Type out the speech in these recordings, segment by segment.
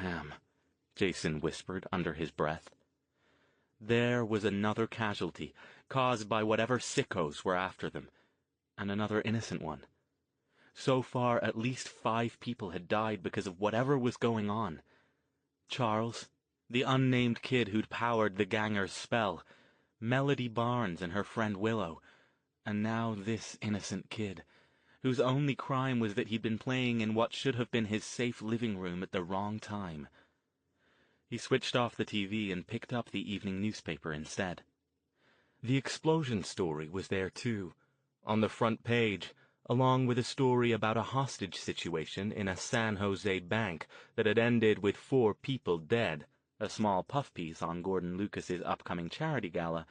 Damn, Jason whispered under his breath. There was another casualty, caused by whatever sickos were after them, and another innocent one. So far, at least 5 people had died because of whatever was going on. Charles, the unnamed kid who'd powered the ganger's spell, Melody Barnes and her friend Willow, and now this innocent kid, whose only crime was that he'd been playing in what should have been his safe living room at the wrong time. He switched off the TV and picked up the evening newspaper instead. The explosion story was there too, on the front page, along with a story about a hostage situation in a San Jose bank that had ended with 4 people dead, a small puff piece on Gordon Lucas's upcoming charity gala,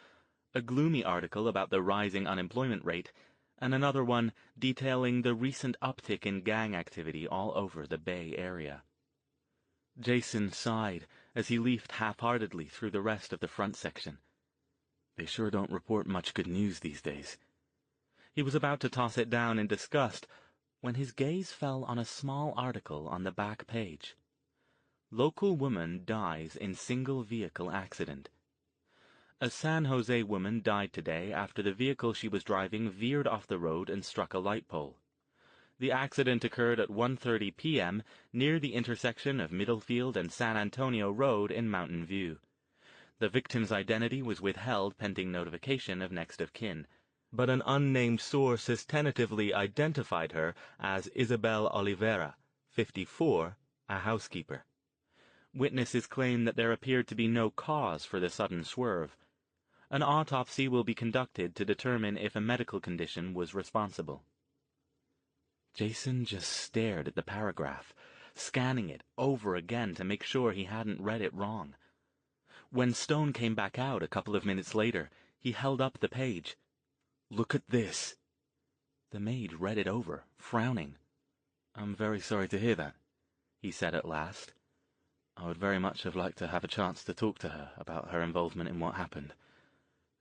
a gloomy article about the rising unemployment rate, and another one detailing the recent uptick in gang activity all over the Bay Area. Jason sighed as he leafed half-heartedly through the rest of the front section. They sure don't report much good news these days. He was about to toss it down in disgust when his gaze fell on a small article on the back page. Local woman dies in single vehicle accident. A San Jose woman died today after the vehicle she was driving veered off the road and struck a light pole. The accident occurred at 1:30 p.m. near the intersection of Middlefield and San Antonio Road in Mountain View. The victim's identity was withheld pending notification of next of kin, but an unnamed source has tentatively identified her as Isabel Oliveira, 54, a housekeeper. Witnesses claim that there appeared to be no cause for the sudden swerve. An autopsy will be conducted to determine if a medical condition was responsible. Jason just stared at the paragraph, scanning it over again to make sure he hadn't read it wrong. When Stone came back out a couple of minutes later, he held up the page. "Look at this." The maid read it over, frowning. "I'm very sorry to hear that," he said at last. "I would very much have liked to have a chance to talk to her about her involvement in what happened.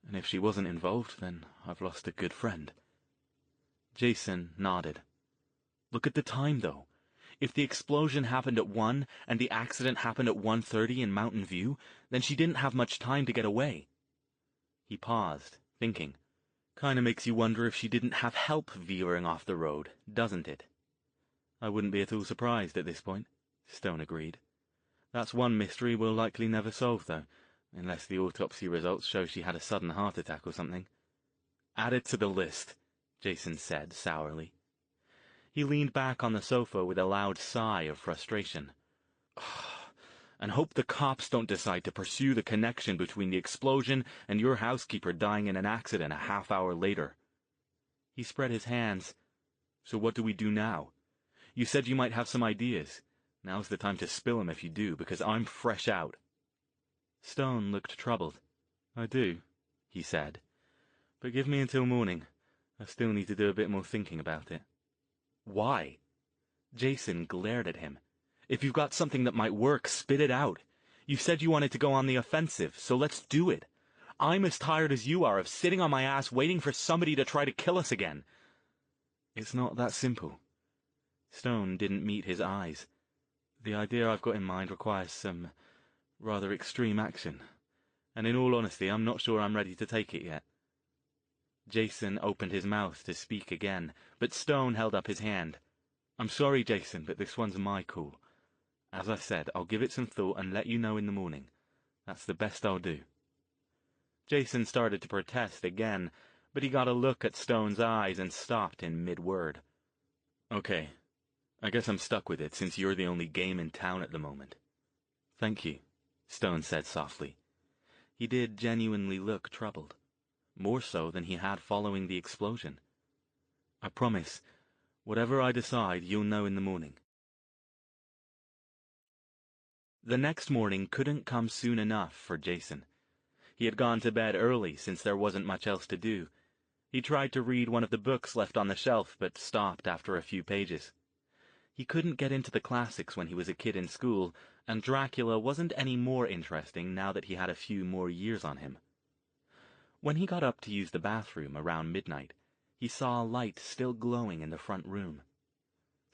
And if she wasn't involved, then I've lost a good friend." Jason nodded. "Look at the time, though. If the explosion happened at 1 and the accident happened at 1:30 in Mountain View, then she didn't have much time to get away." He paused, thinking. "Kinda makes you wonder if she didn't have help veering off the road, doesn't it?" "I wouldn't be at all surprised at this point," Stone agreed. "That's one mystery we'll likely never solve, though, unless the autopsy results show she had a sudden heart attack or something." "Add it to the list," Jason said sourly. He leaned back on the sofa with a loud sigh of frustration. "And hope the cops don't decide to pursue the connection between the explosion and your housekeeper dying in an accident a half-hour later." He spread his hands. "So what do we do now? You said you might have some ideas. Now's the time to spill 'em if you do, because I'm fresh out." Stone looked troubled. "I do," he said. "But give me until morning. I still need to do a bit more thinking about it." "Why?" Jason glared at him. "If you've got something that might work, spit it out. You said you wanted to go on the offensive, so let's do it. I'm as tired as you are of sitting on my ass waiting for somebody to try to kill us again." "It's not that simple." Stone didn't meet his eyes. "The idea I've got in mind requires some rather extreme action, and in all honesty, I'm not sure I'm ready to take it yet." Jason opened his mouth to speak again, but Stone held up his hand. "I'm sorry, Jason, but this one's my call. As I said, I'll give it some thought and let you know in the morning. That's the best I'll do." Jason started to protest again, but he got a look at Stone's eyes and stopped in mid-word. "Okay, I guess I'm stuck with it since you're the only game in town at the moment." "Thank you," Stone said softly. He did genuinely look troubled. More so than he had following the explosion. "I promise, whatever I decide, you'll know in the morning." The next morning couldn't come soon enough for Jason. He had gone to bed early since there wasn't much else to do. He tried to read one of the books left on the shelf, but stopped after a few pages. He couldn't get into the classics when he was a kid in school, and Dracula wasn't any more interesting now that he had a few more years on him. When he got up to use the bathroom around midnight, he saw a light still glowing in the front room.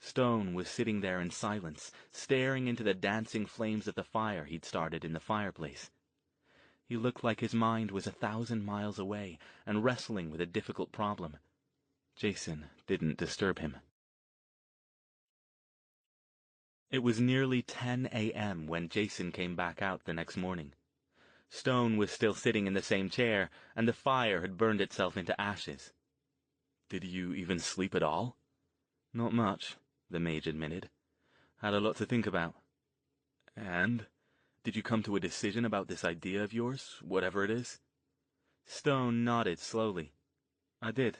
Stone was sitting there in silence, staring into the dancing flames of the fire he'd started in the fireplace. He looked like his mind was 1,000 miles away and wrestling with a difficult problem. Jason didn't disturb him. It was nearly 10 a.m. when Jason came back out the next morning. Stone was still sitting in the same chair, and the fire had burned itself into ashes. "Did you even sleep at all?" "Not much," the mage admitted. "Had a lot to think about." "And? Did you come to a decision about this idea of yours, whatever it is?" Stone nodded slowly. "I did."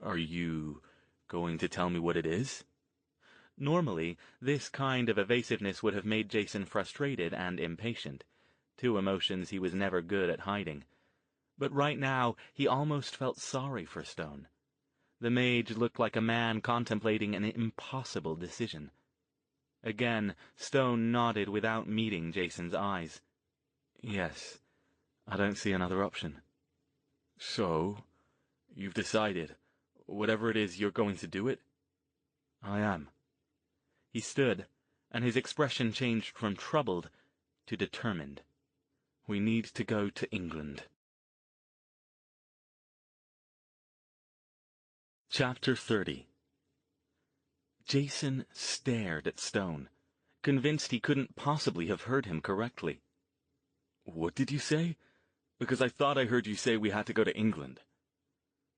"Are you going to tell me what it is?" Normally, this kind of evasiveness would have made Jason frustrated and impatient, two emotions he was never good at hiding. But right now, he almost felt sorry for Stone. The mage looked like a man contemplating an impossible decision. Again, Stone nodded without meeting Jason's eyes. "Yes, I don't see another option." "So, you've decided, whatever it is, you're going to do it?" "I am." He stood, and his expression changed from troubled to determined. "We need to go to England." Chapter 30. Jason stared at Stone, convinced he couldn't possibly have heard him correctly. "What did you say? Because I thought I heard you say we had to go to England."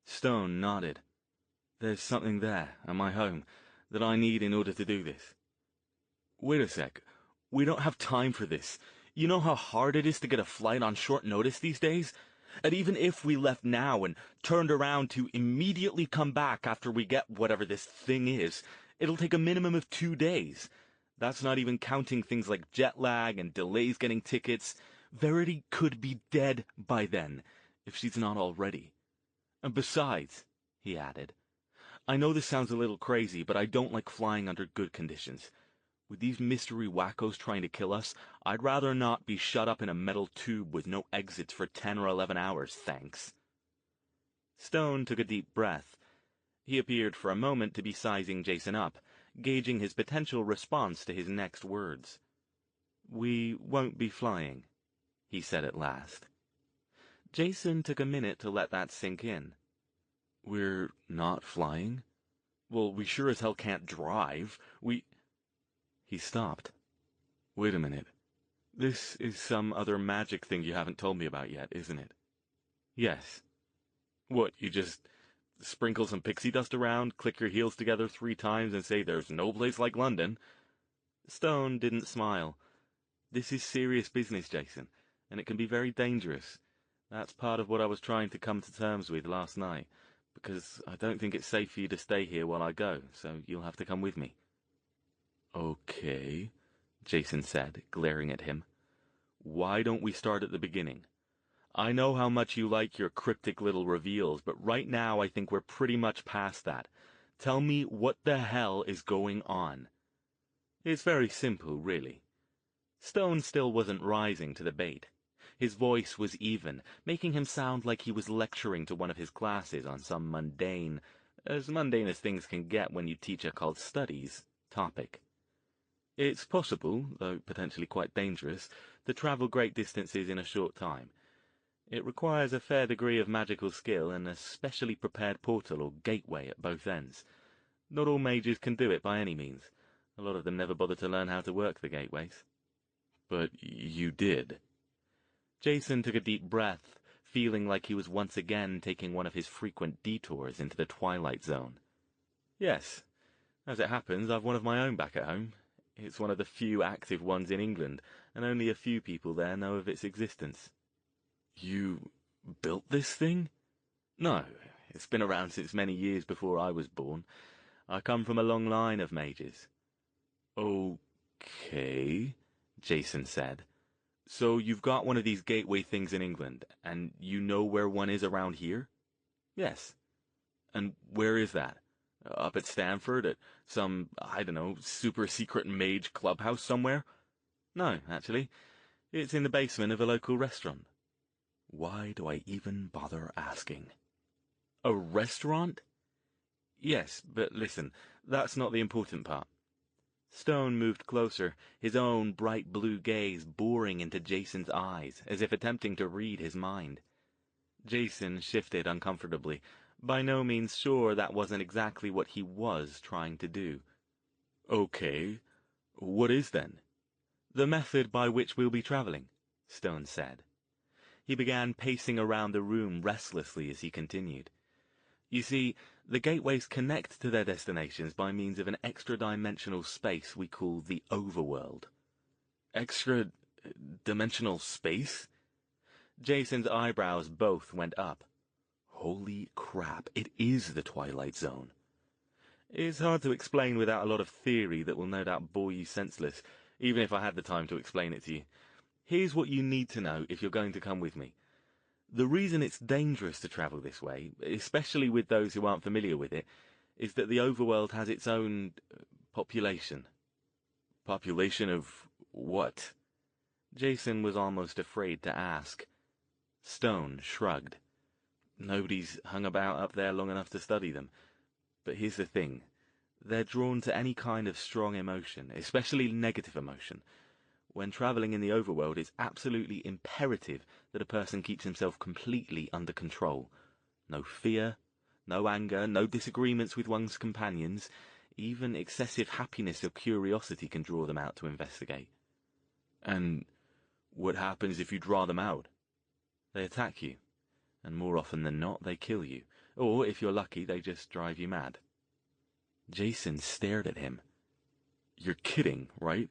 Stone nodded. "There's something there, at my home, that I need in order to do this." "Wait a sec. We don't have time for this. You know how hard it is to get a flight on short notice these days? And even if we left now and turned around to immediately come back after we get whatever this thing is, it'll take a minimum of 2 days. That's not even counting things like jet lag and delays getting tickets. Verity could be dead by then, if she's not already. And besides," he added, "I know this sounds a little crazy, but I don't like flying under good conditions. With these mystery wackos trying to kill us, I'd rather not be shut up in a metal tube with no exits for 10 or 11 hours, thanks." Stone took a deep breath. He appeared for a moment to be sizing Jason up, gauging his potential response to his next words. "We won't be flying," he said at last. Jason took a minute to let that sink in. "We're not flying? Well, we sure as hell can't drive. He stopped. "Wait a minute. This is some other magic thing you haven't told me about yet, isn't it?" "Yes." "What, you just sprinkle some pixie dust around, click your heels together 3 times, and say there's no place like London?" Stone didn't smile. "This is serious business, Jason, and it can be very dangerous. That's part of what I was trying to come to terms with last night, because I don't think it's safe for you to stay here while I go, so you'll have to come with me." "Okay," Jason said, glaring at him. "Why don't we start at the beginning? I know how much you like your cryptic little reveals, but right now I think we're pretty much past that. Tell me what the hell is going on." "It's very simple, really." Stone still wasn't rising to the bait. His voice was even, making him sound like he was lecturing to one of his classes on some mundane as things can get when you teach a called studies topic. It's possible, though potentially quite dangerous, to travel great distances in a short time. It requires a fair degree of magical skill and a specially prepared portal or gateway at both ends. Not all mages can do it by any means. A lot of them never bother to learn how to work the gateways. "But you did." Jason took a deep breath, feeling like he was once again taking one of his frequent detours into the Twilight Zone. "Yes. As it happens, I've one of my own back at home. It's one of the few active ones in England, and only a few people there know of its existence." "You built this thing?" "No, it's been around since many years before I was born. I come from a long line of mages." "Okay," Jason said. "So you've got one of these gateway things in England, and you know where one is around here?" "Yes." "And where is that? Up at Stanford, at some, I don't know, super-secret mage clubhouse somewhere?" "No, actually. It's in the basement of a local restaurant." Why do I even bother asking? "A restaurant?" Yes, but listen, that's not the important part. Stone moved closer, his own bright blue gaze boring into Jason's eyes, as if attempting to read his mind. Jason shifted uncomfortably, by no means sure that wasn't exactly what he was trying to do. Okay, what is then? The method by which we'll be traveling, Stone said. He began pacing around the room restlessly as he continued. You see, the gateways connect to their destinations by means of an extra-dimensional space we call the overworld. Extra-dimensional space? Jason's eyebrows both went up. Holy crap, it is the Twilight Zone. It's hard to explain without a lot of theory that will no doubt bore you senseless, even if I had the time to explain it to you. Here's what you need to know if you're going to come with me. The reason it's dangerous to travel this way, especially with those who aren't familiar with it, is that the overworld has its own population. Population of what? Jason was almost afraid to ask. Stone shrugged. Nobody's hung about up there long enough to study them. But here's the thing. They're drawn to any kind of strong emotion, especially negative emotion. When traveling in the overworld, it's absolutely imperative that a person keeps himself completely under control. No fear, no anger, no disagreements with one's companions. Even excessive happiness or curiosity can draw them out to investigate. And what happens if you draw them out? They attack you, and more often than not, they kill you. Or, if you're lucky, they just drive you mad. Jason stared at him. You're kidding, right?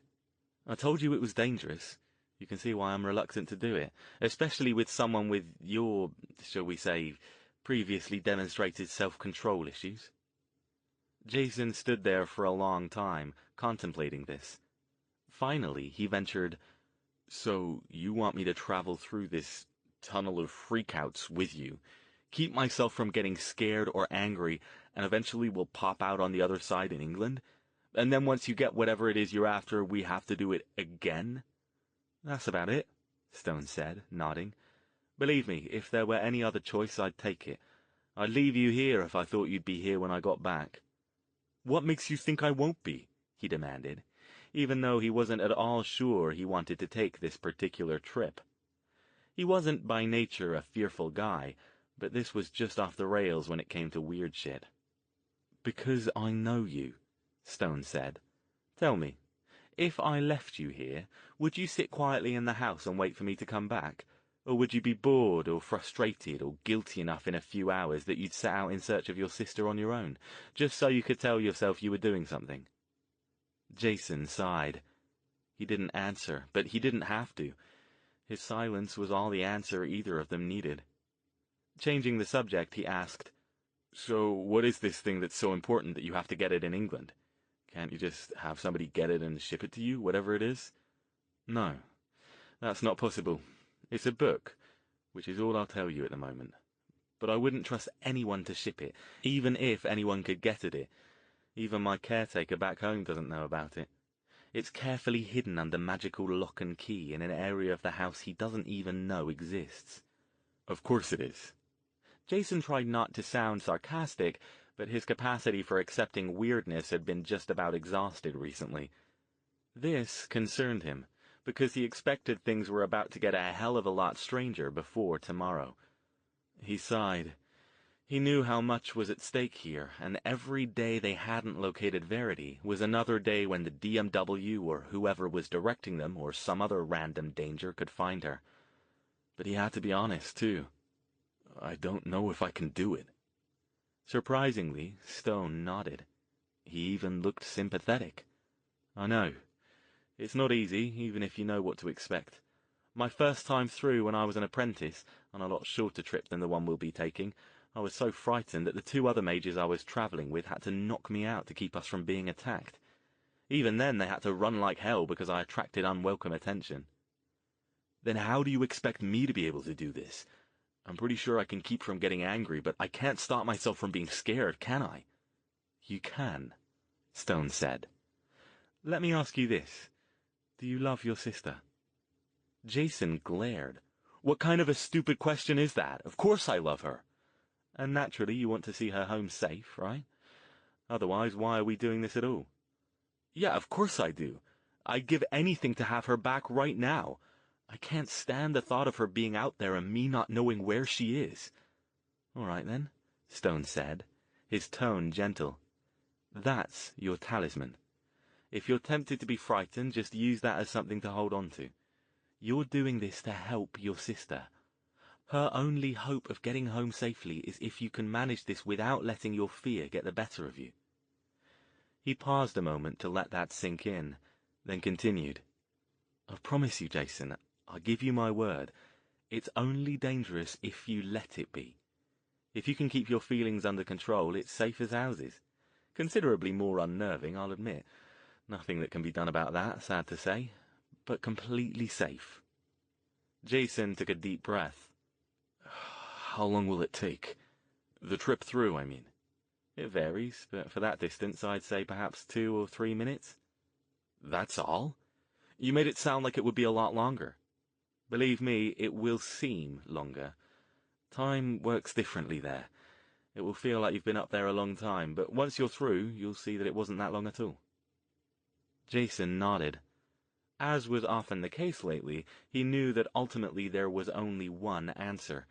I told you it was dangerous. You can see why I'm reluctant to do it, especially with someone with your, shall we say, previously demonstrated self-control issues. Jason stood there for a long time, contemplating this. Finally, he ventured, So you want me to travel through this tunnel of freakouts with you, keep myself from getting scared or angry, and eventually will pop out on the other side in England? And then once you get whatever it is you're after, we have to do it again? That's about it, Stone said, nodding. Believe me, if there were any other choice, I'd take it. I'd leave you here if I thought you'd be here when I got back. What makes you think I won't be? He demanded, even though he wasn't at all sure he wanted to take this particular trip. He wasn't by nature a fearful guy, but this was just off the rails when it came to weird shit. Because I know you, Stone said. Tell me, if I left you here, would you sit quietly in the house and wait for me to come back? Or would you be bored or frustrated or guilty enough in a few hours that you'd set out in search of your sister on your own, just so you could tell yourself you were doing something? Jason sighed. He didn't answer, but he didn't have to. His silence was all the answer either of them needed. Changing the subject, he asked, So what is this thing that's so important that you have to get it in England? Can't you just have somebody get it and ship it to you, whatever it is? No, that's not possible. It's a book, which is all I'll tell you at the moment. But I wouldn't trust anyone to ship it, even if anyone could get at it. Even my caretaker back home doesn't know about it. It's carefully hidden under magical lock and key in an area of the house he doesn't even know exists. Of course it is. Jason tried not to sound sarcastic, but his capacity for accepting weirdness had been just about exhausted recently. This concerned him, because he expected things were about to get a hell of a lot stranger before tomorrow. He sighed. He knew how much was at stake here, and every day they hadn't located Verity was another day when the DMW or whoever was directing them or some other random danger could find her. But he had to be honest, too. I don't know if I can do it. Surprisingly, Stone nodded. He even looked sympathetic. I know. It's not easy, even if you know what to expect. My first time through when I was an apprentice, on a lot shorter trip than the one we'll be taking, I was so frightened that the two other mages I was travelling with had to knock me out to keep us from being attacked. Even then they had to run like hell because I attracted unwelcome attention. Then how do you expect me to be able to do this? I'm pretty sure I can keep from getting angry, but I can't stop myself from being scared, can I? You can, Stone said. Let me ask you this. Do you love your sister? Jason glared. What kind of a stupid question is that? Of course I love her. And naturally you want to see her home safe, right? Otherwise, why are we doing this at all? Yeah, of course I do. I'd give anything to have her back right now. I can't stand the thought of her being out there and me not knowing where she is. All right, then, Stone said, his tone gentle. That's your talisman. If you're tempted to be frightened, just use that as something to hold on to. You're doing this to help your sister. Her only hope of getting home safely is if you can manage this without letting your fear get the better of you. He paused a moment to let that sink in, then continued. I promise you, Jason, I give you my word, it's only dangerous if you let it be. If you can keep your feelings under control, it's safe as houses. Considerably more unnerving, I'll admit. Nothing that can be done about that, sad to say, but completely safe. Jason took a deep breath. How long will it take? The trip through, I mean. It varies, but for that distance I'd say perhaps 2 or 3 minutes. That's all? You made it sound like it would be a lot longer. Believe me, it will seem longer. Time works differently there. It will feel like you've been up there a long time, but once you're through, you'll see that it wasn't that long at all. Jason nodded. As was often the case lately, he knew that ultimately there was only one answer.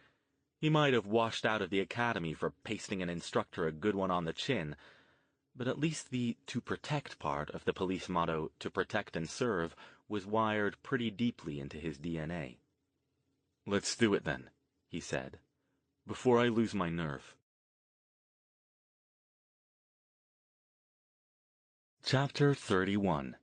He might have washed out of the academy for pasting an instructor a good one on the chin, but at least the to protect part of the police motto, to protect and serve, was wired pretty deeply into his DNA. Let's do it then, he said, before I lose my nerve. Chapter 31.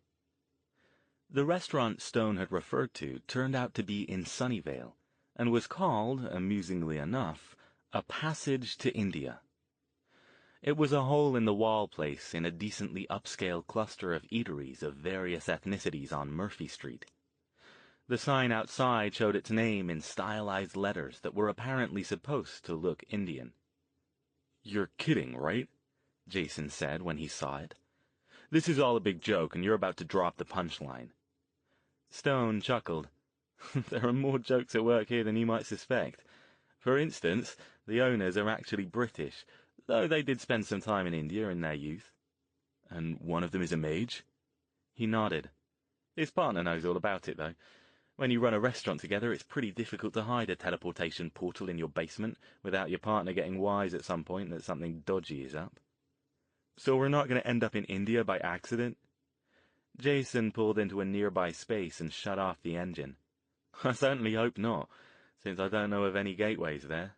The restaurant Stone had referred to turned out to be in Sunnyvale, and was called, amusingly enough, a Passage to India. It was a hole-in-the-wall place in a decently upscale cluster of eateries of various ethnicities on Murphy Street. The sign outside showed its name in stylized letters that were apparently supposed to look Indian. You're kidding, right? Jason said when he saw it. This is all a big joke, and you're about to drop the punchline. Stone chuckled. There are more jokes at work here than you might suspect. For instance, the owners are actually British, though they did spend some time in India in their youth. And one of them is a mage? He nodded. His partner knows all about it, though. When you run a restaurant together, it's pretty difficult to hide a teleportation portal in your basement without your partner getting wise at some point that something dodgy is up. So we're not going to end up in India by accident? Jason pulled into a nearby space and shut off the engine. I certainly hope not, since I don't know of any gateways there.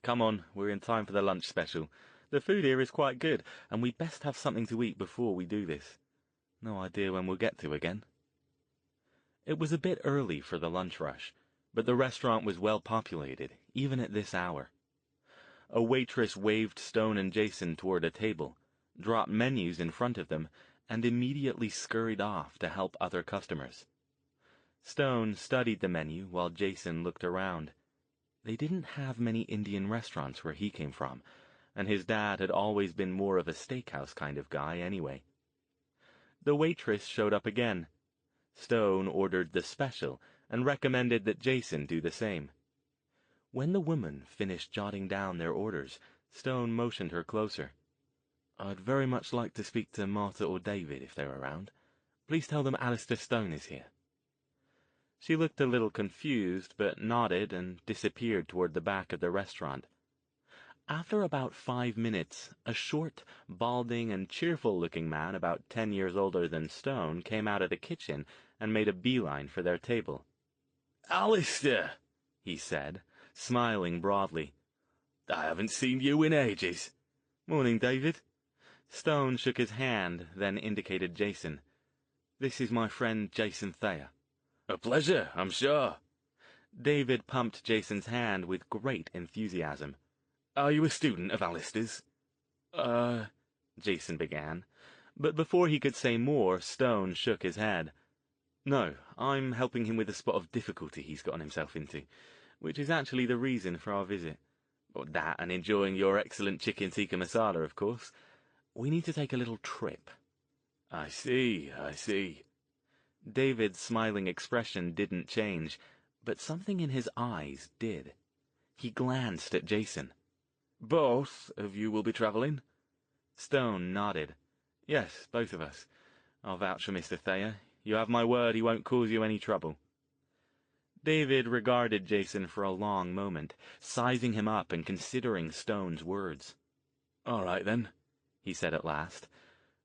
Come on, we're in time for the lunch special. The food here is quite good, and we'd best have something to eat before we do this. No idea when we'll get to again. It was a bit early for the lunch rush, but the restaurant was well populated, even at this hour. A waitress waved Stone and Jason toward a table, dropped menus in front of them, and immediately scurried off to help other customers. Stone studied the menu while Jason looked around. They didn't have many Indian restaurants where he came from, and his dad had always been more of a steakhouse kind of guy anyway. The waitress showed up again. Stone ordered the special and recommended that Jason do the same. When the woman finished jotting down their orders, Stone motioned her closer. I'd very much like to speak to Martha or David if they're around. Please tell them Alastair Stone is here. She looked a little confused, but nodded and disappeared toward the back of the restaurant. After about 5 minutes, a short, balding, and cheerful-looking man about 10 years older than Stone came out of the kitchen and made a beeline for their table. Alastair, he said, smiling broadly. I haven't seen you in ages. Morning, David. Stone shook his hand, then indicated Jason. This is my friend Jason Thayer. A pleasure, I'm sure. David pumped Jason's hand with great enthusiasm. Are you a student of Alastair's? Jason began, but before he could say more, Stone shook his head. No, I'm helping him with a spot of difficulty he's gotten himself into, which is actually the reason for our visit. That and enjoying your excellent chicken tikka masala, of course. We need to take a little trip. I see. David's smiling expression didn't change, but something in his eyes did. He glanced at Jason. Both of you will be traveling? Stone nodded. Yes, both of us. I'll vouch for Mr. Thayer. You have my word he won't cause you any trouble. David regarded Jason for a long moment, sizing him up and considering Stone's words. "All right, then," he said at last.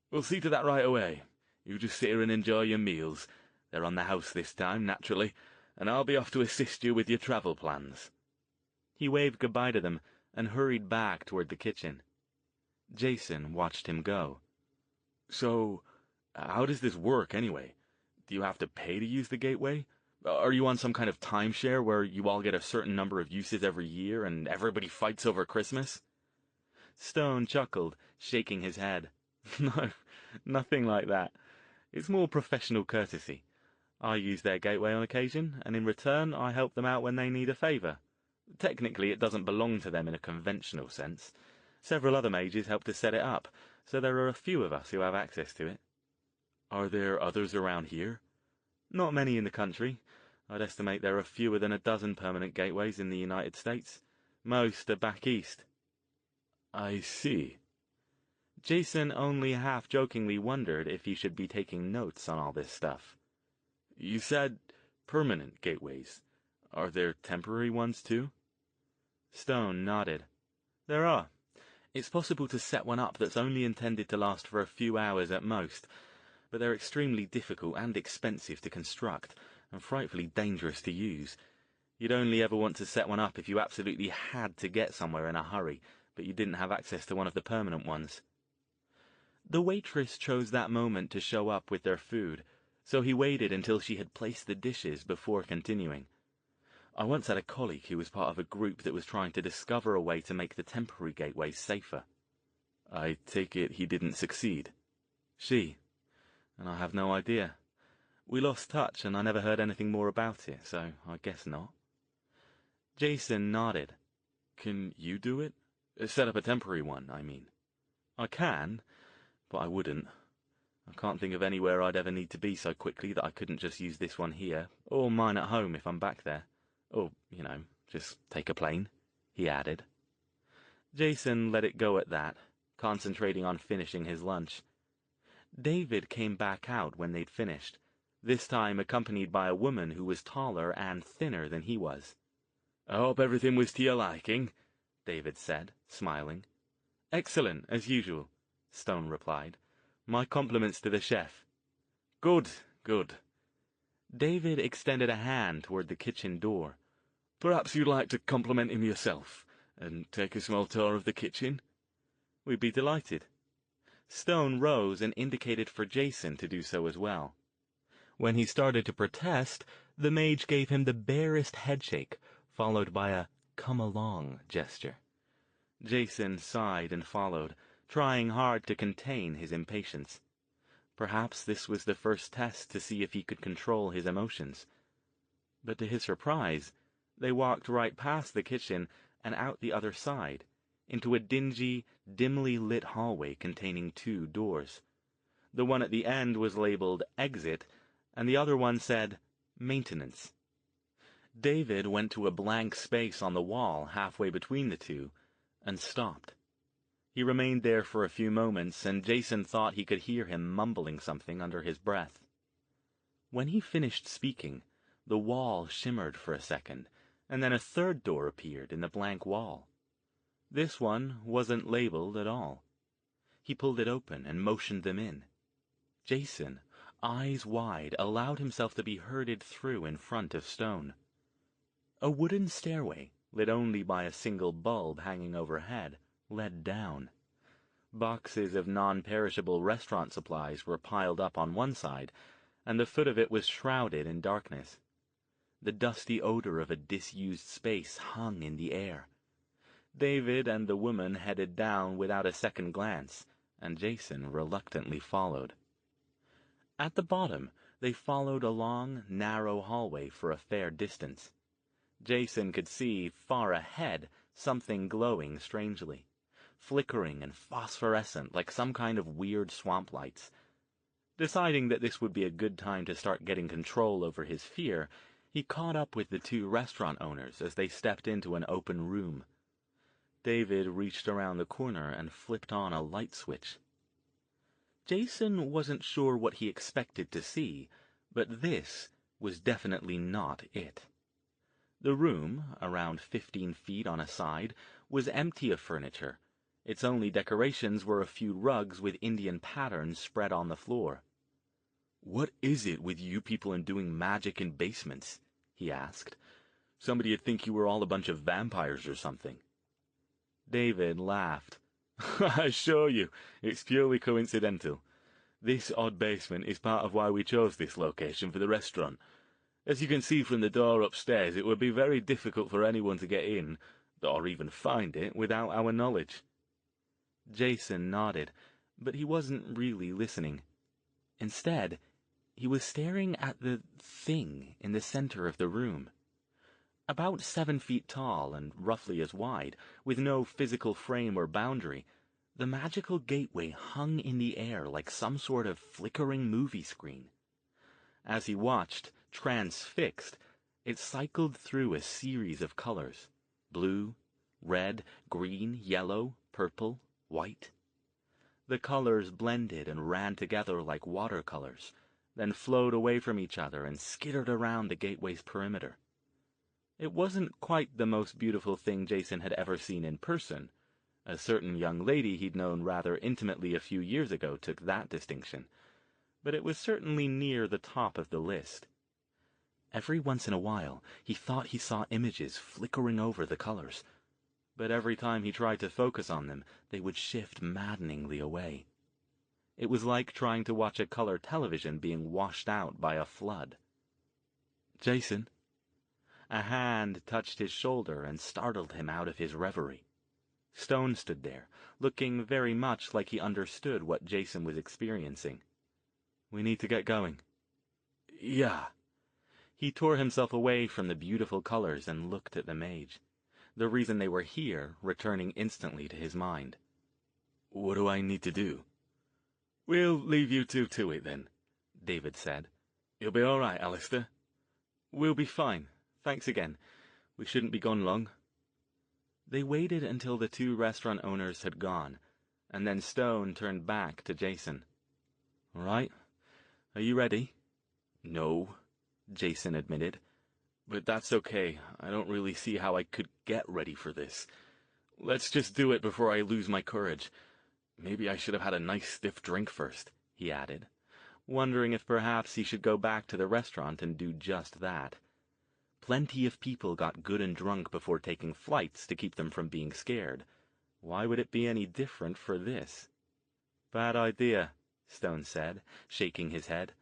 "We'll see to that right away. You just sit here and enjoy your meals. They're on the house this time, naturally, and I'll be off to assist you with your travel plans." He waved goodbye to them and hurried back toward the kitchen. Jason watched him go. "So, how does this work, anyway? Do you have to pay to use the gateway? Are you on some kind of timeshare where you all get a certain number of uses every year and everybody fights over Christmas?" Stone chuckled, shaking his head. "No, nothing like that. It's more professional courtesy. I use their gateway on occasion, and in return I help them out when they need a favor. Technically it doesn't belong to them in a conventional sense. Several other mages help to set it up, so there are a few of us who have access to it." "Are there others around here?" "Not many in the country. I'd estimate there are fewer than a dozen permanent gateways in the United States. Most are back east." "I see." Jason only half-jokingly wondered if he should be taking notes on all this stuff. "You said permanent gateways. Are there temporary ones, too?" Stone nodded. "There are. It's possible to set one up that's only intended to last for a few hours at most, but they're extremely difficult and expensive to construct, and frightfully dangerous to use. You'd only ever want to set one up if you absolutely had to get somewhere in a hurry, but you didn't have access to one of the permanent ones." The waitress chose that moment to show up with their food, so he waited until she had placed the dishes before continuing. "I once had a colleague who was part of a group that was trying to discover a way to make the temporary gateways safer." "I take it he didn't succeed?" "She. And I have no idea. We lost touch, and I never heard anything more about it, so I guess not." Jason nodded. "Can you do it? Set up a temporary one, I mean." "I can, but I wouldn't. I can't think of anywhere I'd ever need to be so quickly that I couldn't just use this one here, or mine at home if I'm back there. Or, just take a plane," he added. Jason let it go at that, concentrating on finishing his lunch. David came back out when they'd finished, this time accompanied by a woman who was taller and thinner than he was. "I hope everything was to your liking," David said, smiling. "Excellent, as usual," Stone replied. "My compliments to the chef." "Good, good." David extended a hand toward the kitchen door. "Perhaps you'd like to compliment him yourself, and take a small tour of the kitchen?" "We'd be delighted." Stone rose and indicated for Jason to do so as well. When he started to protest, the mage gave him the barest headshake, followed by a "come along" gesture. Jason sighed and followed, trying hard to contain his impatience. Perhaps this was the first test to see if he could control his emotions. But to his surprise, they walked right past the kitchen and out the other side, into a dingy, dimly lit hallway containing 2 doors. The one at the end was labeled Exit, and the other one said Maintenance. David went to a blank space on the wall halfway between the two, and stopped. He remained there for a few moments, and Jason thought he could hear him mumbling something under his breath. When he finished speaking, the wall shimmered for a second, and then a 3rd door appeared in the blank wall. This one wasn't labeled at all. He pulled it open and motioned them in. Jason, eyes wide, allowed himself to be herded through in front of Stone. A wooden stairway, lit only by a single bulb hanging overhead, led down. Boxes of non-perishable restaurant supplies were piled up on one side, and the foot of it was shrouded in darkness. The dusty odor of a disused space hung in the air. David and the woman headed down without a second glance, and Jason reluctantly followed. At the bottom, they followed a long, narrow hallway for a fair distance. Jason could see, far ahead, something glowing strangely, flickering and phosphorescent like some kind of weird swamp lights. Deciding that this would be a good time to start getting control over his fear, he caught up with the 2 restaurant owners as they stepped into an open room. David reached around the corner and flipped on a light switch. Jason wasn't sure what he expected to see, but this was definitely not it. The room, around 15 feet on a side, was empty of furniture. Its only decorations were a few rugs with Indian patterns spread on the floor. "What is it with you people and doing magic in basements?" he asked. "Somebody'd think you were all a bunch of vampires or something." David laughed. "I assure you, it's purely coincidental. This odd basement is part of why we chose this location for the restaurant. As you can see from the door upstairs, it would be very difficult for anyone to get in, or even find it, without our knowledge." Jason nodded, but he wasn't really listening. Instead, he was staring at the thing in the center of the room. About 7 feet tall and roughly as wide, with no physical frame or boundary, the magical gateway hung in the air like some sort of flickering movie screen. As he watched, transfixed, it cycled through a series of colors: blue, red, green, yellow, purple, white. The colors blended and ran together like watercolors, then flowed away from each other and skittered around the gateway's perimeter. It wasn't quite the most beautiful thing Jason had ever seen in person. A certain young lady he'd known rather intimately a few years ago took that distinction, but it was certainly near the top of the list. Every once in a while, he thought he saw images flickering over the colors, but every time he tried to focus on them, they would shift maddeningly away. It was like trying to watch a color television being washed out by a flood. "Jason?" A hand touched his shoulder and startled him out of his reverie. Stone stood there, looking very much like he understood what Jason was experiencing. "We need to get going." "Yeah." He tore himself away from the beautiful colors and looked at the mage. The reason they were here returning instantly to his mind. "What do I need to do?" "We'll leave you two to it, then," David said. "You'll be all right, Alastair." "We'll be fine. Thanks again. We shouldn't be gone long." They waited until the two restaurant owners had gone, and then Stone turned back to Jason. "All right. Are you ready?" "No," Jason admitted. "But that's okay. I don't really see how I could get ready for this. Let's just do it before I lose my courage. Maybe I should have had a nice stiff drink first," he added, wondering if perhaps he should go back to the restaurant and do just that. Plenty of people got good and drunk before taking flights to keep them from being scared. Why would it be any different for this? "Bad idea," Stone said, shaking his head.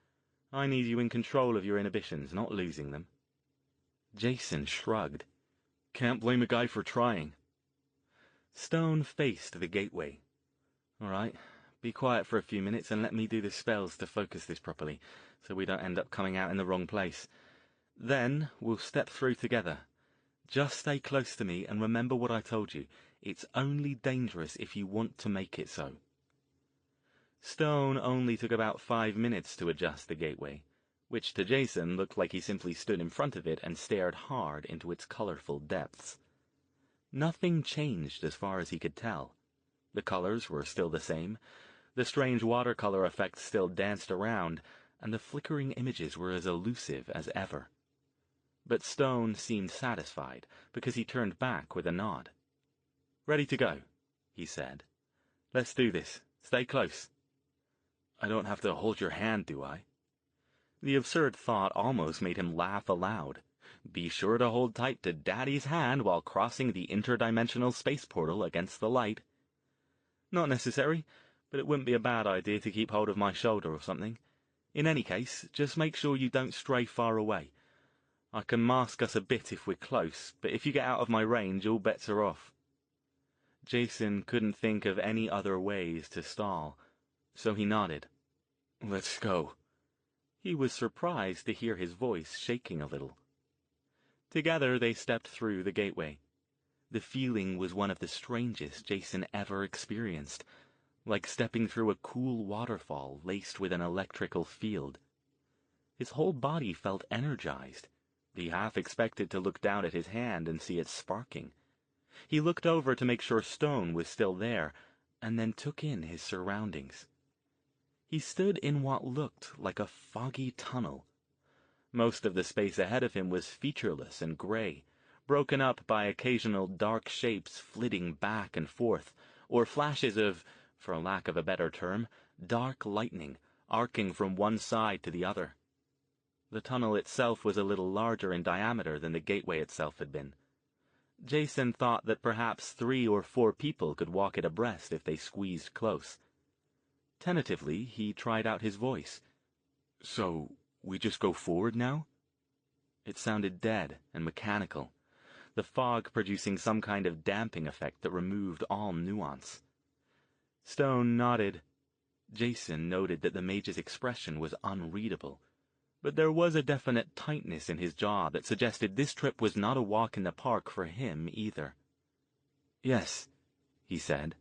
"I need you in control of your inhibitions, not losing them." Jason shrugged. "Can't blame a guy for trying." Stone faced the gateway. "All right, be quiet for a few minutes and let me do the spells to focus this properly, so we don't end up coming out in the wrong place. Then we'll step through together. Just stay close to me and remember what I told you. It's only dangerous if you want to make it so." Stone only took about 5 minutes to adjust the gateway, which to Jason looked like he simply stood in front of it and stared hard into its colorful depths. Nothing changed as far as he could tell. The colors were still the same, the strange watercolor effects still danced around, and the flickering images were as elusive as ever. But Stone seemed satisfied, because he turned back with a nod. "Ready to go," he said. "Let's do this. Stay close." "I don't have to hold your hand, do I?" The absurd thought almost made him laugh aloud. Be sure to hold tight to Daddy's hand while crossing the interdimensional space portal against the light. "Not necessary, but it wouldn't be a bad idea to keep hold of my shoulder or something. In any case, just make sure you don't stray far away. I can mask us a bit if we're close, but if you get out of my range, all bets are off." Jason couldn't think of any other ways to stall, so he nodded. "Let's go." He was surprised to hear his voice shaking a little. Together they stepped through the gateway. The feeling was one of the strangest Jason ever experienced, like stepping through a cool waterfall laced with an electrical field. His whole body felt energized. He half expected to look down at his hand and see it sparking. He looked over to make sure Stone was still there, and then took in his surroundings. He stood in what looked like a foggy tunnel. Most of the space ahead of him was featureless and gray, broken up by occasional dark shapes flitting back and forth, or flashes of, for lack of a better term, dark lightning arcing from one side to the other. The tunnel itself was a little larger in diameter than the gateway itself had been. Jason thought that perhaps 3 or 4 people could walk it abreast if they squeezed close. Tentatively, he tried out his voice. "So, we just go forward now?" It sounded dead and mechanical, the fog producing some kind of damping effect that removed all nuance. Stone nodded. Jason noted that the mage's expression was unreadable, but there was a definite tightness in his jaw that suggested this trip was not a walk in the park for him either. "Yes," he said.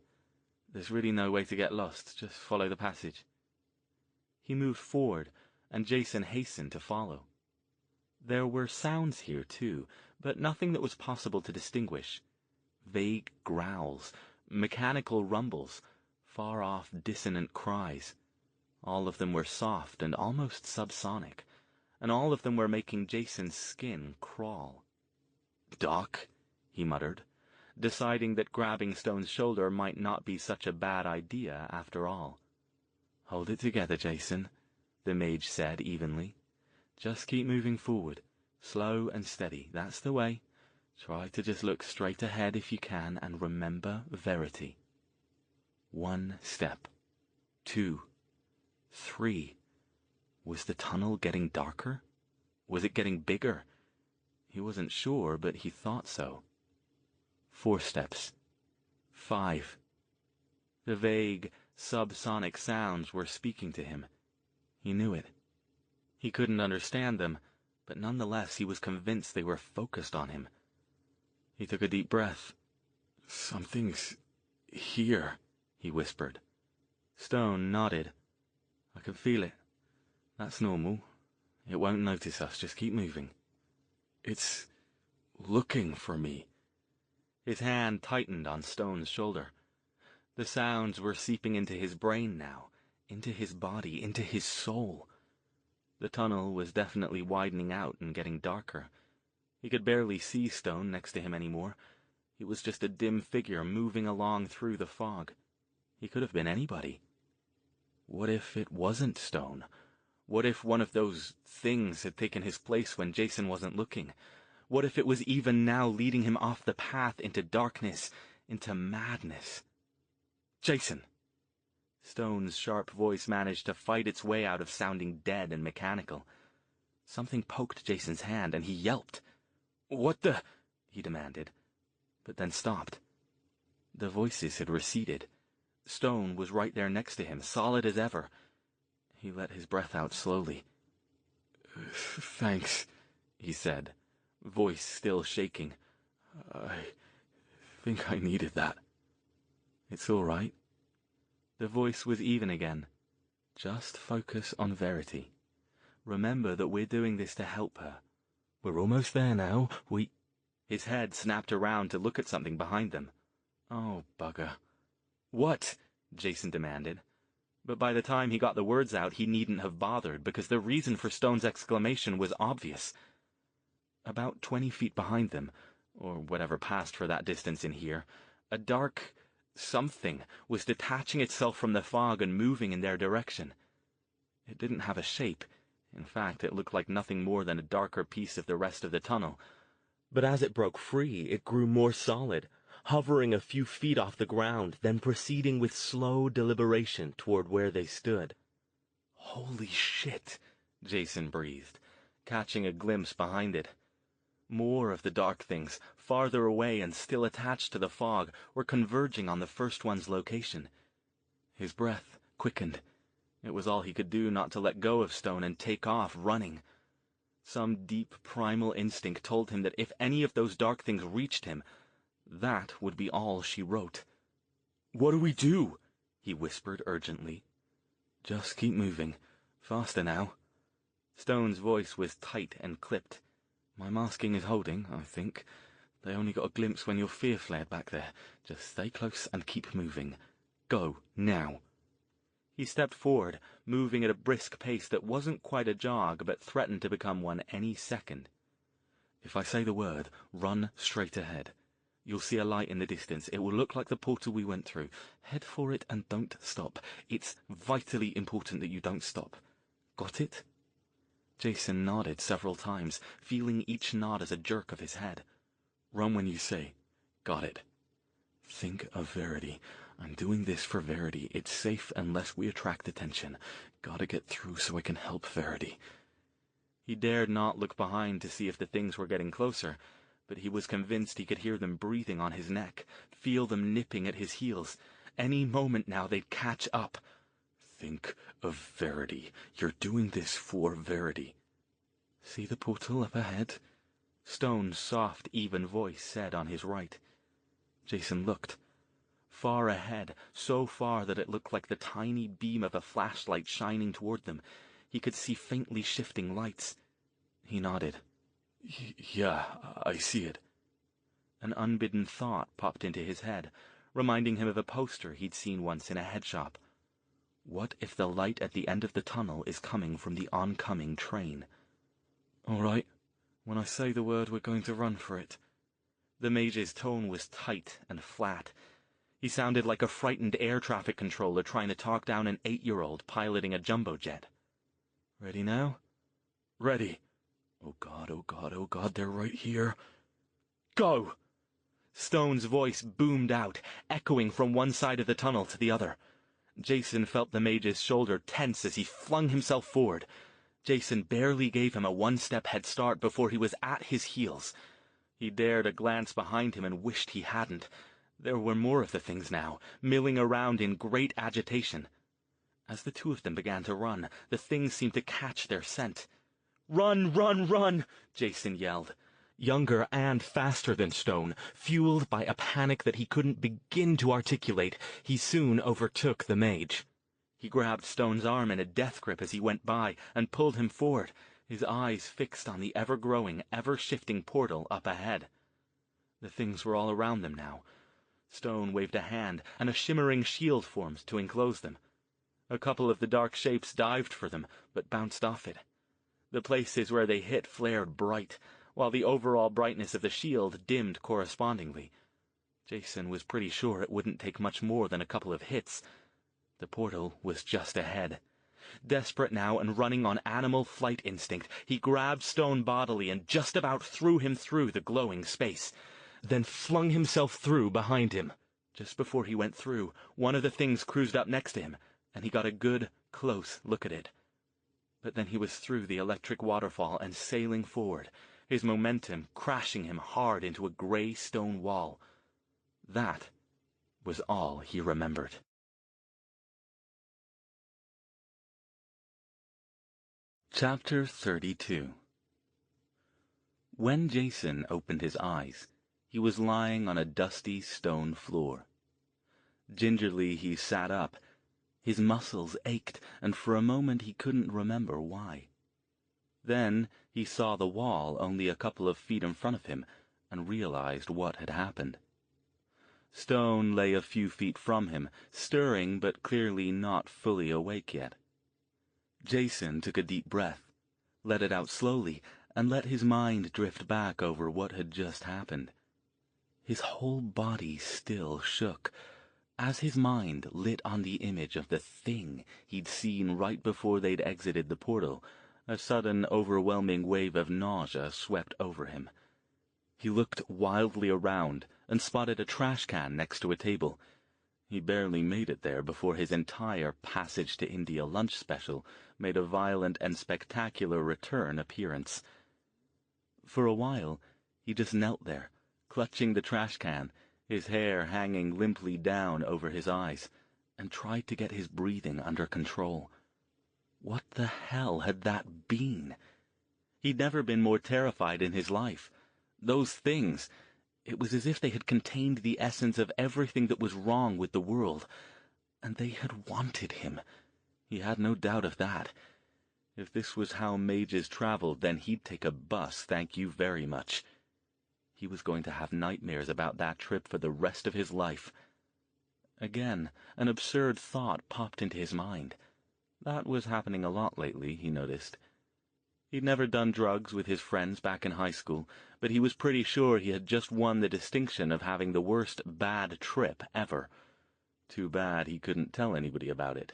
"There's really no way to get lost. Just follow the passage." He moved forward, and Jason hastened to follow. There were sounds here, too, but nothing that was possible to distinguish. Vague growls, mechanical rumbles, far-off dissonant cries. All of them were soft and almost subsonic, and all of them were making Jason's skin crawl. "Doc," he muttered, deciding that grabbing Stone's shoulder might not be such a bad idea after all. "Hold it together, Jason," the mage said evenly. "Just keep moving forward, slow and steady. That's the way. Try to just look straight ahead if you can, and remember verity." 1 step. 2. 3. Was the tunnel getting darker? Was it getting bigger? He wasn't sure, but he thought so. 4 steps. 5. The vague, subsonic sounds were speaking to him. He knew it. He couldn't understand them, but nonetheless he was convinced they were focused on him. He took a deep breath. "Something's here," he whispered. Stone nodded. "I can feel it. That's normal. It won't notice us. Just keep moving." "It's looking for me." His hand tightened on Stone's shoulder. The sounds were seeping into his brain now, into his body, into his soul. The tunnel was definitely widening out and getting darker. He could barely see Stone next to him anymore. It was just a dim figure moving along through the fog. He could have been anybody. What if it wasn't Stone? What if one of those things had taken his place when Jason wasn't looking? What if it was even now leading him off the path into darkness, into madness? "Jason!" Stone's sharp voice managed to fight its way out of sounding dead and mechanical. Something poked Jason's hand, and he yelped. "What the—" he demanded, but then stopped. The voices had receded. Stone was right there next to him, solid as ever. He let his breath out slowly. "Thanks," he said, voice still shaking. "I think I needed that." "It's all right." The voice was even again. "Just focus on verity. Remember that we're doing this to help her. We're almost there now. His head snapped around to look at something behind them. "Oh, bugger." "What?" Jason demanded. But by the time he got the words out, he needn't have bothered, because the reason for Stone's exclamation was obvious. About 20 feet behind them, or whatever passed for that distance in here, a dark something was detaching itself from the fog and moving in their direction. It didn't have a shape. In fact, it looked like nothing more than a darker piece of the rest of the tunnel. But as it broke free, it grew more solid, hovering a few feet off the ground, then proceeding with slow deliberation toward where they stood. "Holy shit," Jason breathed, catching a glimpse behind it. More of the dark things, farther away and still attached to the fog, were converging on the first one's location. His breath quickened. It was all he could do not to let go of Stone and take off, running. Some deep primal instinct told him that if any of those dark things reached him, that would be all she wrote. "What do we do?" he whispered urgently. "Just keep moving. Faster now." Stone's voice was tight and clipped. "My masking is holding, I think. They only got a glimpse when your fear flared back there. Just stay close and keep moving. Go, now." He stepped forward, moving at a brisk pace that wasn't quite a jog, but threatened to become one any second. "If I say the word, run straight ahead. You'll see a light in the distance. It will look like the portal we went through. Head for it and don't stop. It's vitally important that you don't stop. Got it?" Jason nodded several times, feeling each nod as a jerk of his head. "Run when you say. Got it. Think of Verity. I'm doing this for Verity. It's safe unless we attract attention. Gotta get through so I can help Verity." He dared not look behind to see if the things were getting closer, but he was convinced he could hear them breathing on his neck, feel them nipping at his heels. Any moment now they'd catch up. "Think of Verity. You're doing this for Verity." "See the portal up ahead?" Stone's soft, even voice said on his right. Jason looked. Far ahead, so far that it looked like the tiny beam of a flashlight shining toward them. He could see faintly shifting lights. He nodded. Yeah, I see it." An unbidden thought popped into his head, reminding him of a poster he'd seen once in a head shop. What if the light at the end of the tunnel is coming from the oncoming train? "All right. When I say the word, we're going to run for it." The mage's tone was tight and flat. He sounded like a frightened air traffic controller trying to talk down an 8-year-old piloting a jumbo jet. "Ready now?" "Ready." Oh God, oh God, oh God, they're right here." "Go!" Stone's voice boomed out, echoing from one side of the tunnel to the other. Jason felt the mage's shoulder tense as he flung himself forward. Jason barely gave him a one-step head start before he was at his heels. He dared a glance behind him and wished he hadn't. There were more of the things now, milling around in great agitation. As the two of them began to run, the things seemed to catch their scent. "Run, run, run!" Jason yelled. Younger and faster than Stone, fueled by a panic that he couldn't begin to articulate, he soon overtook the mage. He grabbed Stone's arm in a death grip as he went by and pulled him forward, his eyes fixed on the ever-growing, ever-shifting portal up ahead. The things were all around them now. Stone waved a hand, and a shimmering shield formed to enclose them. A couple of the dark shapes dived for them, but bounced off it. The places where they hit flared bright, while the overall brightness of the shield dimmed correspondingly. Jason was pretty sure it wouldn't take much more than a couple of hits. The portal was just ahead. Desperate now and running on animal flight instinct, he grabbed Stone bodily and just about threw him through the glowing space, then flung himself through behind him. Just before he went through, one of the things cruised up next to him, and he got a good, close look at it. But then he was through the electric waterfall and sailing forward, his momentum crashing him hard into a gray stone wall. That was all he remembered. Chapter 32. When Jason opened his eyes, he was lying on a dusty stone floor. Gingerly he sat up. His muscles ached, and for a moment he couldn't remember why. Then he saw the wall only a couple of feet in front of him, and realized what had happened. Stone lay a few feet from him, stirring but clearly not fully awake yet. Jason took a deep breath, let it out slowly, and let his mind drift back over what had just happened. His whole body still shook, as his mind lit on the image of the thing he'd seen right before they'd exited the portal. A sudden, overwhelming wave of nausea swept over him. He looked wildly around and spotted a trash can next to a table. He barely made it there before his entire Passage to India lunch special made a violent and spectacular return appearance. For a while, he just knelt there, clutching the trash can, his hair hanging limply down over his eyes, and tried to get his breathing under control. What the hell had that been? He'd never been more terrified in his life. Those things, it was as if they had contained the essence of everything that was wrong with the world, and they had wanted him. He had no doubt of that. If this was how mages traveled, then he'd take a bus, thank you very much. He was going to have nightmares about that trip for the rest of his life. Again, an absurd thought popped into his mind. That was happening a lot lately, he noticed. He'd never done drugs with his friends back in high school, but he was pretty sure he had just won the distinction of having the worst bad trip ever. Too bad he couldn't tell anybody about it.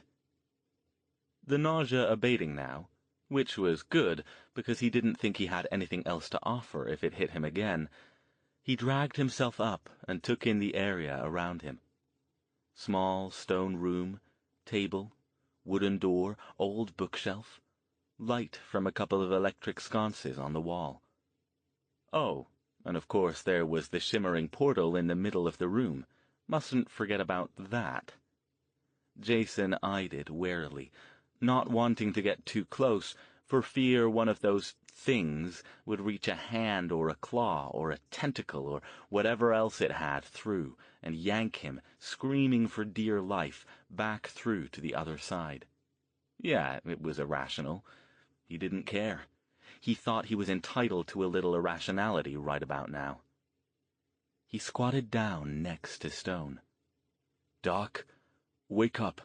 The nausea abating now, which was good because he didn't think he had anything else to offer if it hit him again, he dragged himself up and took in the area around him. Small stone room, table, wooden door, old bookshelf, light from a couple of electric sconces on the wall. Oh, and of course there was the shimmering portal in the middle of the room. Mustn't forget about that. Jason eyed it warily, not wanting to get too close, for fear one of those things would reach a hand or a claw or a tentacle or whatever else it had through and yank him, screaming for dear life, back through to the other side. Yeah, it was irrational. He didn't care. He thought he was entitled to a little irrationality right about now. He squatted down next to Stone. "Doc, wake up.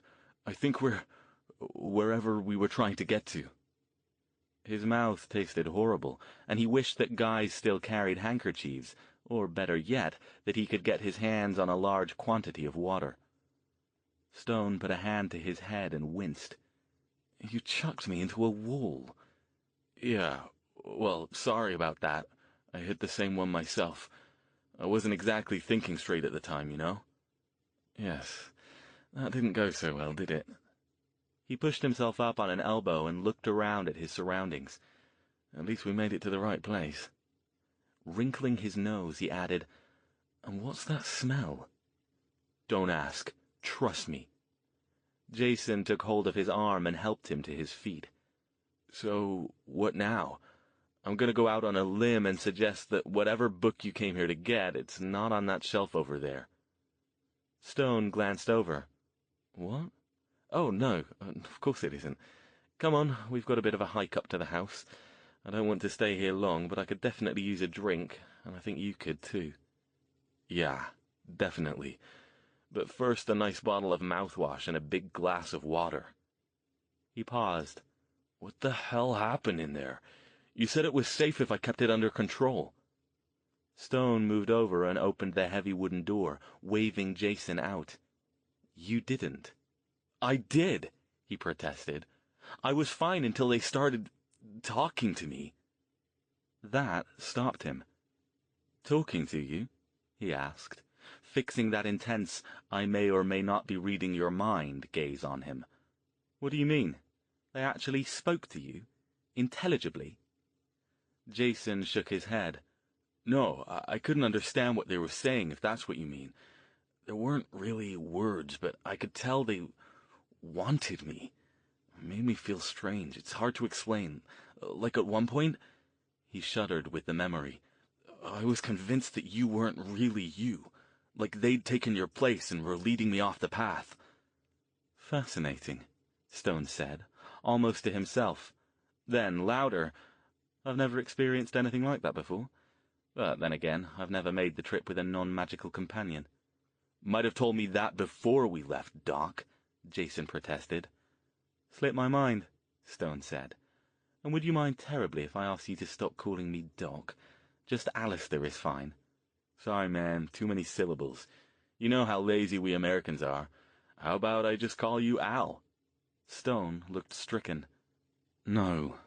I think we're wherever we were trying to get to." His mouth tasted horrible, and he wished that guys still carried handkerchiefs, or better yet, that he could get his hands on a large quantity of water. Stone put a hand to his head and winced. "You chucked me into a wall." "Yeah, well, sorry about that. I hit the same one myself. I wasn't exactly thinking straight at the time, you know." "Yes, that didn't go so well, did it?" He pushed himself up on an elbow and looked around at his surroundings. "At least we made it to the right place." Wrinkling his nose, he added, "And what's that smell?" "Don't ask. Trust me." Jason took hold of his arm and helped him to his feet. "So, what now? I'm going to go out on a limb and suggest that whatever book you came here to get, it's not on that shelf over there." Stone glanced over. "What? Oh, no, of course it isn't. Come on, we've got a bit of a hike up to the house. I don't want to stay here long, but I could definitely use a drink, and I think you could too." "Yeah, definitely. But first a nice bottle of mouthwash and a big glass of water." He paused. "What the hell happened in there? You said it was safe if I kept it under control." Stone moved over and opened the heavy wooden door, waving Jason out. "You didn't." "I did," he protested. "I was fine until they started talking to me." That stopped him. "Talking to you?" he asked, fixing that intense, "I may or may not be reading your mind" gaze on him. "What do you mean? They actually spoke to you? Intelligibly?" Jason shook his head. "No, I couldn't understand what they were saying, if that's what you mean. There weren't really words, but I could tell they wanted me. It made me feel strange. It's hard to explain. Like at one point," he shuddered with the memory, "I was convinced that you weren't really you. Like they'd taken your place and were leading me off the path." "Fascinating," Stone said, almost to himself. Then, louder, "I've never experienced anything like that before. But then again, I've never made the trip with a non-magical companion." "Might have told me that before we left, Doc," Jason protested. "Slipped my mind," Stone said. "And would you mind terribly if I asked you to stop calling me Doc? Just Alastair is fine." "Sorry, man, too many syllables. You know how lazy we Americans are. How about I just call you Al?" Stone looked stricken. "No.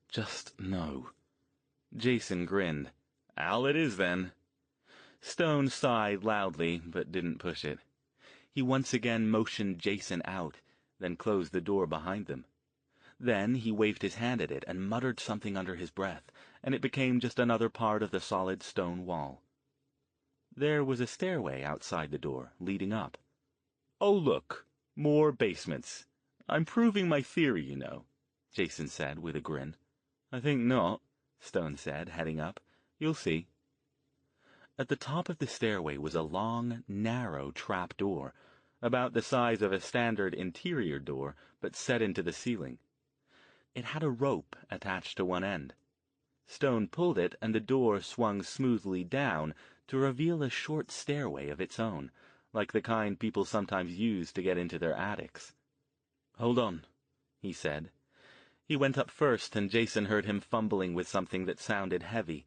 Just no." Jason grinned. "Al it is, then." Stone sighed loudly, but didn't push it. He once again motioned Jason out, then closed the door behind them. Then he waved his hand at it and muttered something under his breath, and it became just another part of the solid stone wall. There was a stairway outside the door, leading up. "Oh, look, more basements. I'm proving my theory, you know," Jason said with a grin. "I think not," Stone said, heading up. "You'll see." At the top of the stairway was a long, narrow trap door, about the size of a standard interior door, but set into the ceiling. It had a rope attached to one end. Stone pulled it, and the door swung smoothly down to reveal a short stairway of its own, like the kind people sometimes use to get into their attics. "Hold on," he said. He went up first, and Jason heard him fumbling with something that sounded heavy.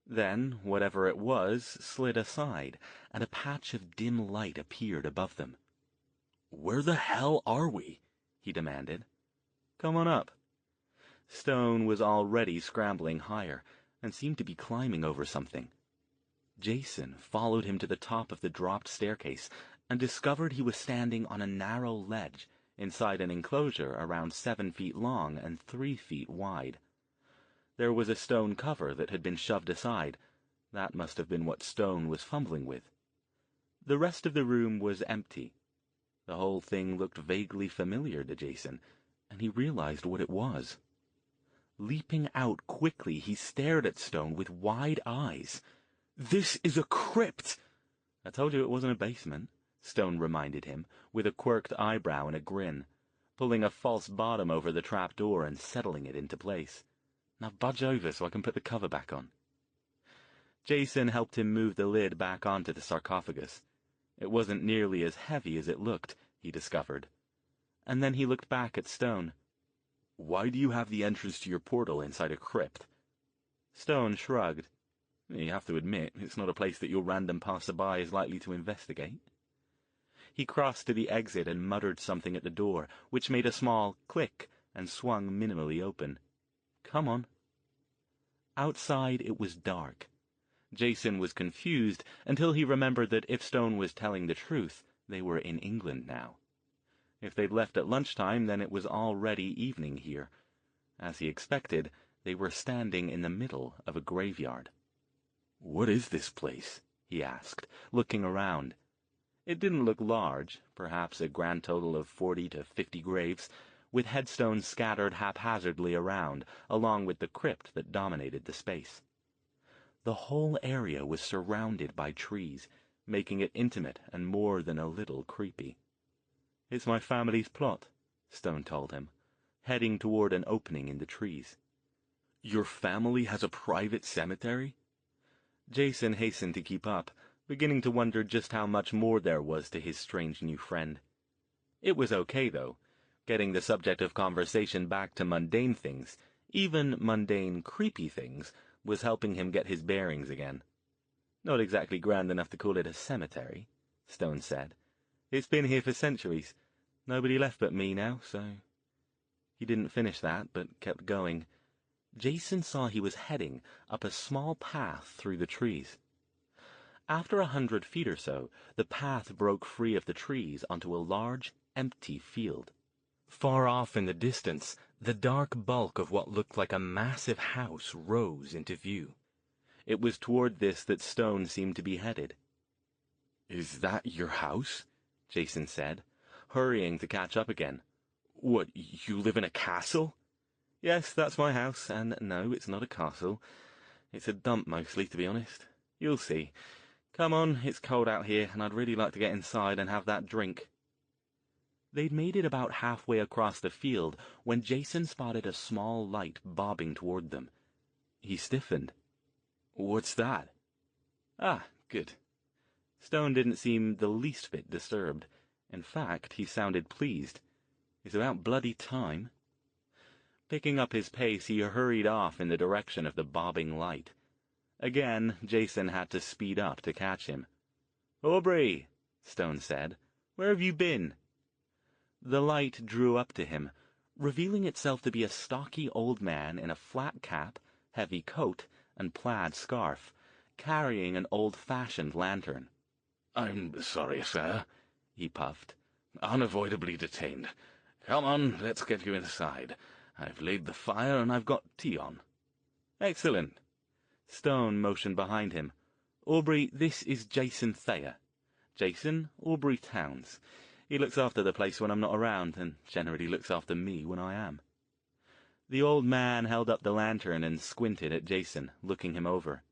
Then, whatever it was, slid aside, and a patch of dim light appeared above them. "Where the hell are we?" he demanded. "Come on up." Stone was already scrambling higher, and seemed to be climbing over something. Jason followed him to the top of the dropped staircase, and discovered he was standing on a narrow ledge inside an enclosure around 7 feet long and 3 feet wide. There was a stone cover that had been shoved aside. That must have been what Stone was fumbling with. The rest of the room was empty. The whole thing looked vaguely familiar to Jason, and he realized what it was. Leaping out quickly, he stared at Stone with wide eyes. "This is a crypt!" "I told you it wasn't a basement," Stone reminded him, with a quirked eyebrow and a grin, pulling a false bottom over the trap door and settling it into place. "Now budge over so I can put the cover back on." Jason helped him move the lid back onto the sarcophagus. It wasn't nearly as heavy as it looked, he discovered. And then he looked back at Stone. "Why do you have the entrance to your portal inside a crypt?" Stone shrugged. "You have to admit, it's not a place that your random passerby is likely to investigate." He crossed to the exit and muttered something at the door, which made a small click and swung minimally open. "Come on." Outside it was dark. Jason was confused until he remembered that if Stone was telling the truth, they were in England now. If they'd left at lunchtime, then it was already evening here. As he expected, they were standing in the middle of a graveyard. "What is this place?" he asked, looking around. It didn't look large, perhaps a grand total of 40 to 50 graves, with headstones scattered haphazardly around, along with the crypt that dominated the space. The whole area was surrounded by trees, making it intimate and more than a little creepy. "It's my family's plot," Stone told him, heading toward an opening in the trees. "Your family has a private cemetery?" Jason hastened to keep up, beginning to wonder just how much more there was to his strange new friend. It was okay, though, getting the subject of conversation back to mundane things, even mundane, creepy things, was helping him get his bearings again. "Not exactly grand enough to call it a cemetery," Stone said. "It's been here for centuries. Nobody left but me now, so—" He didn't finish that, but kept going. Jason saw he was heading up a small path through the trees. After 100 feet or so, the path broke free of the trees onto a large, empty field. Far off in the distance, the dark bulk of what looked like a massive house rose into view. It was toward this that Stone seemed to be headed. "Is that your house?" Jason said, hurrying to catch up again. "What, you live in a castle?" "Yes, that's my house, and no, it's not a castle. It's a dump mostly, to be honest. You'll see. Come on, it's cold out here, and I'd really like to get inside and have that drink." They'd made it about halfway across the field when Jason spotted a small light bobbing toward them. He stiffened. "What's that?" "Ah, good." Stone didn't seem the least bit disturbed. In fact, he sounded pleased. "It's about bloody time." Picking up his pace, he hurried off in the direction of the bobbing light. Again, Jason had to speed up to catch him. "Aubrey," Stone said, "where have you been?" The light drew up to him, revealing itself to be a stocky old man in a flat cap, heavy coat, and plaid scarf, carrying an old-fashioned lantern. "I'm sorry, sir," he puffed. "Unavoidably detained. Come on, let's get you inside. I've laid the fire and I've got tea on." "Excellent." Stone motioned behind him. "Aubrey, this is Jason Thayer. Jason Aubrey Towns. He looks after the place when I'm not around, and generally looks after me when I am." The old man held up the lantern and squinted at Jason, looking him over.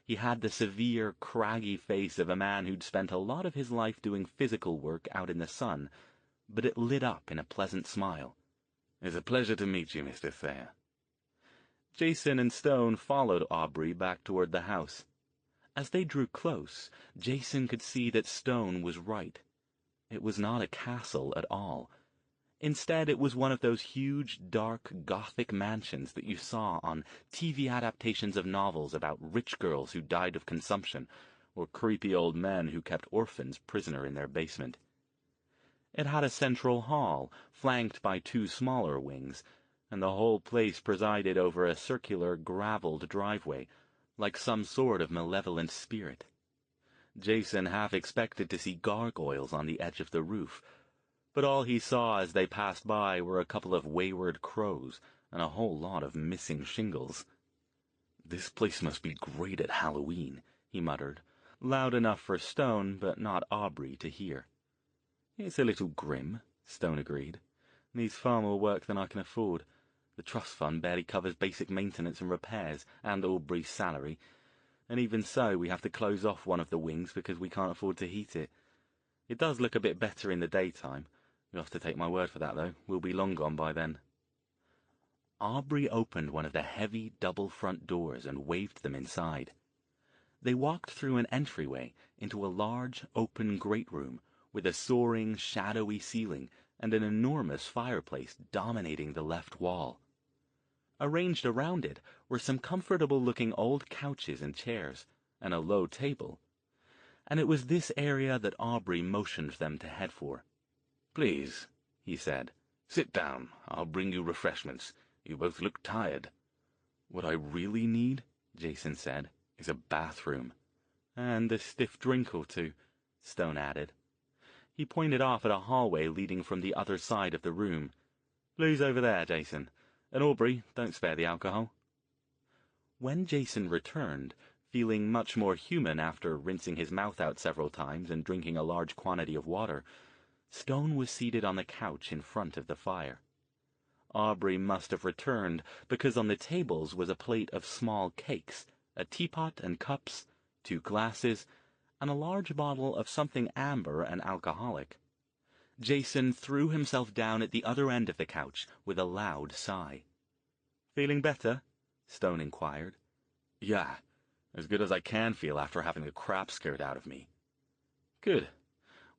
He had the severe, craggy face of a man who'd spent a lot of his life doing physical work out in the sun, but it lit up in a pleasant smile. "It's a pleasure to meet you, Mr. Thayer." Jason and Stone followed Aubrey back toward the house. As they drew close, Jason could see that Stone was right. It was not a castle at all. Instead, it was one of those huge, dark, Gothic mansions that you saw on TV adaptations of novels about rich girls who died of consumption, or creepy old men who kept orphans prisoner in their basement. It had a central hall, flanked by two smaller wings, and the whole place presided over a circular, gravelled driveway, like some sort of malevolent spirit. Jason half expected to see gargoyles on the edge of the roof, but all he saw as they passed by were a couple of wayward crows and a whole lot of missing shingles. "This place must be great at Halloween," he muttered, loud enough for Stone but not Aubrey to hear. "It's a little grim," Stone agreed. "Needs far more work than I can afford. The trust fund barely covers basic maintenance and repairs, and Aubrey's salary. And even so, we have to close off one of the wings because we can't afford to heat it. It does look a bit better in the daytime. You'll have to take my word for that, though. We'll be long gone by then." Aubrey opened one of the heavy double front doors and waved them inside. They walked through an entryway into a large, open great room with a soaring, shadowy ceiling and an enormous fireplace dominating the left wall. Arranged around it were some comfortable-looking old couches and chairs, and a low table. And it was this area that Aubrey motioned them to head for. "Please," he said. "Sit down. I'll bring you refreshments. You both look tired." "What I really need," Jason said, "is a bathroom. And a stiff drink or two," Stone added. He pointed off at a hallway leading from the other side of the room. "Blue's over there, Jason. And Aubrey, don't spare the alcohol." When Jason returned, feeling much more human after rinsing his mouth out several times and drinking a large quantity of water, Stone was seated on the couch in front of the fire. Aubrey must have returned, because on the tables was a plate of small cakes, a teapot and cups, 2 glasses, and a large bottle of something amber and alcoholic. Jason threw himself down at the other end of the couch with a loud sigh. "Feeling better?" Stone inquired. "Yeah, as good as I can feel after having the crap scared out of me." "Good.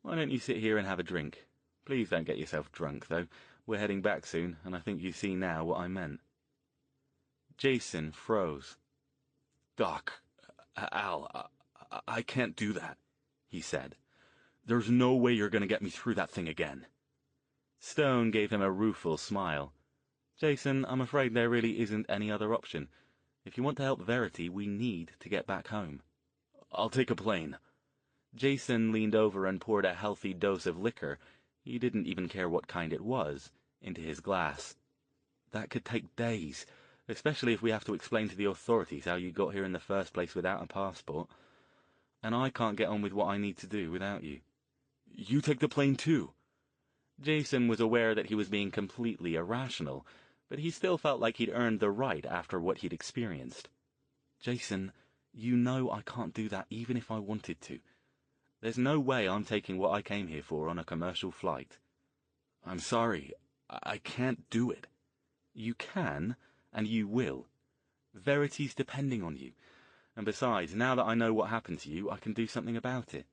Why don't you sit here and have a drink? Please don't get yourself drunk, though. We're heading back soon, and I think you see now what I meant." Jason froze. "Doc, Al, I can't do that," he said. "There's no way you're going to get me through that thing again." Stone gave him a rueful smile. "Jason, I'm afraid there really isn't any other option. If you want to help Verity, we need to get back home." "I'll take a plane." Jason leaned over and poured a healthy dose of liquor, he didn't even care what kind it was, into his glass. "That could take days, especially if we have to explain to the authorities how you got here in the first place without a passport. And I can't get on with what I need to do without you." "You take the plane too." Jason was aware that he was being completely irrational, but he still felt like he'd earned the right after what he'd experienced. "Jason, you know I can't do that even if I wanted to. There's no way I'm taking what I came here for on a commercial flight." "I'm sorry. I can't do it." "You can, and you will. Verity's depending on you. And besides, now that I know what happened to you, I can do something about it."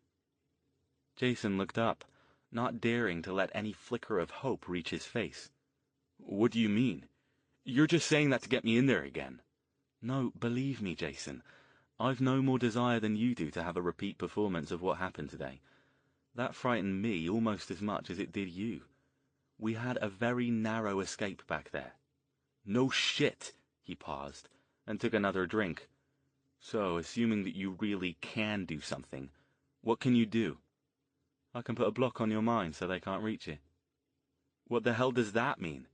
Jason looked up, not daring to let any flicker of hope reach his face. "What do you mean? You're just saying that to get me in there again." "No, believe me, Jason. I've no more desire than you do to have a repeat performance of what happened today. That frightened me almost as much as it did you. We had a very narrow escape back there." "No shit." He paused, and took another drink. "So, assuming that you really can do something, what can you do?" "I can put a block on your mind so they can't reach it." "What the hell does that mean?"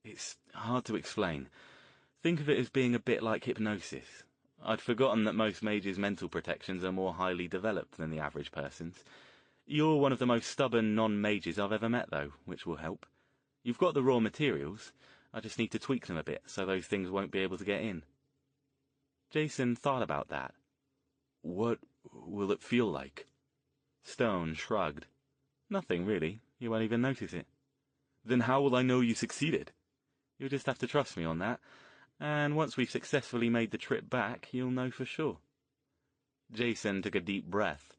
"It's hard to explain. Think of it as being a bit like hypnosis. I'd forgotten that most mages' mental protections are more highly developed than the average person's. You're one of the most stubborn non-mages I've ever met, though, which will help. You've got the raw materials. I just need to tweak them a bit so those things won't be able to get in." Jason thought about that. "What will it feel like?" Stone shrugged. "Nothing, really. You won't even notice it." "Then how will I know you succeeded?" "You'll just have to trust me on that. And once we've successfully made the trip back, you'll know for sure." Jason took a deep breath.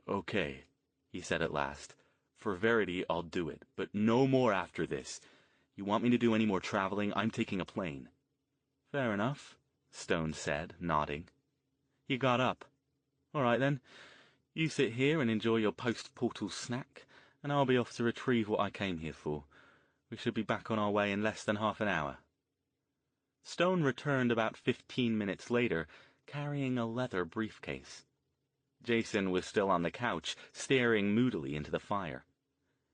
"Okay," he said at last. "For verity, I'll do it, but no more after this. You want me to do any more traveling, I'm taking a plane." "Fair enough," Stone said, nodding. He got up. "All right, then. You sit here and enjoy your post-portal snack, and I'll be off to retrieve what I came here for. We should be back on our way in less than half an hour." Stone returned about 15 minutes later, carrying a leather briefcase. Jason was still on the couch, staring moodily into the fire.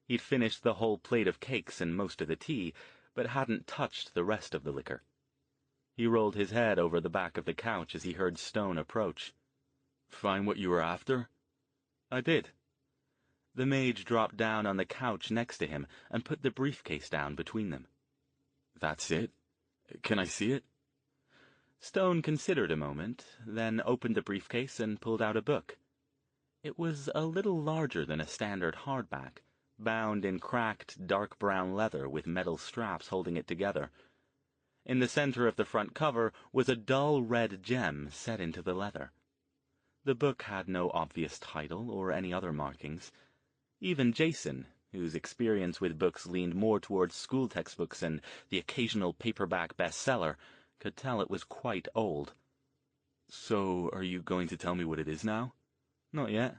He'd finished the whole plate of cakes and most of the tea, but hadn't touched the rest of the liquor. He rolled his head over the back of the couch as he heard Stone approach. "Find what you were after?" "I did." The mage dropped down on the couch next to him and put the briefcase down between them. "That's it? Can I see it?" Stone considered a moment, then opened the briefcase and pulled out a book. It was a little larger than a standard hardback, bound in cracked, dark brown leather with metal straps holding it together. In the center of the front cover was a dull red gem set into the leather. The book had no obvious title or any other markings. Even Jason, whose experience with books leaned more towards school textbooks and the occasional paperback bestseller, could tell it was quite old. "So, are you going to tell me what it is now?" "Not yet.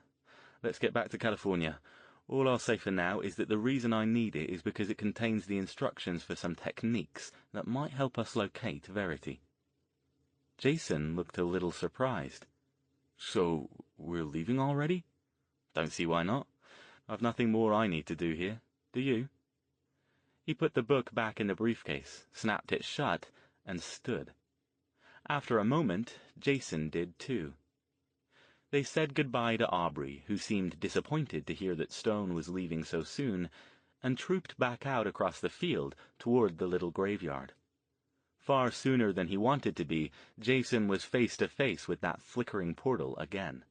Let's get back to California. All I'll say for now is that the reason I need it is because it contains the instructions for some techniques that might help us locate Verity." Jason looked a little surprised. "So, we're leaving already?" "Don't see why not. I've nothing more I need to do here. Do you?" He put the book back in the briefcase, snapped it shut, and stood. After a moment, Jason did too. They said goodbye to Aubrey, who seemed disappointed to hear that Stone was leaving so soon, and trooped back out across the field toward the little graveyard. Far sooner than he wanted to be, Jason was face to face with that flickering portal again.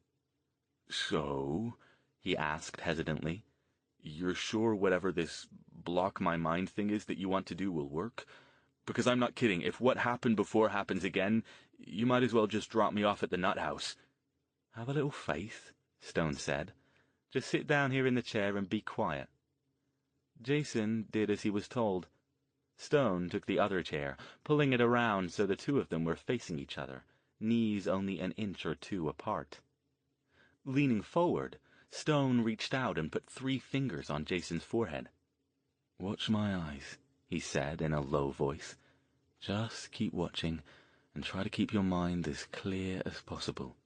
"So," he asked hesitantly, "you're sure whatever this block-my-mind thing is that you want to do will work? Because I'm not kidding. If what happened before happens again, you might as well just drop me off at the nut house." "Have a little faith," Stone said. "Just sit down here in the chair and be quiet." Jason did as he was told. Stone took the other chair, pulling it around so the two of them were facing each other, knees only an inch or two apart. Leaning forward, Stone reached out and put 3 fingers on Jason's forehead. "Watch my eyes," he said in a low voice. "Just keep watching, and try to keep your mind as clear as possible."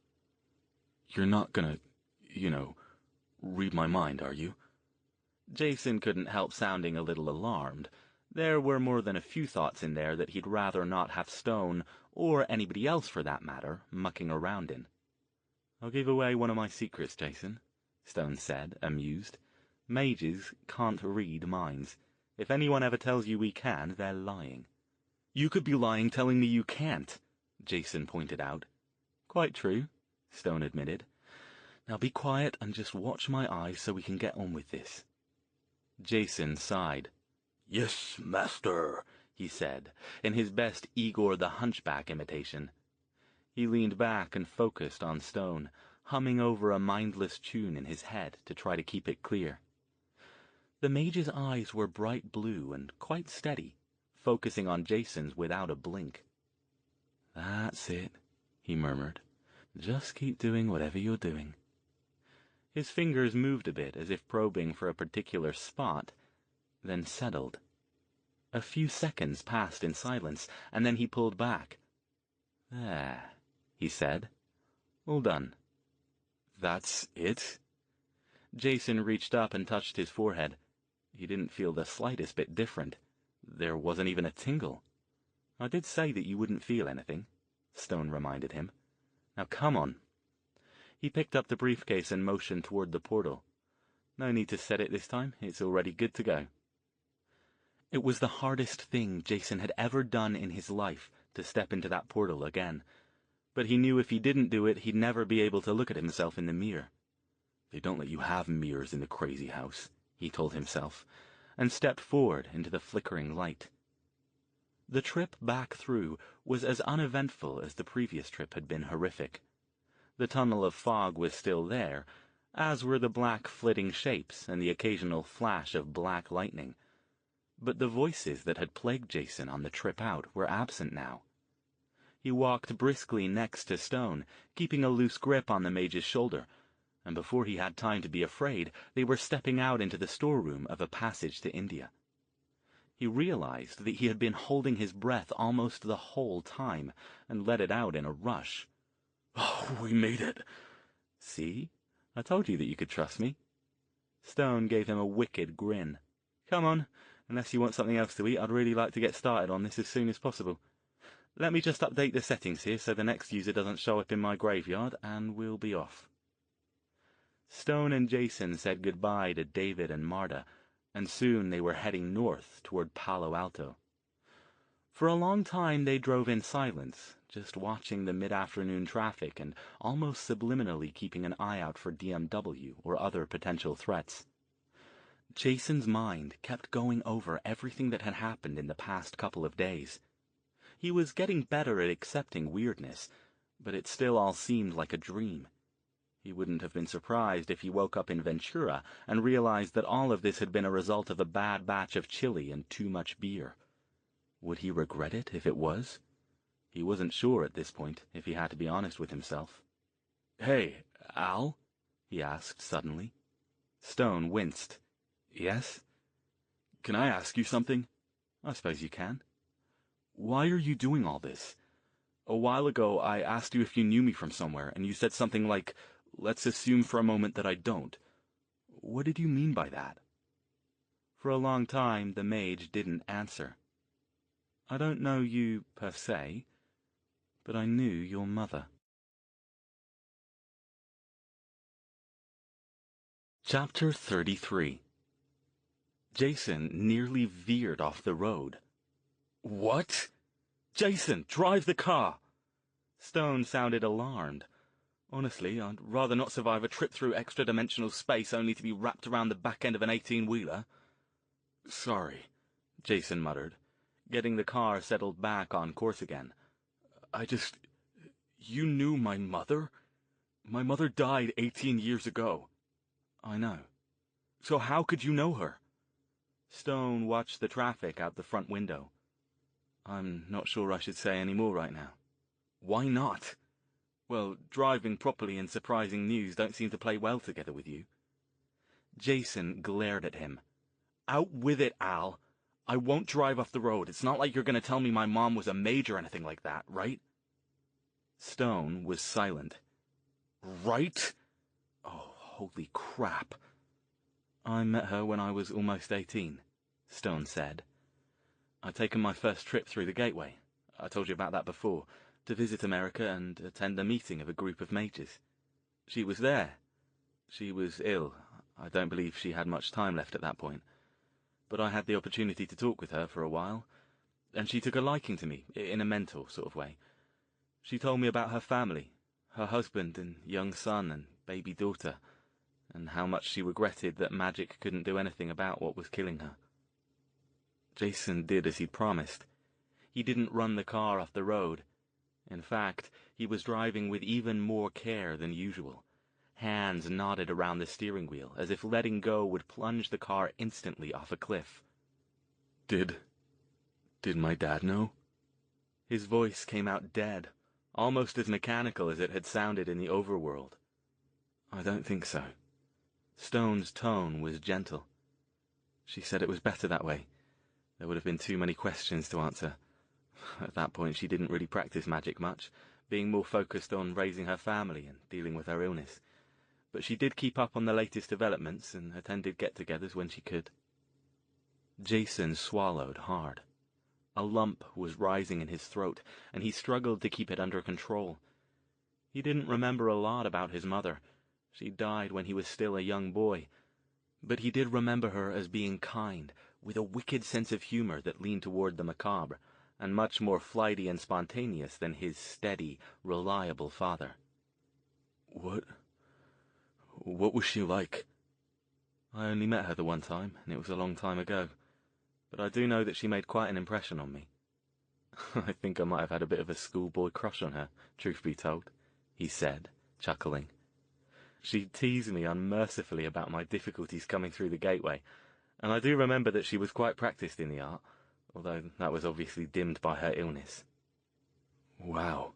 "You're not gonna, read my mind, are you?" Jason couldn't help sounding a little alarmed. There were more than a few thoughts in there that he'd rather not have Stone, or anybody else for that matter, mucking around in. "I'll give away one of my secrets, Jason," Stone said, amused. "Mages can't read minds. If anyone ever tells you we can, they're lying." "You could be lying telling me you can't," Jason pointed out. "Quite true," Stone admitted. "Now be quiet and just watch my eyes so we can get on with this." Jason sighed. "Yes, master," he said, in his best Igor the Hunchback imitation. He leaned back and focused on Stone, humming over a mindless tune in his head to try to keep it clear. The mage's eyes were bright blue and quite steady, focusing on Jason's without a blink. "That's it," he murmured. "Just keep doing whatever you're doing." His fingers moved a bit as if probing for a particular spot, then settled. A few seconds passed in silence, and then he pulled back. "There," he said. "All done." "That's it?" Jason reached up and touched his forehead. He didn't feel the slightest bit different. There wasn't even a tingle. "I did say that you wouldn't feel anything," Stone reminded him. "Now come on." He picked up the briefcase and motioned toward the portal. "No need to set it this time. It's already good to go." It was the hardest thing Jason had ever done in his life to step into that portal again. But he knew if he didn't do it, he'd never be able to look at himself in the mirror. "They don't let you have mirrors in the crazy house," he told himself, and stepped forward into the flickering light. The trip back through was as uneventful as the previous trip had been horrific. The tunnel of fog was still there, as were the black flitting shapes and the occasional flash of black lightning. But the voices that had plagued Jason on the trip out were absent now. He walked briskly next to Stone, keeping a loose grip on the mage's shoulder, and before he had time to be afraid, they were stepping out into the storeroom of a passage to India. He realized that he had been holding his breath almost the whole time, and let it out in a rush. "Oh, we made it." "See? I told you that you could trust me." Stone gave him a wicked grin. "Come on. Unless you want something else to eat, I'd really like to get started on this as soon as possible. Let me just update the settings here so the next user doesn't show up in my graveyard, and we'll be off." Stone and Jason said goodbye to David and Marta, and soon they were heading north toward Palo Alto. For a long time they drove in silence, just watching the mid-afternoon traffic and almost subliminally keeping an eye out for DMW or other potential threats. Jason's mind kept going over everything that had happened in the past couple of days. He was getting better at accepting weirdness, but it still all seemed like a dream. He wouldn't have been surprised if he woke up in Ventura and realized that all of this had been a result of a bad batch of chili and too much beer. Would he regret it if it was? He wasn't sure at this point, if he had to be honest with himself. "Hey, Al?" he asked suddenly. Stone winced. "Yes?" "Can I ask you something?" "I suppose you can." "Why are you doing all this? A while ago I asked you if you knew me from somewhere, and you said something like, 'Let's assume for a moment that I don't.' What did you mean by that?" For a long time the mage didn't answer. "I don't know you, per se, but I knew your mother." Chapter 33. Jason nearly veered off the road. "What?" "Jason, drive the car!" Stone sounded alarmed. "Honestly, I'd rather not survive a trip through extra-dimensional space only to be wrapped around the back end of an 18-wheeler. "Sorry," Jason muttered, getting the car settled back on course again. You knew my mother? My mother died 18 years ago." "I know." "So how could you know her?" Stone watched the traffic out the front window. "I'm not sure I should say any more right now." "Why not?" "Well, driving properly and surprising news don't seem to play well together with you." Jason glared at him. "Out with it, Al. I won't drive off the road. It's not like you're going to tell me my mom was a mage or anything like that, right?" Stone was silent. "Right?" "Oh, holy crap." "I met her when I was almost 18, Stone said. I'd taken my first trip through the gateway. I told you about that before, to visit America and attend a meeting of a group of mages. She was there. She was ill. I don't believe she had much time left at that point. But I had the opportunity to talk with her for a while, and she took a liking to me, in a mentor sort of way. She told me about her family, her husband and young son and baby daughter, and how much she regretted that magic couldn't do anything about what was killing her." Jason did as he'd promised. He didn't run the car off the road. In fact, he was driving with even more care than usual. Hands knotted around the steering wheel, as if letting go would plunge the car instantly off a cliff. Did my dad know?" His voice came out dead, almost as mechanical as it had sounded in the overworld. "I don't think so." Stone's tone was gentle. "She said it was better that way. There would have been too many questions to answer. At that point, she didn't really practice magic much, being more focused on raising her family and dealing with her illness. But she did keep up on the latest developments and attended get-togethers when she could." Jason swallowed hard. A lump was rising in his throat, and he struggled to keep it under control. He didn't remember a lot about his mother. She died when he was still a young boy. But he did remember her as being kind, with a wicked sense of humor that leaned toward the macabre, and much more flighty and spontaneous than his steady, reliable father. What was she like?" "I only met her the one time, and it was a long time ago. But I do know that she made quite an impression on me." I think I might have had a bit of a schoolboy crush on her, truth be told, he said, chuckling. She teased me unmercifully about my difficulties coming through the gateway, and I do remember that she was quite practiced in the art, although that was obviously dimmed by her illness. Wow.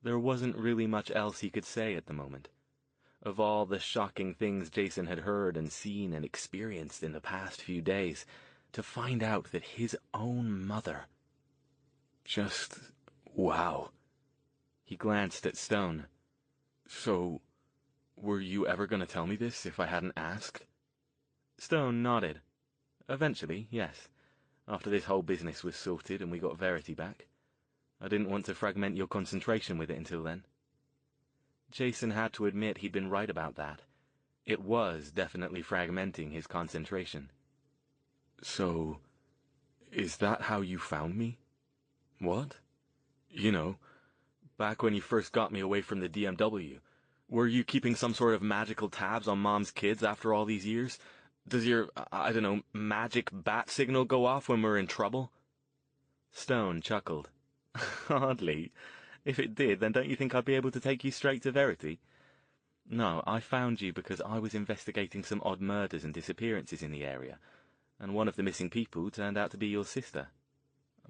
There wasn't really much else he could say at the moment. Of all the shocking things Jason had heard and seen and experienced in the past few days, to find out that his own mother... Just... wow. He glanced at Stone. So, were you ever going to tell me this if I hadn't asked? Stone nodded. Eventually, yes. After this whole business was sorted and we got Verity back. I didn't want to fragment your concentration with it until then. Jason had to admit he'd been right about that. It was definitely fragmenting his concentration. So, is that how you found me? What? You know, back when you first got me away from the DMW. Were you keeping some sort of magical tabs on Mom's kids after all these years? Does your, I don't know, magic bat signal go off when we're in trouble? Stone chuckled. Hardly. If it did, then don't you think I'd be able to take you straight to Verity? No, I found you because I was investigating some odd murders and disappearances in the area, and one of the missing people turned out to be your sister.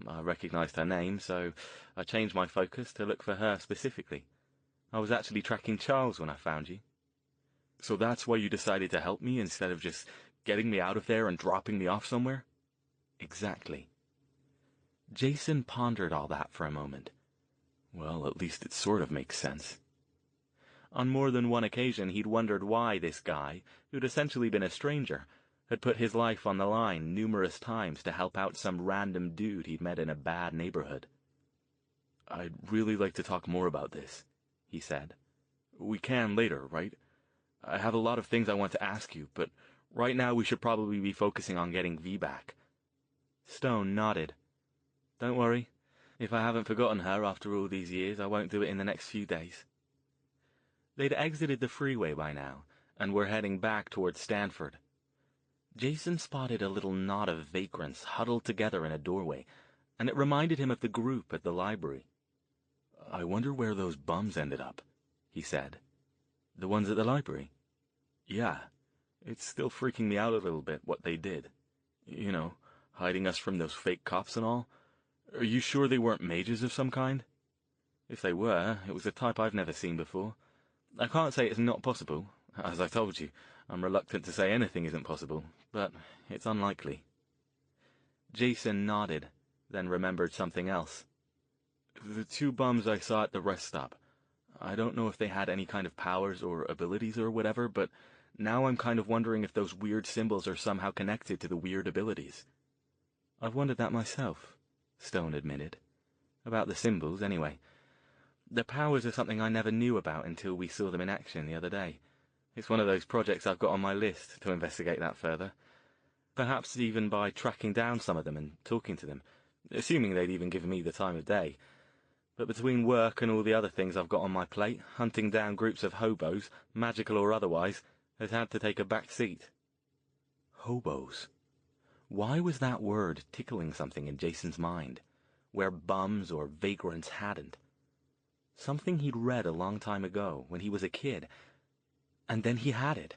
I recognized her name, so I changed my focus to look for her specifically. I was actually tracking Charles when I found you. So that's why you decided to help me instead of just getting me out of there and dropping me off somewhere? Exactly. Jason pondered all that for a moment. Well, at least it sort of makes sense. On more than one occasion he'd wondered why this guy, who'd essentially been a stranger, had put his life on the line numerous times to help out some random dude he'd met in a bad neighborhood. I'd really like to talk more about this, he said. We can later, right? I have a lot of things I want to ask you, but right now we should probably be focusing on getting V back. Stone nodded. Don't worry. If I haven't forgotten her after all these years, I won't do it in the next few days. They'd exited the freeway by now, and were heading back towards Stanford. Jason spotted a little knot of vagrants huddled together in a doorway, and it reminded him of the group at the library. I wonder where those bums ended up, he said. The ones at the library? Yeah. It's still freaking me out a little bit what they did. You know, hiding us from those fake cops and all. Are you sure they weren't mages of some kind? If they were, it was a type I've never seen before. I can't say it's not possible. As I told you, I'm reluctant to say anything isn't possible, but it's unlikely. Jason nodded, then remembered something else. The two bums I saw at the rest stop. I don't know if they had any kind of powers or abilities or whatever, but now I'm kind of wondering if those weird symbols are somehow connected to the weird abilities. I've wondered that myself, Stone admitted. About the symbols, anyway. The powers are something I never knew about until we saw them in action the other day. It's one of those projects I've got on my list to investigate that further. Perhaps even by tracking down some of them and talking to them, assuming they'd even give me the time of day. But between work and all the other things I've got on my plate, hunting down groups of hobos, magical or otherwise, has had to take a back seat. Hobos. Why was that word tickling something in Jason's mind, where bums or vagrants hadn't? Something he'd read a long time ago, when he was a kid, and then he had it.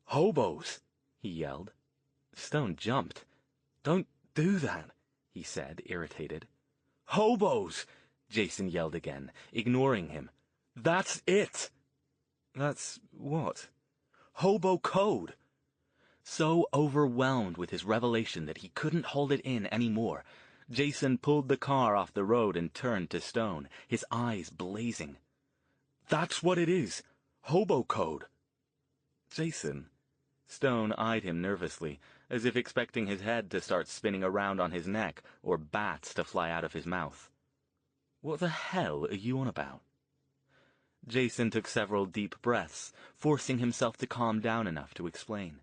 Hobos! He yelled. Stone jumped. Don't do that, he said, irritated. Hobos! Jason yelled again, ignoring him. That's it! That's what? Hobo code! So overwhelmed with his revelation that he couldn't hold it in any more, Jason pulled the car off the road and turned to Stone, his eyes blazing. That's what it is! Hobo code! Jason. Stone eyed him nervously, as if expecting his head to start spinning around on his neck or bats to fly out of his mouth. What the hell are you on about? Jason took several deep breaths, forcing himself to calm down enough to explain.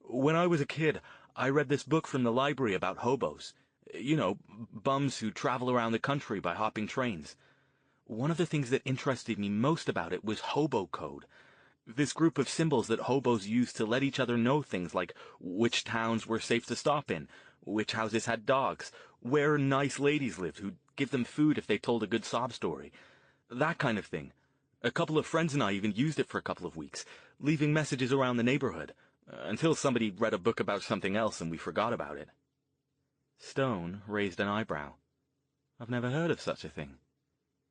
When I was a kid, I read this book from the library about hobos. You know, bums who travel around the country by hopping trains. One of the things that interested me most about it was hobo code. This group of symbols that hobos use to let each other know things like which towns were safe to stop in, which houses had dogs, where nice ladies lived who'd give them food if they told a good sob story. That kind of thing. A couple of friends and I even used it for a couple of weeks, leaving messages around the neighborhood, until somebody read a book about something else and we forgot about it. Stone raised an eyebrow. I've never heard of such a thing.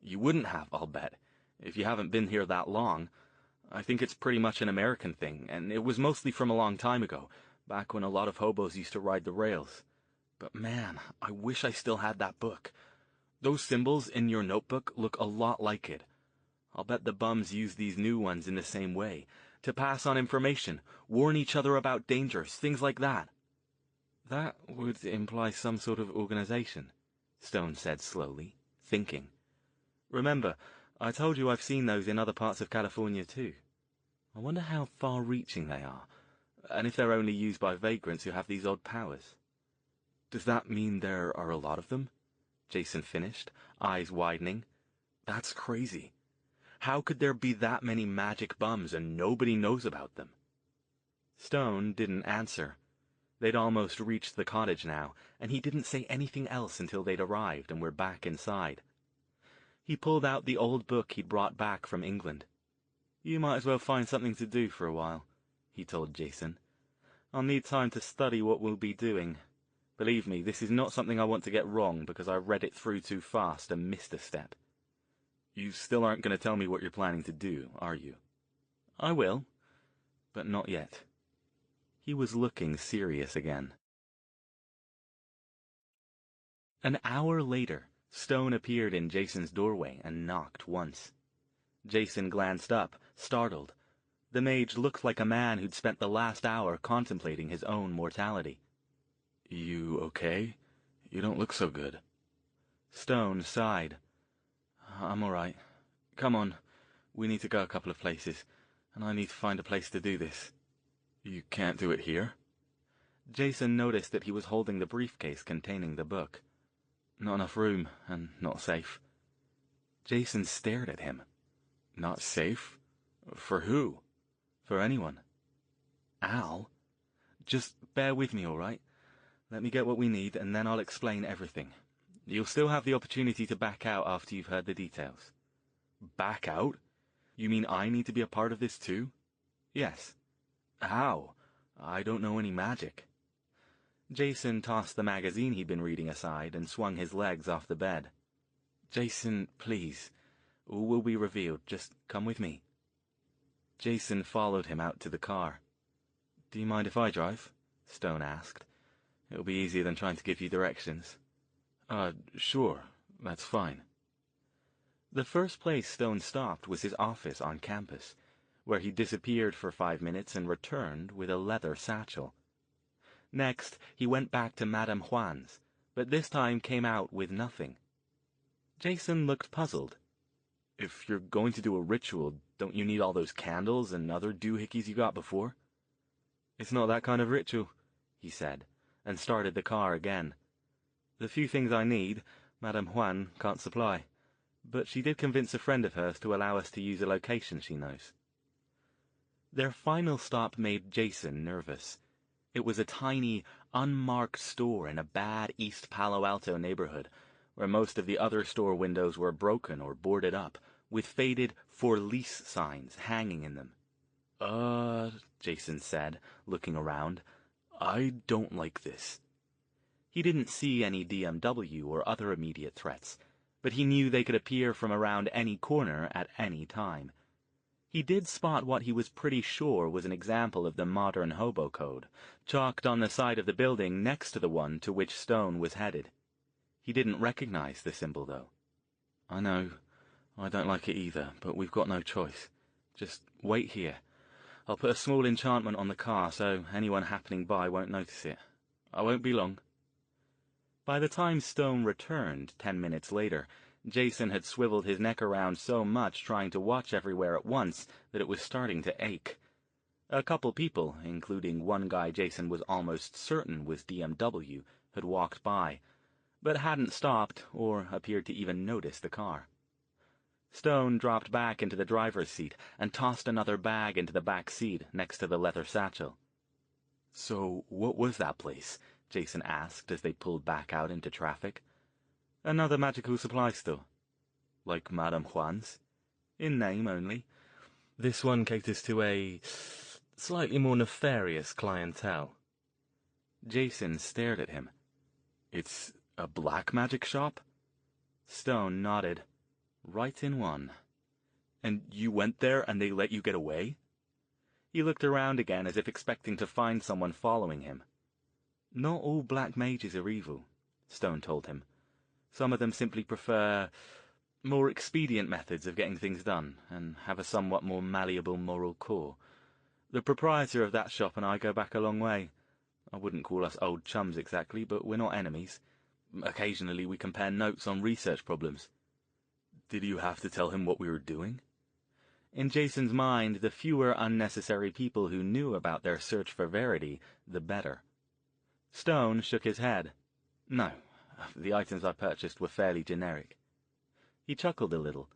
You wouldn't have, I'll bet, if you haven't been here that long. I think it's pretty much an American thing, and it was mostly from a long time ago, back when a lot of hobos used to ride the rails. But man, I wish I still had that book. Those symbols in your notebook look a lot like it. I'll bet the bums use these new ones in the same way, to pass on information, warn each other about dangers, things like that. That would imply some sort of organization, Stone said slowly, thinking. Remember, I told you I've seen those in other parts of California too. I wonder how far-reaching they are, and if they're only used by vagrants who have these odd powers. Does that mean there are a lot of them? Jason finished, eyes widening. That's crazy. How could there be that many magic bums and nobody knows about them? Stone didn't answer. They'd almost reached the cottage now, and he didn't say anything else until they'd arrived and were back inside. He pulled out the old book he'd brought back from England. You might as well find something to do for a while, he told Jason. I'll need time to study what we'll be doing. Believe me, this is not something I want to get wrong because I read it through too fast and missed a step. You still aren't going to tell me what you're planning to do, are you? I will, but not yet. He was looking serious again. An hour later, Stone appeared in Jason's doorway and knocked once. Jason glanced up, startled. The mage looked like a man who'd spent the last hour contemplating his own mortality. You okay? You don't look so good. Stone sighed. I'm all right. Come on. We need to go a couple of places, and I need to find a place to do this. You can't do it here? Jason noticed that he was holding the briefcase containing the book. Not enough room, and not safe. Jason stared at him. Not safe? For who? For anyone. Al? Just bear with me, all right? Let me get what we need, and then I'll explain everything. You'll still have the opportunity to back out after you've heard the details. Back out? You mean I need to be a part of this too? Yes. How? I don't know any magic. Jason tossed the magazine he'd been reading aside and swung his legs off the bed. Jason, please. All will be revealed. Just come with me. Jason followed him out to the car. Do you mind if I drive? Stone asked. It'll be easier than trying to give you directions. Sure. That's fine. The first place Stone stopped was his office on campus, where he disappeared for 5 minutes and returned with a leather satchel. Next, he went back to Madame Juan's, but this time came out with nothing. Jason looked puzzled. If you're going to do a ritual, don't you need all those candles and other doohickeys you got before? It's not that kind of ritual, he said, and started the car again. The few things I need, Madame Juan can't supply, but she did convince a friend of hers to allow us to use a location she knows. Their final stop made Jason nervous. It was a tiny, unmarked store in a bad East Palo Alto neighborhood, where most of the other store windows were broken or boarded up, with faded "For Lease" signs hanging in them. Jason said, looking around. I don't like this. He didn't see any DMW or other immediate threats, but he knew they could appear from around any corner at any time. He did spot what he was pretty sure was an example of the modern hobo code, chalked on the side of the building next to the one to which Stone was headed. He didn't recognize the symbol, though. I know. I don't like it either, but we've got no choice. Just wait here. I'll put a small enchantment on the car so anyone happening by won't notice it. I won't be long. By the time Stone returned 10 minutes later, Jason had swiveled his neck around so much trying to watch everywhere at once that it was starting to ache. A couple people, including one guy Jason was almost certain was DMW, had walked by, but hadn't stopped or appeared to even notice the car. Stone dropped back into the driver's seat and tossed another bag into the back seat next to the leather satchel. So, what was that place? Jason asked as they pulled back out into traffic. "Another magical supply store. Like Madame Juan's. In name only. This one caters to a slightly more nefarious clientele." Jason stared at him. "It's a black magic shop?" Stone nodded. "Right in one." "And you went there and they let you get away?" He looked around again as if expecting to find someone following him. "Not all black mages are evil," Stone told him. "Some of them simply prefer more expedient methods of getting things done, and have a somewhat more malleable moral core. The proprietor of that shop and I go back a long way. I wouldn't call us old chums exactly, but we're not enemies. Occasionally we compare notes on research problems." "Did you have to tell him what we were doing?" In Jason's mind, the fewer unnecessary people who knew about their search for verity, the better. Stone shook his head. "No, the items I purchased were fairly generic." He chuckled a little.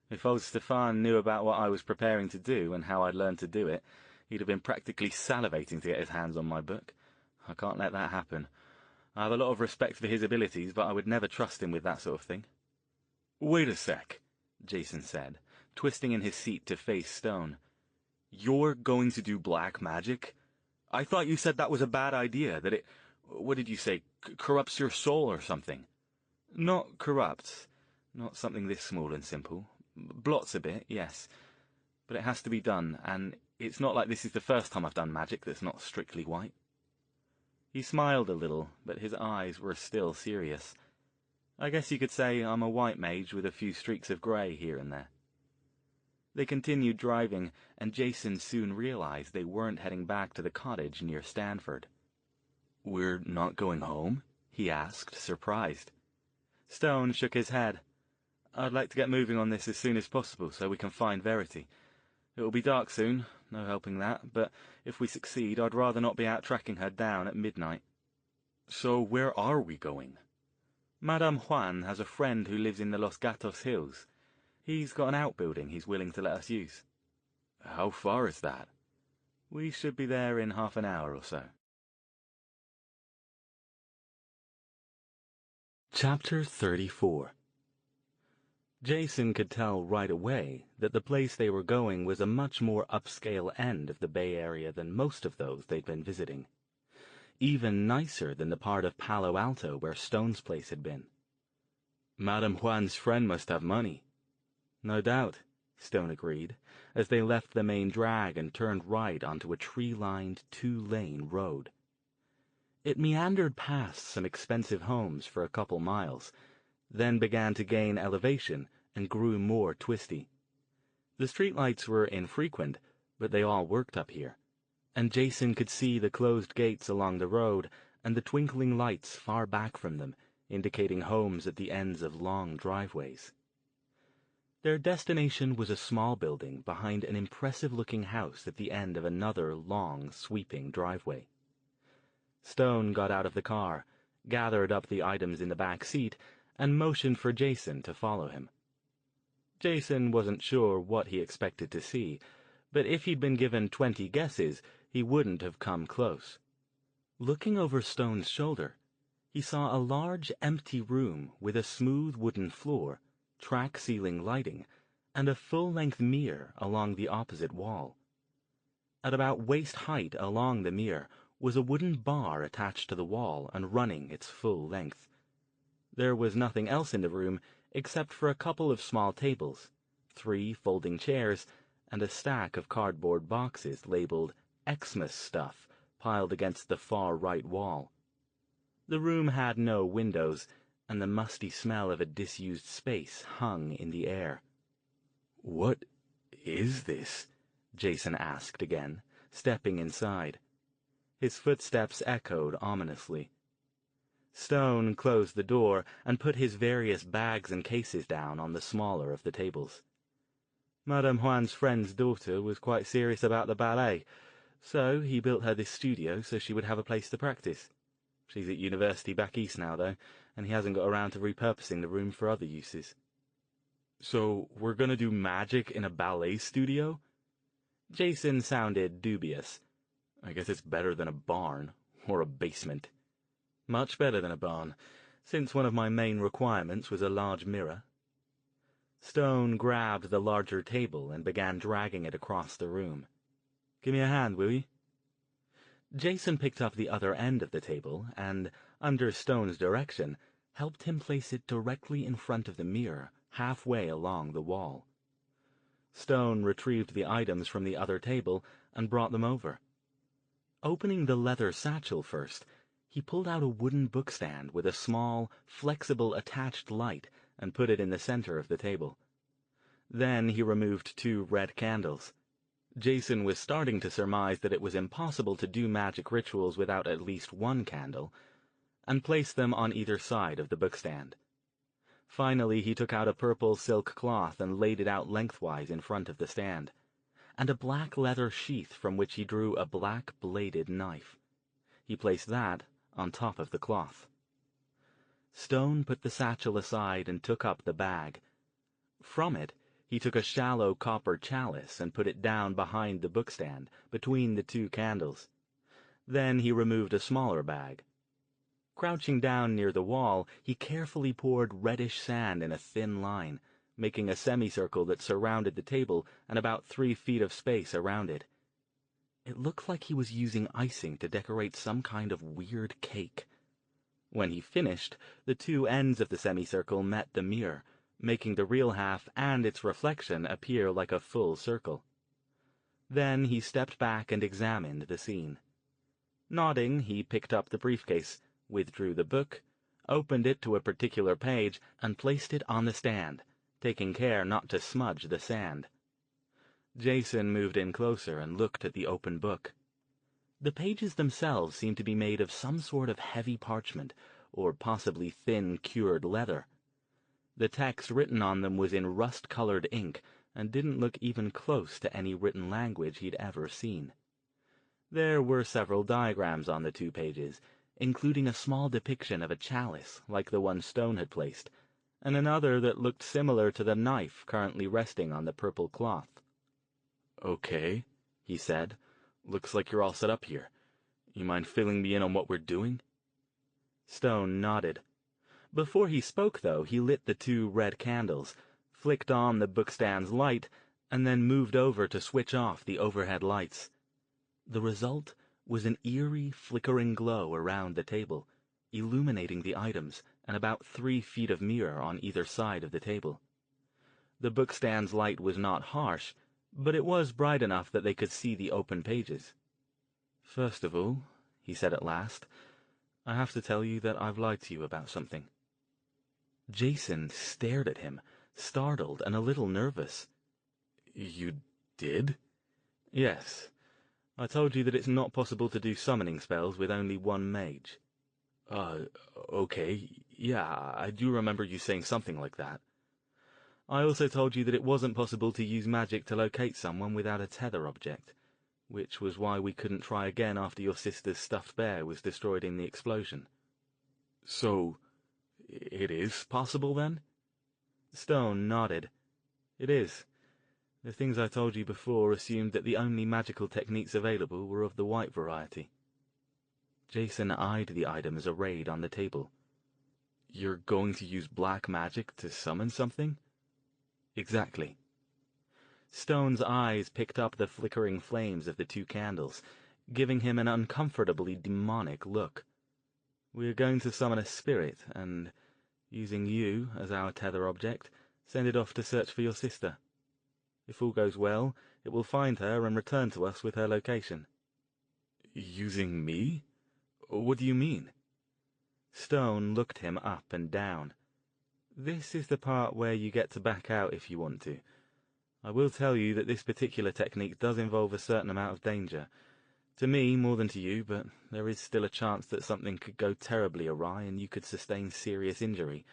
If old Stefan knew about what I was preparing to do and how I'd learned to do it, he'd have been practically salivating to get his hands on my book. I can't let that happen. I have a lot of respect for his abilities, but I would never trust him with that sort of thing. "Wait a sec," Jason said, twisting in his seat to face Stone. "You're going to do black magic? I thought you said that was a bad idea, that it, what did you say, corrupts your soul or something." "Not corrupts. Not something this small and simple. Blots a bit, yes. But it has to be done, and it's not like this is the first time I've done magic that's not strictly white." He smiled a little, but his eyes were still serious. "I guess you could say I'm a white mage with a few streaks of grey here and there." They continued driving, and Jason soon realized they weren't heading back to the cottage near Stanford. "We're not going home?" he asked, surprised. Stone shook his head. "I'd like to get moving on this as soon as possible so we can find Verity. It will be dark soon, no helping that, but if we succeed, I'd rather not be out tracking her down at midnight." "So where are we going?" "Madame Juan has a friend who lives in the Los Gatos Hills. He's got an outbuilding he's willing to let us use." "How far is that?" "We should be there in half an hour or so." Chapter 34. Jason could tell right away that the place they were going was a much more upscale end of the Bay Area than most of those they'd been visiting. Even nicer than the part of Palo Alto where Stone's place had been. "Madame Juan's friend must have money." "No doubt," Stone agreed, as they left the main drag and turned right onto a tree-lined, two-lane road. It meandered past some expensive homes for a couple miles, then began to gain elevation and grew more twisty. The streetlights were infrequent, but they all worked up here, and Jason could see the closed gates along the road and the twinkling lights far back from them, indicating homes at the ends of long driveways. Their destination was a small building behind an impressive-looking house at the end of another long, sweeping driveway. Stone got out of the car, gathered up the items in the back seat, and motioned for Jason to follow him. Jason wasn't sure what he expected to see, but if he'd been given 20 guesses, he wouldn't have come close. Looking over Stone's shoulder, he saw a large, empty room with a smooth wooden floor, track-ceiling lighting, and a full-length mirror along the opposite wall. At about waist-height along the mirror was a wooden bar attached to the wall and running its full length. There was nothing else in the room except for a couple of small tables, 3 folding chairs, and a stack of cardboard boxes labeled Xmas stuff piled against the far right wall. The room had no windows, and the musty smell of a disused space hung in the air. "What is this?" Jason asked again, stepping inside. His footsteps echoed ominously. Stone closed the door and put his various bags and cases down on the smaller of the tables. Madame Juan's friend's daughter was quite serious about the ballet, so he built her this studio so she would have a place to practice. She's at university back east now, though, and he hasn't got around to repurposing the room for other uses. "So we're gonna do magic in a ballet studio?" Jason sounded dubious. "I guess it's better than a barn, or a basement." Much better than a barn, since one of my main requirements was a large mirror. Stone grabbed the larger table and began dragging it across the room. "Give me a hand, will you?" Jason picked up the other end of the table and, under Stone's direction, helped him place it directly in front of the mirror, halfway along the wall. Stone retrieved the items from the other table and brought them over. Opening the leather satchel first, he pulled out a wooden bookstand with a small, flexible attached light and put it in the center of the table. Then he removed 2 red candles. Jason was starting to surmise that it was impossible to do magic rituals without at least 1 candle, and placed them on either side of the bookstand. Finally, he took out a purple silk cloth and laid it out lengthwise in front of the stand, and a black leather sheath from which he drew a black-bladed knife. He placed that on top of the cloth. Stone put the satchel aside and took up the bag. From it, he took a shallow copper chalice and put it down behind the bookstand, between the 2 candles. Then he removed a smaller bag. Crouching down near the wall, he carefully poured reddish sand in a thin line, making a semicircle that surrounded the table and about 3 feet of space around it. It looked like he was using icing to decorate some kind of weird cake. When he finished, the 2 ends of the semicircle met the mirror, making the real half and its reflection appear like a full circle. Then he stepped back and examined the scene. Nodding, he picked up the briefcase, withdrew the book, opened it to a particular page, and placed it on the stand, taking care not to smudge the sand. Jason moved in closer and looked at the open book. The pages themselves seemed to be made of some sort of heavy parchment, or possibly thin cured leather. The text written on them was in rust-colored ink, and didn't look even close to any written language he'd ever seen. There were several diagrams on the 2 pages, including a small depiction of a chalice like the one Stone had placed, and another that looked similar to the knife currently resting on the purple cloth. "Okay," he said. "Looks like you're all set up here. You mind filling me in on what we're doing?" Stone nodded. Before he spoke, though, he lit the 2 red candles, flicked on the bookstand's light, and then moved over to switch off the overhead lights. The result was an eerie, flickering glow around the table, illuminating the items and about 3 feet of mirror on either side of the table. The bookstand's light was not harsh, but it was bright enough that they could see the open pages. "First of all," he said at last, "I have to tell you that I've lied to you about something." Jason stared at him, startled and a little nervous. "You did?" "Yes. I told you that it's not possible to do summoning spells with only 1 mage." Okay. Yeah, I do remember you saying something like that." I also told you that it wasn't possible to use magic to locate someone without a tether object, which was why we couldn't try again after your sister's stuffed bear was destroyed in the explosion." "So, it is possible, then?" Stone nodded. "It is. The things I told you before assumed that the only magical techniques available were of the white variety." Jason eyed the items arrayed on the table. "You're going to use black magic to summon something?" "Exactly." Stone's eyes picked up the flickering flames of the 2 candles, giving him an uncomfortably demonic look. "We're going to summon a spirit, and, using you as our tether object, send it off to search for your sister. If all goes well, it will find her and return to us with her location." "Using me? What do you mean?" Stone looked him up and down. "This is the part where you get to back out if you want to. I will tell you that this particular technique does involve a certain amount of danger. To me, more than to you, but there is still a chance that something could go terribly awry and you could sustain serious injury,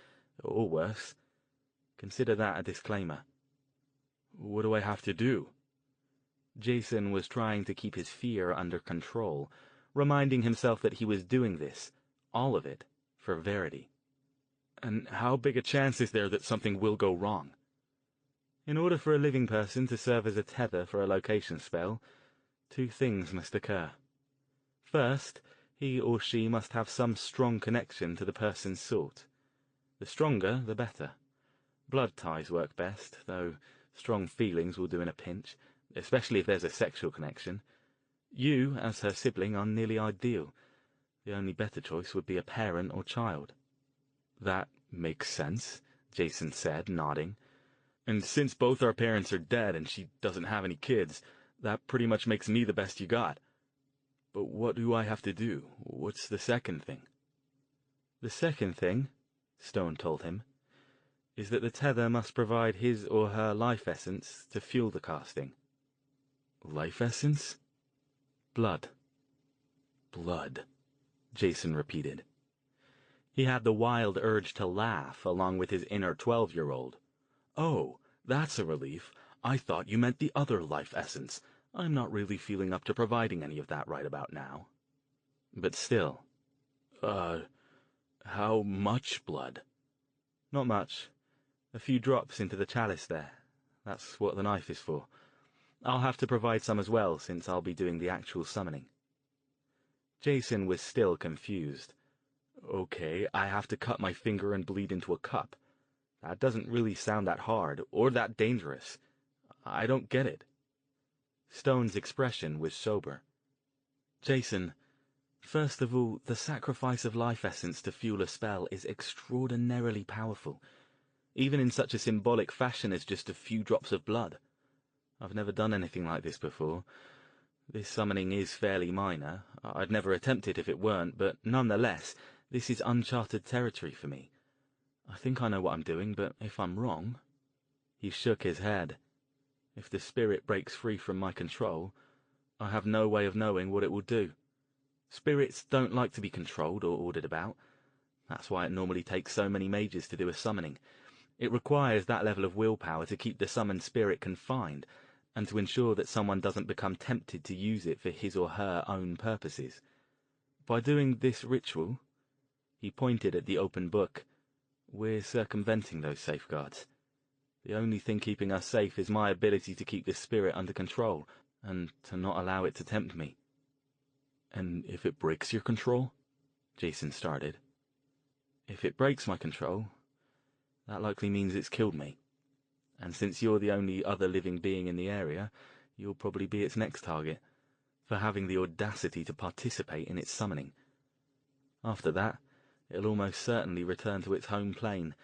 or worse. Consider that a disclaimer." "What do I have to do?" Jason was trying to keep his fear under control, reminding himself that he was doing this, all of it, for Verity. "And how big a chance is there that something will go wrong?" In order for a living person to serve as a tether for a location spell, 2 things must occur. First, He or she must have some strong connection to the person sought. The stronger, the better. Blood ties work best, though strong feelings will do in a pinch, especially if there's a sexual connection. You, as her sibling, are nearly ideal. The only better choice would be a parent or child. That makes sense, Jason said, nodding. And since both our parents are dead and she doesn't have any kids, that pretty much makes me the best you got. But what do I have to do? What's the second thing? The second thing, Stone told him, is that the tether must provide his or her life essence to fuel the casting. Life essence? Blood. Blood, Jason repeated. He had the wild urge to laugh, along with his inner 12-year-old. Oh, that's a relief. I thought you meant the other life essence. I'm not really feeling up to providing any of that right about now. But still. How much blood? Not much. A few drops into the chalice there. That's what the knife is for. I'll have to provide some as well, since I'll be doing the actual summoning. Jason was still confused. Okay, I have to cut my finger and bleed into a cup. That doesn't really sound that hard, or that dangerous. I don't get it. Stone's expression was sober. Jason, first of all, the sacrifice of life essence to fuel a spell is extraordinarily powerful, even in such a symbolic fashion as just a few drops of blood. I've never done anything like this before. This summoning is fairly minor. I'd never attempt it if it weren't, but nonetheless, this is uncharted territory for me. I think I know what I'm doing, but if I'm wrong... He shook his head. If the spirit breaks free from my control, I have no way of knowing what it will do. Spirits don't like to be controlled or ordered about. That's why it normally takes so many mages to do a summoning. It requires that level of willpower to keep the summoned spirit confined, and to ensure that someone doesn't become tempted to use it for his or her own purposes. By doing this ritual, he pointed at the open book, we're circumventing those safeguards. The only thing keeping us safe is my ability to keep this spirit under control, and to not allow it to tempt me. And if it breaks your control? Jason started. If it breaks my control, that likely means it's killed me. And since you're the only other living being in the area, you'll probably be its next target, for having the audacity to participate in its summoning. After that, it'll almost certainly return to its home plane,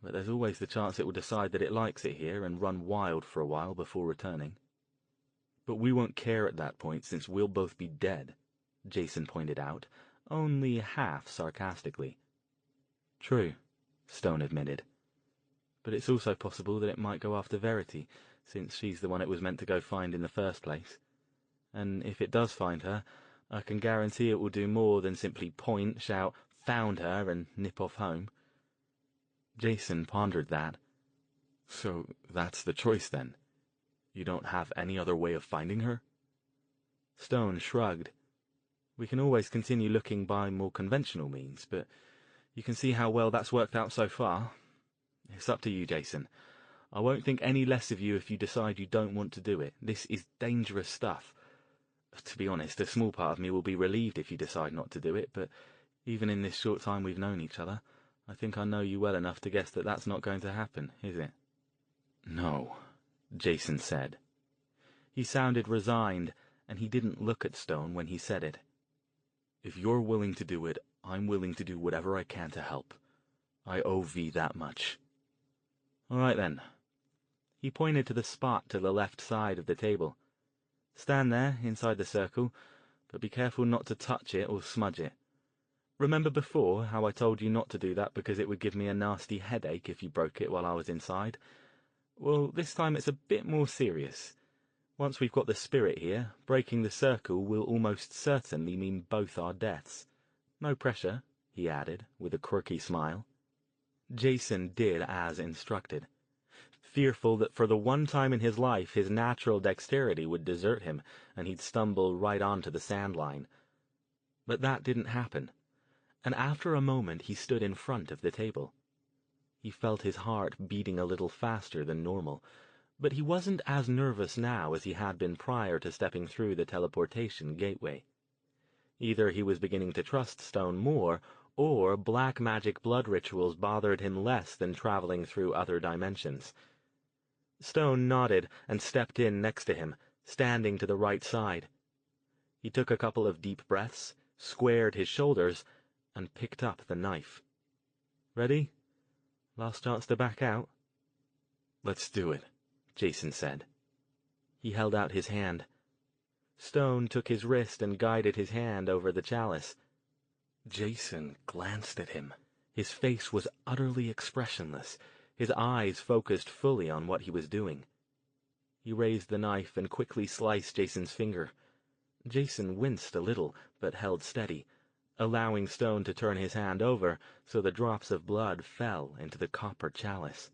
but there's always the chance it will decide that it likes it here and run wild for a while before returning. But we won't care at that point, since we'll both be dead, Jason pointed out, only half sarcastically. True, Stone admitted. But it's also possible that it might go after Verity, since she's the one it was meant to go find in the first place. And if it does find her, I can guarantee it will do more than simply point, shout, "Found her," and nip off home. Jason pondered that. So that's the choice, then? You don't have any other way of finding her? Stone shrugged. We can always continue looking by more conventional means, but you can see how well that's worked out so far. It's up to you, Jason. I won't think any less of you if you decide you don't want to do it. This is dangerous stuff. To be honest, a small part of me will be relieved if you decide not to do it, but even in this short time we've known each other, I think I know you well enough to guess that that's not going to happen, is it? No, Jason said. He sounded resigned, and he didn't look at Stone when he said it. If you're willing to do it, I'm willing to do whatever I can to help. I owe V that much. All right, then. He pointed to the spot to the left side of the table. Stand there, inside the circle, but be careful not to touch it or smudge it. Remember before how I told you not to do that because it would give me a nasty headache if you broke it while I was inside? Well, this time it's a bit more serious. Once we've got the spirit here, breaking the circle will almost certainly mean both our deaths. No pressure, he added, with a quirky smile. Jason did as instructed, fearful that for the one time in his life his natural dexterity would desert him and he'd stumble right onto the sand line. But that didn't happen, and after a moment he stood in front of the table. He felt his heart beating a little faster than normal, but he wasn't as nervous now as he had been prior to stepping through the teleportation gateway. Either he was beginning to trust Stone more, or black magic blood rituals bothered him less than traveling through other dimensions. Stone nodded and stepped in next to him, standing to the right side. He took a couple of deep breaths, squared his shoulders, and picked up the knife. "Ready? Last chance to back out?" "Let's do it," Jason said. He held out his hand. Stone took his wrist and guided his hand over the chalice. Jason glanced at him. His face was utterly expressionless, his eyes focused fully on what he was doing. He raised the knife and quickly sliced Jason's finger. Jason winced a little, but held steady, allowing Stone to turn his hand over so the drops of blood fell into the copper chalice.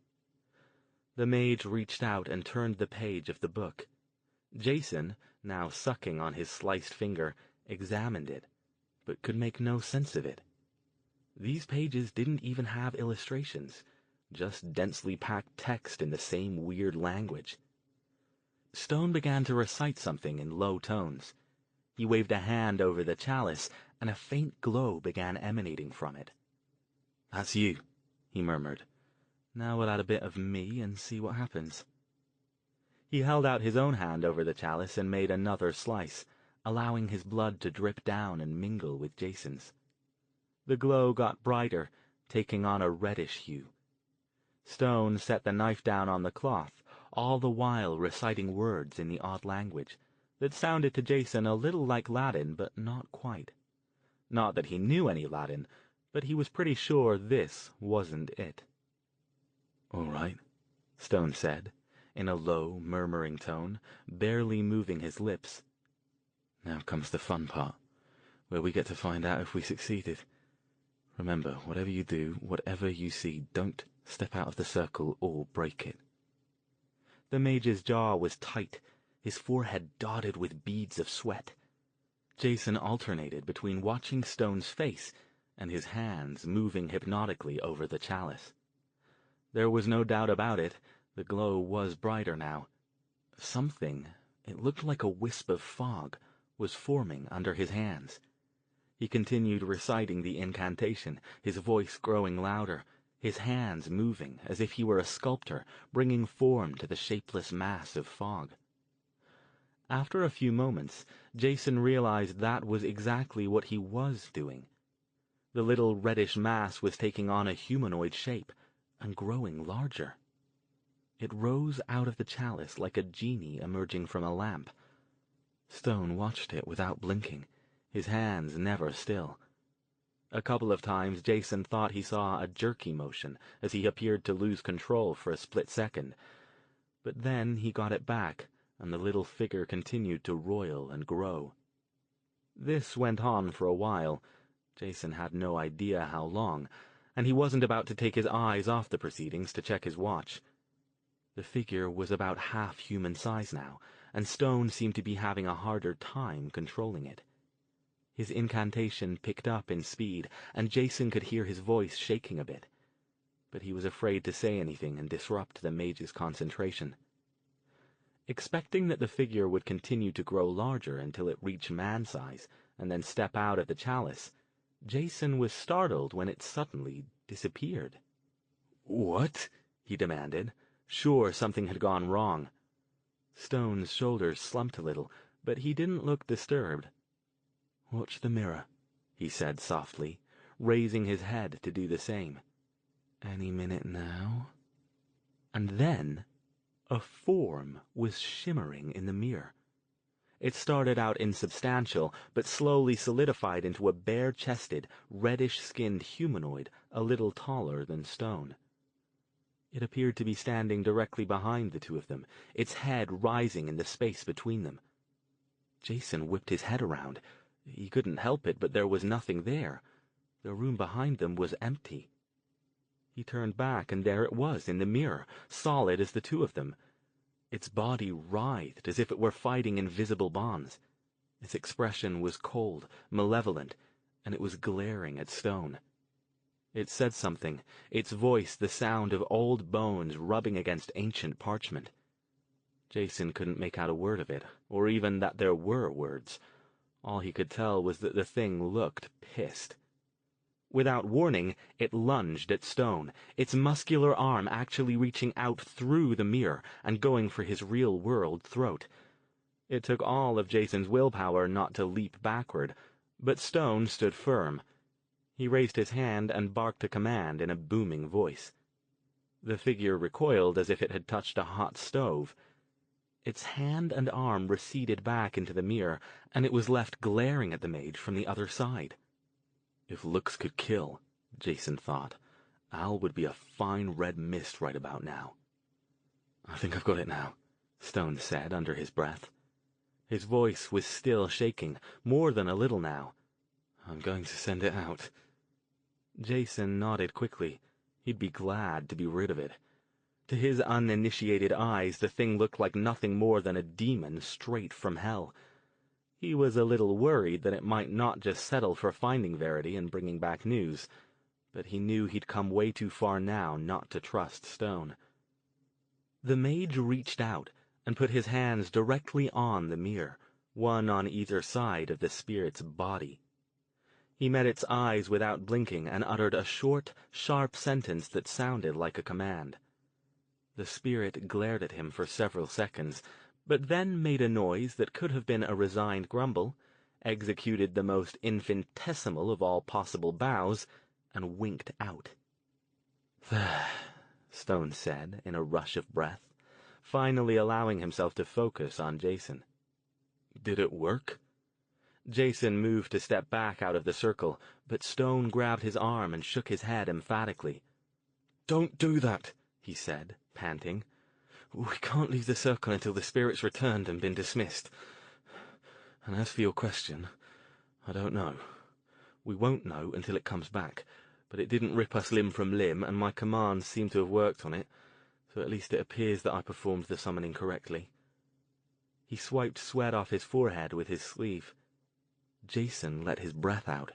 The mage reached out and turned the page of the book. Jason, now sucking on his sliced finger, examined it, but could make no sense of it. These pages didn't even have illustrations, just densely packed text in the same weird language. Stone began to recite something in low tones. He waved a hand over the chalice, and a faint glow began emanating from it. "That's you," he murmured. "Now we'll add a bit of me and see what happens." He held out his own hand over the chalice and made another slice, allowing his blood to drip down and mingle with Jason's. The glow got brighter, taking on a reddish hue. Stone set the knife down on the cloth, all the while reciting words in the odd language that sounded to Jason a little like Latin, but not quite. Not that he knew any Latin, but he was pretty sure this wasn't it. "All right," Stone said, in a low, murmuring tone, barely moving his lips. "Now comes the fun part, where we get to find out if we succeeded. Remember, whatever you do, whatever you see, don't step out of the circle or break it." The mage's jaw was tight, his forehead dotted with beads of sweat. Jason alternated between watching Stone's face and his hands moving hypnotically over the chalice. There was no doubt about it, the glow was brighter now. Something, it looked like a wisp of fog, was forming under his hands. He continued reciting the incantation, his voice growing louder, his hands moving as if he were a sculptor, bringing form to the shapeless mass of fog. After a few moments, Jason realized that was exactly what he was doing. The little reddish mass was taking on a humanoid shape and growing larger. It rose out of the chalice like a genie emerging from a lamp. Stone watched it without blinking, his hands never still. A couple of times Jason thought he saw a jerky motion as he appeared to lose control for a split second, but then he got it back, and the little figure continued to roil and grow. This went on for a while. Jason had no idea how long, and he wasn't about to take his eyes off the proceedings to check his watch. The figure was about half human size now, and Stone seemed to be having a harder time controlling it. His incantation picked up in speed, and Jason could hear his voice shaking a bit, but he was afraid to say anything and disrupt the mage's concentration. Expecting that the figure would continue to grow larger until it reached man-size, and then step out of the chalice, Jason was startled when it suddenly disappeared. "What?" he demanded, sure something had gone wrong. Stone's shoulders slumped a little, but he didn't look disturbed. "Watch the mirror," he said softly, raising his head to do the same. "Any minute now." And then a form was shimmering in the mirror. It started out insubstantial, but slowly solidified into a bare-chested, reddish-skinned humanoid a little taller than Stone. It appeared to be standing directly behind the two of them, its head rising in the space between them. Jason whipped his head around. He couldn't help it, but there was nothing there. The room behind them was empty. He turned back, and there it was in the mirror, solid as the two of them. Its body writhed as if it were fighting invisible bonds. Its expression was cold, malevolent, and it was glaring at Stone. It said something, its voice the sound of old bones rubbing against ancient parchment. Jason couldn't make out a word of it, or even that there were words. All he could tell was that the thing looked pissed. Without warning, it lunged at Stone, its muscular arm actually reaching out through the mirror and going for his real-world throat. It took all of Jason's willpower not to leap backward, but Stone stood firm. He raised his hand and barked a command in a booming voice. The figure recoiled as if it had touched a hot stove. Its hand and arm receded back into the mirror, and it was left glaring at the mage from the other side. If looks could kill, Jason thought, Al would be a fine red mist right about now. I think I've got it now, Stone said under his breath. His voice was still shaking, more than a little now. I'm going to send it out. Jason nodded quickly. He'd be glad to be rid of it. To his uninitiated eyes, the thing looked like nothing more than a demon straight from hell. He was a little worried that it might not just settle for finding Verity and bringing back news, but he knew he'd come way too far now not to trust Stone. The mage reached out and put his hands directly on the mirror, one on either side of the spirit's body. He met its eyes without blinking and uttered a short, sharp sentence that sounded like a command. The spirit glared at him for several seconds, but then made a noise that could have been a resigned grumble, executed the most infinitesimal of all possible bows, and winked out. "There," Stone said in a rush of breath, finally allowing himself to focus on Jason. "Did it work?" Jason moved to step back out of the circle, but Stone grabbed his arm and shook his head emphatically. "Don't do that," he said, panting. "We can't leave the circle until the spirit's returned and been dismissed. And as for your question, I don't know. We won't know until it comes back, but it didn't rip us limb from limb, and my commands seem to have worked on it, so at least it appears that I performed the summoning correctly." He swiped sweat off his forehead with his sleeve. Jason let his breath out.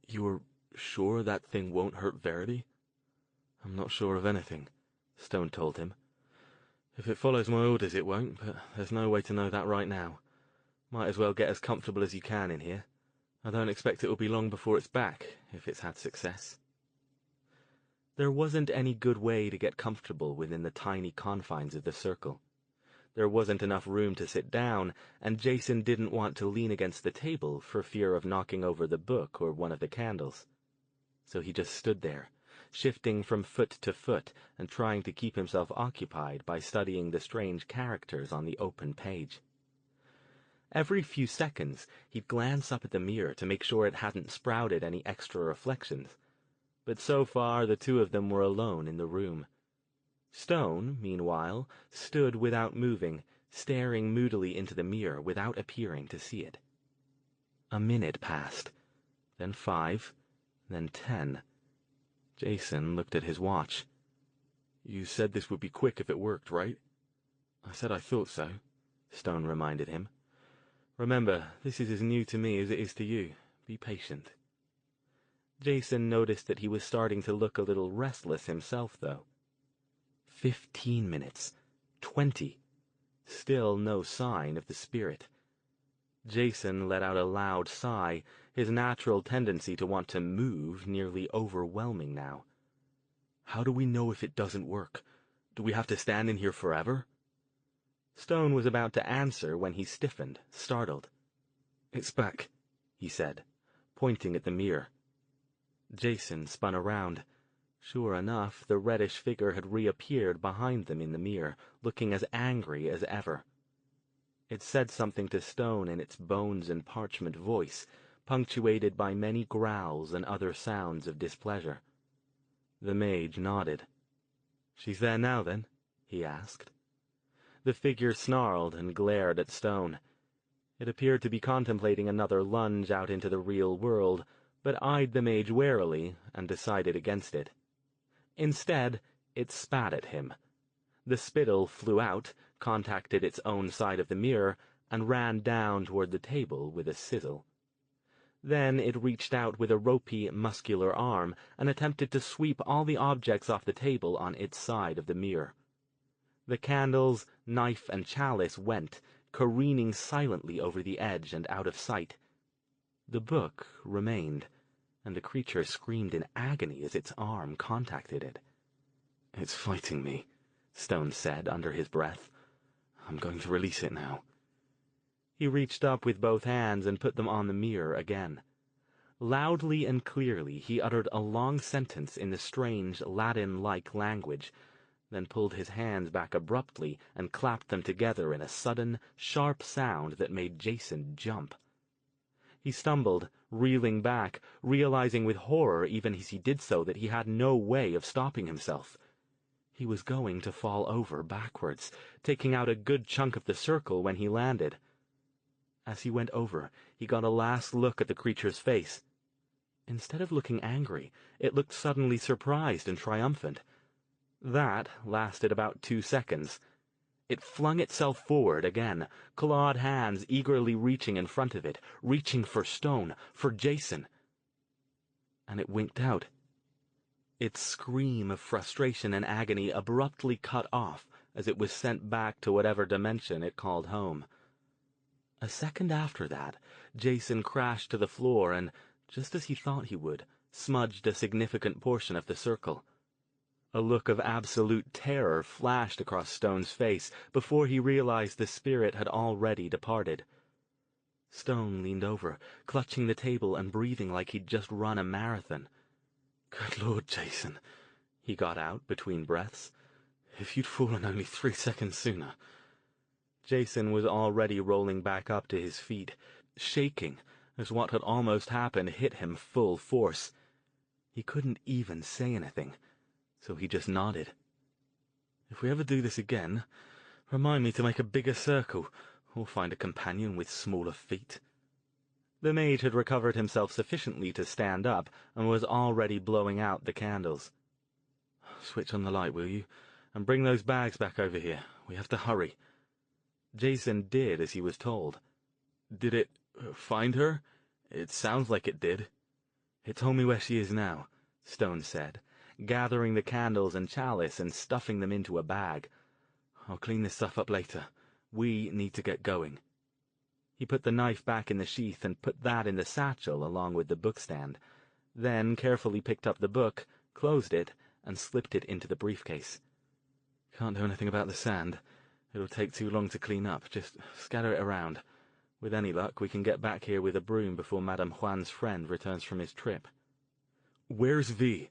"You're sure that thing won't hurt Verity?" "I'm not sure of anything," Stone told him. "If it follows my orders it won't, but there's no way to know that right now. Might as well get as comfortable as you can in here. I don't expect it will be long before it's back, if it's had success." There wasn't any good way to get comfortable within the tiny confines of the circle. There wasn't enough room to sit down, and Jason didn't want to lean against the table for fear of knocking over the book or one of the candles. So he just stood there, shifting from foot to foot and trying to keep himself occupied by studying the strange characters on the open page. Every few seconds, he'd glance up at the mirror to make sure it hadn't sprouted any extra reflections, but so far the two of them were alone in the room. Stone, meanwhile, stood without moving, staring moodily into the mirror without appearing to see it. A minute passed, then 5, then 10. Jason looked at his watch. "You said this would be quick if it worked, right?" "I said I thought so," Stone reminded him. "Remember, this is as new to me as it is to you. Be patient." Jason noticed that he was starting to look a little restless himself, though. 15 minutes. 20. Still no sign of the spirit. Jason let out a loud sigh, his natural tendency to want to move nearly overwhelming now. "How do we know if it doesn't work? Do we have to stand in here forever?" Stone was about to answer when he stiffened, startled. "It's back," he said, pointing at the mirror. Jason spun around. Sure enough, the reddish figure had reappeared behind them in the mirror, looking as angry as ever. It said something to Stone in its bones and parchment voice, punctuated by many growls and other sounds of displeasure. The mage nodded. "She's there now, then?" he asked. The figure snarled and glared at Stone. It appeared to be contemplating another lunge out into the real world, but eyed the mage warily and decided against it. Instead, it spat at him. The spittle flew out, contacted its own side of the mirror, and ran down toward the table with a sizzle. Then it reached out with a ropey, muscular arm and attempted to sweep all the objects off the table on its side of the mirror. The candles, knife, and chalice went, careening silently over the edge and out of sight. The book remained, and the creature screamed in agony as its arm contacted it. "It's fighting me," Stone said under his breath. "I'm going to release it now." He reached up with both hands and put them on the mirror again. Loudly and clearly he uttered a long sentence in the strange Latin-like language, then pulled his hands back abruptly and clapped them together in a sudden, sharp sound that made Jason jump. He stumbled, reeling back, realizing with horror even as he did so that he had no way of stopping himself. He was going to fall over backwards, taking out a good chunk of the circle when he landed. As he went over, he got a last look at the creature's face. Instead of looking angry, it looked suddenly surprised and triumphant. That lasted about 2 seconds. It flung itself forward again, clawed hands eagerly reaching in front of it, reaching for Stone, for Jason. And it winked out. Its scream of frustration and agony abruptly cut off as it was sent back to whatever dimension it called home. A second after that, Jason crashed to the floor and, just as he thought he would, smudged a significant portion of the circle. A look of absolute terror flashed across Stone's face before he realized the spirit had already departed. Stone leaned over, clutching the table and breathing like he'd just run a marathon. "Good Lord, Jason," he got out between breaths. "If you'd fallen only 3 seconds sooner." Jason was already rolling back up to his feet, shaking as what had almost happened hit him full force. He couldn't even say anything, so he just nodded. "If we ever do this again, remind me to make a bigger circle, or find a companion with smaller feet." The mage had recovered himself sufficiently to stand up, and was already blowing out the candles. "Switch on the light, will you? And bring those bags back over here. We have to hurry." Jason did as he was told. "Did it find her? It sounds like it did." "It told me where she is now," Stone said, gathering the candles and chalice and stuffing them into a bag. "I'll clean this stuff up later. We need to get going." He put the knife back in the sheath and put that in the satchel along with the bookstand, then carefully picked up the book, closed it, and slipped it into the briefcase. "Can't do anything about the sand. It'll take too long to clean up. Just scatter it around. With any luck, we can get back here with a broom before Madame Juan's friend returns from his trip." "Where's V?"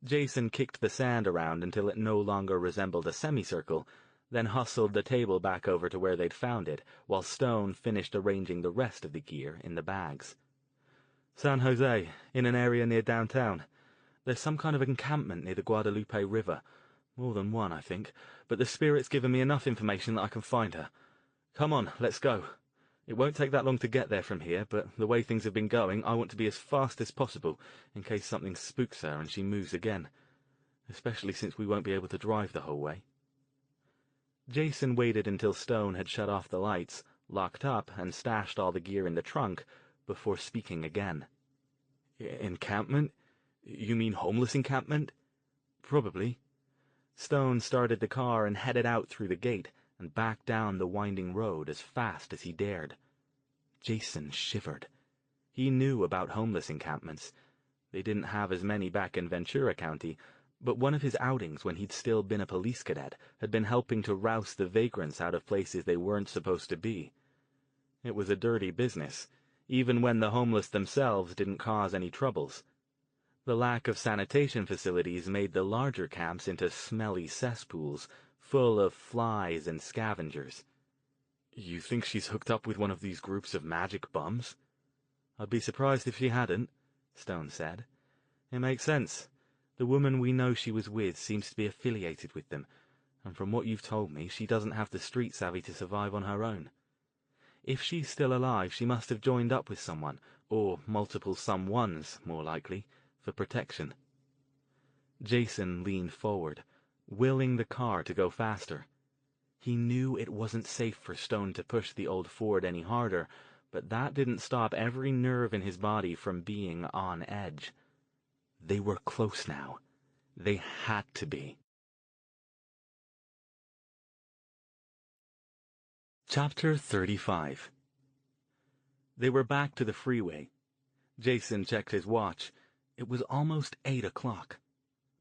Jason kicked the sand around until it no longer resembled a semicircle, then hustled the table back over to where they'd found it, while Stone finished arranging the rest of the gear in the bags. "San Jose, in an area near downtown. There's some kind of encampment near the Guadalupe River. More than one, I think, but the spirit's given me enough information that I can find her. Come on, let's go. It won't take that long to get there from here, but the way things have been going, I want to be as fast as possible, in case something spooks her and she moves again, especially since we won't be able to drive the whole way." Jason waited until Stone had shut off the lights, locked up, and stashed all the gear in the trunk, before speaking again. "Encampment? You mean homeless encampment?" "Probably." Stone started the car and headed out through the gate, and back down the winding road as fast as he dared. Jason shivered. He knew about homeless encampments. They didn't have as many back in Ventura County, but one of his outings when he'd still been a police cadet had been helping to rouse the vagrants out of places they weren't supposed to be. It was a dirty business, even when the homeless themselves didn't cause any troubles. The lack of sanitation facilities made the larger camps into smelly cesspools, full of flies and scavengers. "You think she's hooked up with one of these groups of magic bums?" "I'd be surprised if she hadn't," Stone said. "It makes sense. The woman we know she was with seems to be affiliated with them, and from what you've told me, she doesn't have the street savvy to survive on her own. If she's still alive, she must have joined up with someone, or multiple someones, more likely, for protection." Jason leaned forward, willing the car to go faster. He knew it wasn't safe for Stone to push the old Ford any harder, but that didn't stop every nerve in his body from being on edge. They were close now. They had to be. Chapter 35. They were back to the freeway. Jason checked his watch. It was almost 8 o'clock.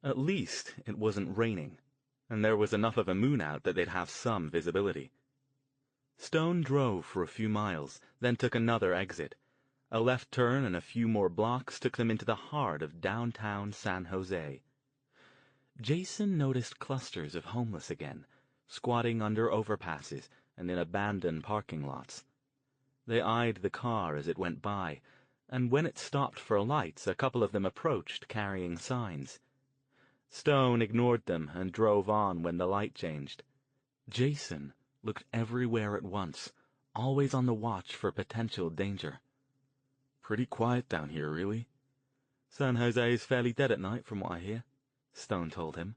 At least it wasn't raining, and there was enough of a moon out that they'd have some visibility. Stone drove for a few miles, then took another exit. A left turn and a few more blocks took them into the heart of downtown San Jose. Jason noticed clusters of homeless again, squatting under overpasses and in abandoned parking lots. They eyed the car as it went by, and when it stopped for lights, a couple of them approached carrying signs. Stone ignored them and drove on when the light changed. Jason looked everywhere at once, always on the watch for potential danger. Pretty quiet down here, really. San Jose is fairly dead at night, from what I hear, Stone told him,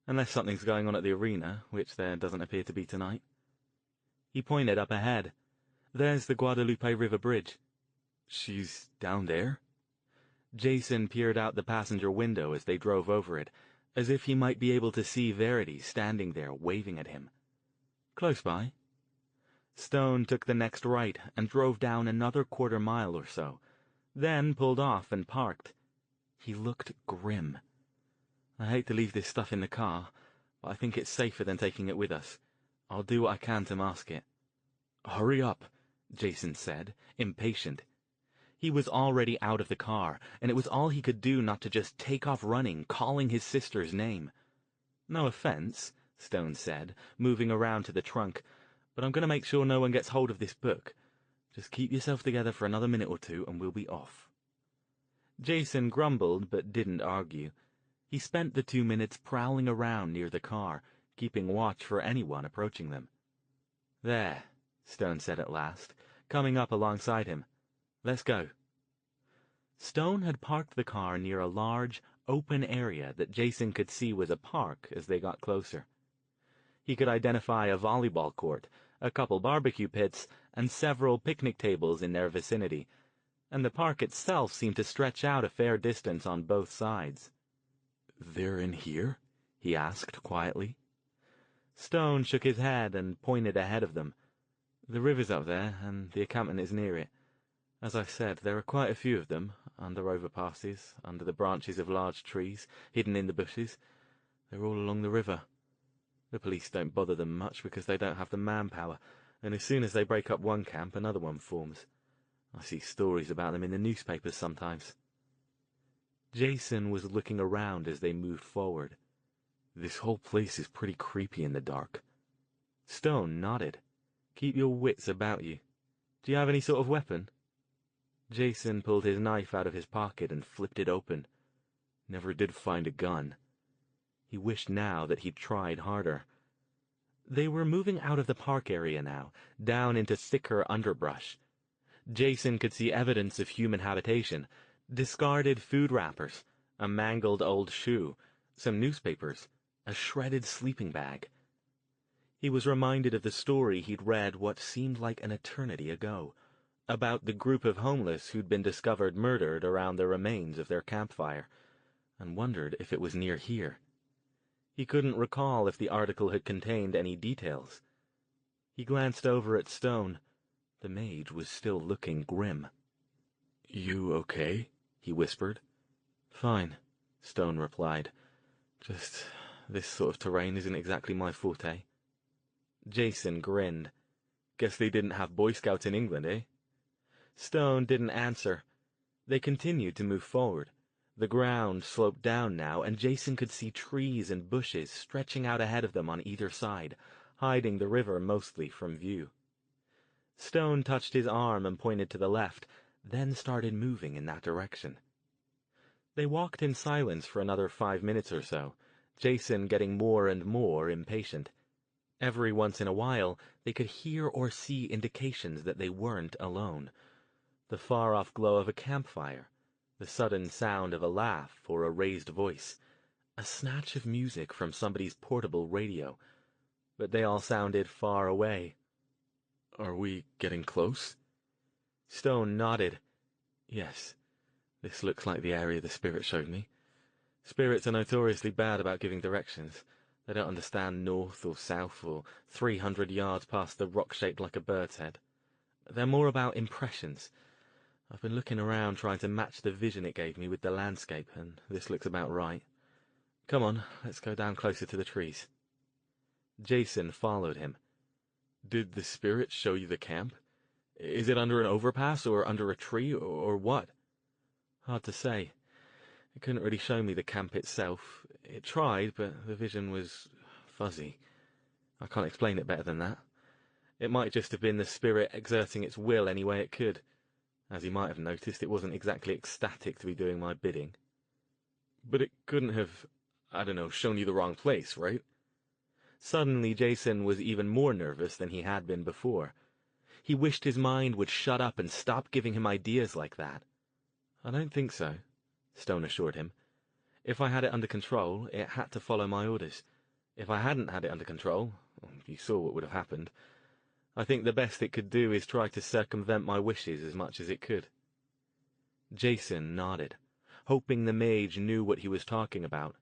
unless something's going on at the arena, which there doesn't appear to be tonight. He pointed up ahead. There's the Guadalupe River Bridge. She's down there? Jason peered out the passenger window as they drove over it, as if he might be able to see Verity standing there waving at him. Close by. Stone took the next right and drove down another quarter-mile or so, then pulled off and parked. He looked grim. I hate to leave this stuff in the car, but I think it's safer than taking it with us. I'll do what I can to mask it. Hurry up, Jason said, impatient. He was already out of the car, and it was all he could do not to just take off running, calling his sister's name. No offense, Stone said, moving around to the trunk, but I'm going to make sure no one gets hold of this book. Just keep yourself together for another minute or two, and we'll be off. Jason grumbled, but didn't argue. He spent the 2 minutes prowling around near the car, keeping watch for anyone approaching them. There, Stone said at last, coming up alongside him. Let's go. Stone had parked the car near a large, open area that Jason could see was a park as they got closer. He could identify a volleyball court, a couple barbecue pits, and several picnic tables in their vicinity, and the park itself seemed to stretch out a fair distance on both sides. They're in here? He asked quietly. Stone shook his head and pointed ahead of them. The river's up there, and the encampment is near it. As I said, there are quite a few of them, under overpasses, under the branches of large trees, hidden in the bushes. They're all along the river. The police don't bother them much because they don't have the manpower, and as soon as they break up one camp, another one forms. I see stories about them in the newspapers sometimes. Jason was looking around as they moved forward. This whole place is pretty creepy in the dark. Stone nodded. Keep your wits about you. Do you have any sort of weapon? Jason pulled his knife out of his pocket and flipped it open. Never did find a gun. He wished now that he'd tried harder. They were moving out of the park area now, down into thicker underbrush. Jason could see evidence of human habitation, discarded food wrappers, a mangled old shoe, some newspapers, a shredded sleeping bag. He was reminded of the story he'd read what seemed like an eternity ago, about the group of homeless who'd been discovered murdered around the remains of their campfire, and wondered if it was near here. He couldn't recall if the article had contained any details. He glanced over at Stone. The mage was still looking grim. You okay? He whispered. Fine, Stone replied. Just this sort of terrain isn't exactly my forte. Jason grinned. Guess they didn't have Boy Scouts in England, eh? Stone didn't answer. They continued to move forward. The ground sloped down now, and Jason could see trees and bushes stretching out ahead of them on either side, hiding the river mostly from view. Stone touched his arm and pointed to the left, then started moving in that direction. They walked in silence for another 5 minutes or so, Jason getting more and more impatient. Every once in a while, they could hear or see indications that they weren't alone. The far-off glow of a campfire, the sudden sound of a laugh or a raised voice, a snatch of music from somebody's portable radio, but they all sounded far away. Are we getting close? Stone nodded. Yes, this looks like the area the spirit showed me. Spirits are notoriously bad about giving directions, They don't understand north or south or 300 yards past the rock shaped like a bird's head. They're more about impressions. I've been looking around trying to match the vision it gave me with the landscape, and this looks about right. Come on, let's go down closer to the trees. Jason followed him. Did the spirits show you the camp? Is it under an overpass or under a tree or what? Hard to say. It couldn't really show me the camp itself. It tried, but the vision was fuzzy. I can't explain it better than that. It might just have been the spirit exerting its will any way it could. As you might have noticed, it wasn't exactly ecstatic to be doing my bidding. But it couldn't have, I don't know, shown you the wrong place, right? Suddenly, Jason was even more nervous than he had been before. He wished his mind would shut up and stop giving him ideas like that. I don't think so, Stone assured him. If I had it under control, it had to follow my orders. If I hadn't had it under control, you saw what would have happened. I think the best it could do is try to circumvent my wishes as much as it could. Jason nodded, hoping the mage knew what he was talking about.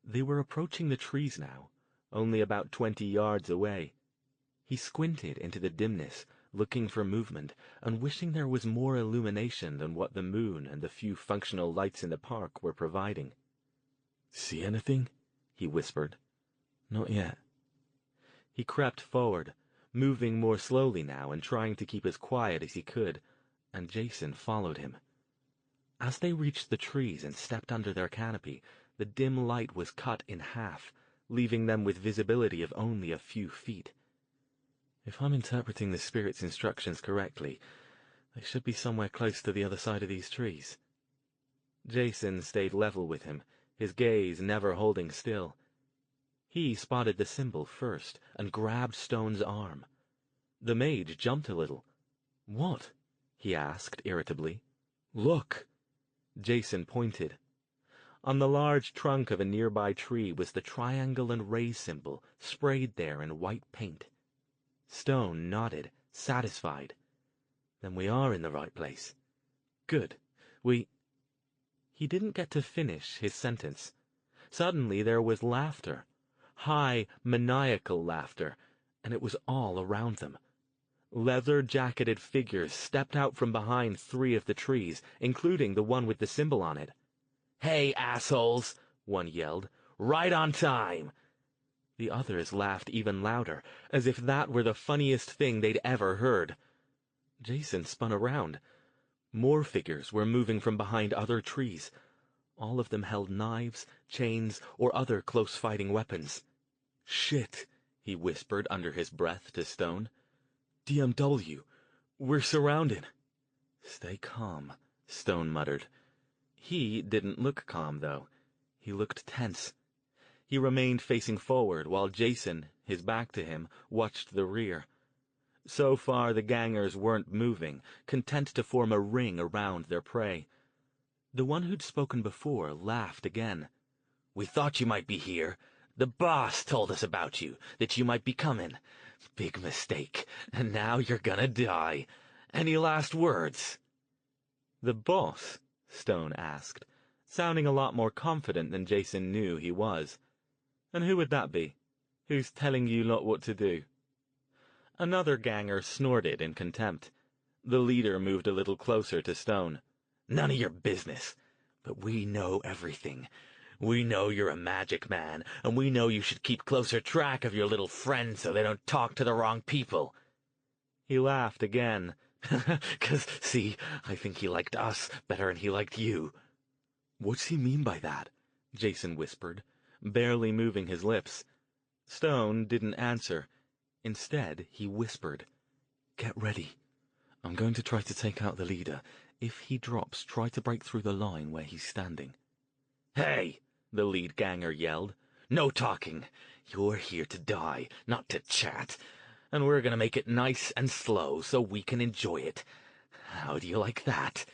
They were approaching the trees now, only about 20 yards away. He squinted into the dimness, looking for movement, and wishing there was more illumination than what the moon and the few functional lights in the park were providing. "See anything?" he whispered. "Not yet." He crept forward, moving more slowly now and trying to keep as quiet as he could, and Jason followed him. As they reached the trees and stepped under their canopy, the dim light was cut in half, leaving them with visibility of only a few feet. If I'm interpreting the spirit's instructions correctly, they should be somewhere close to the other side of these trees. Jason stayed level with him, his gaze never holding still. He spotted the symbol first and grabbed Stone's arm. The mage jumped a little. "What?" he asked irritably. "Look!" Jason pointed. On the large trunk of a nearby tree was the triangle and ray symbol, sprayed there in white paint. Stone nodded, satisfied. "Then we are in the right place. Good. He didn't get to finish his sentence. Suddenly there was laughter. High, maniacal laughter, and it was all around them. Leather-jacketed figures stepped out from behind 3 of the trees, including the one with the symbol on it. "Hey, assholes!" one yelled. "Right on time!" The others laughed even louder, as if that were the funniest thing they'd ever heard. Jason spun around. More figures were moving from behind other trees. All of them held knives, chains, or other close-fighting weapons. "Shit," he whispered under his breath to Stone. "DMW, we're surrounded." "Stay calm," Stone muttered. He didn't look calm, though. He looked tense. He remained facing forward, while Jason, his back to him, watched the rear. So far the gangers weren't moving, content to form a ring around their prey. The one who'd spoken before laughed again. "We thought you might be here. The boss told us about you, that you might be coming. Big mistake, and now you're gonna die. Any last words?" "The boss?" Stone asked, sounding a lot more confident than Jason knew he was. "And who would that be? Who's telling you lot what to do?" Another ganger snorted in contempt. The leader moved a little closer to Stone. "None of your business. But we know everything. We know you're a magic man, and we know you should keep closer track of your little friends so they don't talk to the wrong people." He laughed again. "'Cause, see, I think he liked us better than he liked you." "What's he mean by that?" Jason whispered, barely moving his lips. Stone didn't answer. Instead, he whispered, "Get ready. I'm going to try to take out the leader. If he drops, try to break through the line where he's standing." "Hey!" the lead ganger yelled. "No talking. You're here to die, not to chat. And we're gonna make it nice and slow so we can enjoy it. How do you like that?"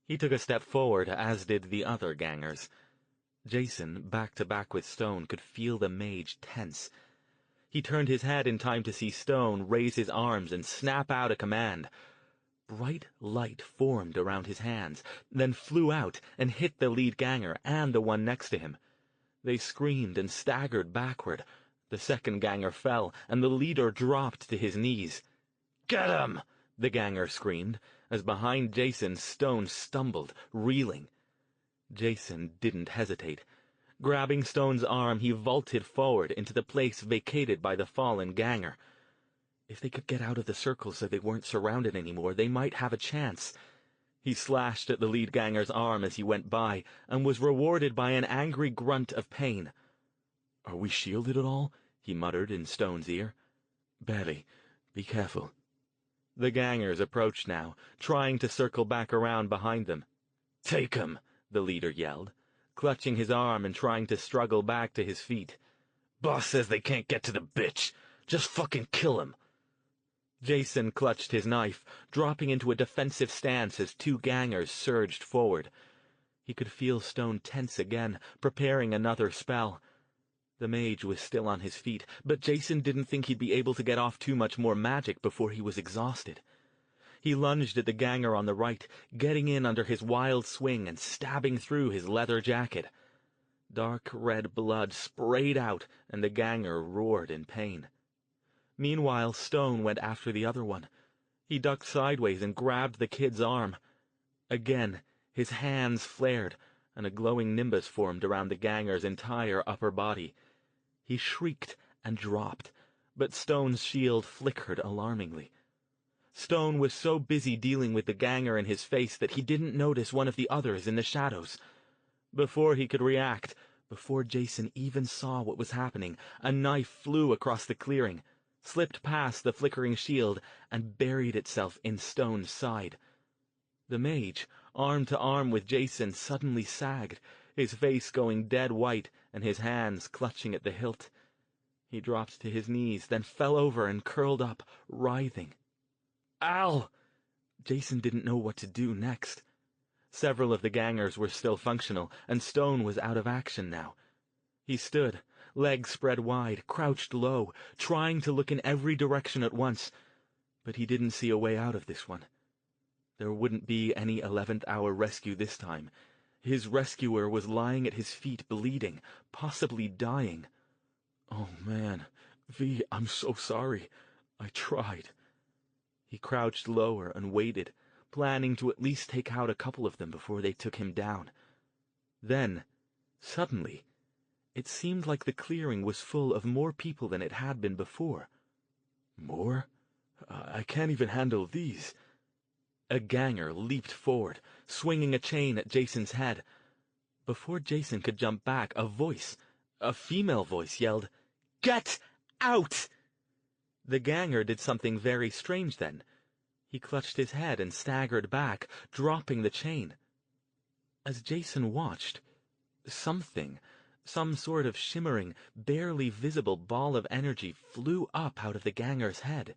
He took a step forward, as did the other gangers. Jason, back to back with Stone, could feel the mage tense. He turned his head in time to see Stone raise his arms and snap out a command. Bright light formed around his hands, then flew out and hit the lead ganger and the one next to him. They screamed and staggered backward. The second ganger fell, and the leader dropped to his knees. "Get him!" the ganger screamed, as behind Jason, Stone stumbled, reeling. Jason didn't hesitate. Grabbing Stone's arm, he vaulted forward into the place vacated by the fallen ganger. If they could get out of the circle so they weren't surrounded anymore, they might have a chance. He slashed at the lead ganger's arm as he went by, and was rewarded by an angry grunt of pain. "Are we shielded at all?" he muttered in Stone's ear. "Barely. Be careful." The gangers approached now, trying to circle back around behind them. "Take him!" the leader yelled, clutching his arm and trying to struggle back to his feet. "Boss says they can't get to the bitch. Just fucking kill him." Jason clutched his knife, dropping into a defensive stance as two gangers surged forward. He could feel Stone tense again, preparing another spell. The mage was still on his feet, but Jason didn't think he'd be able to get off too much more magic before he was exhausted. He lunged at the ganger on the right, getting in under his wild swing and stabbing through his leather jacket. Dark red blood sprayed out, and the ganger roared in pain. Meanwhile, Stone went after the other one. He ducked sideways and grabbed the kid's arm. Again, his hands flared, and a glowing nimbus formed around the ganger's entire upper body. He shrieked and dropped, but Stone's shield flickered alarmingly. Stone was so busy dealing with the ganger in his face that he didn't notice one of the others in the shadows. Before he could react, before Jason even saw what was happening, a knife flew across the clearing, slipped past the flickering shield, and buried itself in Stone's side. The mage, arm to arm with Jason, suddenly sagged, his face going dead white and his hands clutching at the hilt. He dropped to his knees, then fell over and curled up, writhing. "Al!" Jason didn't know what to do next. Several of the gangers were still functional, and Stone was out of action now. He stood, legs spread wide, crouched low, trying to look in every direction at once, but he didn't see a way out of this one. There wouldn't be any 11th-hour rescue this time. His rescuer was lying at his feet, bleeding, possibly dying. "Oh, man. V, I'm so sorry. I tried." He crouched lower and waited, planning to at least take out a couple of them before they took him down. Then, suddenly, it seemed like the clearing was full of more people than it had been before. "More? I can't even handle these." A ganger leaped forward, swinging a chain at Jason's head. Before Jason could jump back, a voice, a female voice, yelled, "Get out!" The ganger did something very strange then. He clutched his head and staggered back, dropping the chain. As Jason watched, something, some sort of shimmering, barely visible ball of energy flew up out of the ganger's head.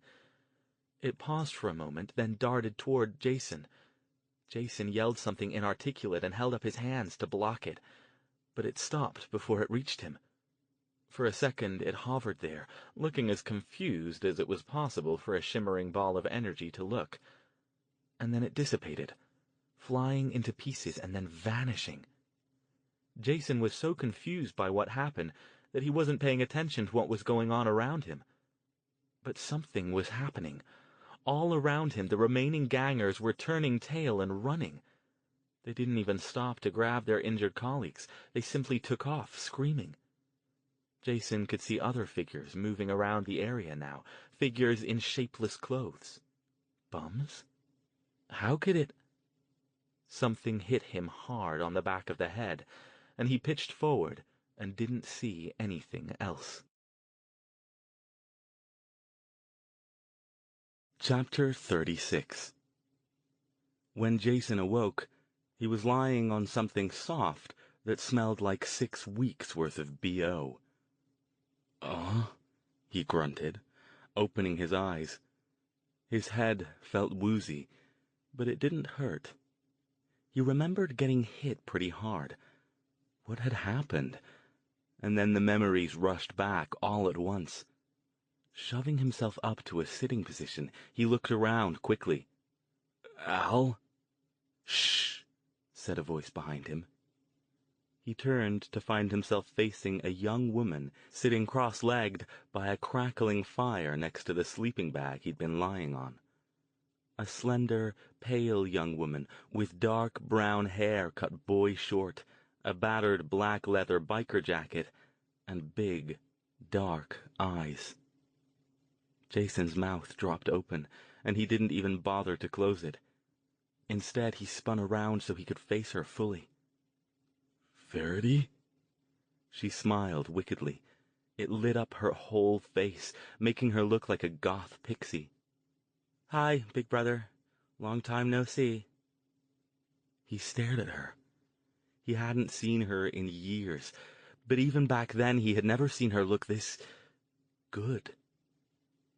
It paused for a moment, then darted toward Jason. Jason yelled something inarticulate and held up his hands to block it, but it stopped before it reached him. For a second it hovered there, looking as confused as it was possible for a shimmering ball of energy to look. And then it dissipated, flying into pieces and then vanishing. Jason was so confused by what happened that he wasn't paying attention to what was going on around him. But something was happening. All around him, the remaining gangers were turning tail and running. They didn't even stop to grab their injured colleagues. They simply took off, screaming. Jason could see other figures moving around the area now, figures in shapeless clothes. Bums? How could it... Something hit him hard on the back of the head, and he pitched forward and didn't see anything else. Chapter 36. When Jason awoke, he was lying on something soft that smelled like 6 weeks' worth of B.O. He grunted, opening his eyes. His head felt woozy, but it didn't hurt. He remembered getting hit pretty hard. What had happened? And then the memories rushed back all at once. Shoving himself up to a sitting position, he looked around quickly. "Al?" "Shh," said a voice behind him. He turned to find himself facing a young woman sitting cross-legged by a crackling fire next to the sleeping bag he'd been lying on. A slender, pale young woman with dark brown hair cut boy short, a battered black leather biker jacket, and big, dark eyes. Jason's mouth dropped open, and he didn't even bother to close it. Instead, he spun around so he could face her fully. "Verity?" She smiled wickedly. It lit up her whole face, making her look like a goth pixie. "Hi, big brother. Long time no see." He stared at her. He hadn't seen her in years, but even back then he had never seen her look this good.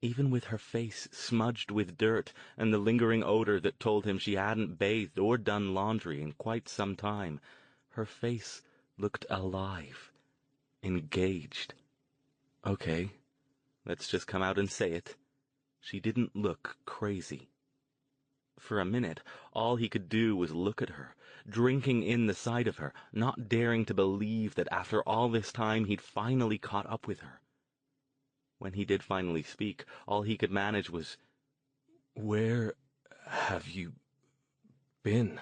Even with her face smudged with dirt and the lingering odor that told him she hadn't bathed or done laundry in quite some time, her face looked alive, engaged. Okay, let's just come out and say it. She didn't look crazy. For a minute, all he could do was look at her, drinking in the sight of her, not daring to believe that after all this time he'd finally caught up with her. When he did finally speak, all he could manage was, "Where have you been?"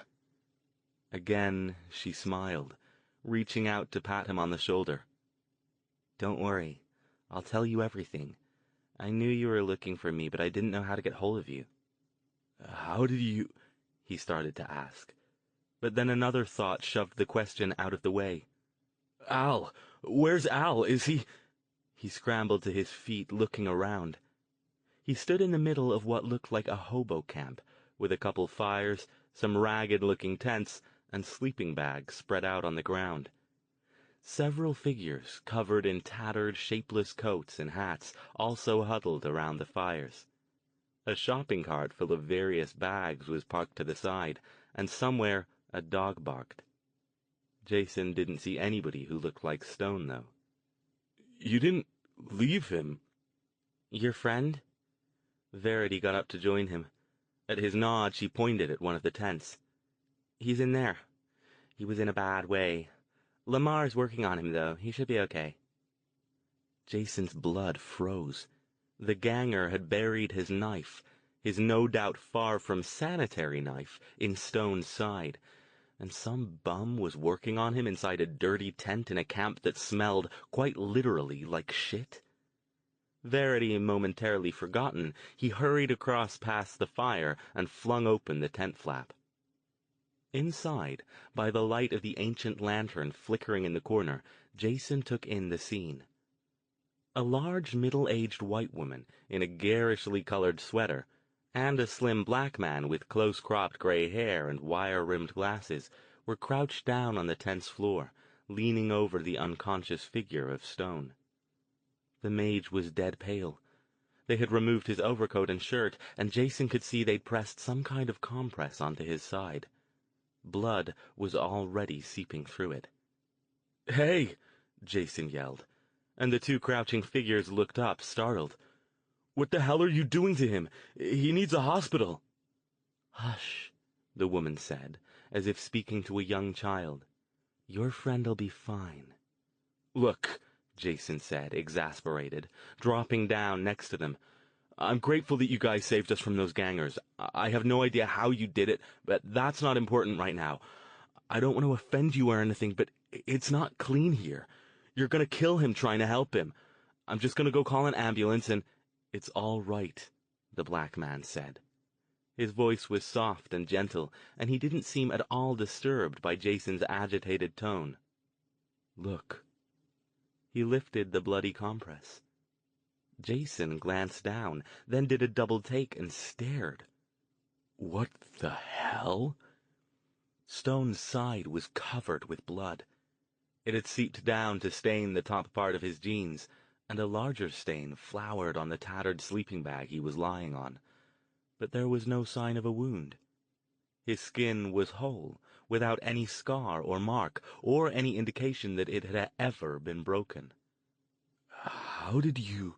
Again, she smiled, reaching out to pat him on the shoulder. "Don't worry. I'll tell you everything. I knew you were looking for me, but I didn't know how to get hold of you." "How did you—" he started to ask. But then another thought shoved the question out of the way. "Al! Where's Al? Is he—" He scrambled to his feet, looking around. He stood in the middle of what looked like a hobo camp, with a couple fires, some ragged-looking tents, and sleeping bags spread out on the ground. Several figures, covered in tattered, shapeless coats and hats, also huddled around the fires. A shopping cart full of various bags was parked to the side, and somewhere a dog barked. Jason didn't see anybody who looked like Stone, though. "You didn't leave him?" "Your friend?" Verity got up to join him. At his nod, she pointed at one of the tents. "He's in there. He was in a bad way. Lamar's working on him, though. He should be okay." Jason's blood froze. The ganger had buried his knife, his no doubt far from sanitary knife, in Stone's side, and some bum was working on him inside a dirty tent in a camp that smelled, quite literally, like shit. Verity momentarily forgotten, he hurried across past the fire and flung open the tent flap. Inside, by the light of the ancient lantern flickering in the corner, Jason took in the scene. A large middle-aged white woman in a garishly colored sweater, and a slim black man with close-cropped gray hair and wire-rimmed glasses were crouched down on the tent's floor, leaning over the unconscious figure of Stone. The mage was dead pale. They had removed his overcoat and shirt, and Jason could see they'd pressed some kind of compress onto his side. Blood was already seeping through it. "Hey!" Jason yelled, and the two crouching figures looked up, startled. "What the hell are you doing to him? He needs a hospital." "Hush," the woman said, as if speaking to a young child. "Your friend'll be fine." "Look," Jason said, exasperated, dropping down next to them. "I'm grateful that you guys saved us from those gangers. I have no idea how you did it, but that's not important right now. I don't want to offend you or anything, but it's not clean here. You're gonna kill him trying to help him. I'm just gonna go call an ambulance and—" "It's all right," the black man said. His voice was soft and gentle, and he didn't seem at all disturbed by Jason's agitated tone. "Look." He lifted the bloody compress. Jason glanced down, then did a double take and stared. "What the hell?" Stone's side was covered with blood. It had seeped down to stain the top part of his jeans, and a larger stain flowered on the tattered sleeping bag he was lying on. But there was no sign of a wound. His skin was whole, without any scar or mark, or any indication that it had ever been broken. "How did you—"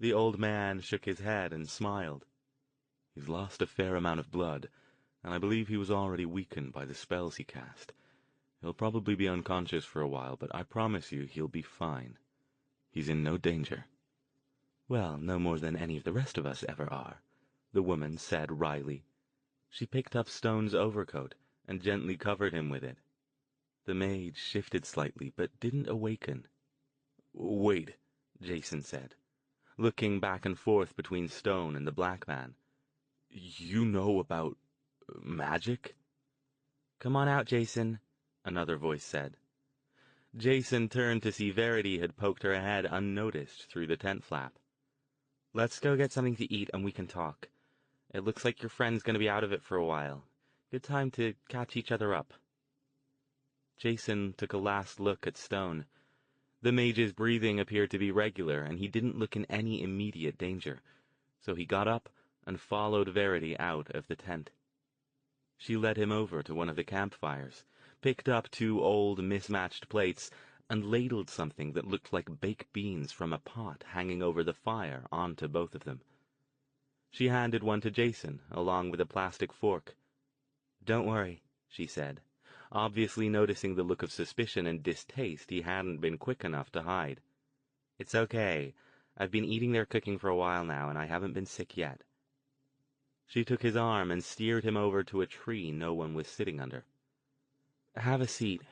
The old man shook his head and smiled. "He's lost a fair amount of blood, and I believe he was already weakened by the spells he cast. He'll probably be unconscious for a while, but I promise you he'll be fine. He's in no danger." "Well, no more than any of the rest of us ever are," the woman said wryly. She picked up Stone's overcoat and gently covered him with it. The mage shifted slightly, but didn't awaken. "Wait," Jason said, looking back and forth between Stone and the black man. "You know about magic?" "Come on out, Jason," another voice said. Jason turned to see Verity had poked her head unnoticed through the tent flap. "Let's go get something to eat and we can talk. It looks like your friend's going to be out of it for a while. Good time to catch each other up." Jason took a last look at Stone. The mage's breathing appeared to be regular, and he didn't look in any immediate danger, so he got up and followed Verity out of the tent. She led him over to one of the campfires, picked up 2 old, mismatched plates, and ladled something that looked like baked beans from a pot hanging over the fire onto both of them. She handed one to Jason, along with a plastic fork. "Don't worry," she said, obviously noticing the look of suspicion and distaste he hadn't been quick enough to hide. "It's okay. I've been eating their cooking for a while now, and I haven't been sick yet." She took his arm and steered him over to a tree no one was sitting under. "Have a seat.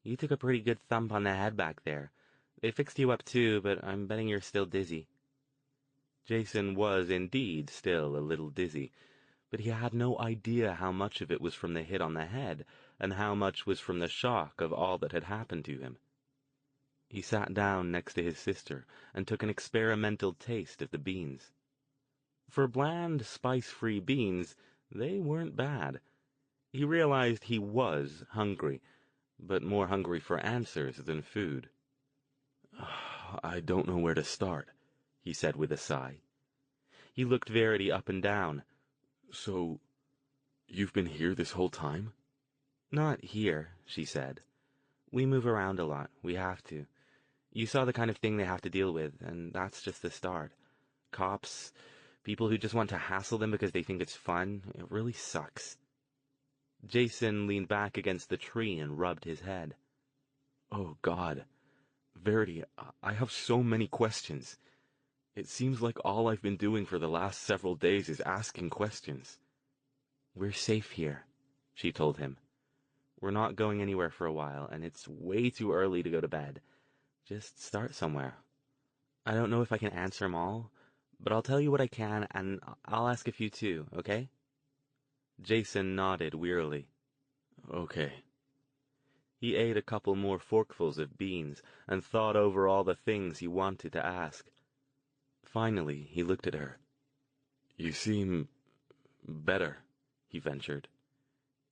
You took a pretty good thump on the head back there. They fixed you up too, but I'm betting you're still dizzy." Jason was indeed still a little dizzy, but he had no idea how much of it was from the hit on the head and how much was from the shock of all that had happened to him. He sat down next to his sister and took an experimental taste of the beans. For bland, spice-free beans, they weren't bad. He realized he was hungry, but more hungry for answers than food. "I don't know where to start," he said with a sigh. He looked Verity up and down. "So, you've been here this whole time?" "Not here," she said. "We move around a lot. We have to. You saw the kind of thing they have to deal with, and that's just the start. Cops, people who just want to hassle them because they think it's fun. It really sucks." Jason leaned back against the tree and rubbed his head. "Oh, God. Verity, I have so many questions. It seems like all I've been doing for the last several days is asking questions." "We're safe here," she told him. "We're not going anywhere for a while, and it's way too early to go to bed. Just start somewhere. I don't know if I can answer them all, but I'll tell you what I can, and I'll ask a few too, okay?" Jason nodded wearily. "Okay." He ate a couple more forkfuls of beans and thought over all the things he wanted to ask. Finally, he looked at her. "You seem better," he ventured.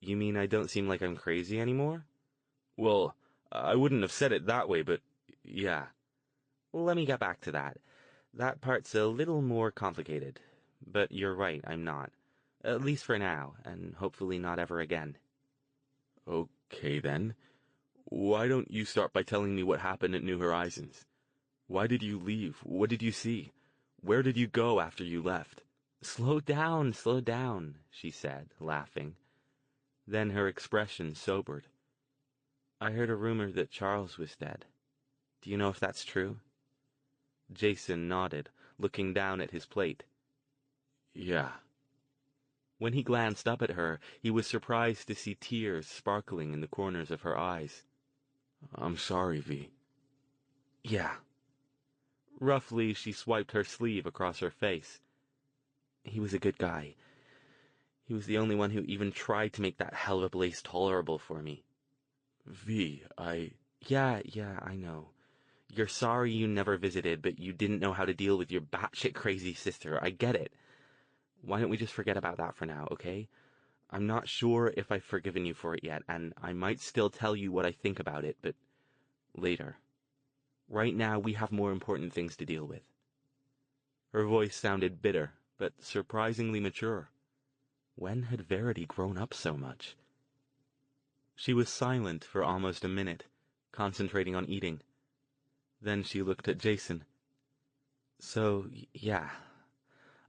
"You mean I don't seem like I'm crazy anymore?" "Well, I wouldn't have said it that way, but yeah." "Let me get back to that. That part's a little more complicated. But you're right, I'm not. At least for now, and hopefully not ever again." "Okay, then. Why don't you start by telling me what happened at New Horizons? Why did you leave? What did you see? Where did you go after you left?" Slow down," she said, laughing. Then her expression sobered. "I heard a rumor that Charles was dead. Do you know if that's true?" Jason nodded, looking down at his plate. "Yeah." When he glanced up at her, he was surprised to see tears sparkling in the corners of her eyes. "I'm sorry, V." "Yeah." Roughly, she swiped her sleeve across her face. "He was a good guy. He was the only one who even tried to make that hell of a place tolerable for me." "V, Yeah, I know. You're sorry you never visited, but you didn't know how to deal with your batshit crazy sister. I get it. Why don't we just forget about that for now, okay? I'm not sure if I've forgiven you for it yet, and I might still tell you what I think about it, but later. Right now, we have more important things to deal with." Her voice sounded bitter, but surprisingly mature. When had Verity grown up so much? She was silent for almost a minute, concentrating on eating. Then she looked at Jason. "So, yeah.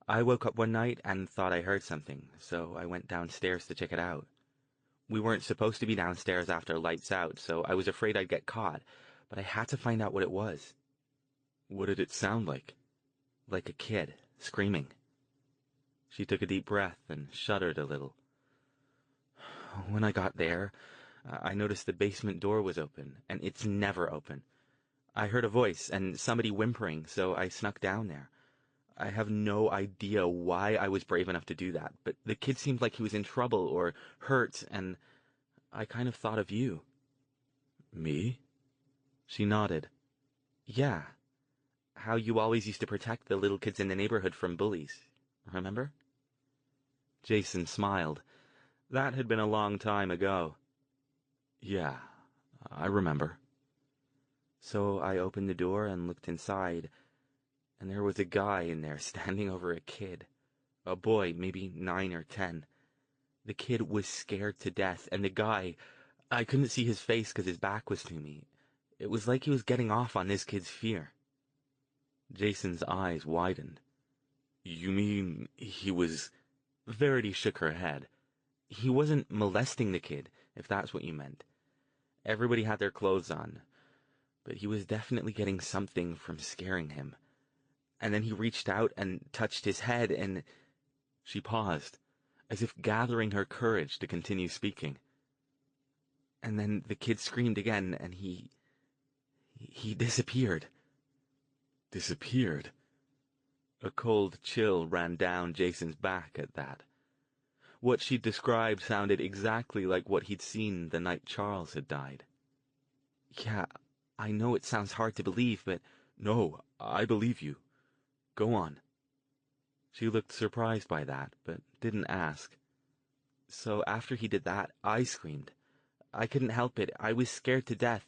I woke up one night and thought I heard something, so I went downstairs to check it out. We weren't supposed to be downstairs after lights out, so I was afraid I'd get caught, but I had to find out what it was. What did it sound like? Like a kid, screaming. She took a deep breath and shuddered a little. When I got there, I noticed the basement door was open, and it's never open. I heard a voice and somebody whimpering, so I snuck down there. I have no idea why I was brave enough to do that, but the kid seemed like he was in trouble or hurt, and I kind of thought of you. Me? She nodded. Yeah. How you always used to protect the little kids in the neighborhood from bullies. Remember? Jason smiled. That had been a long time ago. Yeah, I remember. So I opened the door and looked inside, and there was a guy in there standing over a kid. A boy, maybe 9 or 10. The kid was scared to death, and the guy, I couldn't see his face because his back was to me. It was like he was getting off on this kid's fear. Jason's eyes widened. You mean he was... Verity shook her head. He wasn't molesting the kid, if that's what you meant. Everybody had their clothes on, but he was definitely getting something from scaring him. And then he reached out and touched his head, and... She paused, as if gathering her courage to continue speaking. And then the kid screamed again, and he disappeared. Disappeared? A cold chill ran down Jason's back at that. What she'd described sounded exactly like what he'd seen the night Charles had died. Yeah, I know it sounds hard to believe, but... No, I believe you. Go on. She looked surprised by that, but didn't ask. So after he did that, I screamed. I couldn't help it. I was scared to death.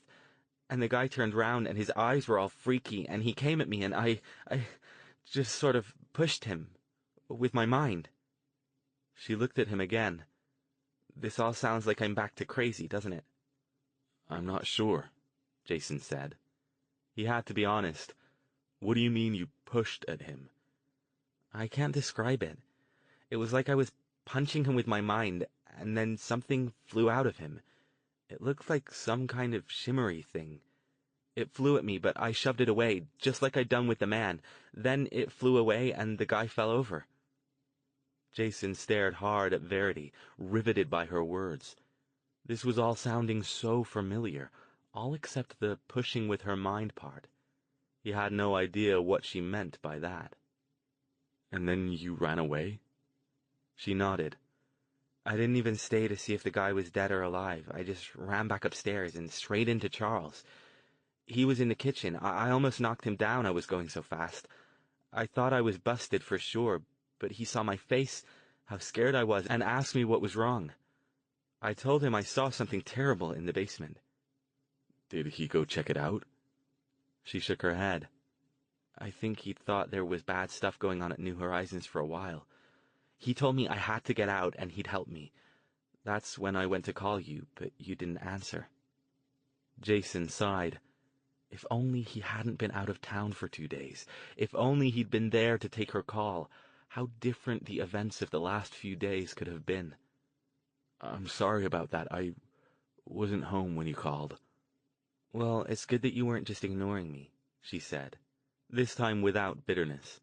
And the guy turned round, and his eyes were all freaky, and he came at me, and I just sort of pushed him with my mind. She looked at him again. This all sounds like I'm back to crazy, doesn't it? I'm not sure, Jason said. He had to be honest. What do you mean you pushed at him? I can't describe it. It was like I was punching him with my mind, and then something flew out of him. It looked like some kind of shimmery thing. It flew at me, but I shoved it away, just like I'd done with the man. Then it flew away, and the guy fell over. Jason stared hard at Verity, riveted by her words. This was all sounding so familiar, all except the pushing with her mind part. He had no idea what she meant by that. And then you ran away? She nodded. I didn't even stay to see if the guy was dead or alive. I just ran back upstairs and straight into Charles. He was in the kitchen. I almost knocked him down, I was going so fast. I thought I was busted for sure, but he saw my face, how scared I was, and asked me what was wrong. I told him I saw something terrible in the basement. Did he go check it out? She shook her head. I think he thought there was bad stuff going on at New Horizons for a while. He told me I had to get out and he'd help me. That's when I went to call you, but you didn't answer. Jason sighed. If only he hadn't been out of town for 2 days. If only he'd been there to take her call. How different the events of the last few days could have been. I'm sorry about that. I wasn't home when you called. Well, it's good that you weren't just ignoring me, she said, this time without bitterness.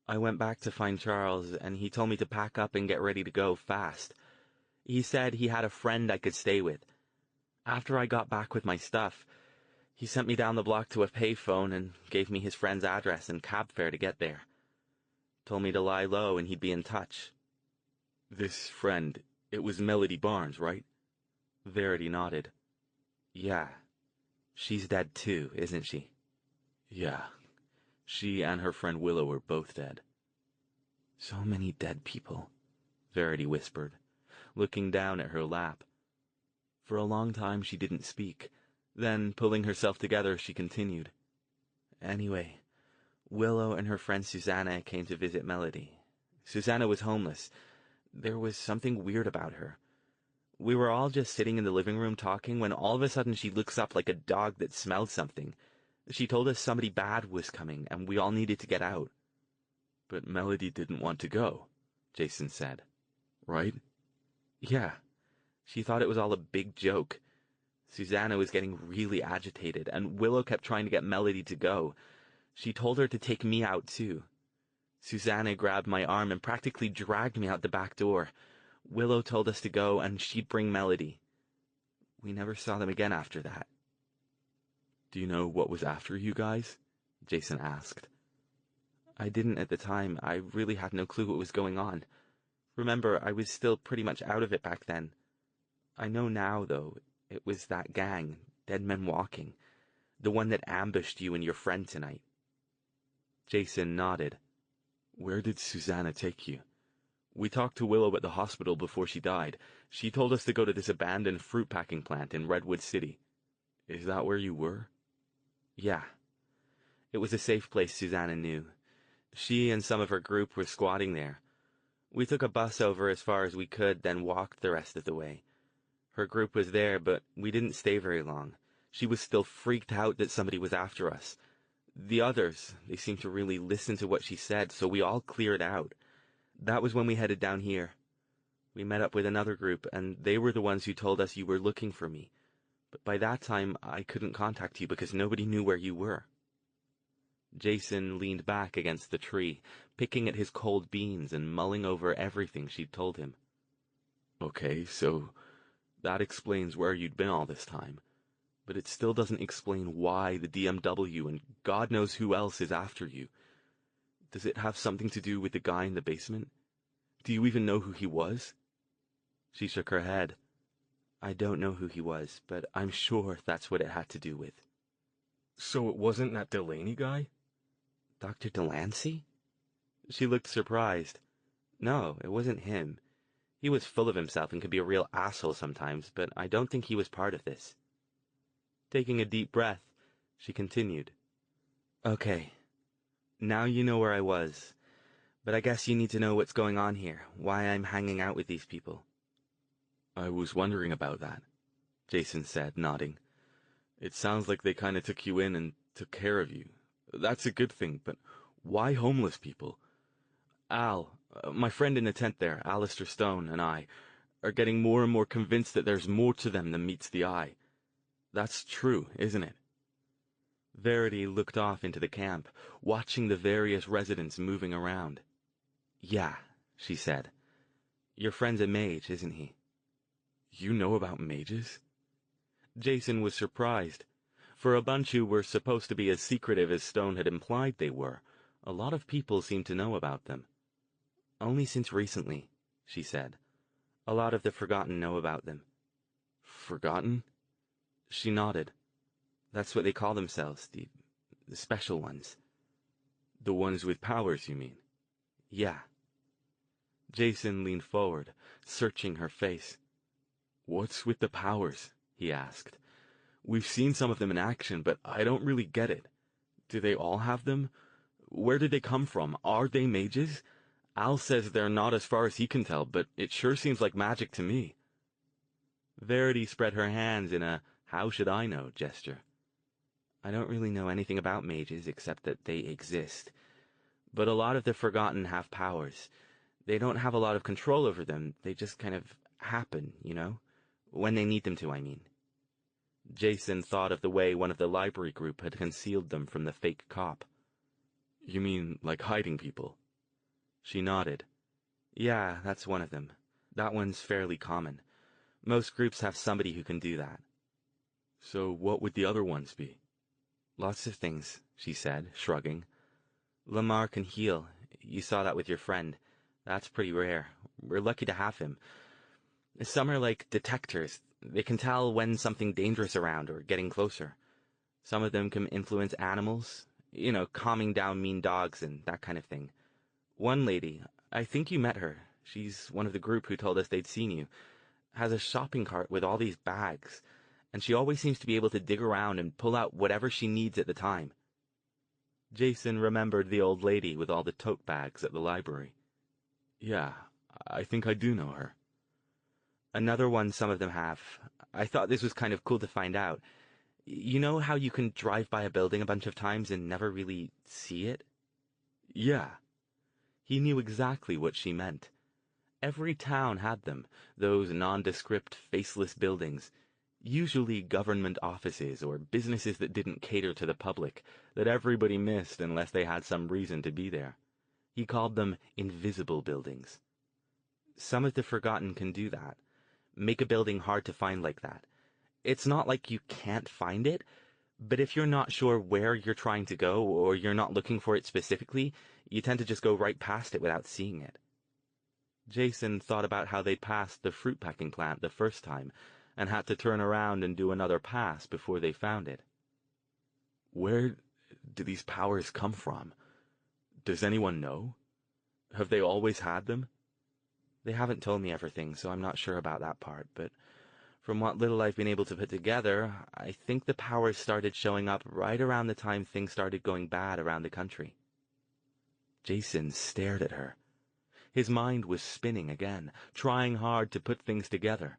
I went back to find Charles, and he told me to pack up and get ready to go fast. He said he had a friend I could stay with. After I got back with my stuff, he sent me down the block to a payphone and gave me his friend's address and cab fare to get there. Told me to lie low and he'd be in touch. This friend, it was Melody Barnes, right? Verity nodded. Yeah. She's dead too, isn't she? Yeah. She and her friend Willow were both dead. So many dead people, Verity whispered, looking down at her lap. For a long time she didn't speak. Then, pulling herself together, she continued. Anyway, Willow and her friend Susanna came to visit Melody. Susanna was homeless. There was something weird about her. We were all just sitting in the living room talking when all of a sudden she looks up like a dog that smelled something. She told us somebody bad was coming, and we all needed to get out. But Melody didn't want to go, Jason said. Right? Yeah. She thought it was all a big joke. Susanna was getting really agitated, and Willow kept trying to get Melody to go. She told her to take me out, too. Susanna grabbed my arm and practically dragged me out the back door. Willow told us to go, and she'd bring Melody. We never saw them again after that. Do you know what was after you guys? Jason asked. I didn't at the time. I really had no clue what was going on. Remember, I was still pretty much out of it back then. I know now, though, it was that gang, Dead Men Walking, the one that ambushed you and your friend tonight. Jason nodded. Where did Susanna take you? We talked to Willow at the hospital before she died. She told us to go to this abandoned fruit packing plant in Redwood City. Is that where you were? Yeah. It was a safe place Susanna knew. She and some of her group were squatting there. We took a bus over as far as we could, then walked the rest of the way. Her group was there, but we didn't stay very long. She was still freaked out that somebody was after us. The others, they seemed to really listen to what she said, so we all cleared out. That was when we headed down here. We met up with another group, and they were the ones who told us you were looking for me. But by that time, I couldn't contact you because nobody knew where you were. Jason leaned back against the tree, picking at his cold beans and mulling over everything she'd told him. Okay, so that explains where you'd been all this time. But it still doesn't explain why the DMW and God knows who else is after you. Does it have something to do with the guy in the basement? Do you even know who he was? She shook her head. I don't know who he was, but I'm sure that's what it had to do with. So it wasn't that Delaney guy? Dr. Delancey? She looked surprised. No, it wasn't him. He was full of himself and could be a real asshole sometimes, but I don't think he was part of this. Taking a deep breath, she continued. Okay, now you know where I was, but I guess you need to know what's going on here, why I'm hanging out with these people. I was wondering about that, Jason said, nodding. It sounds like they kind of took you in and took care of you. That's a good thing, but why homeless people? Al, my friend in the tent there, Alastair Stone, and I, are getting more and more convinced that there's more to them than meets the eye. That's true, isn't it? Verity looked off into the camp, watching the various residents moving around. Yeah, she said. Your friend's a mage, isn't he? You know about mages? Jason was surprised. For a bunch who were supposed to be as secretive as Stone had implied they were, a lot of people seemed to know about them. Only since recently, she said. A lot of the Forgotten know about them. Forgotten? She nodded. That's what they call themselves, the special ones. The ones with powers, you mean? Yeah. Jason leaned forward, searching her face. What's with the powers? He asked. We've seen some of them in action, but I don't really get it. Do they all have them? Where did they come from? Are they mages? Al says they're not as far as he can tell, but it sure seems like magic to me. Verity spread her hands in a how-should-I-know gesture. I don't really know anything about mages except that they exist. But a lot of the Forgotten have powers. They don't have a lot of control over them. They just kind of happen, you know? When they need them to, I mean. Jason thought of the way one of the library group had concealed them from the fake cop. You mean like hiding people? She nodded. Yeah, that's one of them. That one's fairly common. Most groups have somebody who can do that. So what would the other ones be? Lots of things, she said, shrugging. Lamar can heal. You saw that with your friend. That's pretty rare. We're lucky to have him. Some are like detectors. They can tell when something dangerous around or getting closer. Some of them can influence animals, you know, calming down mean dogs and that kind of thing. One lady, I think you met her. She's one of the group who told us they'd seen you. Has a shopping cart with all these bags, and she always seems to be able to dig around and pull out whatever she needs at the time. Jason remembered the old lady with all the tote bags at the library. Yeah, I think I do know her. Another one some of them have. I thought this was kind of cool to find out. You know how you can drive by a building a bunch of times and never really see it? Yeah. He knew exactly what she meant. Every town had them, those nondescript, faceless buildings, usually government offices or businesses that didn't cater to the public, that everybody missed unless they had some reason to be there. He called them invisible buildings. Some of the Forgotten can do that. Make a building hard to find like that. It's not like you can't find it, but if you're not sure where you're trying to go, or you're not looking for it specifically, you tend to just go right past it without seeing it. Jason thought about how they'd passed the fruit packing plant the first time, and had to turn around and do another pass before they found it. Where do these powers come from? Does anyone know? Have they always had them? They haven't told me everything, so I'm not sure about that part, but from what little I've been able to put together, I think the powers started showing up right around the time things started going bad around the country. Jason stared at her. His mind was spinning again, trying hard to put things together.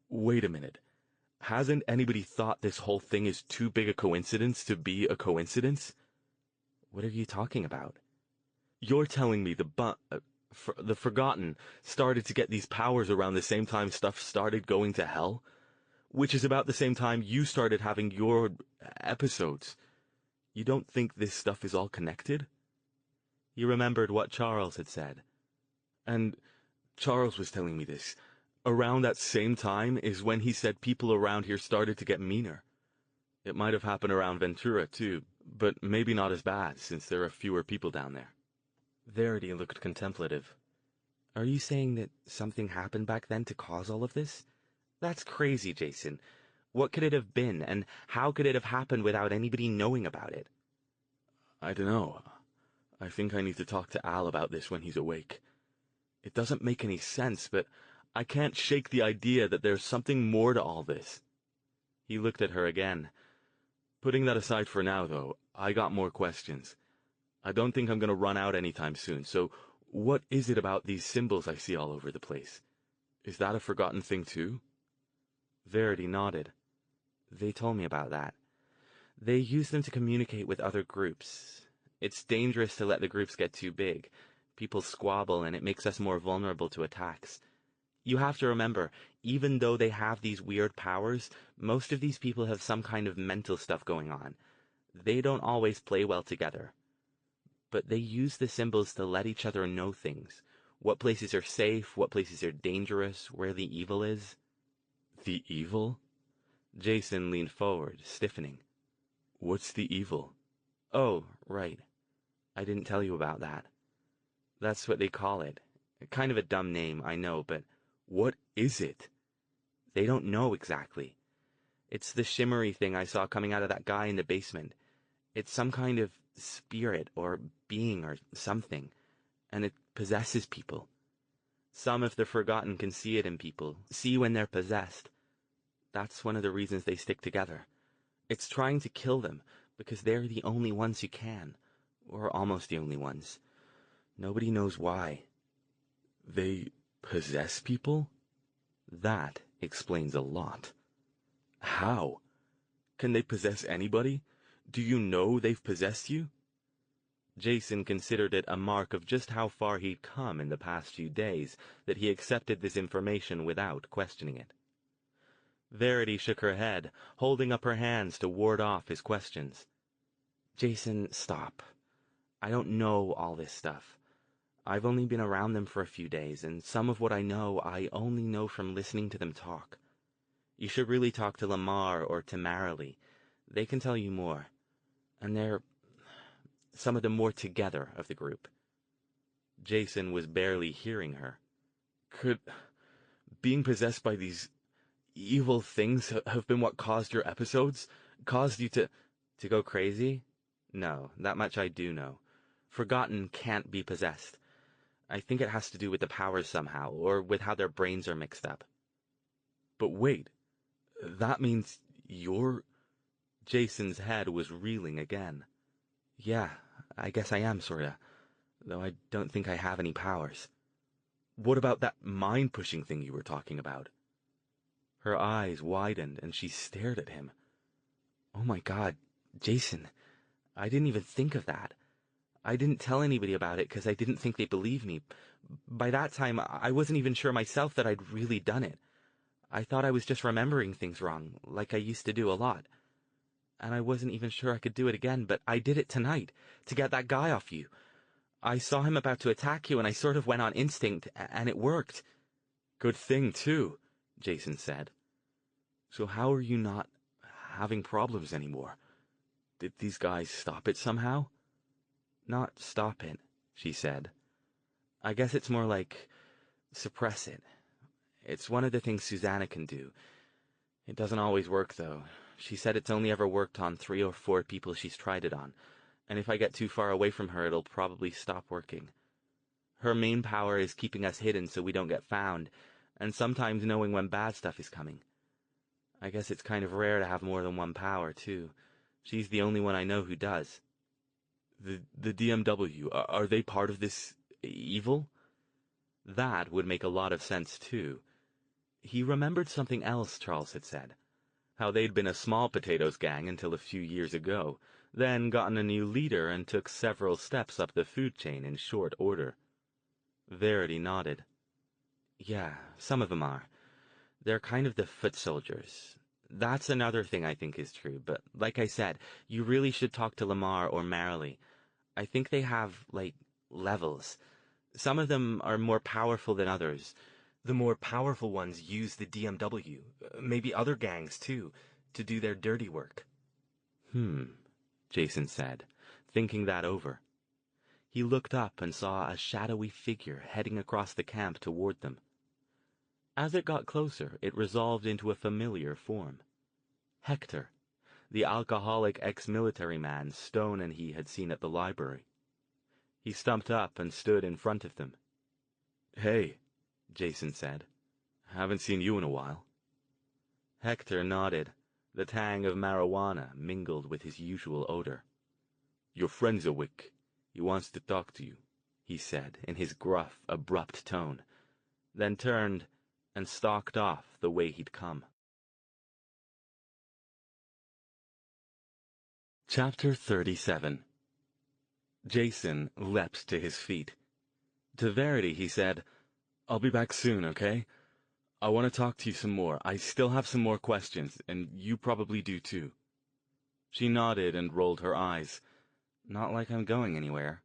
Wait a minute. Hasn't anybody thought this whole thing is too big a coincidence to be a coincidence? What are you talking about? You're telling me the Forgotten started to get these powers around the same time stuff started going to hell? Which is about the same time you started having your episodes. You don't think this stuff is all connected? He remembered what Charles had said. And Charles was telling me this. Around that same time is when he said people around here started to get meaner. It might have happened around Ventura, too, but maybe not as bad, since there are fewer people down there. Verity looked contemplative. Are you saying that something happened back then to cause all of this? That's crazy, Jason. What could it have been, and how could it have happened without anybody knowing about it? I don't know. I think I need to talk to Al about this when he's awake. It doesn't make any sense, but I can't shake the idea that there's something more to all this. He looked at her again. Putting that aside for now, though, I got more questions. I don't think I'm going to run out anytime soon, so what is it about these symbols I see all over the place? Is that a Forgotten thing, too? Verity nodded. They told me about that. They use them to communicate with other groups. It's dangerous to let the groups get too big. People squabble, and it makes us more vulnerable to attacks. You have to remember, even though they have these weird powers, most of these people have some kind of mental stuff going on. They don't always play well together. But they use the symbols to let each other know things. What places are safe, what places are dangerous, where the evil is. The evil? Jason leaned forward, stiffening. What's the evil? Oh, right. I didn't tell you about that. That's what they call it. Kind of a dumb name, I know, but what is it? They don't know exactly. It's the shimmery thing I saw coming out of that guy in the basement. It's some kind of spirit or being or something, and it possesses people. Some of the Forgotten can see it in people, see when they're possessed. That's one of the reasons they stick together. It's trying to kill them, because they're the only ones who can, or almost the only ones. Nobody knows why. They possess people? That explains a lot. How? Can they possess anybody? Do you know they've possessed you? Jason considered it a mark of just how far he'd come in the past few days that he accepted this information without questioning it. Verity shook her head, holding up her hands to ward off his questions. Jason, stop. I don't know all this stuff. I've only been around them for a few days, and some of what I only know from listening to them talk. You should really talk to Lamar or to Marilee. They can tell you more. And they're some of the more together of the group. Jason was barely hearing her. Could being possessed by these evil things have been what caused your episodes? Caused you to go crazy? No, that much I do know. Forgotten can't be possessed. I think it has to do with the powers somehow, or with how their brains are mixed up. But wait, that means you're... Jason's head was reeling again. Yeah, I guess I am, sorta. Though I don't think I have any powers. What about that mind-pushing thing you were talking about? Her eyes widened, and she stared at him. Oh my God, Jason, I didn't even think of that. I didn't tell anybody about it because I didn't think they'd believe me, By that time, I wasn't even sure myself that I'd really done it. I thought I was just remembering things wrong, like I used to do a lot. And I wasn't even sure I could do it again, but I did it tonight, to get that guy off you. I saw him about to attack you, and I sort of went on instinct, and it worked. Good thing, too, Jason said. So how are you not having problems anymore? Did these guys stop it somehow? Not stop it, she said. I guess it's more like suppress it. It's one of the things Susanna can do. It doesn't always work, though. She said it's only ever worked on 3 or 4 people she's tried it on, and if I get too far away from her, it'll probably stop working. Her main power is keeping us hidden so we don't get found, and sometimes knowing when bad stuff is coming. I guess it's kind of rare to have more than one power, too. She's the only one I know who does. The DMW, are they part of this evil? That would make a lot of sense, too. He remembered something else Charles had said. How they'd been a small potatoes gang until a few years ago, then gotten a new leader and took several steps up the food chain in short order. Verity nodded. Yeah, some of them are. They're kind of the foot soldiers. That's another thing I think is true, but like I said, you really should talk to Lamar or Marilee. I think they have, levels. Some of them are more powerful than others. The more powerful ones use the DMW, maybe other gangs too, to do their dirty work. Jason said, thinking that over. He looked up and saw a shadowy figure heading across the camp toward them. As it got closer, it resolved into a familiar form. Hector, the alcoholic ex-military man Stone and he had seen at the library. He stumped up and stood in front of them. Hey, Jason said. Haven't seen you in a while. Hector nodded, the tang of marijuana mingled with his usual odor. Your friend's awake. He wants to talk to you, he said in his gruff, abrupt tone, then turned and stalked off the way he'd come. Chapter 37. Jason leapt to his feet. To Verity he said, I'll be back soon, okay? I want to talk to you some more. I still have some more questions, and you probably do too. She nodded and rolled her eyes. Not like I'm going anywhere.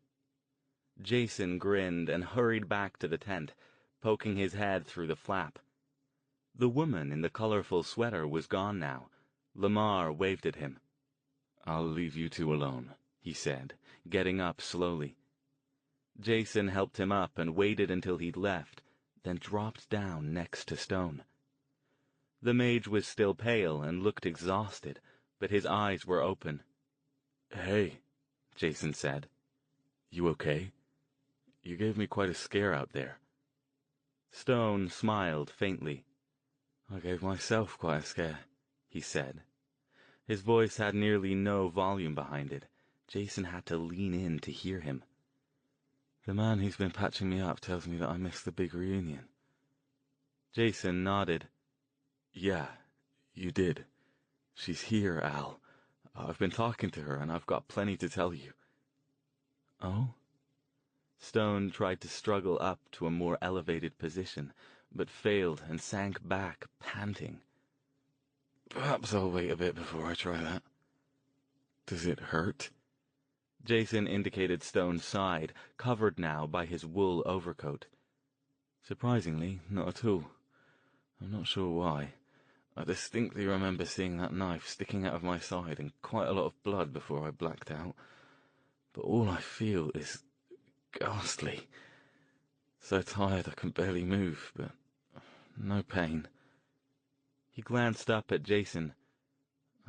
Jason grinned and hurried back to the tent, poking his head through the flap. The woman in the colorful sweater was gone now. Lamar waved at him. I'll leave you two alone, he said, getting up slowly. Jason helped him up and waited until he'd left, then dropped down next to Stone. The mage was still pale and looked exhausted, but his eyes were open. Hey, Jason said. You okay? You gave me quite a scare out there. Stone smiled faintly. I gave myself quite a scare, he said. His voice had nearly no volume behind it. Jason had to lean in to hear him. The man who's been patching me up tells me that I missed the big reunion. Jason nodded. Yeah, you did. She's here, Al. I've been talking to her, and I've got plenty to tell you. Oh? Stone tried to struggle up to a more elevated position, but failed and sank back, panting. Perhaps I'll wait a bit before I try that. Does it hurt? Jason indicated Stone's side, covered now by his wool overcoat. Surprisingly, not at all. I'm not sure why. I distinctly remember seeing that knife sticking out of my side and quite a lot of blood before I blacked out. But all I feel is ghastly. So tired I can barely move, but no pain. He glanced up at Jason.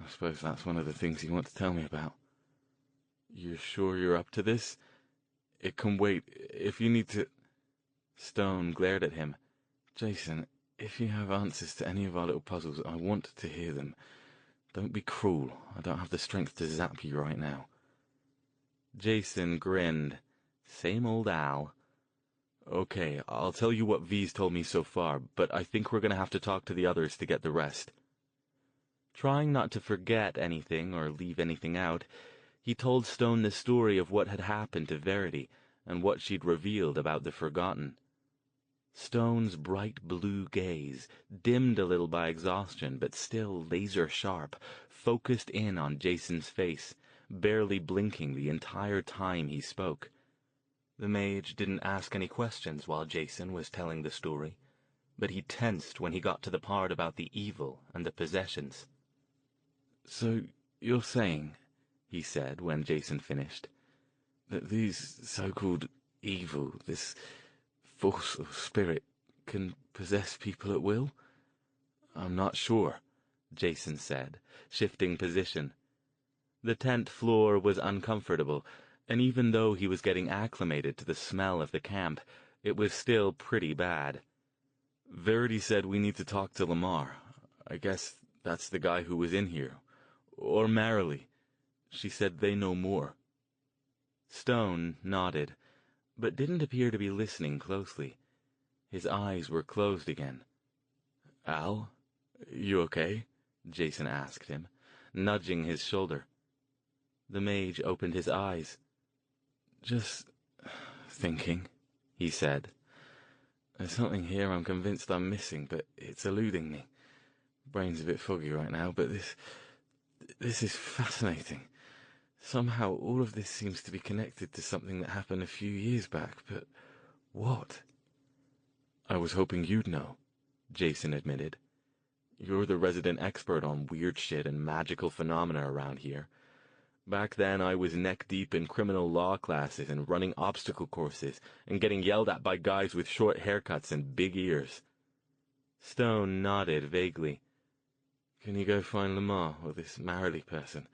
I suppose that's one of the things you want to tell me about. You're sure you're up to this? It can wait. If you need to... Stone glared at him. Jason, if you have answers to any of our little puzzles, I want to hear them. Don't be cruel. I don't have the strength to zap you right now. Jason grinned. Same old Al. Okay, I'll tell you what V's told me so far, but I think we're going to have to talk to the others to get the rest. Trying not to forget anything or leave anything out, he told Stone the story of what had happened to Verity, and what she'd revealed about the Forgotten. Stone's bright blue gaze, dimmed a little by exhaustion but still laser-sharp, focused in on Jason's face, barely blinking the entire time he spoke. The mage didn't ask any questions while Jason was telling the story, but he tensed when he got to the part about the evil and the possessions. "So you're saying," he said when Jason finished, "that these so-called evil, this force or spirit, can possess people at will?" "I'm not sure," Jason said, shifting position. The tent floor was uncomfortable, and even though he was getting acclimated to the smell of the camp, it was still pretty bad. "Verity said we need to talk to Lamar. I guess that's the guy who was in here. Or Marilee. She said they know more." Stone nodded, but didn't appear to be listening closely. His eyes were closed again. "Al, you okay?" Jason asked him, nudging his shoulder. The mage opened his eyes. "Just thinking," he said. "There's something here I'm convinced I'm missing, but it's eluding me. Brain's a bit foggy right now, but this is fascinating. Somehow all of this seems to be connected to something that happened a few years back, but what?" "I was hoping you'd know," Jason admitted. "You're the resident expert on weird shit and magical phenomena around here. Back then I was neck-deep in criminal law classes and running obstacle courses and getting yelled at by guys with short haircuts and big ears." Stone nodded vaguely. "Can you go find Lamar, or this Marilee person?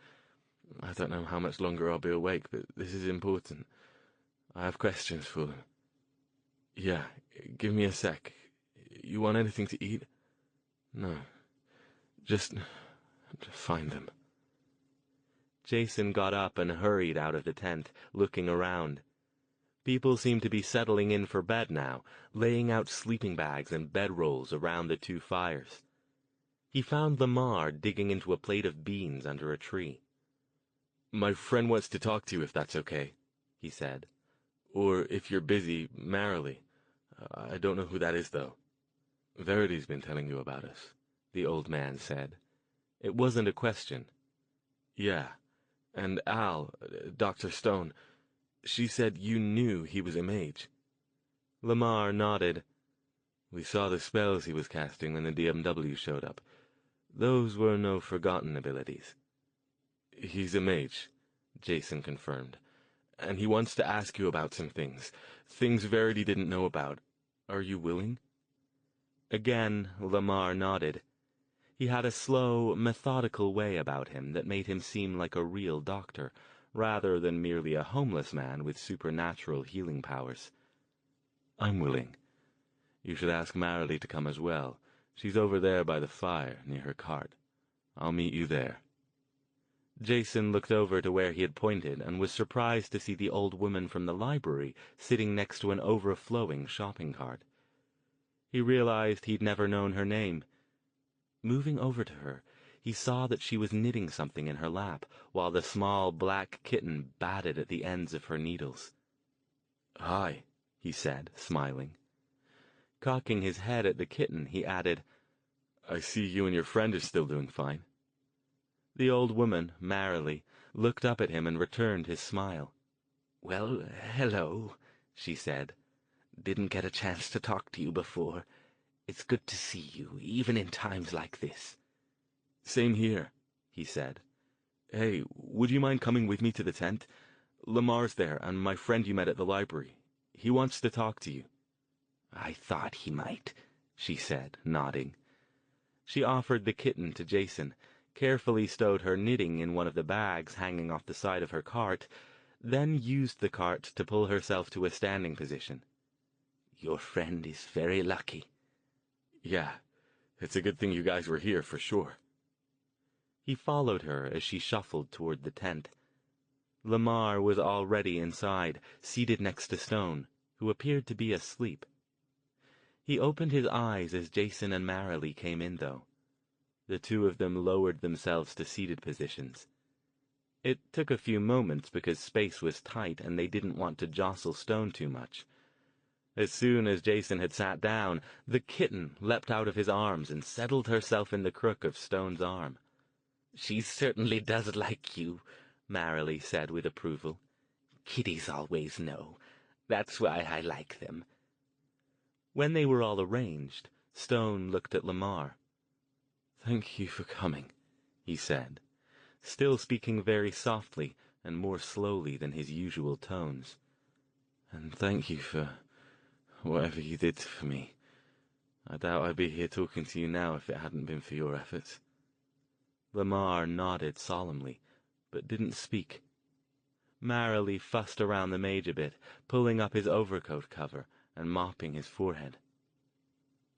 I don't know how much longer I'll be awake, but this is important. I have questions for them." "Yeah, give me a sec. You want anything to eat?" "No. Just find them." Jason got up and hurried out of the tent, looking around. People seemed to be settling in for bed now, laying out sleeping bags and bedrolls around the two fires. He found Lamar digging into a plate of beans under a tree. "My friend wants to talk to you if that's okay," he said. "Or if you're busy, Marilee. I don't know who that is, though." "Verity's been telling you about us," the old man said. It wasn't a question. "Yeah, and Al, Dr. Stone, she said you knew he was a mage." Lamar nodded. "We saw the spells he was casting when the DMW showed up. Those were no forgotten abilities." "He's a mage," Jason confirmed. "And he wants to ask you about some things Verity didn't know about. Are you willing?" Again, Lamar nodded. He had a slow, methodical way about him that made him seem like a real doctor, rather than merely a homeless man with supernatural healing powers. "I'm willing. You should ask Marilee to come as well. She's over there by the fire, near her cart. I'll meet you there." Jason looked over to where he had pointed and was surprised to see the old woman from the library sitting next to an overflowing shopping cart. He realized he'd never known her name. Moving over to her, he saw that she was knitting something in her lap, while the small black kitten batted at the ends of her needles. "Hi," he said, smiling. Cocking his head at the kitten, he added, "I see you and your friend are still doing fine." The old woman, Marilee, looked up at him and returned his smile. "Well, hello," she said. "Didn't get a chance to talk to you before. It's good to see you, even in times like this." "Same here," he said. "Hey, would you mind coming with me to the tent? Lamar's there, and my friend you met at the library. He wants to talk to you." "I thought he might," she said, nodding. She offered the kitten to Jason, carefully stowed her knitting in one of the bags hanging off the side of her cart, then used the cart to pull herself to a standing position. "Your friend is very lucky." "Yeah, it's a good thing you guys were here, for sure." He followed her as she shuffled toward the tent. Lamar was already inside, seated next to Stone, who appeared to be asleep. He opened his eyes as Jason and Marilee came in, though. The two of them lowered themselves to seated positions. It took a few moments because space was tight and they didn't want to jostle Stone too much. As soon as Jason had sat down, the kitten leapt out of his arms and settled herself in the crook of Stone's arm. "She certainly does like you," Marilee said with approval. "Kitties always know. That's why I like them." When they were all arranged, Stone looked at Lamar. "Thank you for coming," he said, still speaking very softly and more slowly than his usual tones. "And thank you for whatever you did for me. I doubt I'd be here talking to you now if it hadn't been for your efforts." Lamar nodded solemnly, but didn't speak. Marilee fussed around the mage a bit, pulling up his overcoat cover and mopping his forehead.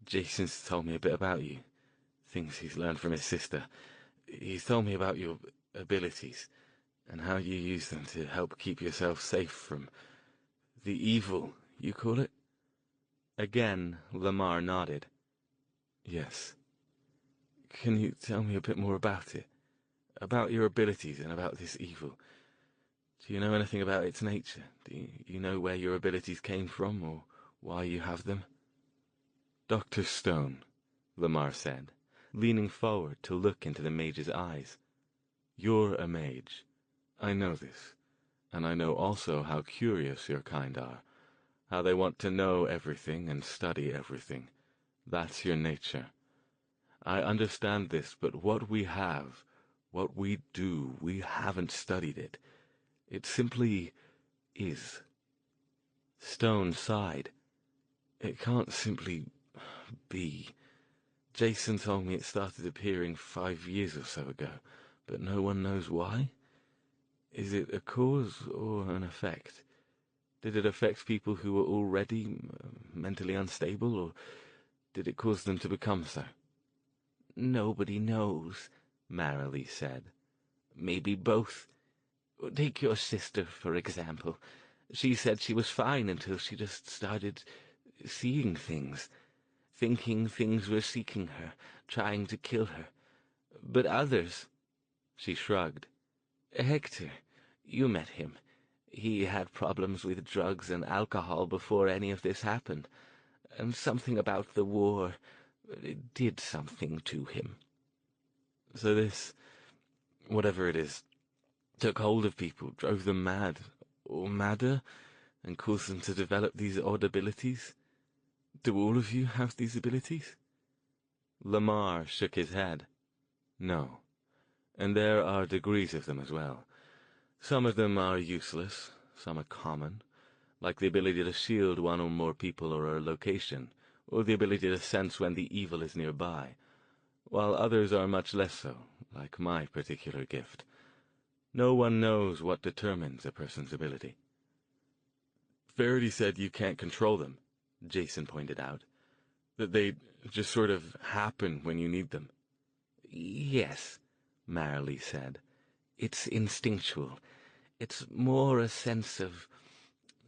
"Jason's told me a bit about you, things he's learned from his sister. He's told me about your abilities, and how you use them to help keep yourself safe from the evil, you call it?" Again, Lamar nodded. "Yes. Can you tell me a bit more about it? About your abilities and about this evil? Do you know anything about its nature? Do you know where your abilities came from, or why you have them?" "Dr. Stone," Lamar said, leaning forward to look into the mage's eyes. "You're a mage. I know this, and I know also how curious your kind are, how they want to know everything and study everything. That's your nature. I understand this, but what we have, what we do, we haven't studied it. It simply is." Stone sighed. "It can't simply be. Jason told me it started appearing 5 years or so ago, but no one knows why. Is it a cause or an effect? Did it affect people who were already mentally unstable, or did it cause them to become so?" "Nobody knows," Marilee said. "Maybe both. Take your sister, for example. She said she was fine until she just started seeing things, thinking things were seeking her, trying to kill her. But others—" She shrugged. "Hector, you met him. He had problems with drugs and alcohol before any of this happened, and something about the war did something to him." "So this, whatever it is, took hold of people, drove them mad, or madder, and caused them to develop these odd abilities? Do all of you have these abilities?" Lamar shook his head. "No, and there are degrees of them as well. Some of them are useless, some are common, like the ability to shield one or more people or a location, or the ability to sense when the evil is nearby, while others are much less so, like my particular gift. No one knows what determines a person's ability." "Verity said you can't control them," Jason pointed out. "That they just sort of happen when you need them." "Yes," Marilee said. "It's instinctual. It's more a sense of...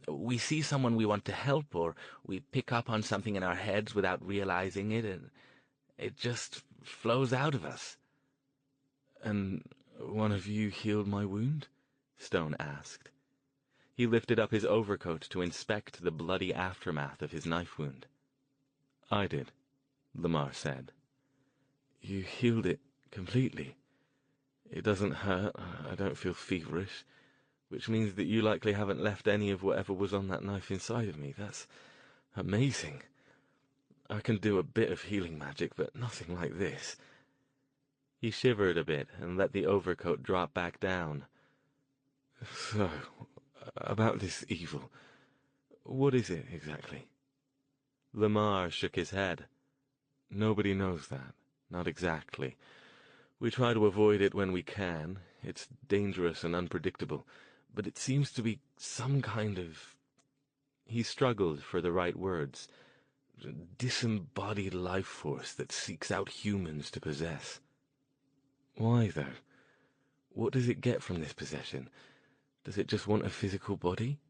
we see someone we want to help, or we pick up on something in our heads without realizing it, and it just flows out of us." "And one of you healed my wound?" Stone asked. He lifted up his overcoat to inspect the bloody aftermath of his knife wound. "I did," Lamar said. "You healed it completely. It doesn't hurt, I don't feel feverish, which means that you likely haven't left any of whatever was on that knife inside of me. That's amazing. I can do a bit of healing magic, but nothing like this." He shivered a bit and let the overcoat drop back down. "So, about this evil, what is it exactly?" Lamar shook his head. "Nobody knows that, not exactly. We try to avoid it when we can. It's dangerous and unpredictable, but it seems to be some kind of..." He struggled for the right words. "Disembodied life force that seeks out humans to possess." "Why, though? What does it get from this possession? Does it just want a physical body?"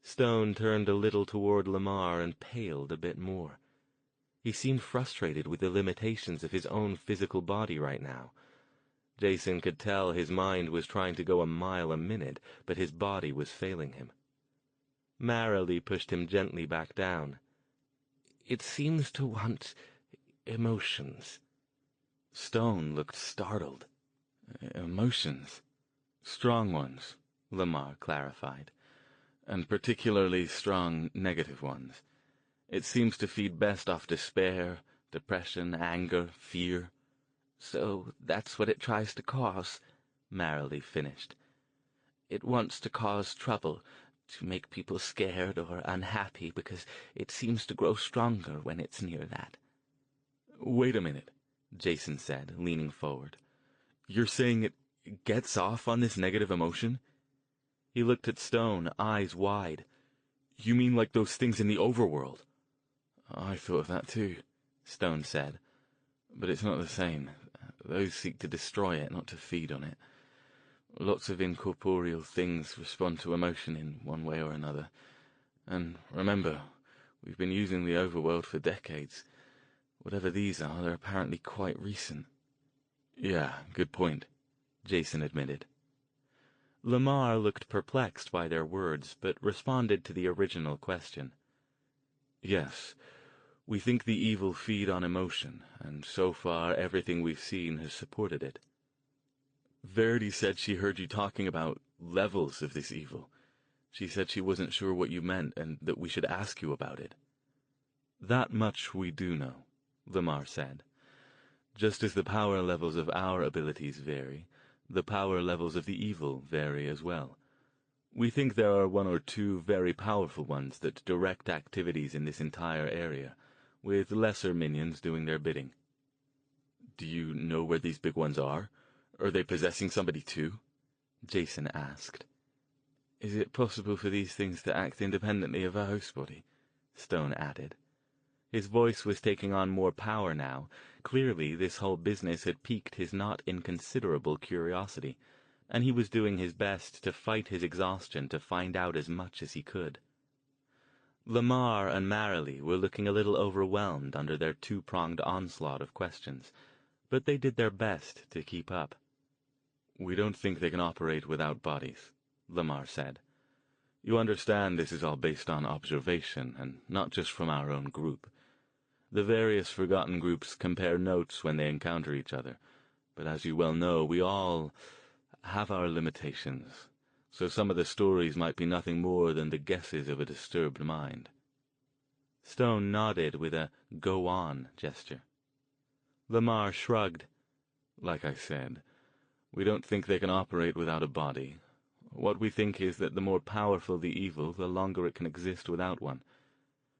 Stone turned a little toward Lamar and paled a bit more. He seemed frustrated with the limitations of his own physical body right now. Jason could tell his mind was trying to go a mile a minute, but his body was failing him. Merrily pushed him gently back down. "It seems to want emotions." Stone looked startled. "Emotions? Strong ones," Lamar clarified, "and particularly strong negative ones. It seems to feed best off despair, depression, anger, fear." "So that's what it tries to cause," Merrily finished. "It wants to cause trouble, to make people scared or unhappy, because it seems to grow stronger when it's near that." "Wait a minute," Jason said, leaning forward. "You're saying it gets off on this negative emotion?" He looked at Stone, eyes wide. "You mean like those things in the overworld?" "I thought of that too," Stone said. "But it's not the same. Those seek to destroy it, not to feed on it. Lots of incorporeal things respond to emotion in one way or another. And remember, we've been using the overworld for decades. Whatever these are, they're apparently quite recent." "Yeah, good point," Jason admitted. Lamar looked perplexed by their words, but responded to the original question. "Yes, we think the evil feed on emotion, and so far everything we've seen has supported it." "Verity said she heard you talking about levels of this evil. She said she wasn't sure what you meant, and that we should ask you about it." "That much we do know," Lamar said. "Just as the power levels of our abilities vary, the power levels of the evil vary as well. We think there are one or two very powerful ones that direct activities in this entire area, with lesser minions doing their bidding." "Do you know where these big ones are? Are they possessing somebody too?" Jason asked. "Is it possible for these things to act independently of a host body?" Stone added. His voice was taking on more power now. Clearly, this whole business had piqued his not inconsiderable curiosity, and he was doing his best to fight his exhaustion to find out as much as he could. Lamar and Merrily were looking a little overwhelmed under their two-pronged onslaught of questions, but they did their best to keep up. "We don't think they can operate without bodies," Lamar said. "You understand this is all based on observation, and not just from our own group. The various forgotten groups compare notes when they encounter each other, but as you well know, we all have our limitations, so some of the stories might be nothing more than the guesses of a disturbed mind." Stone nodded with a go-on gesture. Lamar shrugged. "Like I said, we don't think they can operate without a body. What we think is that the more powerful the evil, the longer it can exist without one.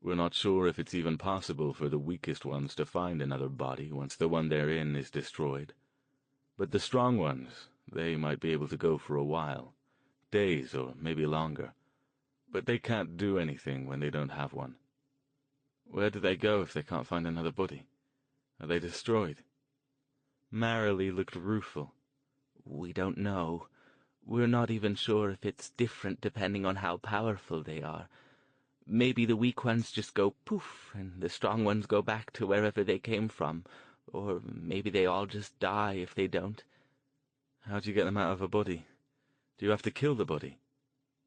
We're not sure if it's even possible for the weakest ones to find another body once the one they're in is destroyed. But the strong ones, they might be able to go for a while, days or maybe longer. But they can't do anything when they don't have one." "Where do they go if they can't find another body? Are they destroyed?" Merrily looked rueful. "We don't know. We're not even sure if it's different depending on how powerful they are. Maybe the weak ones just go poof, and the strong ones go back to wherever they came from, or maybe they all just die if they don't." "How do you get them out of a body? Do you have to kill the body?"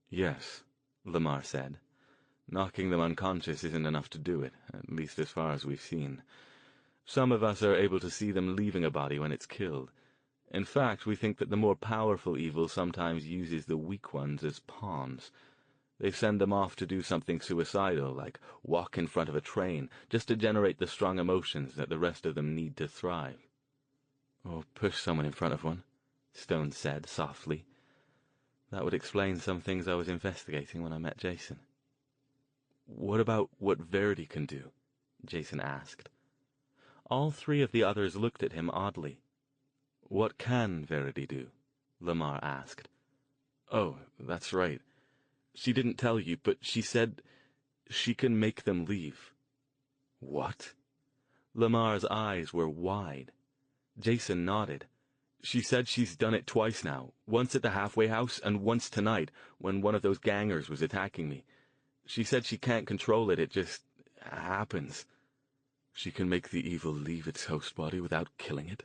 "Yes," Lamar said. "Knocking them unconscious isn't enough to do it, at least as far as we've seen. Some of us are able to see them leaving a body when it's killed. In fact, we think that the more powerful evil sometimes uses the weak ones as pawns. They send them off to do something suicidal, like walk in front of a train, just to generate the strong emotions that the rest of them need to thrive." "Or push someone in front of one," Stone said softly. "That would explain some things I was investigating when I met Jason." "What about what Verity can do?" Jason asked. All three of the others looked at him oddly. "What can Verity do?" Lamar asked. "Oh, that's right. She didn't tell you, but she said she can make them leave." "What?" Lamar's eyes were wide. Jason nodded. "She said she's done it twice now, once at the halfway house and once tonight when one of those gangers was attacking me. She said she can't control it, it just happens." "She can make the evil leave its host body without killing it?"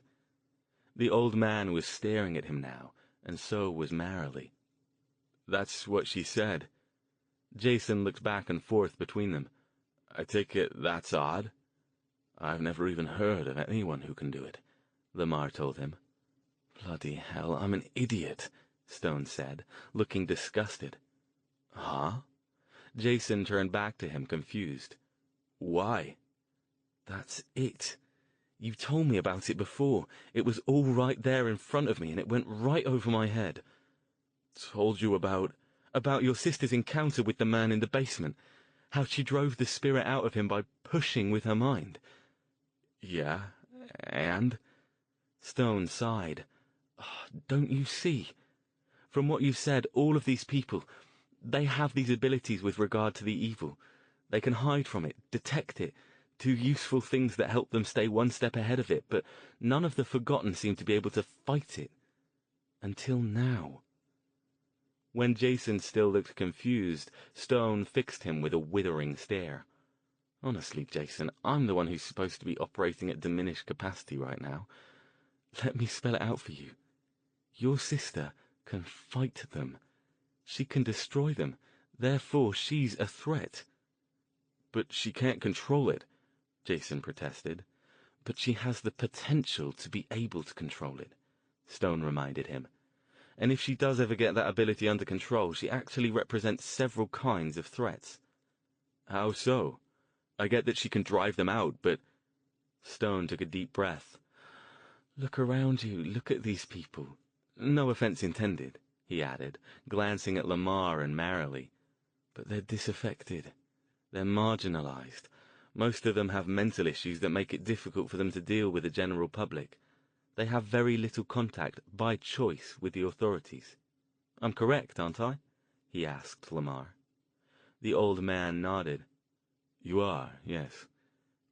The old man was staring at him now, and so was Marilee. "That's what she said." Jason looked back and forth between them. "I take it that's odd?" "I've never even heard of anyone who can do it," Lamar told him. "Bloody hell, I'm an idiot," Stone said, looking disgusted. "Huh?" Jason turned back to him, confused. "Why?" "That's it. You told me about it before. It was all right there in front of me, and it went right over my head." "Told you about your sister's encounter with the man in the basement. How she drove the spirit out of him by pushing with her mind." "Yeah, and?" Stone sighed. "Oh, don't you see? From what you've said, all of these people, they have these abilities with regard to the evil. They can hide from it, detect it, do useful things that help them stay one step ahead of it, but none of the Forgotten seem to be able to fight it. Until now." When Jason still looked confused, Stone fixed him with a withering stare. "Honestly, Jason, I'm the one who's supposed to be operating at diminished capacity right now. Let me spell it out for you. Your sister can fight them. She can destroy them. Therefore, she's a threat." "But she can't control it," Jason protested. "But she has the potential to be able to control it," Stone reminded him. "And if she does ever get that ability under control, she actually represents several kinds of threats." "How so? I get that she can drive them out, but—" Stone took a deep breath. "Look around you. Look at these people. No offense intended," he added, glancing at Lamar and Marilee. "But they're disaffected. They're marginalized. Most of them have mental issues that make it difficult for them to deal with the general public. They have very little contact, by choice, with the authorities. I'm correct, aren't I?" he asked Lamar. The old man nodded. "You are, yes.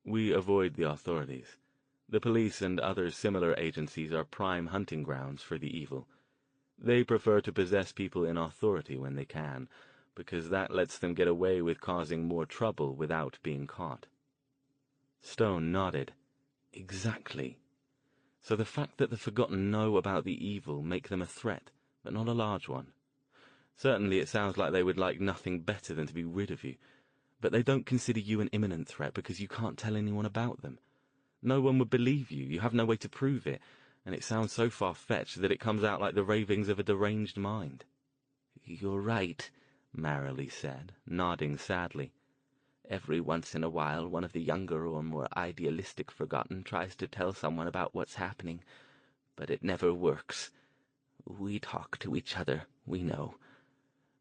We avoid the authorities. The police and other similar agencies are prime hunting grounds for the evil. They prefer to possess people in authority when they can, because that lets them get away with causing more trouble without being caught." Stone nodded. "Exactly. So the fact that the Forgotten know about the evil make them a threat, but not a large one. Certainly it sounds like they would like nothing better than to be rid of you, but they don't consider you an imminent threat because you can't tell anyone about them. No one would believe you, you have no way to prove it, and it sounds so far-fetched that it comes out like the ravings of a deranged mind." "You're right," Marilee said, nodding sadly. "Every once in a while one of the younger or more idealistic Forgotten tries to tell someone about what's happening, but it never works. We talk to each other, we know.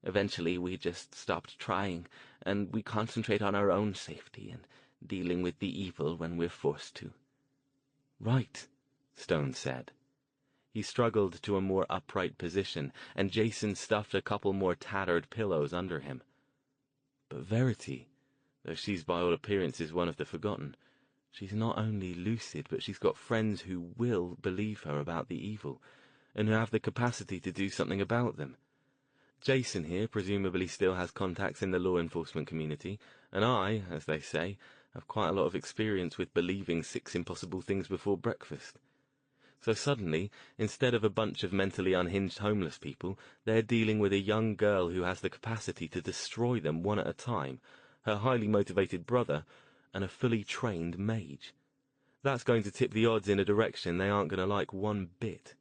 Eventually we just stopped trying, and we concentrate on our own safety and dealing with the evil when we're forced to." "Right," Stone said. He struggled to a more upright position, and Jason stuffed a couple more tattered pillows under him. "But Verity, though she's by all appearances one of the Forgotten, she's not only lucid, but she's got friends who will believe her about the evil, and who have the capacity to do something about them. Jason here presumably still has contacts in the law enforcement community, and I, as they say, have quite a lot of experience with believing 6 impossible things before breakfast. So suddenly, instead of a bunch of mentally unhinged homeless people, they're dealing with a young girl who has the capacity to destroy them one at a time, her highly motivated brother, and a fully trained mage. That's going to tip the odds in a direction they aren't going to like one bit."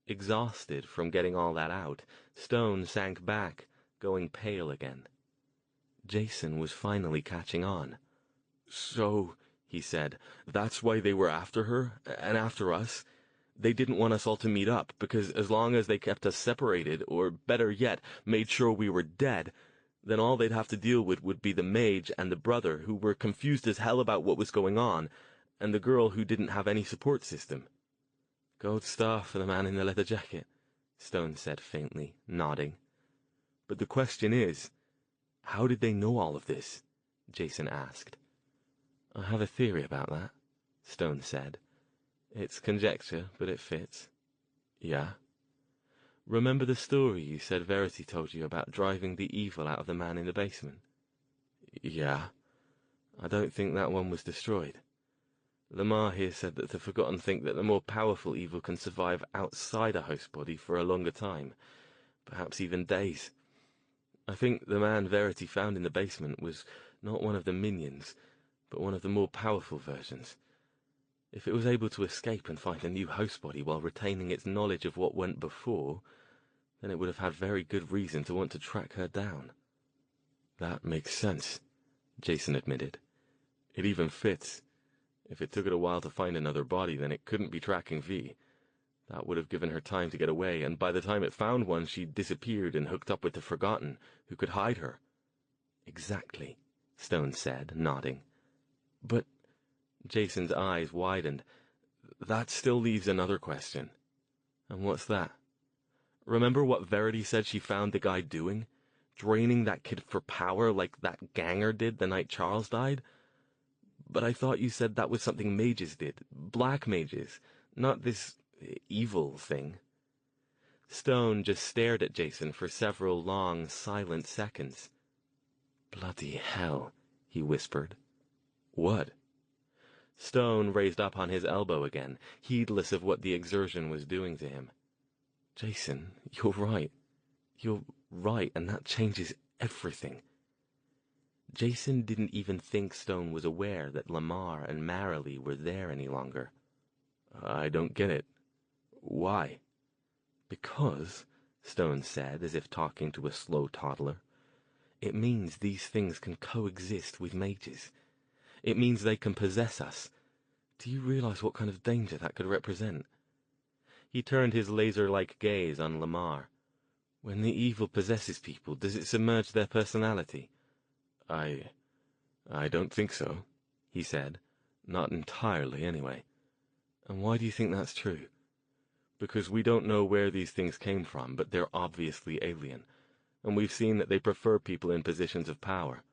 Exhausted from getting all that out, Stone sank back, going pale again. Jason was finally catching on. "So," he said, "that's why they were after her, and after us? They didn't want us all to meet up, because as long as they kept us separated, or better yet, made sure we were dead, then all they'd have to deal with would be the mage and the brother, who were confused as hell about what was going on, and the girl who didn't have any support system." "Gold star for the man in the leather jacket," Stone said faintly, nodding. "But the question is, how did they know all of this?" Jason asked. "I have a theory about that," Stone said. "It's conjecture, but it fits." "Yeah?" "Remember the story you said Verity told you about driving the evil out of the man in the basement?" "Yeah." "I don't think that one was destroyed. Lamar here said that the Forgotten think that the more powerful evil can survive outside a host body for a longer time, perhaps even days. I think the man Verity found in the basement was not one of the minions, but one of the more powerful versions. If it was able to escape and find a new host body while retaining its knowledge of what went before, then it would have had very good reason to want to track her down. That makes sense, Jason admitted. It even fits. If it took it a while to find another body, then it couldn't be tracking V. That would have given her time to get away, and by the time it found one, she'd disappeared and hooked up with the Forgotten, who could hide her. Exactly, Stone said, nodding. But Jason's eyes widened. That still leaves another question. And what's that? Remember what Verity said she found the guy doing? Draining that kid for power like that ganger did the night Charles died? But I thought you said that was something mages did. Black mages. Not this evil thing. Stone just stared at Jason for several long, silent seconds. Bloody hell, he whispered. What? Stone raised up on his elbow again, heedless of what the exertion was doing to him. Jason, you're right. You're right, and that changes everything. Jason didn't even think Stone was aware that Lamar and Marilee were there any longer. I don't get it. Why? Because, Stone said, as if talking to a slow toddler, it means these things can coexist with mages. It means they can possess us. Do you realize what kind of danger that could represent? He turned his laser-like gaze on Lamar. When the evil possesses people, does it submerge their personality? I don't think so, he said. Not entirely, anyway. And why do you think that's true? Because we don't know where these things came from, but they're obviously alien, and we've seen that they prefer people in positions of power.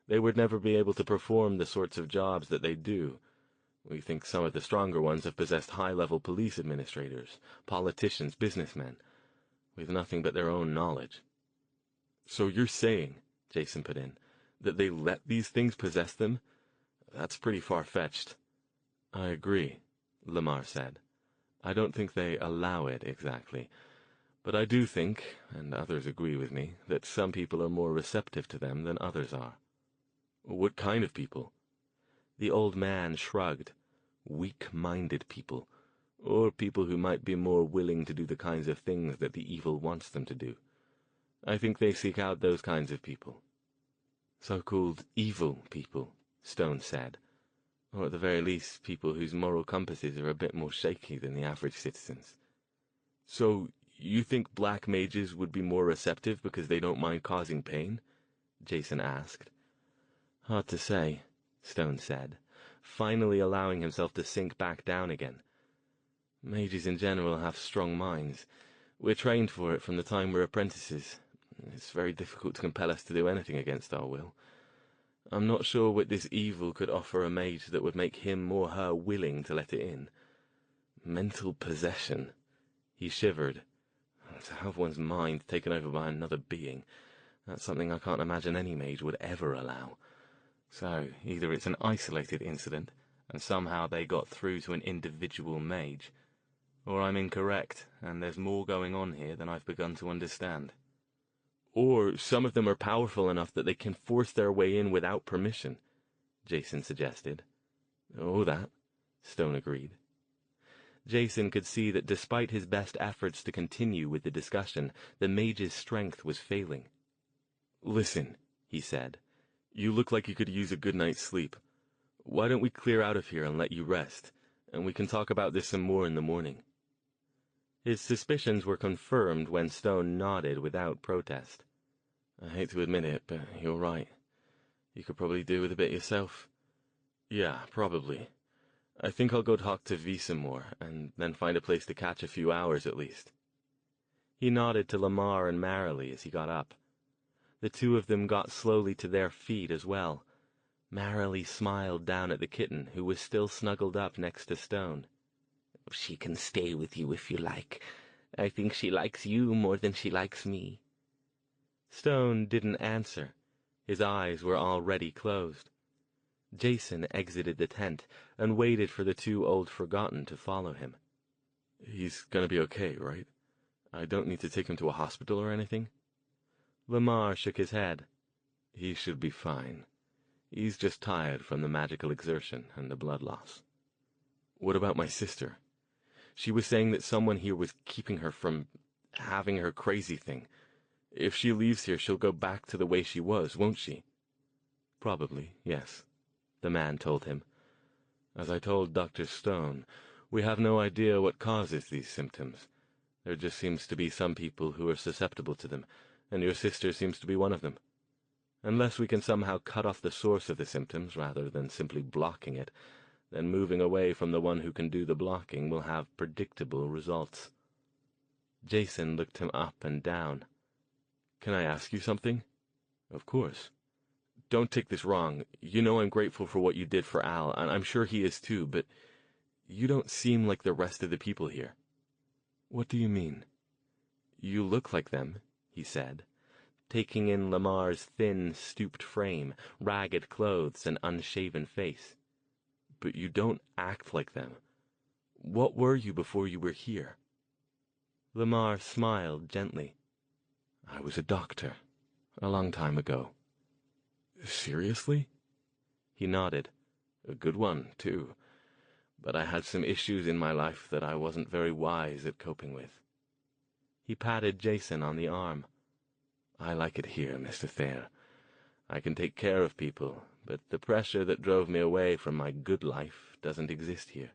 They would never be able to perform the sorts of jobs that they do. We think some of the stronger ones have possessed high-level police administrators, politicians, businessmen, with nothing but their own knowledge. So you're saying, Jason put in, that they let these things possess them? That's pretty far-fetched. I agree, Lamar said. I don't think they allow it exactly. But I do think, and others agree with me, that some people are more receptive to them than others are. What kind of people? The old man shrugged. Weak-minded people, or people who might be more willing to do the kinds of things that the evil wants them to do. I think they seek out those kinds of people. So-called evil people, Stone said, or at the very least people whose moral compasses are a bit more shaky than the average citizen's. So you think black mages would be more receptive because they don't mind causing pain? Jason asked. Hard to say, Stone said, finally allowing himself to sink back down again. Mages in general have strong minds. We're trained for it from the time we're apprentices. It's very difficult to compel us to do anything against our will. I'm not sure what this evil could offer a mage that would make him or her willing to let it in. Mental possession. He shivered. To have one's mind taken over by another being, that's something I can't imagine any mage would ever allow. So, either it's an isolated incident, and somehow they got through to an individual mage, or I'm incorrect, and there's more going on here than I've begun to understand. Or some of them are powerful enough that they can force their way in without permission, Jason suggested. Oh, that, Stone agreed. Jason could see that despite his best efforts to continue with the discussion, the mage's strength was failing. Listen, he said. You look like you could use a good night's sleep. Why don't we clear out of here and let you rest, and we can talk about this some more in the morning. His suspicions were confirmed when Stone nodded without protest. I hate to admit it, but you're right. You could probably do with a bit yourself. Yeah, probably. I think I'll go talk to V some more, and then find a place to catch a few hours at least. He nodded to Lamar and Marilee as he got up. The two of them got slowly to their feet as well. Marilee smiled down at the kitten, who was still snuggled up next to Stone. She can stay with you if you like. I think she likes you more than she likes me. Stone didn't answer. His eyes were already closed. Jason exited the tent and waited for the two old forgotten to follow him. He's gonna be okay, right? I don't need to take him to a hospital or anything? Lamar shook his head. He should be fine. He's just tired from the magical exertion and the blood loss. What about my sister? She was saying that someone here was keeping her from having her crazy thing. If she leaves here, she'll go back to the way she was, won't she? Probably, yes, the man told him. As I told Dr. Stone, we have no idea what causes these symptoms. There just seems to be some people who are susceptible to them, and your sister seems to be one of them. Unless we can somehow cut off the source of the symptoms rather than simply blocking it, then moving away from the one who can do the blocking will have predictable results. Jason looked him up and down. Can I ask you something? Of course. Don't take this wrong. You know I'm grateful for what you did for Al, and I'm sure he is too, but you don't seem like the rest of the people here. What do you mean? You look like them, he said, taking in Lamar's thin, stooped frame, ragged clothes, and unshaven face. But you don't act like them. What were you before you were here? Lamar smiled gently. I was a doctor, a long time ago. Seriously? He nodded. A good one, too. But I had some issues in my life that I wasn't very wise at coping with. He patted Jason on the arm. I like it here, Mr. Thayer. I can take care of people, but the pressure that drove me away from my good life doesn't exist here.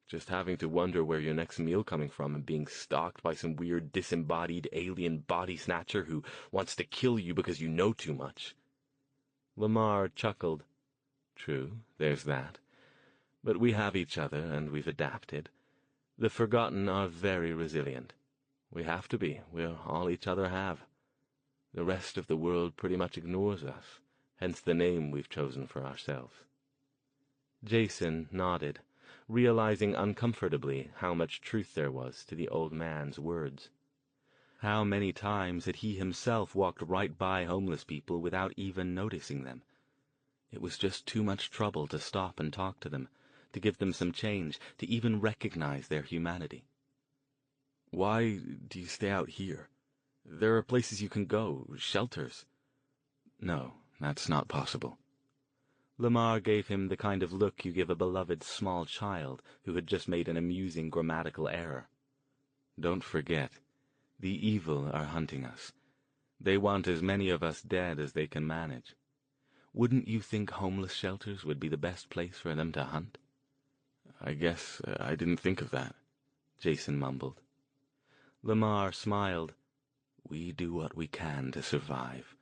Just having to wonder where your next meal coming from and being stalked by some weird disembodied alien body snatcher who wants to kill you because you know too much. Lamar chuckled. True, there's that. But we have each other, and we've adapted. The forgotten are very resilient. We have to be. We're all each other have. The rest of the world pretty much ignores us, hence the name we've chosen for ourselves. Jason nodded, realizing uncomfortably how much truth there was to the old man's words. How many times had he himself walked right by homeless people without even noticing them? It was just too much trouble to stop and talk to them, to give them some change, to even recognize their humanity. Why do you stay out here? There are places you can go, shelters. No, that's not possible. Lamar gave him the kind of look you give a beloved small child who had just made an amusing grammatical error. Don't forget, the evil are hunting us. They want as many of us dead as they can manage. Wouldn't you think homeless shelters would be the best place for them to hunt? I guess I didn't think of that, Jason mumbled. Lamar smiled. We do what we can to survive.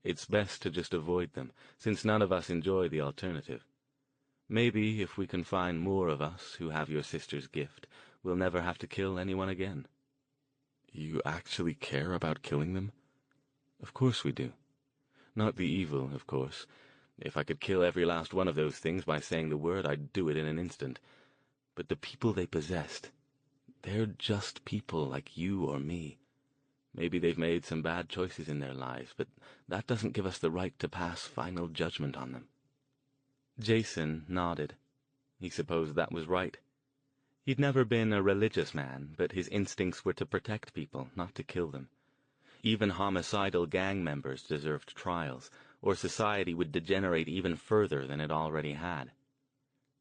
It's best to just avoid them, since none of us enjoy the alternative. Maybe if we can find more of us who have your sister's gift, we'll never have to kill anyone again. You actually care about killing them? Of course we do. Not the evil, of course. If I could kill every last one of those things by saying the word, I'd do it in an instant. But the people they possessed, they're just people like you or me. Maybe they've made some bad choices in their lives, but that doesn't give us the right to pass final judgment on them. Jason nodded. He supposed that was right. He'd never been a religious man, but his instincts were to protect people, not to kill them. Even homicidal gang members deserved trials, or society would degenerate even further than it already had.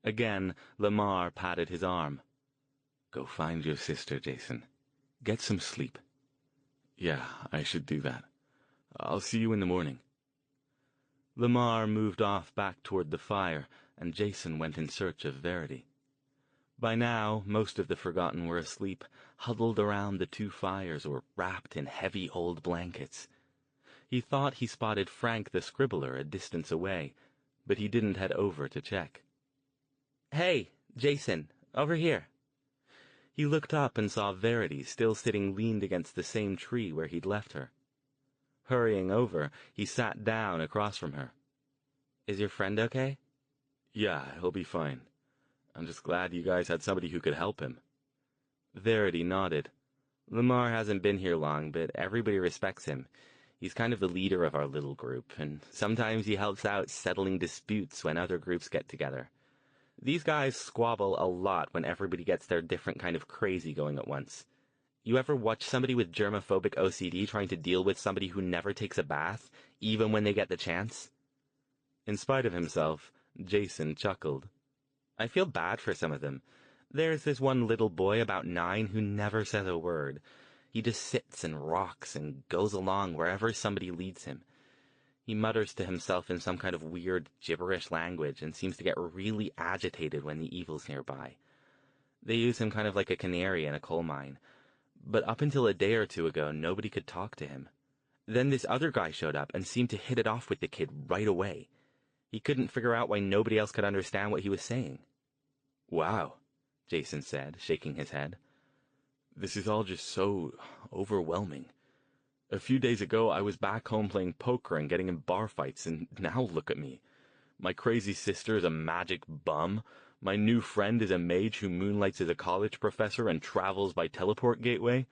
Again, Lamar patted his arm. Go find your sister, Jason. Get some sleep. Yeah, I should do that. I'll see you in the morning. Lamar moved off back toward the fire, and Jason went in search of Verity. By now, most of the forgotten were asleep, huddled around the two fires or wrapped in heavy old blankets. He thought he spotted Frank the scribbler a distance away, but he didn't head over to check. Hey, Jason, over here. He looked up and saw Verity still sitting leaned against the same tree where he'd left her. Hurrying over, he sat down across from her. Is your friend okay? Yeah, he'll be fine. I'm just glad you guys had somebody who could help him. Verity nodded. Lamar hasn't been here long, but everybody respects him. He's kind of the leader of our little group, and sometimes he helps out settling disputes when other groups get together. These guys squabble a lot when everybody gets their different kind of crazy going at once. You ever watch somebody with germophobic OCD trying to deal with somebody who never takes a bath, even when they get the chance? In spite of himself, Jason chuckled. I feel bad for some of them. There's this one little boy about 9 who never says a word. He just sits and rocks and goes along wherever somebody leads him. He mutters to himself in some kind of weird gibberish language and seems to get really agitated when the evil's nearby. They use him kind of like a canary in a coal mine. But up until a day or two ago, nobody could talk to him. Then this other guy showed up and seemed to hit it off with the kid right away. He couldn't figure out why nobody else could understand what he was saying. Wow, Jason said, shaking his head. This is all just so overwhelming. A few days ago, I was back home playing poker and getting in bar fights, and now look at me. My crazy sister is a magic bum. My new friend is a mage who moonlights as a college professor and travels by teleport gateway.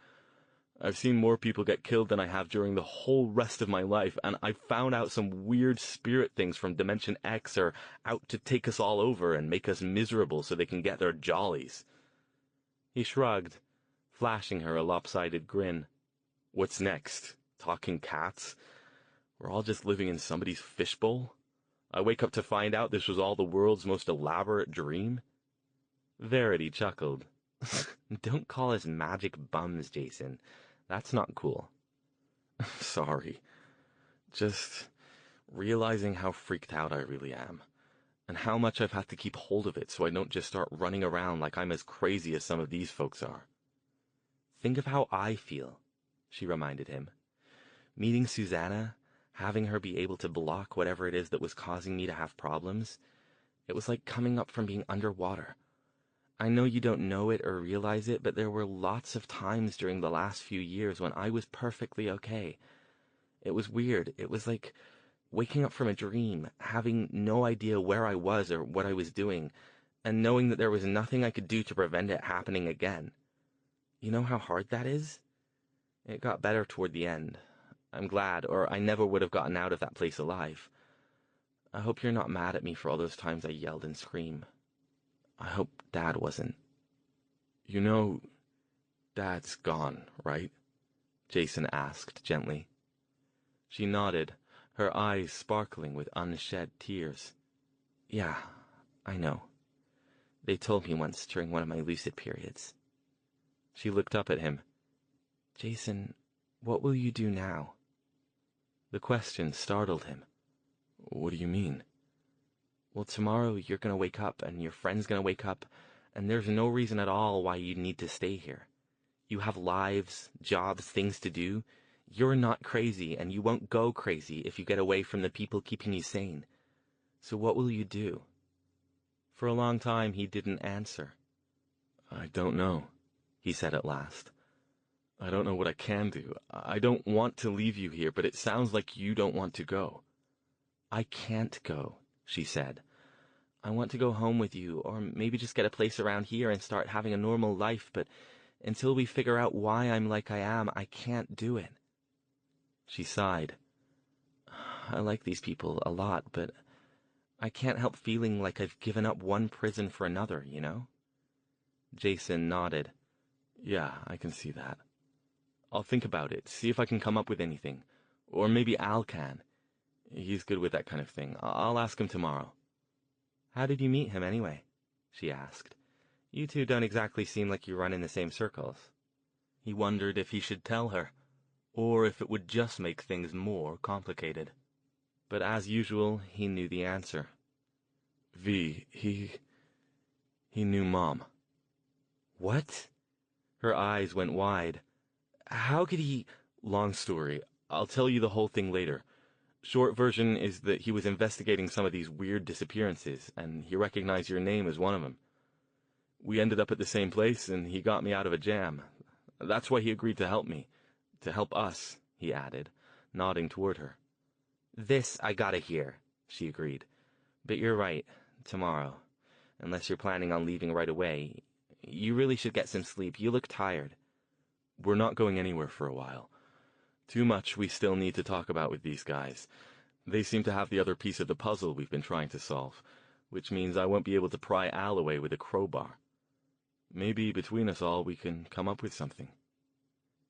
I've seen more people get killed than I have during the whole rest of my life, and I've found out some weird spirit things from Dimension X are out to take us all over and make us miserable so they can get their jollies. He shrugged, flashing her a lopsided grin. What's next? Talking cats? We're all just living in somebody's fishbowl? I wake up to find out this was all the world's most elaborate dream? Verity chuckled. Don't call us magic bums, Jason. That's not cool. Sorry. Just realizing how freaked out I really am, and how much I've had to keep hold of it so I don't just start running around like I'm as crazy as some of these folks are. Think of how I feel, she reminded him. Meeting Susanna, having her be able to block whatever it is that was causing me to have problems, it was like coming up from being underwater. I know you don't know it or realize it, but there were lots of times during the last few years when I was perfectly okay. It was weird. It was like waking up from a dream, having no idea where I was or what I was doing, and knowing that there was nothing I could do to prevent it happening again. You know how hard that is? It got better toward the end. I'm glad, or I never would have gotten out of that place alive. I hope you're not mad at me for all those times I yelled and screamed. I hope Dad wasn't. You know, Dad's gone, right? Jason asked gently. She nodded, her eyes sparkling with unshed tears. Yeah, I know. They told me once during one of my lucid periods. She looked up at him. Jason, what will you do now? The question startled him. What do you mean? Well, tomorrow you're going to wake up, and your friend's going to wake up, and there's no reason at all why you need to stay here. You have lives, jobs, things to do. You're not crazy, and you won't go crazy if you get away from the people keeping you sane. So what will you do? For a long time he didn't answer. I don't know, he said at last. I don't know what I can do. I don't want to leave you here, but it sounds like you don't want to go. I can't go, she said. I want to go home with you, or maybe just get a place around here and start having a normal life, but until we figure out why I'm like I am, I can't do it. She sighed. I like these people a lot, but I can't help feeling like I've given up one prison for another, you know? Jason nodded. Yeah, I can see that. I'll think about it, see if I can come up with anything. Or maybe Al can. He's good with that kind of thing. I'll ask him tomorrow. How did you meet him, anyway? She asked. You two don't exactly seem like you run in the same circles. He wondered if he should tell her, or if it would just make things more complicated. But as usual, he knew the answer. V, he knew Mom. What? Her eyes went wide. How could he... Long story. I'll tell you the whole thing later. Short version is that he was investigating some of these weird disappearances, and he recognized your name as one of them. We ended up at the same place, and he got me out of a jam. That's why he agreed to help me. To help us, he added, nodding toward her. This I gotta hear, she agreed. But you're right, tomorrow. Unless you're planning on leaving right away. You really should get some sleep. You look tired. We're not going anywhere for a while. Too much we still need to talk about with these guys. They seem to have the other piece of the puzzle we've been trying to solve, which means I won't be able to pry Al away with a crowbar. Maybe between us all we can come up with something.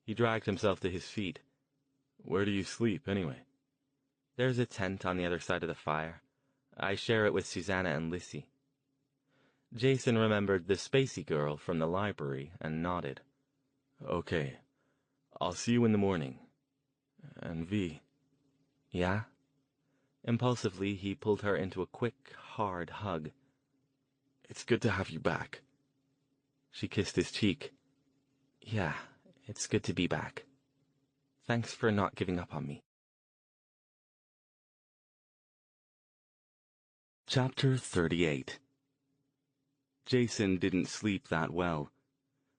He dragged himself to his feet. Where do you sleep, anyway? There's a tent on the other side of the fire. I share it with Susanna and Lissy. Jason remembered the Spacey girl from the library and nodded. Okay. I'll see you in the morning. And V. Yeah? Impulsively, he pulled her into a quick, hard hug. It's good to have you back. She kissed his cheek. Yeah, it's good to be back. Thanks for not giving up on me. Chapter 38. Jason didn't sleep that well.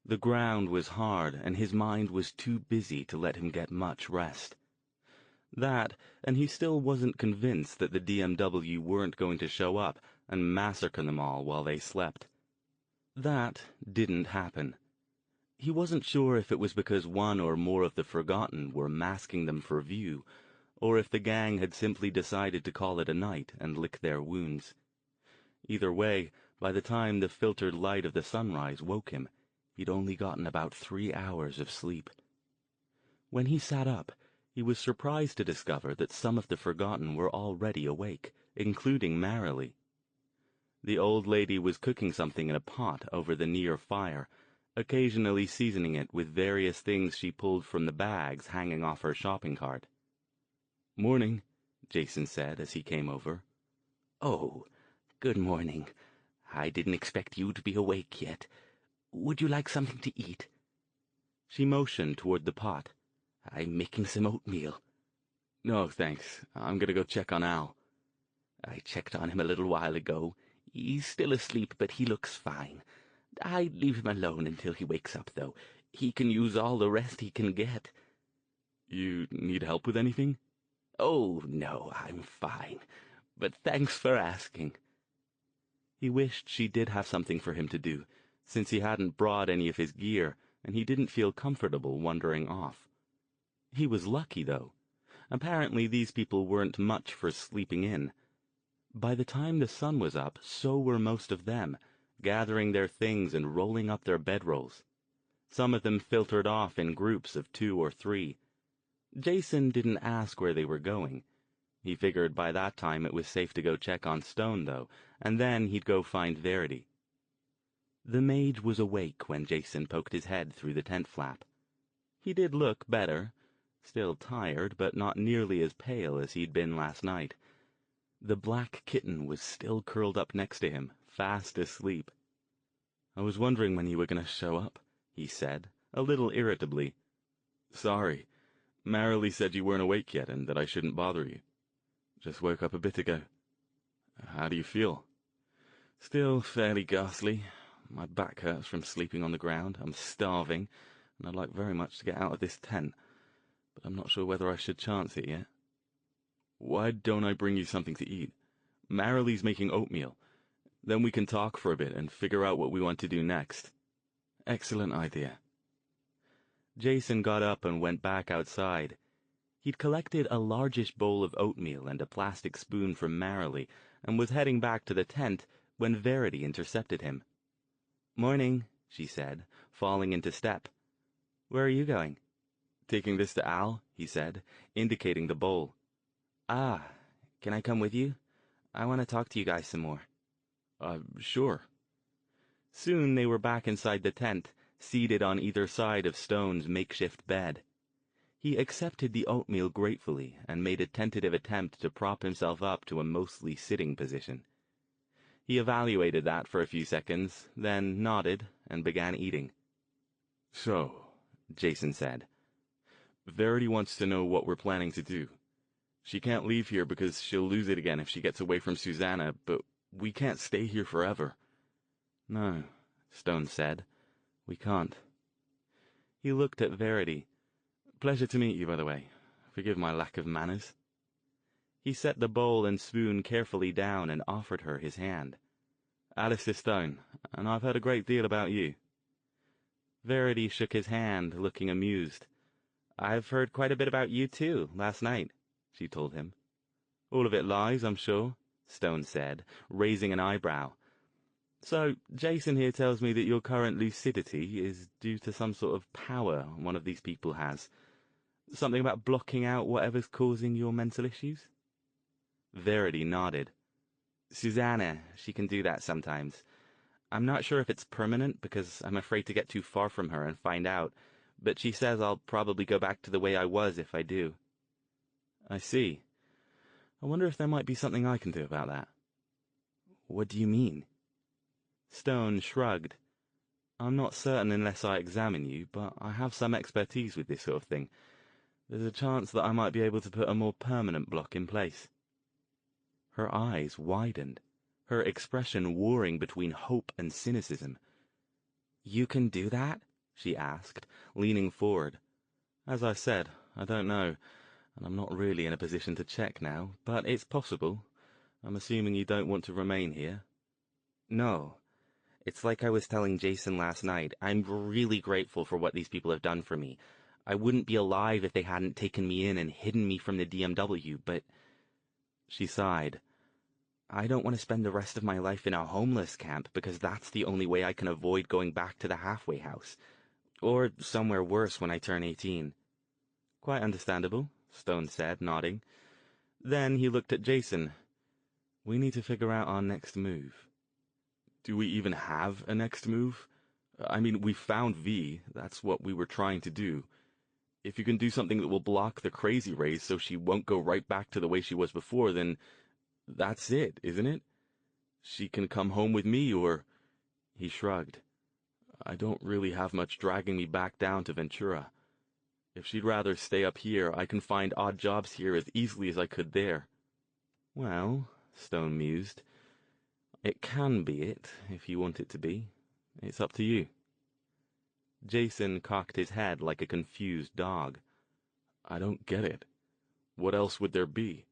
The ground was hard, and his mind was too busy to let him get much rest. That, and he still wasn't convinced that the DMW weren't going to show up and massacre them all while they slept. That didn't happen. He wasn't sure if it was because one or more of the Forgotten were masking them for view, or if the gang had simply decided to call it a night and lick their wounds. Either way, by the time the filtered light of the sunrise woke him, he'd only gotten about 3 hours of sleep. When he sat up, he was surprised to discover that some of the Forgotten were already awake, including Marilee. The old lady was cooking something in a pot over the near fire, occasionally seasoning it with various things she pulled from the bags hanging off her shopping cart. "Morning," Jason said as he came over. "Oh, good morning. I didn't expect you to be awake yet. Would you like something to eat?" She motioned toward the pot. "I'm making some oatmeal." "No, thanks. I'm gonna go check on Al." "I checked on him a little while ago. He's still asleep, but he looks fine. I'd leave him alone until he wakes up, though. He can use all the rest he can get." "You need help with anything?" "Oh, no, I'm fine. But thanks for asking." He wished she did have something for him to do, since he hadn't brought any of his gear, and he didn't feel comfortable wandering off. He was lucky, though. Apparently these people weren't much for sleeping in. By the time the sun was up, so were most of them, gathering their things and rolling up their bedrolls. Some of them filtered off in groups of 2 or 3. Jason didn't ask where they were going. He figured by that time it was safe to go check on Stone, though, and then he'd go find Verity. The mage was awake when Jason poked his head through the tent flap. He did look better, still tired, but not nearly as pale as he'd been last night. The black kitten was still curled up next to him, fast asleep. "I was wondering when you were going to show up," he said, a little irritably. "Sorry. Marilee said you weren't awake yet and that I shouldn't bother you. Just woke up a bit ago. How do you feel?" "Still fairly ghastly. My back hurts from sleeping on the ground. I'm starving, and I'd like very much to get out of this tent, but I'm not sure whether I should chance it yet." "Why don't I bring you something to eat? Marilee's making oatmeal. Then we can talk for a bit and figure out what we want to do next." "Excellent idea." Jason got up and went back outside. He'd collected a largish bowl of oatmeal and a plastic spoon from Marilee, and was heading back to the tent when Verity intercepted him. "Morning," she said, falling into step. "Where are you going?" "Taking this to Al," he said, indicating the bowl. "Ah, can I come with you? I want to talk to you guys some more." Sure." Soon they were back inside the tent, seated on either side of Stone's makeshift bed. He accepted the oatmeal gratefully and made a tentative attempt to prop himself up to a mostly sitting position. He evaluated that for a few seconds, then nodded and began eating. "So," Jason said, "Verity wants to know what we're planning to do. She can't leave here because she'll lose it again if she gets away from Susanna, but we can't stay here forever." "No," Stone said. "We can't." He looked at Verity. "Pleasure to meet you, by the way. Forgive my lack of manners." He set the bowl and spoon carefully down and offered her his hand. "Alastair Stone, and I've heard a great deal about you." Verity shook his hand, looking amused. I've heard quite a bit about you too, last night, she told him. All of it lies, I'm sure, Stone said, raising an eyebrow. So, Jason here tells me that your current lucidity is due to some sort of power one of these people has. Something about blocking out whatever's causing your mental issues? Verity nodded. Susanna, she can do that sometimes. I'm not sure if it's permanent because I'm afraid to get too far from her and find out, but she says I'll probably go back to the way I was if I do. I see. I wonder if there might be something I can do about that. What do you mean? Stone shrugged. I'm not certain unless I examine you, but I have some expertise with this sort of thing. There's a chance that I might be able to put a more permanent block in place. Her eyes widened, her expression warring between hope and cynicism. You can do that? She asked, leaning forward. As I said, I don't know, and I'm not really in a position to check now, but it's possible. I'm assuming you don't want to remain here. No. It's like I was telling Jason last night. I'm really grateful for what these people have done for me. I wouldn't be alive if they hadn't taken me in and hidden me from the DMW, but... She sighed. I don't want to spend the rest of my life in a homeless camp because that's the only way I can avoid going back to the halfway house. Or somewhere worse when I turn 18. Quite understandable, Stone said, nodding. Then he looked at Jason. We need to figure out our next move. Do we even have a next move? I mean, we found V. That's what we were trying to do. If you can do something that will block the crazy rays so she won't go right back to the way she was before, then that's it, isn't it? She can come home with me, or... He shrugged. I don't really have much dragging me back down to Ventura. If she'd rather stay up here, I can find odd jobs here as easily as I could there. Well, Stone mused, it can be it, if you want it to be. It's up to you. Jason cocked his head like a confused dog. I don't get it. What else would there be?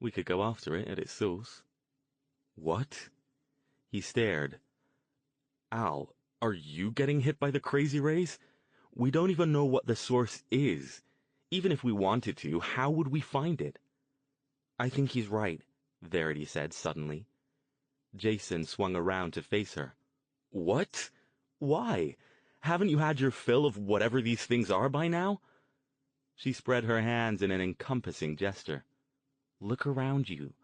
We could go after it at its source. What? He stared. Al, are you getting hit by the crazy rays? We don't even know what the source is. Even if we wanted to, how would we find it? I think he's right, Verity said suddenly. Jason swung around to face her. What? Why? Haven't you had your fill of whatever these things are by now? She spread her hands in an encompassing gesture. Look around you.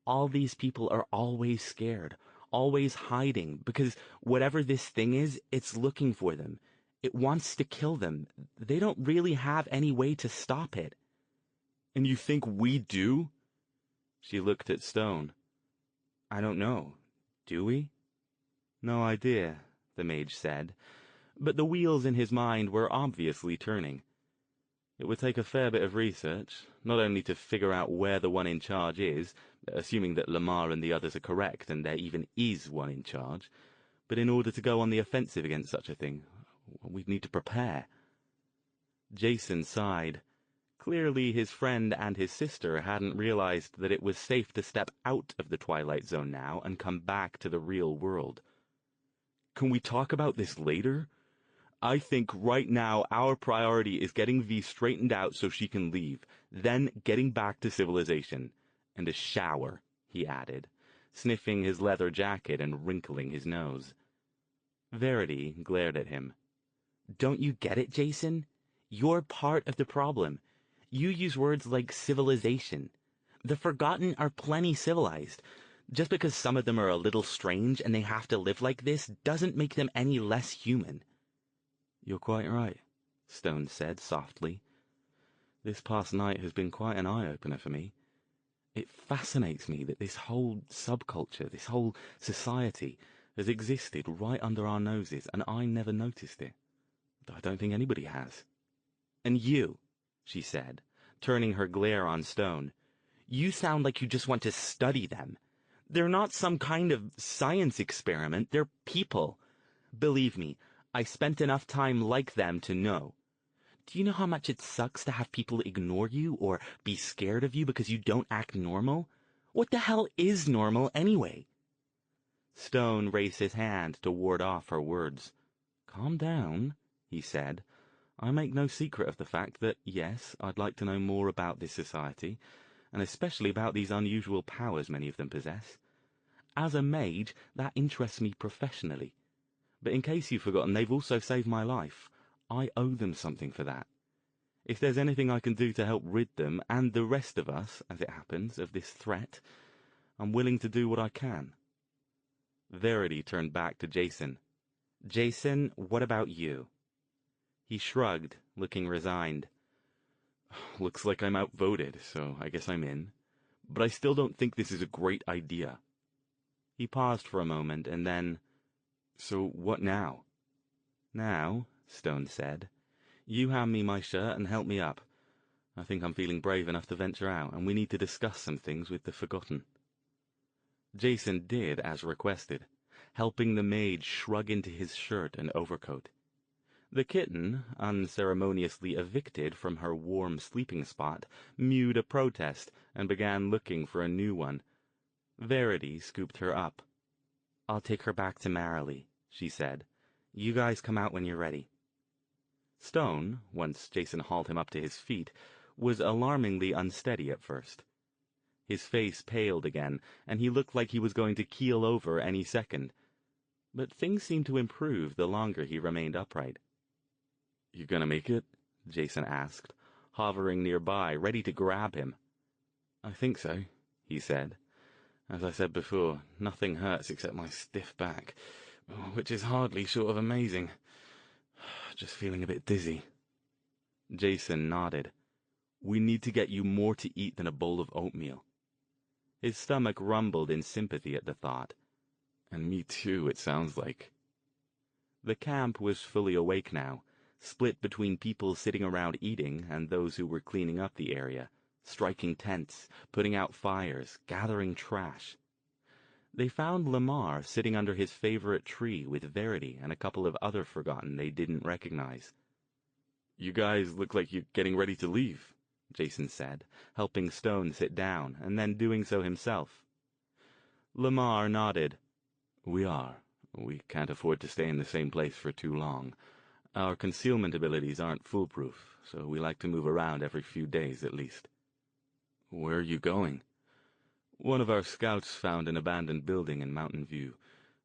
All these people are always scared, always hiding, because whatever this thing is, it's looking for them. It wants to kill them. They don't really have any way to stop it. And you think we do? She looked at Stone. I don't know. Do we? No idea, the mage said, but the wheels in his mind were obviously turning. It would take a fair bit of research, not only to figure out where the one in charge is, assuming that Lamar and the others are correct and there even is one in charge, but in order to go on the offensive against such a thing, we'd need to prepare. Jason sighed. Clearly his friend and his sister hadn't realized that it was safe to step out of the Twilight Zone now and come back to the real world. Can we talk about this later? I think right now our priority is getting V straightened out so she can leave, then getting back to civilization. And a shower, he added, sniffing his leather jacket and wrinkling his nose. Verity glared at him. Don't you get it, Jason? You're part of the problem. You use words like civilization. The Forgotten are plenty civilized. Just because some of them are a little strange and they have to live like this doesn't make them any less human. You're quite right, Stone said softly. This past night has been quite an eye-opener for me. It fascinates me that this whole subculture, this whole society, has existed right under our noses, and I never noticed it. I don't think anybody has. And you, she said, turning her glare on Stone, you sound like you just want to study them. They're not some kind of science experiment, they're people. Believe me, I spent enough time like them to know. Do you know how much it sucks to have people ignore you or be scared of you because you don't act normal? What the hell is normal anyway? Stone raised his hand to ward off her words. Calm down, he said. I make no secret of the fact that, yes, I'd like to know more about this society, and especially about these unusual powers many of them possess. As a mage, that interests me professionally. But in case you've forgotten, they've also saved my life. I owe them something for that. If there's anything I can do to help rid them, and the rest of us, as it happens, of this threat, I'm willing to do what I can. Verity turned back to Jason. Jason, what about you? He shrugged, looking resigned. Looks like I'm outvoted, so I guess I'm in. But I still don't think this is a great idea. He paused for a moment, and then, So what now? Now, Stone said, you hand me my shirt and help me up. I think I'm feeling brave enough to venture out, and we need to discuss some things with the Forgotten. Jason did as requested, helping the mage shrug into his shirt and overcoat. The kitten, unceremoniously evicted from her warm sleeping spot, mewed a protest and began looking for a new one. Verity scooped her up. I'll take her back to Marilee, she said. You guys come out when you're ready. Stone, once Jason hauled him up to his feet, was alarmingly unsteady at first. His face paled again, and he looked like he was going to keel over any second. But things seemed to improve the longer he remained upright. You gonna make it? Jason asked, hovering nearby, ready to grab him. I think so, he said. As I said before, nothing hurts except my stiff back, which is hardly short of amazing. Just feeling a bit dizzy. Jason nodded. We need to get you more to eat than a bowl of oatmeal. His stomach rumbled in sympathy at the thought. And me too, it sounds like. The camp was fully awake now, split between people sitting around eating and those who were cleaning up the area, striking tents, putting out fires, gathering trash. They found Lamar sitting under his favorite tree with Verity and a couple of other Forgotten they didn't recognize. You guys look like you're getting ready to leave, Jason said, helping Stone sit down, and then doing so himself. Lamar nodded. We are. We can't afford to stay in the same place for too long. Our concealment abilities aren't foolproof, so we like to move around every few days at least. Where are you going? One of our scouts found an abandoned building in Mountain View.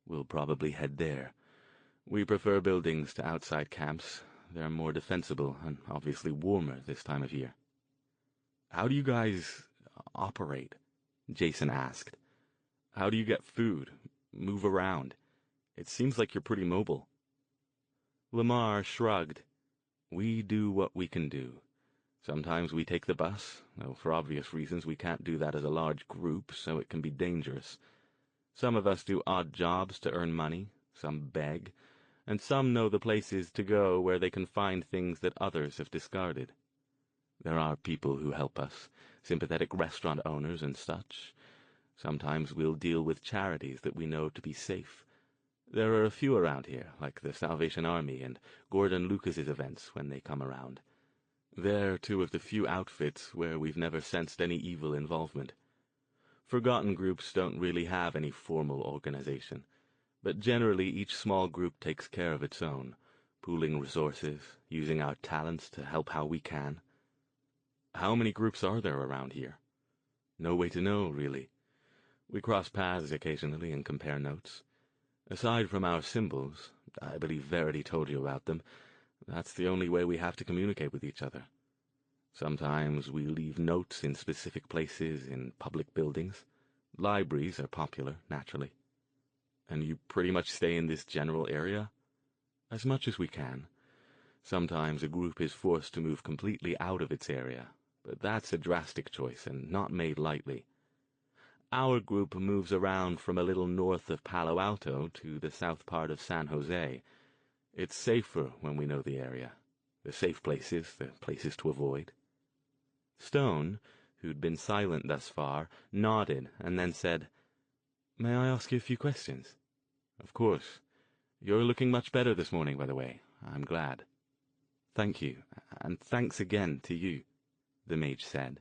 We'll probably head there. We prefer buildings to outside camps. They're more defensible and obviously warmer this time of year. How do you guys operate? Jason asked. How do you get food, move around? It seems like you're pretty mobile. Lamar shrugged. We do what we can do. Sometimes we take the bus, though for obvious reasons we can't do that as a large group, so it can be dangerous. Some of us do odd jobs to earn money, some beg, and some know the places to go where they can find things that others have discarded. There are people who help us, sympathetic restaurant owners and such. Sometimes we'll deal with charities that we know to be safe. There are a few around here, like the Salvation Army and Gordon Lucas's events when they come around. They're two of the few outfits where we've never sensed any evil involvement. Forgotten groups don't really have any formal organization, but generally each small group takes care of its own, pooling resources, using our talents to help how we can. How many groups are there around here? No way to know, really. We cross paths occasionally and compare notes. Aside from our symbols, I believe Verity told you about them, that's the only way we have to communicate with each other. Sometimes we leave notes in specific places in public buildings. Libraries are popular, naturally. And you pretty much stay in this general area? As much as we can. Sometimes a group is forced to move completely out of its area, but that's a drastic choice and not made lightly. Our group moves around from a little north of Palo Alto to the south part of San Jose. It's safer when we know the area. The safe places, the places to avoid. Stone, who'd been silent thus far, nodded and then said, May I ask you a few questions? Of course. You're looking much better this morning, by the way. I'm glad. Thank you, and thanks again to you, the mage said.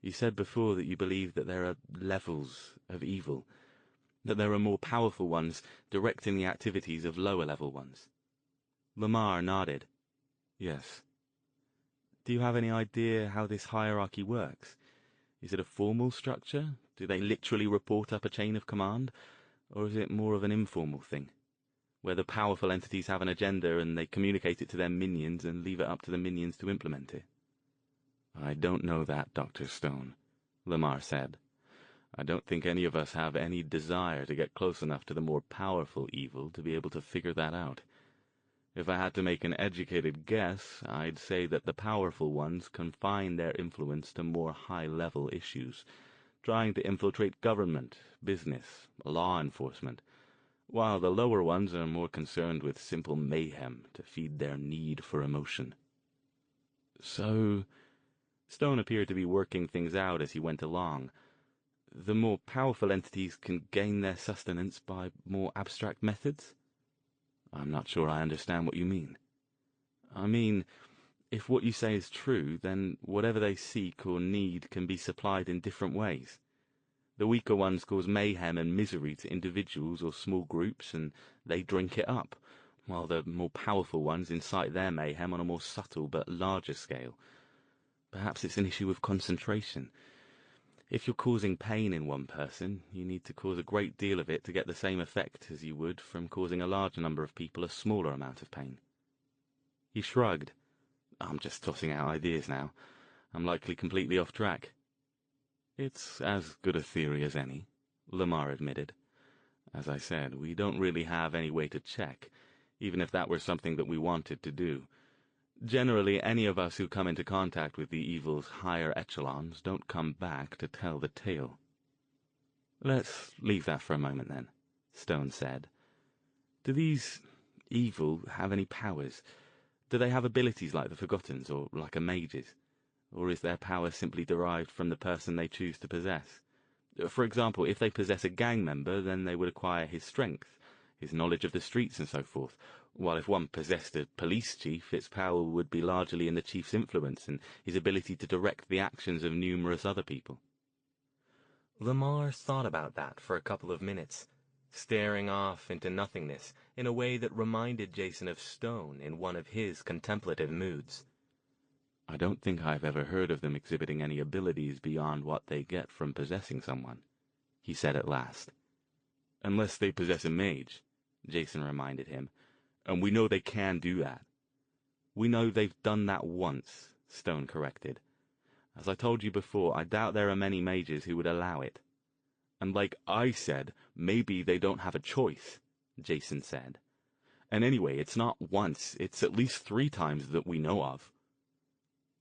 You said before that you believe that there are levels of evil, that there are more powerful ones directing the activities of lower-level ones. Lamar nodded. Yes. Do you have any idea how this hierarchy works? Is it a formal structure? Do they literally report up a chain of command? Or is it more of an informal thing, where the powerful entities have an agenda and they communicate it to their minions and leave it up to the minions to implement it? I don't know that, Dr. Stone, Lamar said. I don't think any of us have any desire to get close enough to the more powerful evil to be able to figure that out. If I had to make an educated guess, I'd say that the powerful ones confine their influence to more high-level issues, trying to infiltrate government, business, law enforcement, while the lower ones are more concerned with simple mayhem to feed their need for emotion. So, Stone appeared to be working things out as he went along. The more powerful entities can gain their sustenance by more abstract methods? I'm not sure I understand what you mean. I mean, if what you say is true, then whatever they seek or need can be supplied in different ways. The weaker ones cause mayhem and misery to individuals or small groups, and they drink it up, while the more powerful ones incite their mayhem on a more subtle but larger scale. Perhaps it's an issue of concentration. If you're causing pain in one person, you need to cause a great deal of it to get the same effect as you would from causing a large number of people a smaller amount of pain. He shrugged. I'm just tossing out ideas now. I'm likely completely off track. It's as good a theory as any, Lamar admitted. As I said, we don't really have any way to check, even if that were something that we wanted to do. Generally, any of us who come into contact with the evil's higher echelons don't come back to tell the tale. Let's leave that for a moment, then, Stone said. Do these evil have any powers? Do they have abilities like the Forgottens, or like a mage's? Or is their power simply derived from the person they choose to possess? For example, if they possess a gang member, then they would acquire his strength, his knowledge of the streets and so forth, while if one possessed a police chief, its power would be largely in the chief's influence and his ability to direct the actions of numerous other people. Lamar thought about that for a couple of minutes, staring off into nothingness in a way that reminded Jason of Stone in one of his contemplative moods. I don't think I've ever heard of them exhibiting any abilities beyond what they get from possessing someone, he said at last. Unless they possess a mage, Jason reminded him. And we know they can do that. We know they've done that once, Stone corrected. As I told you before, I doubt there are many mages who would allow it. And like I said, maybe they don't have a choice, Jason said. And anyway, it's not once, it's at least 3 times that we know of.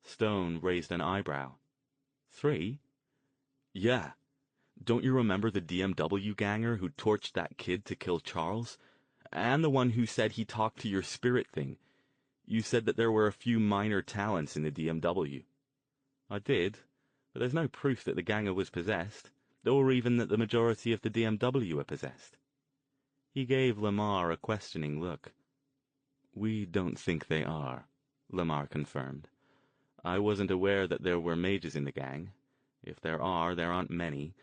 Stone raised an eyebrow. 3? Yeah. Don't you remember the DMW ganger who torched that kid to kill Charles? And the one who said he talked to your spirit thing. You said that there were a few minor talents in the DMW. I did, but there's no proof that the ganger was possessed, or even that the majority of the DMW are possessed. He gave Lamar a questioning look. We don't think they are, Lamar confirmed. I wasn't aware that there were mages in the gang. If there are, there aren't many.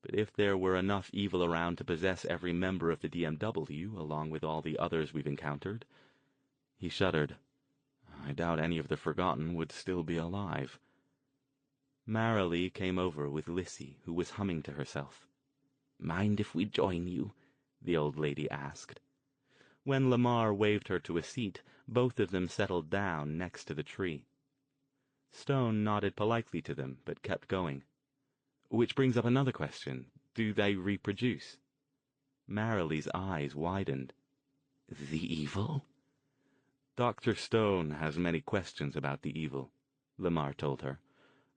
But if there were enough evil around to possess every member of the DMW, along with all the others we've encountered... He shuddered. I doubt any of the Forgotten would still be alive. Marilee came over with Lissy, who was humming to herself. Mind if we join you? The old lady asked. When Lamar waved her to a seat, both of them settled down next to the tree. Stone nodded politely to them, but kept going. Which brings up another question. Do they reproduce? Marilee's eyes widened. The evil? Dr. Stone has many questions about the evil, Lamar told her.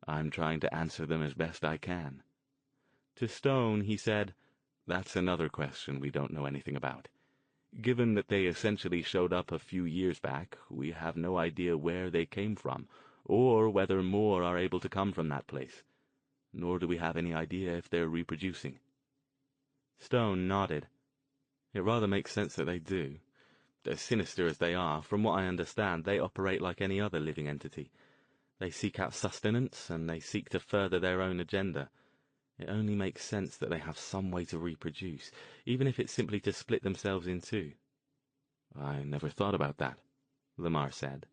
I'm trying to answer them as best I can. To Stone, he said, that's another question we don't know anything about. Given that they essentially showed up a few years back, we have no idea where they came from, or whether more are able to come from that place. Nor do we have any idea if they're reproducing. Stone nodded. It rather makes sense that they do. As sinister as they are, from what I understand, they operate like any other living entity. They seek out sustenance, and they seek to further their own agenda. It only makes sense that they have some way to reproduce, even if it's simply to split themselves in two. I never thought about that, Lamar said.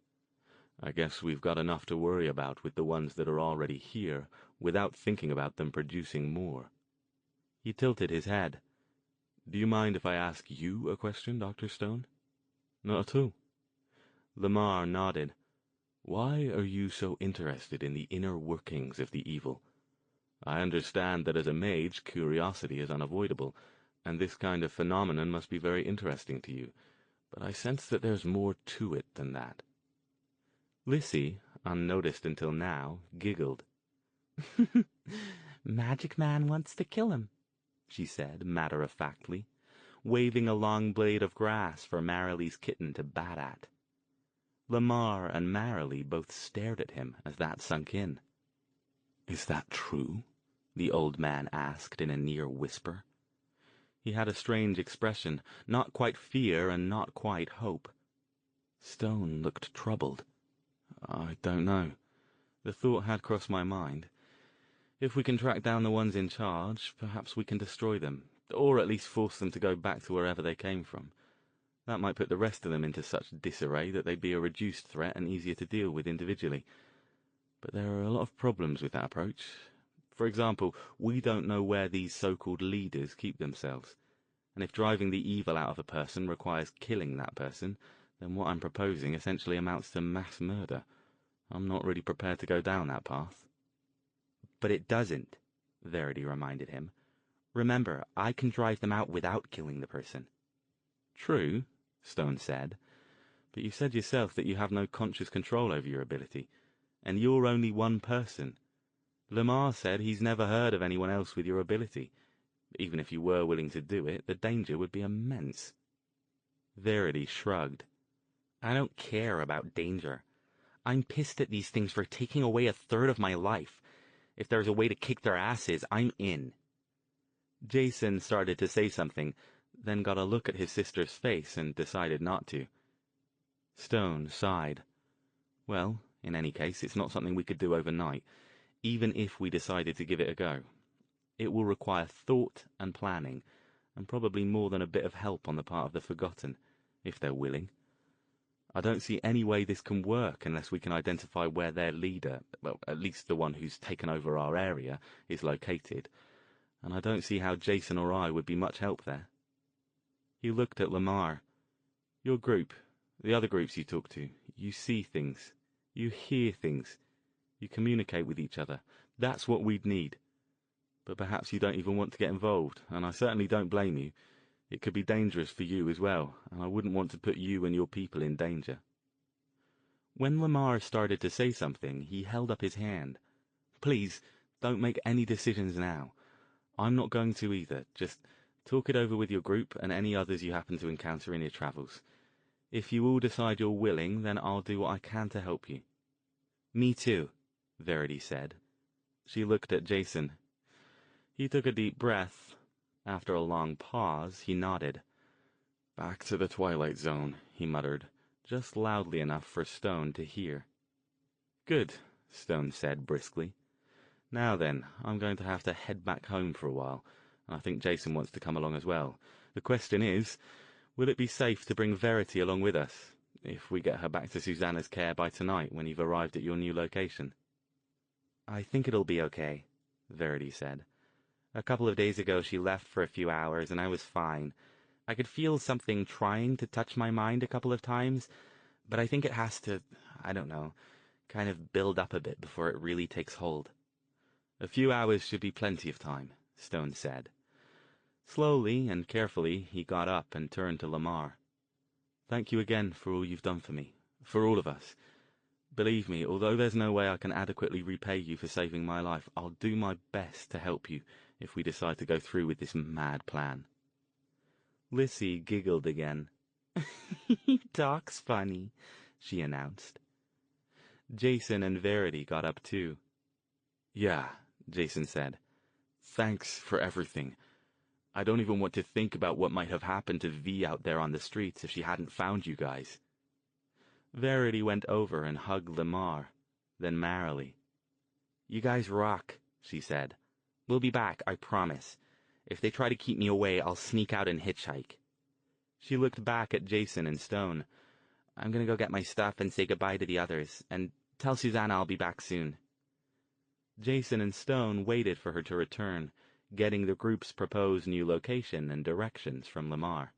I guess we've got enough to worry about with the ones that are already here, without thinking about them producing more. He tilted his head. Do you mind if I ask you a question, Dr. Stone? Not at all. Lamar nodded. Why are you so interested in the inner workings of the evil? I understand that as a mage, curiosity is unavoidable, and this kind of phenomenon must be very interesting to you, but I sense that there's more to it than that. Lissy, unnoticed until now, giggled. Magic Man wants to kill him, she said matter-of-factly, waving a long blade of grass for Marily's kitten to bat at. Lamar and Marily both stared at him as that sunk in. Is that true? The old man asked in a near whisper. He had a strange expression, not quite fear and not quite hope. Stone looked troubled. I don't know. The thought had crossed my mind. If we can track down the ones in charge, perhaps we can destroy them, or at least force them to go back to wherever they came from. That might put the rest of them into such disarray that they'd be a reduced threat and easier to deal with individually. But there are a lot of problems with that approach. For example, we don't know where these so-called leaders keep themselves. And if driving the evil out of a person requires killing that person, then what I'm proposing essentially amounts to mass murder. I'm not really prepared to go down that path. But it doesn't, Verity reminded him. Remember, I can drive them out without killing the person. True, Stone said, but you said yourself that you have no conscious control over your ability, and you're only one person. Lamar said he's never heard of anyone else with your ability. Even if you were willing to do it, the danger would be immense. Verity shrugged. I don't care about danger. I'm pissed at these things for taking away a third of my life. If there's a way to kick their asses, I'm in. Jason started to say something, then got a look at his sister's face and decided not to. Stone sighed. Well, in any case, it's not something we could do overnight, even if we decided to give it a go. It will require thought and planning, and probably more than a bit of help on the part of the Forgotten, if they're willing. I don't see any way this can work unless we can identify where their leader, well, at least the one who's taken over our area, is located, and I don't see how Jason or I would be much help there. He looked at Lamar. Your group, the other groups you talk to, you see things, you hear things, you communicate with each other. That's what we'd need. But perhaps you don't even want to get involved, and I certainly don't blame you. It could be dangerous for you as well, and I wouldn't want to put you and your people in danger. When Lamar started to say something, he held up his hand. Please, don't make any decisions now. I'm not going to either. Just talk it over with your group and any others you happen to encounter in your travels. If you all decide you're willing, then I'll do what I can to help you. Me too, Verity said. She looked at Jason. He took a deep breath. After a long pause, he nodded. Back to the Twilight Zone, he muttered, just loudly enough for Stone to hear. Good, Stone said briskly. Now then, I'm going to have to head back home for a while, and I think Jason wants to come along as well. The question is, will it be safe to bring Verity along with us, if we get her back to Susanna's care by tonight when you've arrived at your new location? I think it'll be okay, Verity said. A couple of days ago she left for a few hours, and I was fine. I could feel something trying to touch my mind a couple of times, but I think it has to, I don't know, kind of build up a bit before it really takes hold. A few hours should be plenty of time, Stone said. Slowly and carefully he got up and turned to Lamar. Thank you again for all you've done for me, for all of us. Believe me, although there's no way I can adequately repay you for saving my life, I'll do my best to help you if we decide to go through with this mad plan. Lissy giggled again. He talks funny, she announced. Jason and Verity got up too. Yeah, Jason said. Thanks for everything. I don't even want to think about what might have happened to V out there on the streets if she hadn't found you guys. Verity went over and hugged Lamar, then Marily. You guys rock, she said. We'll be back, I promise. If they try to keep me away, I'll sneak out and hitchhike. She looked back at Jason and Stone. I'm gonna go get my stuff and say goodbye to the others, and tell Susanna I'll be back soon." Jason and Stone waited for her to return, getting the group's proposed new location and directions from Lamar.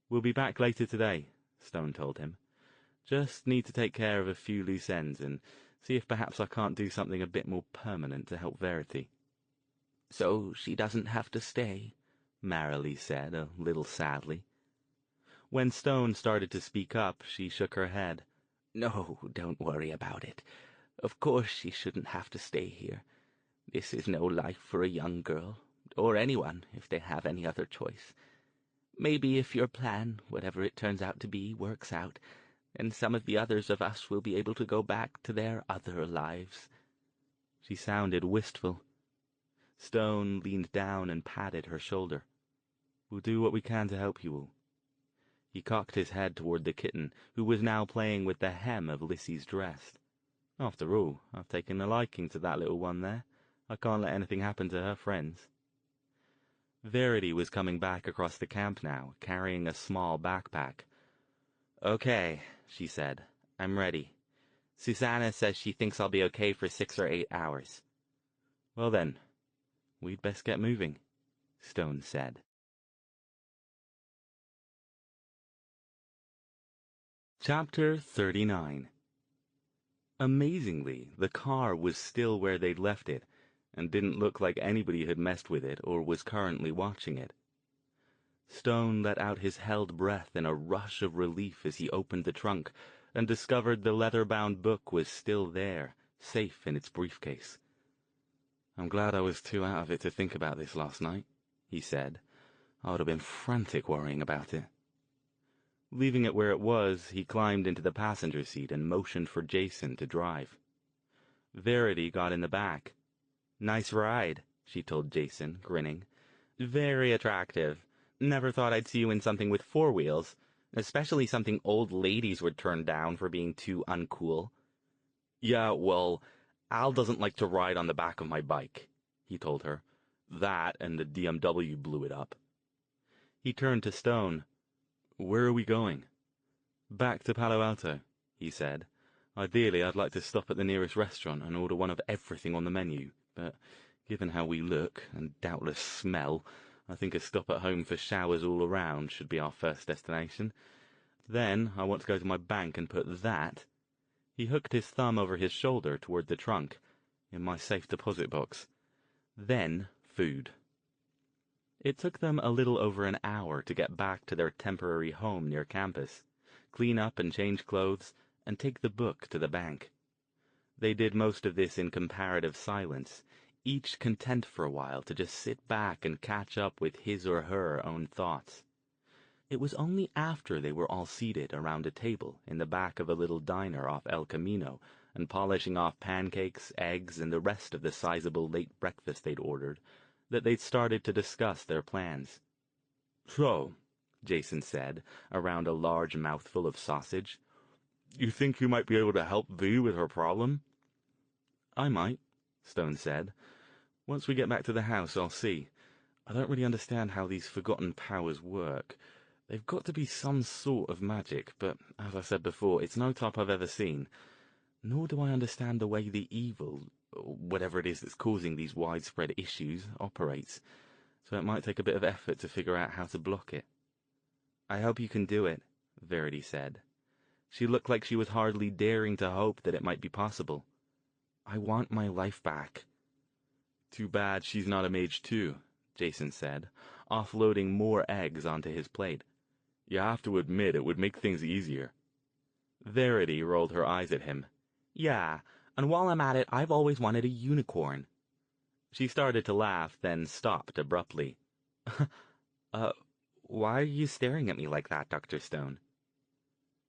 "We'll be back later today," Stone told him. "Just need to take care of a few loose ends and see if perhaps I can't do something a bit more permanent to help Verity." "So she doesn't have to stay," Marilee said, a little sadly. When Stone started to speak up, she shook her head. "No, don't worry about it. Of course she shouldn't have to stay here. This is no life for a young girl, or anyone if they have any other choice. Maybe if your plan, whatever it turns out to be, works out, then some of the others of us will be able to go back to their other lives." She sounded wistful. Stone leaned down and patted her shoulder. "We'll do what we can to help you all." He cocked his head toward the kitten, who was now playing with the hem of Lissy's dress. "After all, I've taken a liking to that little one there. I can't let anything happen to her friends." Verity was coming back across the camp now, carrying a small backpack. "Okay," she said. "I'm ready. Susanna says she thinks I'll be okay for 6 or 8 hours." "Well then, we'd best get moving," Stone said. Chapter 39. Amazingly, the car was still where they'd left it, and didn't look like anybody had messed with it or was currently watching it. Stone let out his held breath in a rush of relief as he opened the trunk and discovered the leather-bound book was still there, safe in its briefcase. "I'm glad I was too out of it to think about this last night," he said. "I would have been frantic worrying about it." Leaving it where it was, he climbed into the passenger seat and motioned for Jason to drive. Verity got in the back. "Nice ride," she told Jason, grinning. "Very attractive. Never thought I'd see you in something with 4 wheels, especially something old ladies would turn down for being too uncool." "Yeah, well, Al doesn't like to ride on the back of my bike," he told her. "That and the DMW blew it up." He turned to Stone. "Where are we going?" "Back to Palo Alto," he said. "Ideally, I'd like to stop at the nearest restaurant and order one of everything on the menu, but given how we look, and doubtless smell, I think a stop at home for showers all around should be our first destination. Then I want to go to my bank and put that," he hooked his thumb over his shoulder toward the trunk, "in my safe deposit box. Then food." It took them a little over an hour to get back to their temporary home near campus, clean up and change clothes, and take the book to the bank. They did most of this in comparative silence, each content for a while to just sit back and catch up with his or her own thoughts. It was only after they were all seated around a table in the back of a little diner off El Camino and polishing off pancakes, eggs, and the rest of the sizable late breakfast they'd ordered that they'd started to discuss their plans. "So," Jason said, around a large mouthful of sausage, "you think you might be able to help V with her problem?" "I might," Stone said. "Once we get back to the house, I'll see. I don't really understand how these forgotten powers work. They've got to be some sort of magic, but, as I said before, it's no type I've ever seen. Nor do I understand the way the evil, or whatever it is that's causing these widespread issues, operates, so it might take a bit of effort to figure out how to block it." "I hope you can do it," Verity said. She looked like she was hardly daring to hope that it might be possible. "I want my life back." "Too bad she's not a mage too," Jason said, offloading more eggs onto his plate. "You have to admit it would make things easier." Verity rolled her eyes at him. "Yeah, and while I'm at it, I've always wanted a unicorn." She started to laugh, then stopped abruptly. Why are you staring at me like that, Dr. Stone?"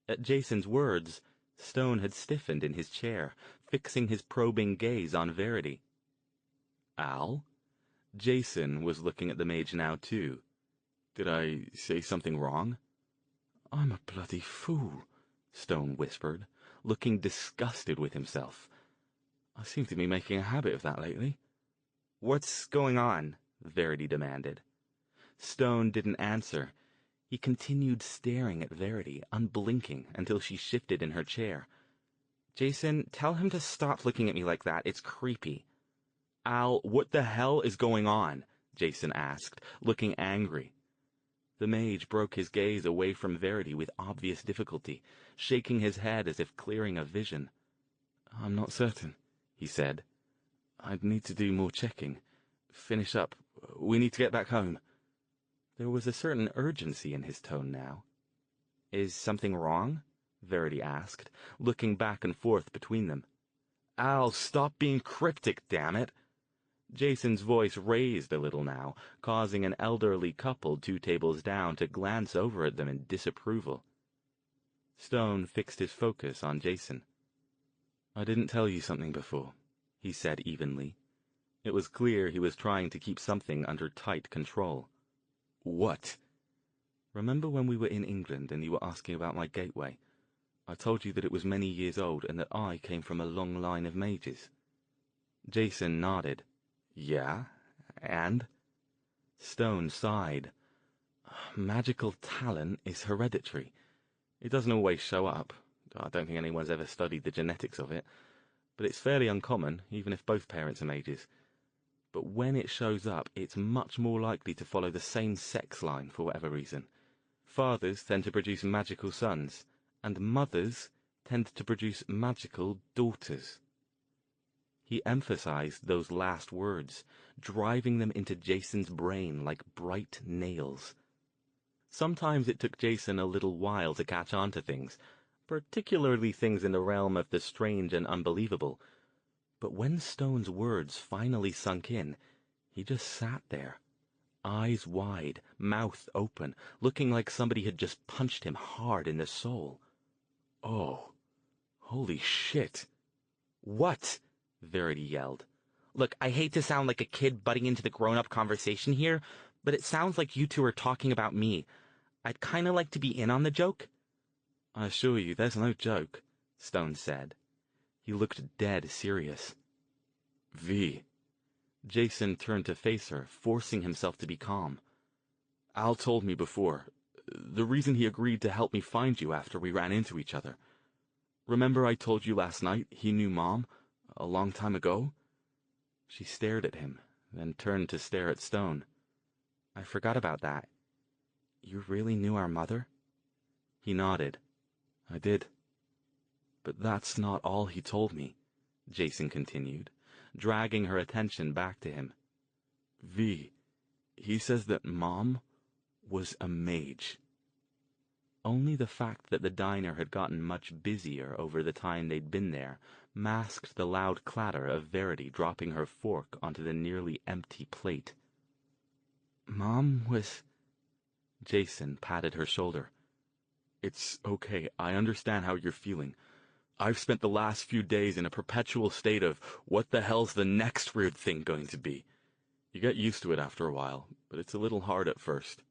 At Jason's words, Stone had stiffened in his chair, fixing his probing gaze on Verity. "Al?" Jason was looking at the mage now, too. "Did I say something wrong?" "I'm a bloody fool," Stone whispered, looking disgusted with himself. "I seem to be making a habit of that lately." "What's going on?" Verity demanded. Stone didn't answer. He continued staring at Verity, unblinking, until she shifted in her chair. "Jason, tell him to stop looking at me like that. It's creepy." "Al, what the hell is going on?" Jason asked, looking angry. The mage broke his gaze away from Verity with obvious difficulty, shaking his head as if clearing a vision. "I'm not certain," he said. "I'd need to do more checking. Finish up. We need to get back home." There was a certain urgency in his tone now. "Is something wrong?" Verity asked, looking back and forth between them. "Al, stop being cryptic, damn it!" Jason's voice raised a little now, causing an elderly couple 2 tables down to glance over at them in disapproval. Stone fixed his focus on Jason. "I didn't tell you something before," he said evenly. It was clear he was trying to keep something under tight control. "What?" "Remember when we were in England and you were asking about my gateway? I told you that it was many years old and that I came from a long line of mages." Jason nodded. "Yeah, and?" Stone sighed. "Magical talent is hereditary. It doesn't always show up. I don't think anyone's ever studied the genetics of it. But it's fairly uncommon, even if both parents are mages. But when it shows up, it's much more likely to follow the same sex line for whatever reason. Fathers tend to produce magical sons, and mothers tend to produce magical daughters." He emphasized those last words, driving them into Jason's brain like bright nails. Sometimes it took Jason a little while to catch on to things, particularly things in the realm of the strange and unbelievable. But when Stone's words finally sunk in, he just sat there, eyes wide, mouth open, looking like somebody had just punched him hard in the soul. "Oh, holy shit." "What?" Verity yelled. "Look, I hate to sound like a kid butting into the grown-up conversation here, but it sounds like you two are talking about me. I'd kind of like to be in on the joke." "I assure you, there's no joke," Stone said. He looked dead serious. "V." Jason turned to face her, forcing himself to be calm. "Al told me before. The reason he agreed to help me find you after we ran into each other. Remember I told you last night he knew Mom, a long time ago?" She stared at him, then turned to stare at Stone. "I forgot about that. You really knew our mother?" He nodded. "I did. But that's not all he told me," Jason continued, dragging her attention back to him. "V, he says that Mom was a mage." Only the fact that the diner had gotten much busier over the time they'd been there masked the loud clatter of Verity dropping her fork onto the nearly empty plate. "Mom was—" Jason patted her shoulder. "It's okay, I understand how you're feeling. I've spent the last few days in a perpetual state of, what the hell's the next weird thing going to be? You get used to it after a while, but it's a little hard at first."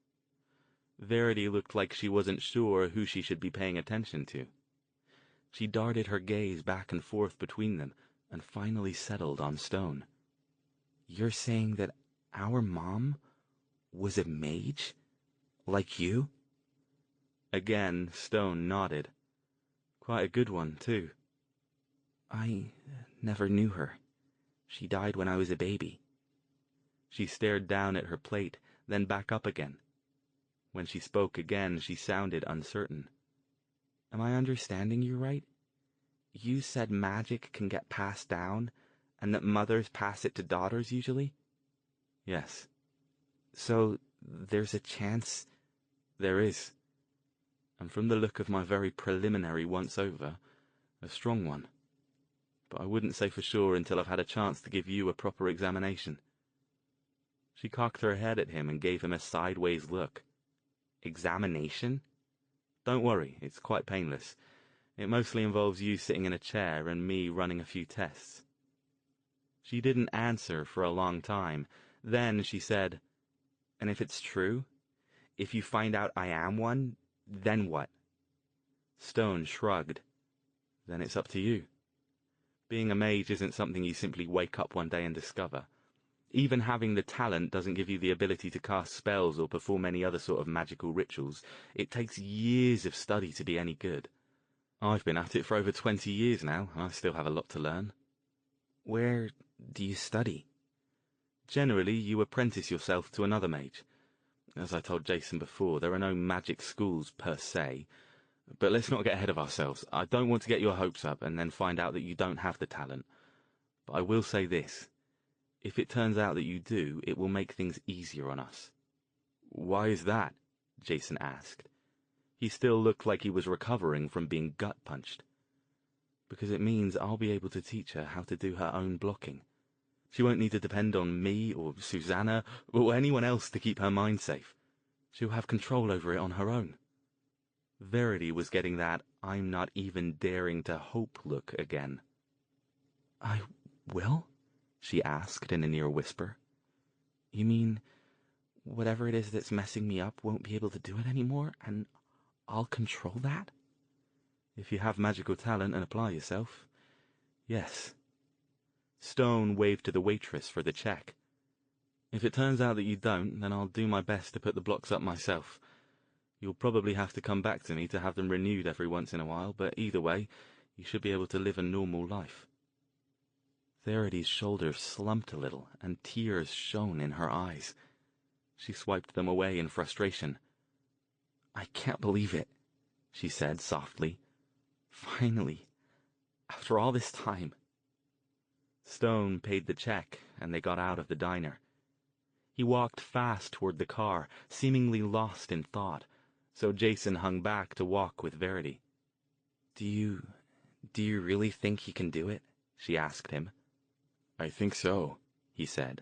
Verity looked like she wasn't sure who she should be paying attention to. She darted her gaze back and forth between them, and finally settled on Stone. "You're saying that our mom was a mage? Like you?" Again, Stone nodded. "Quite a good one, too." "I never knew her. She died when I was a baby." She stared down at her plate, then back up again. When she spoke again, she sounded uncertain. "Am I understanding you right? You said magic can get passed down, and that mothers pass it to daughters usually?" "Yes." "So there's a chance—" "There is. And from the look of my very preliminary once-over, a strong one. But I wouldn't say for sure until I've had a chance to give you a proper examination." She cocked her head at him and gave him a sideways look. "Examination? Don't worry, it's quite painless. It mostly involves you sitting in a chair and me running a few tests." She didn't answer for a long time. Then she said, "And if it's true? If you find out I am one, then what?" Stone shrugged. "Then it's up to you. Being a mage isn't something you simply wake up one day and discover. Even having the talent doesn't give you the ability to cast spells or perform any other sort of magical rituals. It takes years of study to be any good. I've been at it for over 20 years now, and I still have a lot to learn. Where do you study? Generally, you apprentice yourself to another mage. As I told Jason before, there are no magic schools per se. But let's not get ahead of ourselves. I don't want to get your hopes up and then find out that you don't have the talent. But I will say this. If it turns out that you do, it will make things easier on us. Why is that? Jason asked. He still looked like he was recovering from being gut-punched. Because it means I'll be able to teach her how to do her own blocking. She won't need to depend on me or Susanna or anyone else to keep her mind safe. She'll have control over it on her own. Verity was getting that I'm not even daring to hope look again. I will? She asked in a near whisper. You mean whatever it is that's messing me up won't be able to do it anymore, and I'll control that? If you have magical talent and apply yourself, yes. Stone waved to the waitress for the check. If it turns out that you don't, then I'll do my best to put the blocks up myself. You'll probably have to come back to me to have them renewed every once in a while, but either way, you should be able to live a normal life. Verity's shoulders slumped a little, and tears shone in her eyes. She swiped them away in frustration. I can't believe it, she said softly. Finally, after all this time. Stone paid the check, and they got out of the diner. He walked fast toward the car, seemingly lost in thought, so Jason hung back to walk with Verity. Do you really think he can do it? She asked him. I think so, he said.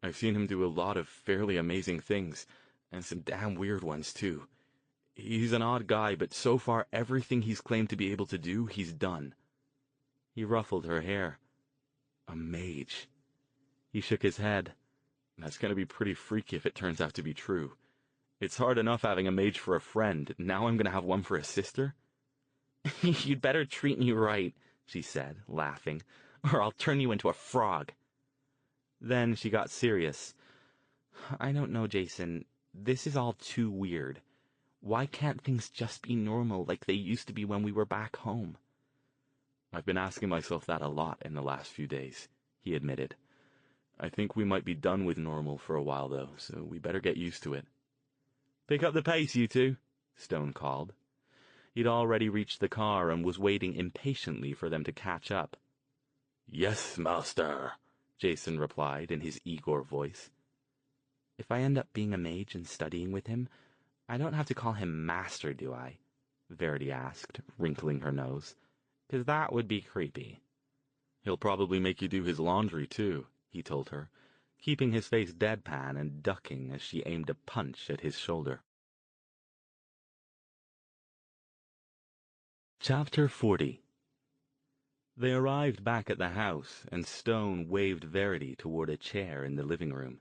I've seen him do a lot of fairly amazing things, and some damn weird ones, too. He's an odd guy, but so far everything he's claimed to be able to do, he's done. He ruffled her hair. A mage. He shook his head. That's going to be pretty freaky if it turns out to be true. It's hard enough having a mage for a friend. Now I'm going to have one for a sister? You'd better treat me right, she said, laughing, or I'll turn you into a frog. Then she got serious. I don't know, Jason. This is all too weird. Why can't things just be normal like they used to be when we were back home? I've been asking myself that a lot in the last few days, he admitted. I think we might be done with normal for a while, though, so we better get used to it. Pick up the pace, you two, Stone called. He'd already reached the car and was waiting impatiently for them to catch up. Yes, master, Jason replied in his Igor voice. If I end up being a mage and studying with him, I don't have to call him master, do I? Verity asked, wrinkling her nose. 'Cause that would be creepy. He'll probably make you do his laundry, too, he told her, keeping his face deadpan and ducking as she aimed a punch at his shoulder. Chapter 40. They arrived back at the house, and Stone waved Verity toward a chair in the living room.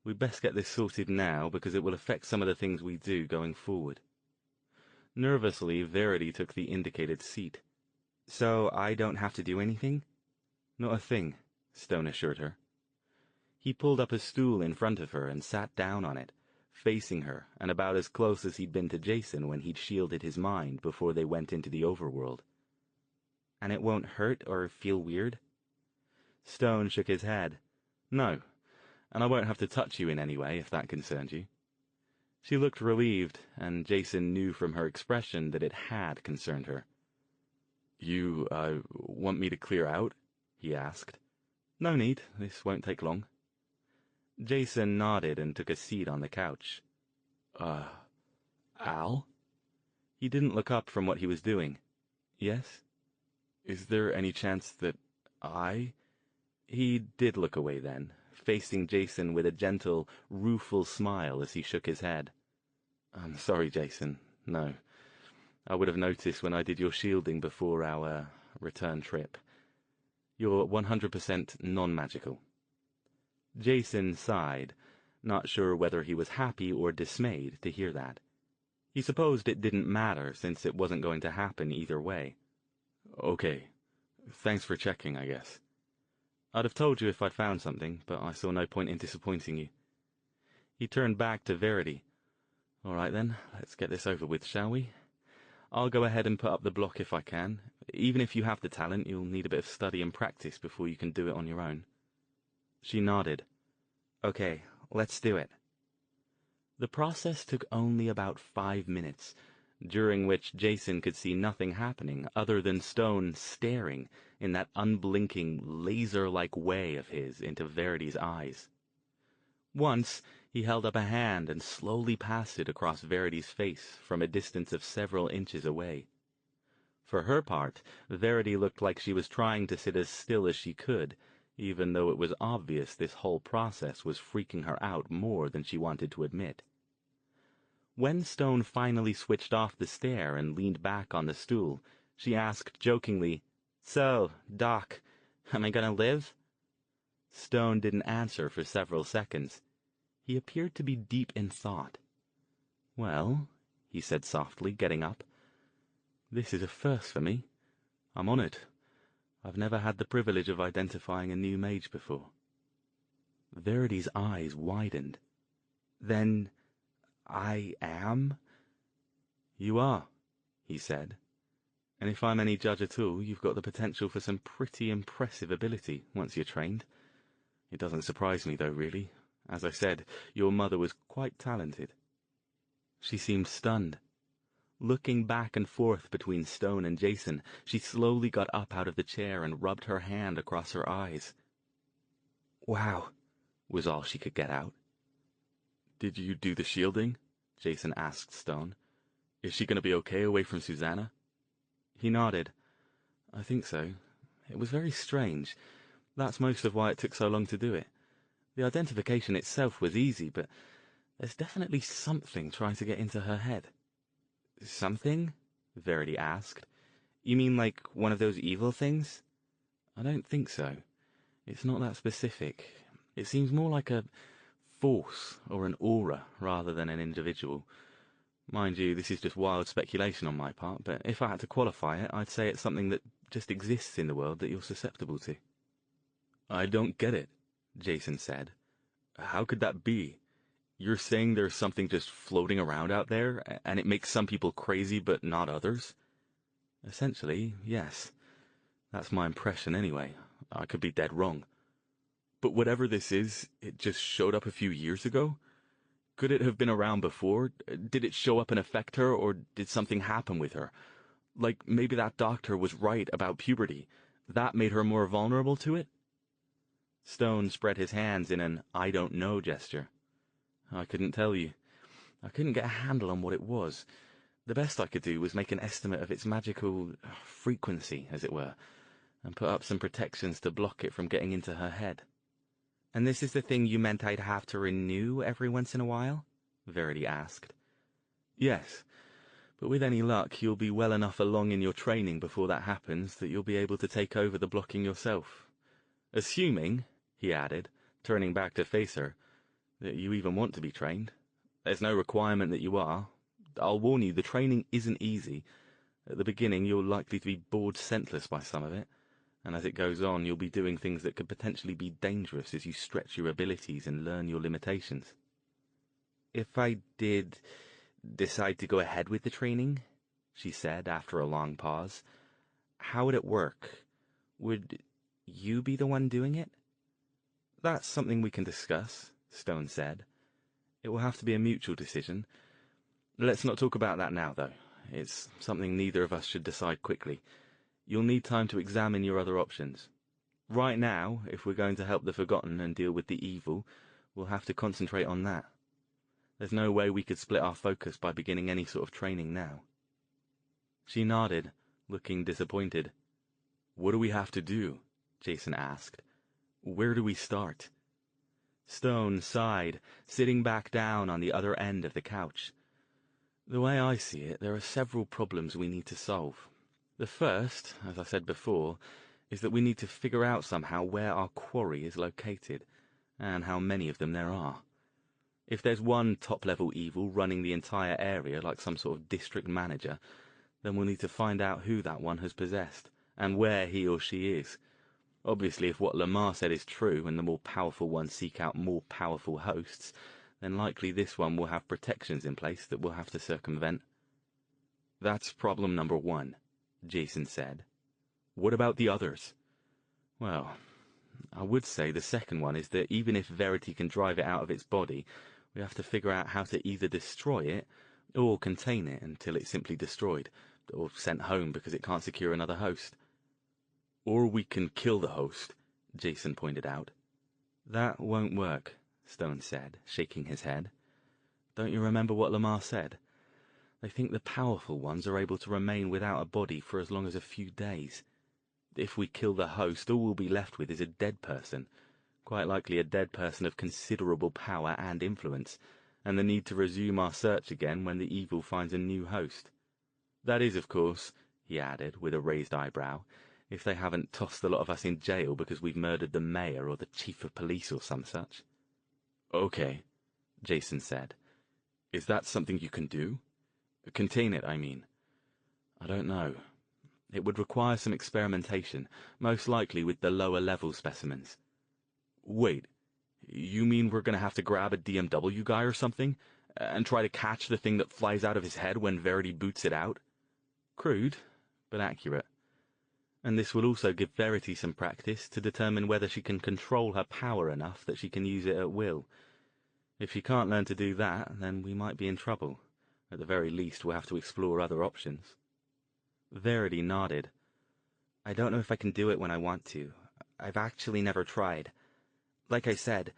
We'd best get this sorted now, because it will affect some of the things we do going forward. Nervously, Verity took the indicated seat. So I don't have to do anything? Not a thing, Stone assured her. He pulled up a stool in front of her and sat down on it, facing her and about as close as he'd been to Jason when he'd shielded his mind before they went into the overworld. And it won't hurt or feel weird? Stone shook his head. No, and I won't have to touch you in any way if that concerns you. She looked relieved, and Jason knew from her expression that it had concerned her. You, want me to clear out? He asked. No need, this won't take long. Jason nodded and took a seat on the couch. Al? He didn't look up from what he was doing. Yes? Is there any chance that He did look away then, facing Jason with a gentle, rueful smile as he shook his head. I'm sorry, Jason. No. I would have noticed when I did your shielding before our return trip. You're 100% non-magical. Jason sighed, not sure whether he was happy or dismayed to hear that. He supposed it didn't matter since it wasn't going to happen either way. Okay. Thanks for checking, I guess. I'd have told you if I'd found something, but I saw no point in disappointing you. He turned back to Verity. All right then, let's get this over with, shall we? I'll go ahead and put up the block if I can. Even if you have the talent, you'll need a bit of study and practice before you can do it on your own. She nodded. Okay, let's do it. The process took only about 5 minutes, during which Jason could see nothing happening other than Stone staring in that unblinking, laser-like way of his into Verity's eyes. Once, he held up a hand and slowly passed it across Verity's face from a distance of several inches away. For her part, Verity looked like she was trying to sit as still as she could, even though it was obvious this whole process was freaking her out more than she wanted to admit. When Stone finally switched off the stare and leaned back on the stool, she asked jokingly, So, Doc, am I gonna live? Stone didn't answer for several seconds. He appeared to be deep in thought. Well, he said softly, getting up. This is a first for me. I'm honored. I've never had the privilege of identifying a new mage before. Verity's eyes widened. Then, I am? You are, he said. And if I'm any judge at all, you've got the potential for some pretty impressive ability once you're trained. It doesn't surprise me, though, really. As I said, your mother was quite talented. She seemed stunned. Looking back and forth between Stone and Jason, she slowly got up out of the chair and rubbed her hand across her eyes. Wow, was all she could get out. Did you do the shielding? Jason asked Stone. Is she going to be okay away from Susanna? He nodded. I think so. It was very strange. That's most of why it took so long to do it. The identification itself was easy, but there's definitely something trying to get into her head. Something? Verity asked. You mean like one of those evil things? I don't think so. It's not that specific. It seems more like a force or an aura rather than an individual. Mind you, this is just wild speculation on my part, but if I had to qualify it, I'd say it's something that just exists in the world that you're susceptible to. I don't get it, Jason said. How could that be? You're saying there's something just floating around out there, and it makes some people crazy but not others? Essentially, yes. That's my impression anyway. I could be dead wrong. But whatever this is, it just showed up a few years ago? Could it have been around before? Did it show up and affect her, or did something happen with her? Like, maybe that doctor was right about puberty. That made her more vulnerable to it? Stone spread his hands in an I don't know gesture. I couldn't tell you. I couldn't get a handle on what it was. The best I could do was make an estimate of its magical frequency, as it were, and put up some protections to block it from getting into her head. And this is the thing you meant I'd have to renew every once in a while? Verity asked. Yes, but with any luck, you'll be well enough along in your training before that happens that you'll be able to take over the blocking yourself. Assuming, he added, turning back to face her, that you even want to be trained. There's no requirement that you are. I'll warn you, the training isn't easy. At the beginning, you're likely to be bored senseless by some of it, and as it goes on, you'll be doing things that could potentially be dangerous as you stretch your abilities and learn your limitations. If I did decide to go ahead with the training, she said after a long pause, how would it work? Would you be the one doing it? That's something we can discuss, Stone said. It will have to be a mutual decision. Let's not talk about that now, though. It's something neither of us should decide quickly. You'll need time to examine your other options. Right now, if we're going to help the Forgotten and deal with the evil, we'll have to concentrate on that. There's no way we could split our focus by beginning any sort of training now. She nodded, looking disappointed. What do we have to do? Jason asked. Where do we start? Stone sighed, sitting back down on the other end of the couch. The way I see it, there are several problems we need to solve. The first, as I said before, is that we need to figure out somehow where our quarry is located, and how many of them there are. If there's one top-level evil running the entire area like some sort of district manager, then we'll need to find out who that one has possessed, and where he or she is. Obviously, if what Lamar said is true and the more powerful ones seek out more powerful hosts, then likely this one will have protections in place that we'll have to circumvent. That's problem number 1, Jason said. What about the others? Well, I would say the second one is that even if Verity can drive it out of its body, we have to figure out how to either destroy it or contain it until it's simply destroyed, or sent home because it can't secure another host. Or we can kill the host, Jason pointed out. That won't work, Stone said, shaking his head. Don't you remember what Lamar said? They think the powerful ones are able to remain without a body for as long as a few days. If we kill the host, all we'll be left with is a dead person, quite likely a dead person of considerable power and influence, and the need to resume our search again when the evil finds a new host. That is, of course, he added, with a raised eyebrow, if they haven't tossed a lot of us in jail because we've murdered the mayor or the chief of police or some such. Okay, Jason said. Is that something you can do? Contain it, I mean. I don't know. It would require some experimentation, most likely with the lower-level specimens. Wait, you mean we're going to have to grab a DMW guy or something, and try to catch the thing that flies out of his head when Verity boots it out? Crude, but accurate. And this will also give Verity some practice to determine whether she can control her power enough that she can use it at will. If she can't learn to do that, then we might be in trouble. At the very least, we'll have to explore other options. Verity nodded. I don't know if I can do it when I want to. I've actually never tried. Like I said,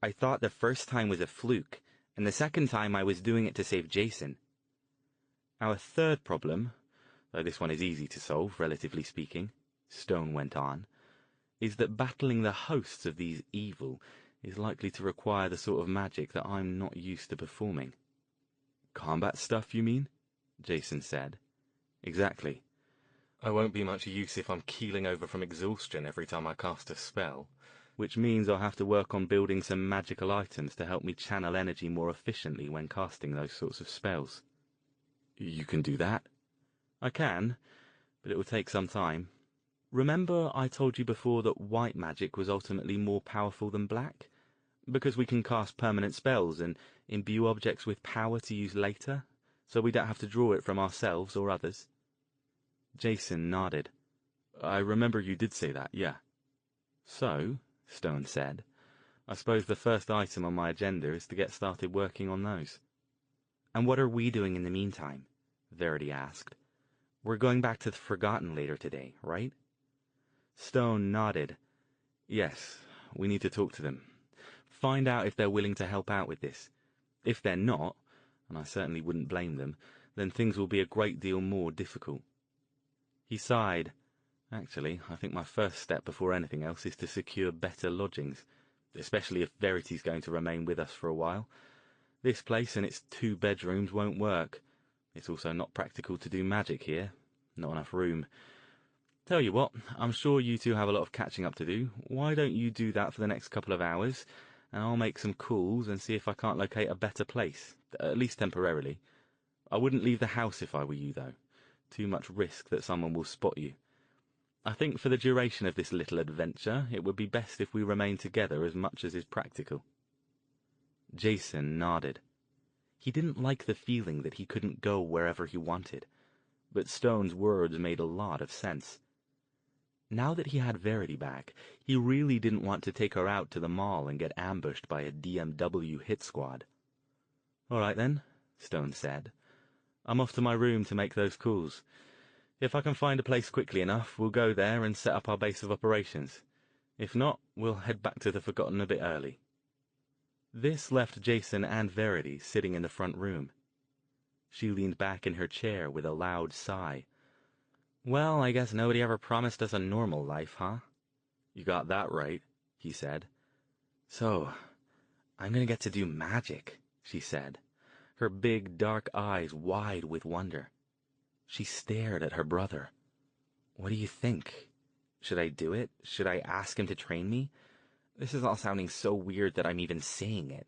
I thought the first time was a fluke, and the second time I was doing it to save Jason. Our third problem, though this one is easy to solve, relatively speaking, Stone went on, is that battling the hosts of these evil is likely to require the sort of magic that I'm not used to performing. Combat stuff, you mean? Jason said. Exactly. I won't be much use if I'm keeling over from exhaustion every time I cast a spell. Which means I'll have to work on building some magical items to help me channel energy more efficiently when casting those sorts of spells. You can do that? I can, but it will take some time. Remember I told you before that white magic was ultimately more powerful than black? Because we can cast permanent spells and imbue objects with power to use later, so we don't have to draw it from ourselves or others. Jason nodded. I remember you did say that, yeah. So, Stone said, I suppose the first item on my agenda is to get started working on those. And what are we doing in the meantime? Verity asked. We're going back to the Forgotten later today, right? Stone nodded. Yes, we need to talk to them. Find out if they're willing to help out with this. If they're not, and I certainly wouldn't blame them, then things will be a great deal more difficult. He sighed. Actually, I think my first step before anything else is to secure better lodgings, especially if Verity's going to remain with us for a while. This place and its 2 bedrooms won't work. It's also not practical to do magic here. Not enough room. Tell you what, I'm sure you two have a lot of catching up to do. Why don't you do that for the next couple of hours, and I'll make some calls and see if I can't locate a better place, at least temporarily. I wouldn't leave the house if I were you, though. Too much risk that someone will spot you. I think for the duration of this little adventure, it would be best if we remain together as much as is practical. Jason nodded. He didn't like the feeling that he couldn't go wherever he wanted, but Stone's words made a lot of sense. Now that he had Verity back, he really didn't want to take her out to the mall and get ambushed by a DMW hit squad. All right then, Stone said. I'm off to my room to make those calls. If I can find a place quickly enough, we'll go there and set up our base of operations. If not, we'll head back to the Forgotten a bit early. This left Jason and Verity sitting in the front room. She leaned back in her chair with a loud sigh. Well, I guess nobody ever promised us a normal life, huh? You got that right, he said. So, I'm going to get to do magic, she said, her big dark eyes wide with wonder. She stared at her brother. What do you think? Should I do it? Should I ask him to train me? This is all sounding so weird that I'm even saying it.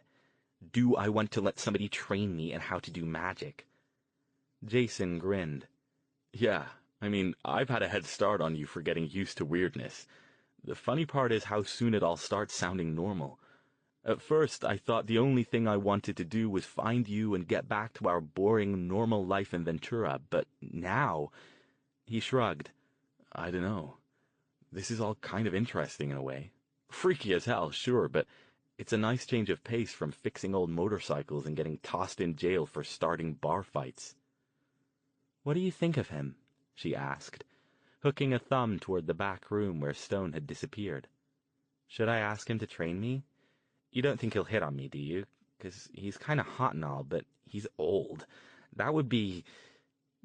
Do I want to let somebody train me in how to do magic? Jason grinned. Yeah, I mean, I've had a head start on you for getting used to weirdness. The funny part is how soon it all starts sounding normal. At first, I thought the only thing I wanted to do was find you and get back to our boring, normal life in Ventura, but now—" He shrugged. "I don't know. This is all kind of interesting in a way. Freaky as hell, sure, but it's a nice change of pace from fixing old motorcycles and getting tossed in jail for starting bar fights." "What do you think of him?" she asked, hooking a thumb toward the back room where Stone had disappeared. "Should I ask him to train me? You don't think he'll hit on me, do you? 'Cause he's kind of hot and all, but he's old. That would be—"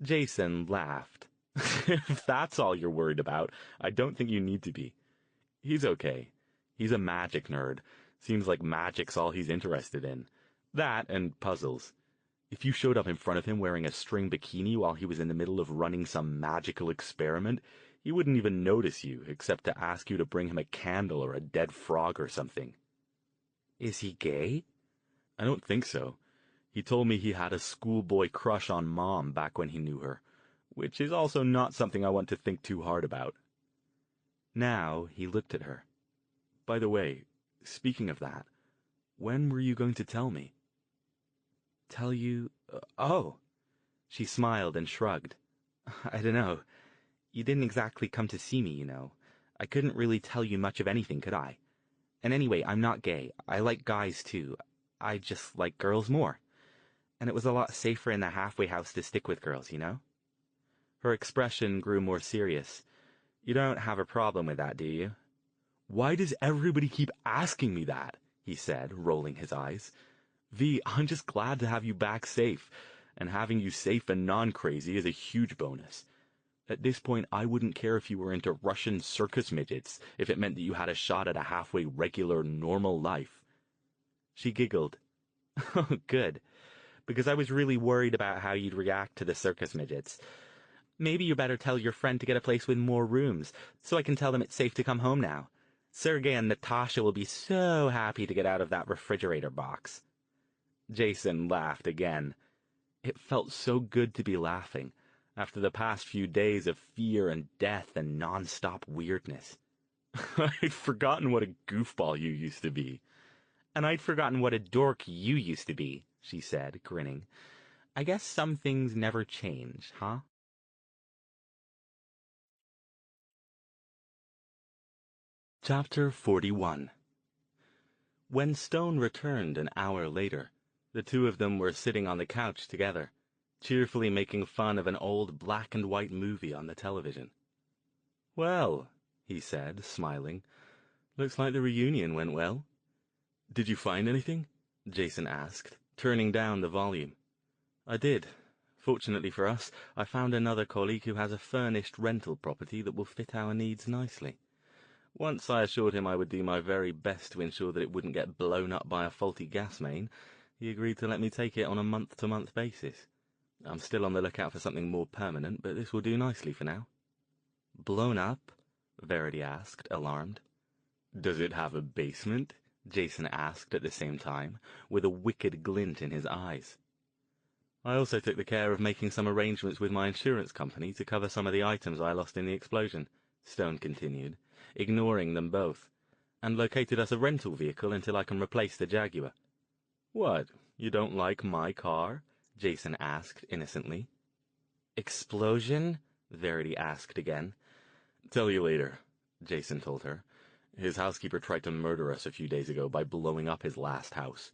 Jason laughed. "If that's all you're worried about, I don't think you need to be. He's okay. He's a magic nerd. Seems like magic's all he's interested in. That and puzzles. If you showed up in front of him wearing a string bikini while he was in the middle of running some magical experiment, he wouldn't even notice you, except to ask you to bring him a candle or a dead frog or something." "Is he gay?" "I don't think so. He told me he had a schoolboy crush on Mom back when he knew her, which is also not something I want to think too hard about." Now he looked at her. "By the way, speaking of that, when were you going to tell me?" "Tell you? Oh!" She smiled and shrugged. "I don't know. You didn't exactly come to see me, you know. I couldn't really tell you much of anything, could I? And anyway, I'm not gay. I like guys, too. I just like girls more. And it was a lot safer in the halfway house to stick with girls, you know?" Her expression grew more serious. "You don't have a problem with that, do you?" "Why does everybody keep asking me that?" he said, rolling his eyes. "V, I'm just glad to have you back safe, and having you safe and non-crazy is a huge bonus. At this point, I wouldn't care if you were into Russian circus midgets, if it meant that you had a shot at a halfway regular, normal life." She giggled. "Oh, good. Because I was really worried about how you'd react to the circus midgets. Maybe you better tell your friend to get a place with more rooms, so I can tell them it's safe to come home now. Sergei and Natasha will be so happy to get out of that refrigerator box." Jason laughed again. It felt so good to be laughing, after the past few days of fear and death and non-stop weirdness. "I'd forgotten what a goofball you used to be." "And I'd forgotten what a dork you used to be," she said, grinning. "I guess some things never change, huh?" Chapter 41. When Stone returned an hour later, the two of them were sitting on the couch together, cheerfully making fun of an old black-and-white movie on the television. "Well," he said, smiling, "looks like the reunion went well." "Did you find anything?" Jason asked, turning down the volume. "I did. Fortunately for us, I found another colleague who has a furnished rental property that will fit our needs nicely. Once I assured him I would do my very best to ensure that it wouldn't get blown up by a faulty gas main, he agreed to let me take it on a month-to-month basis. I'm still on the lookout for something more permanent, but this will do nicely for now." "Blown up?" Verity asked, alarmed. "Does it have a basement?" Jason asked at the same time, with a wicked glint in his eyes. "I also took the care of making some arrangements with my insurance company to cover some of the items I lost in the explosion," Stone continued, ignoring them both, "and located us a rental vehicle until I can replace the Jaguar." "What, you don't like my car?" Jason asked innocently. "Explosion?" Verity asked again. "Tell you later," Jason told her. "His housekeeper tried to murder us a few days ago by blowing up his last house."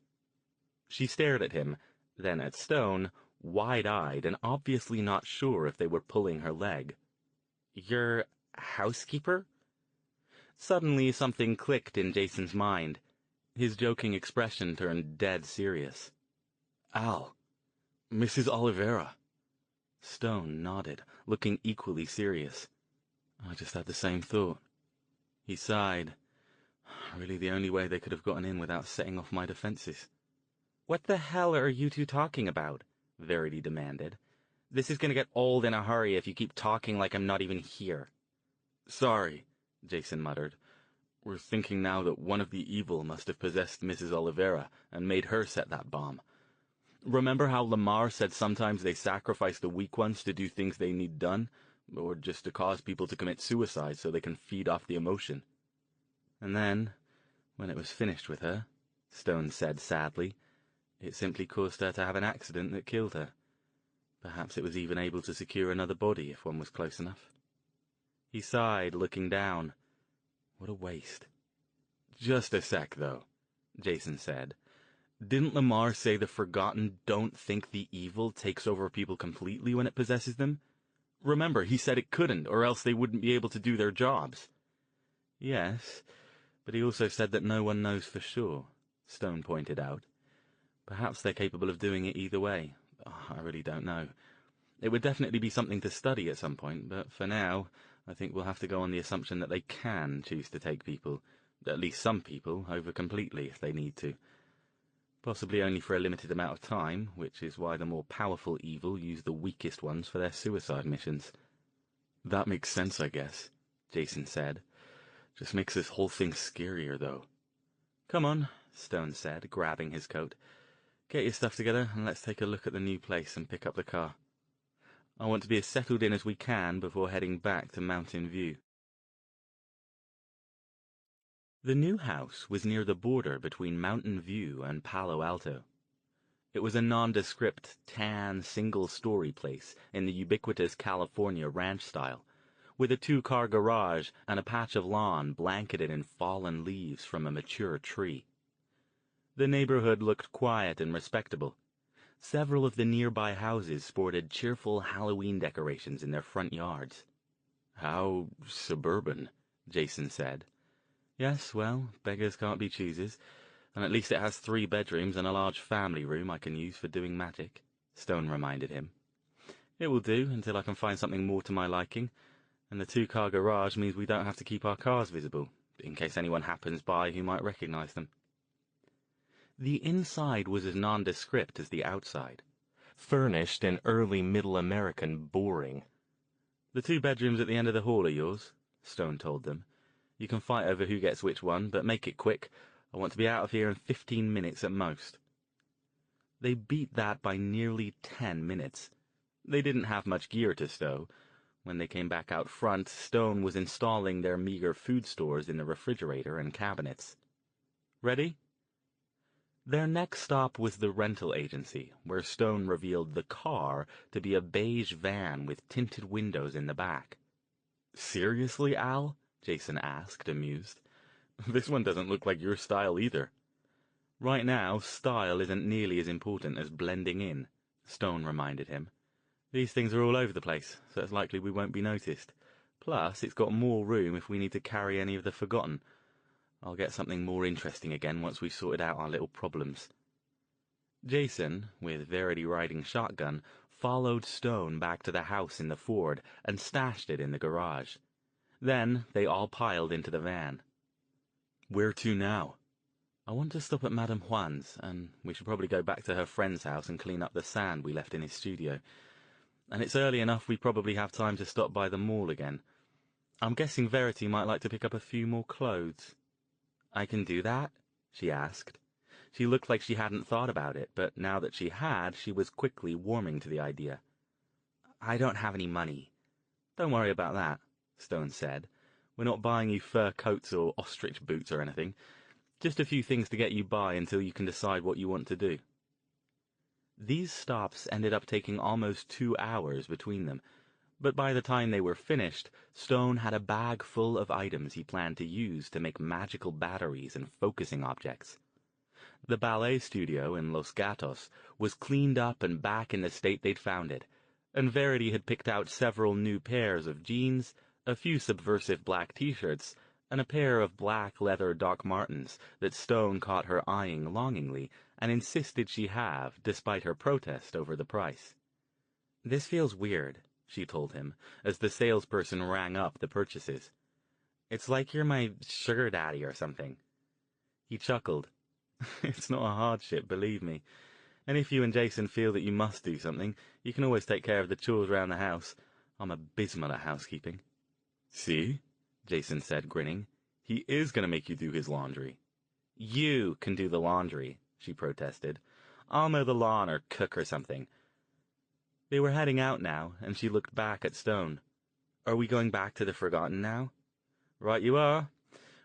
She stared at him, then at Stone, wide-eyed and obviously not sure if they were pulling her leg. "Your housekeeper?" Suddenly something clicked in Jason's mind. His joking expression turned dead serious. "Al, Mrs. Oliveira." Stone nodded, looking equally serious. "I just had the same thought." He sighed. "Really the only way they could have gotten in without setting off my defenses." "What the hell are you two talking about?" Verity demanded. "This is going to get old in a hurry if you keep talking like I'm not even here." "Sorry," Jason muttered. "We're thinking now that one of the evil must have possessed Mrs. Oliveira and made her set that bomb. Remember how Lamar said sometimes they sacrifice the weak ones to do things they need done, or just to cause people to commit suicide so they can feed off the emotion?" And then, when it was finished with her, Stone said sadly, it simply caused her to have an accident that killed her. Perhaps it was even able to secure another body if one was close enough. He sighed, looking down. What a waste. Just a sec, though, Jason said. Didn't Lamar say the Forgotten don't think the evil takes over people completely when it possesses them? Remember, he said it couldn't, or else they wouldn't be able to do their jobs. Yes, but he also said that no one knows for sure, Stone pointed out. Perhaps they're capable of doing it either way. Oh, I really don't know. It would definitely be something to study at some point, but for now, I think we'll have to go on the assumption that they can choose to take people, at least some people, over completely if they need to. Possibly only for a limited amount of time, which is why the more powerful evil use the weakest ones for their suicide missions. That makes sense, I guess, Jason said. Just makes this whole thing scarier, though. Come on, Stone said, grabbing his coat. Get your stuff together and let's take a look at the new place and pick up the car. I want to be as settled in as we can before heading back to Mountain View. The new house was near the border between Mountain View and Palo Alto. It was a nondescript, tan, single-story place in the ubiquitous California ranch style, with a two-car garage and a patch of lawn blanketed in fallen leaves from a mature tree. The neighborhood looked quiet and respectable. Several of the nearby houses sported cheerful Halloween decorations in their front yards. How suburban, Jason said. Yes, well, beggars can't be choosers, and at least it has 3 bedrooms and a large family room I can use for doing magic, Stone reminded him. It will do until I can find something more to my liking, and the 2-car garage means we don't have to keep our cars visible, in case anyone happens by who might recognize them. The inside was as nondescript as the outside, furnished in early Middle American boring. The 2 bedrooms at the end of the hall are yours, Stone told them. You can fight over who gets which one, but make it quick. I want to be out of here in 15 minutes at most. They beat that by nearly 10 minutes. They didn't have much gear to stow. When they came back out front, Stone was installing their meager food stores in the refrigerator and cabinets. Ready? Their next stop was the rental agency, where Stone revealed the car to be a beige van with tinted windows in the back. Seriously, Al? Jason asked, amused. This one doesn't look like your style either. Right now, style isn't nearly as important as blending in, Stone reminded him. These things are all over the place, so it's likely we won't be noticed. Plus, it's got more room if we need to carry any of the Forgotten. I'll get something more interesting again once we've sorted out our little problems. Jason, with Verity riding shotgun, followed Stone back to the house in the Ford and stashed it in the garage. Then they all piled into the van. Where to now? I want to stop at Madame Juan's, and we should probably go back to her friend's house and clean up the sand we left in his studio. And it's early enough we probably have time to stop by the mall again. I'm guessing Verity might like to pick up a few more clothes. I can do that? She asked. She looked like she hadn't thought about it, but now that she had, she was quickly warming to the idea. I don't have any money. Don't worry about that, Stone said. We're not buying you fur coats or ostrich boots or anything. Just a few things to get you by until you can decide what you want to do. These stops ended up taking almost 2 hours between them, but by the time they were finished, Stone had a bag full of items he planned to use to make magical batteries and focusing objects. The ballet studio in Los Gatos was cleaned up and back in the state they'd found it, and Verity had picked out several new pairs of jeans, a few subversive black t-shirts, and a pair of black leather Doc Martens that Stone caught her eyeing longingly and insisted she have, despite her protest over the price. This feels weird, she told him, as the salesperson rang up the purchases. It's like you're my sugar daddy or something. He chuckled. It's not a hardship, believe me. And if you and Jason feel that you must do something, you can always take care of the chores around the house. I'm abysmal at housekeeping. See? Jason said, grinning. He is going to make you do his laundry. You can do the laundry, she protested. I'll mow the lawn or cook or something. They were heading out now, and she looked back at Stone. Are we going back to the Forgotten now? Right you are.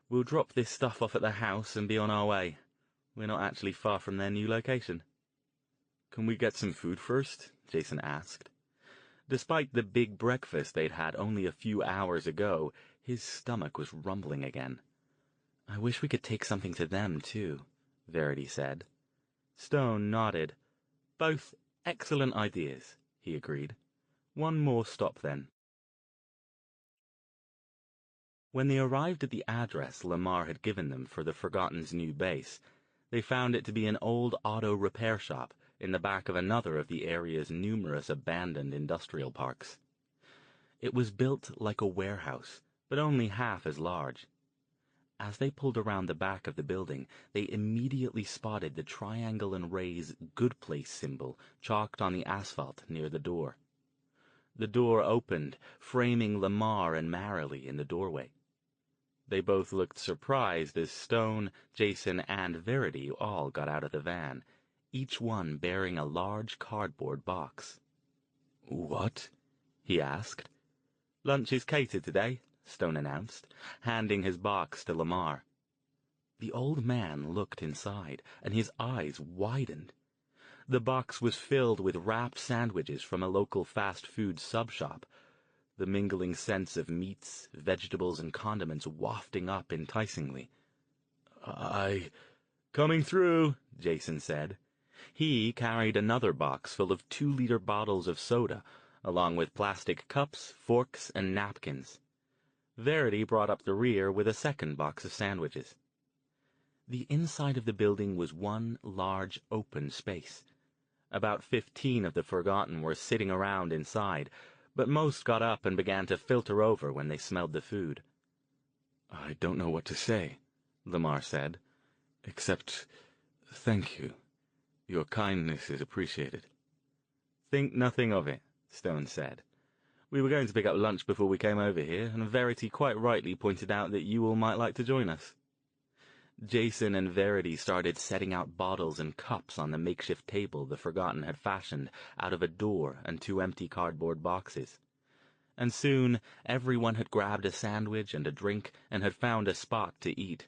We'll drop this stuff off at the house and be on our way. We're not actually far from their new location." "Can we get some food first?" Jason asked. Despite the big breakfast they'd had only a few hours ago, his stomach was rumbling again. "I wish we could take something to them, too," Verity said. Stone nodded. "Both excellent ideas," he agreed. "One more stop, then." When they arrived at the address Lamar had given them for the Forgotten's new base, they found it to be an old auto repair shop in the back of another of the area's numerous abandoned industrial parks. It was built like a warehouse, but only half as large. As they pulled around the back of the building, they immediately spotted the triangle and rays "Good Place" symbol chalked on the asphalt near the door. The door opened, framing Lamar and Marilee in the doorway. They both looked surprised as Stone, Jason, and Verity all got out of the van, each one bearing a large cardboard box. "What?" he asked. "Lunch is catered today," Stone announced, handing his box to Lamar. The old man looked inside, and his eyes widened. The box was filled with wrapped sandwiches from a local fast food sub-shop, the mingling scents of meats, vegetables, and condiments wafting up enticingly. "Coming through," Jason said. He carried another box full of 2-liter bottles of soda, along with plastic cups, forks, and napkins. Verity brought up the rear with a second box of sandwiches. The inside of the building was one large open space. About 15 of the Forgotten were sitting around inside, but most got up and began to filter over when they smelled the food. "I don't know what to say," Lamar said, "except thank you. Your kindness is appreciated." "Think nothing of it," Stone said. "We were going to pick up lunch before we came over here, and Verity quite rightly pointed out that you all might like to join us." Jason and Verity started setting out bottles and cups on the makeshift table the Forgotten had fashioned out of a door and 2 empty cardboard boxes. And soon everyone had grabbed a sandwich and a drink and had found a spot to eat.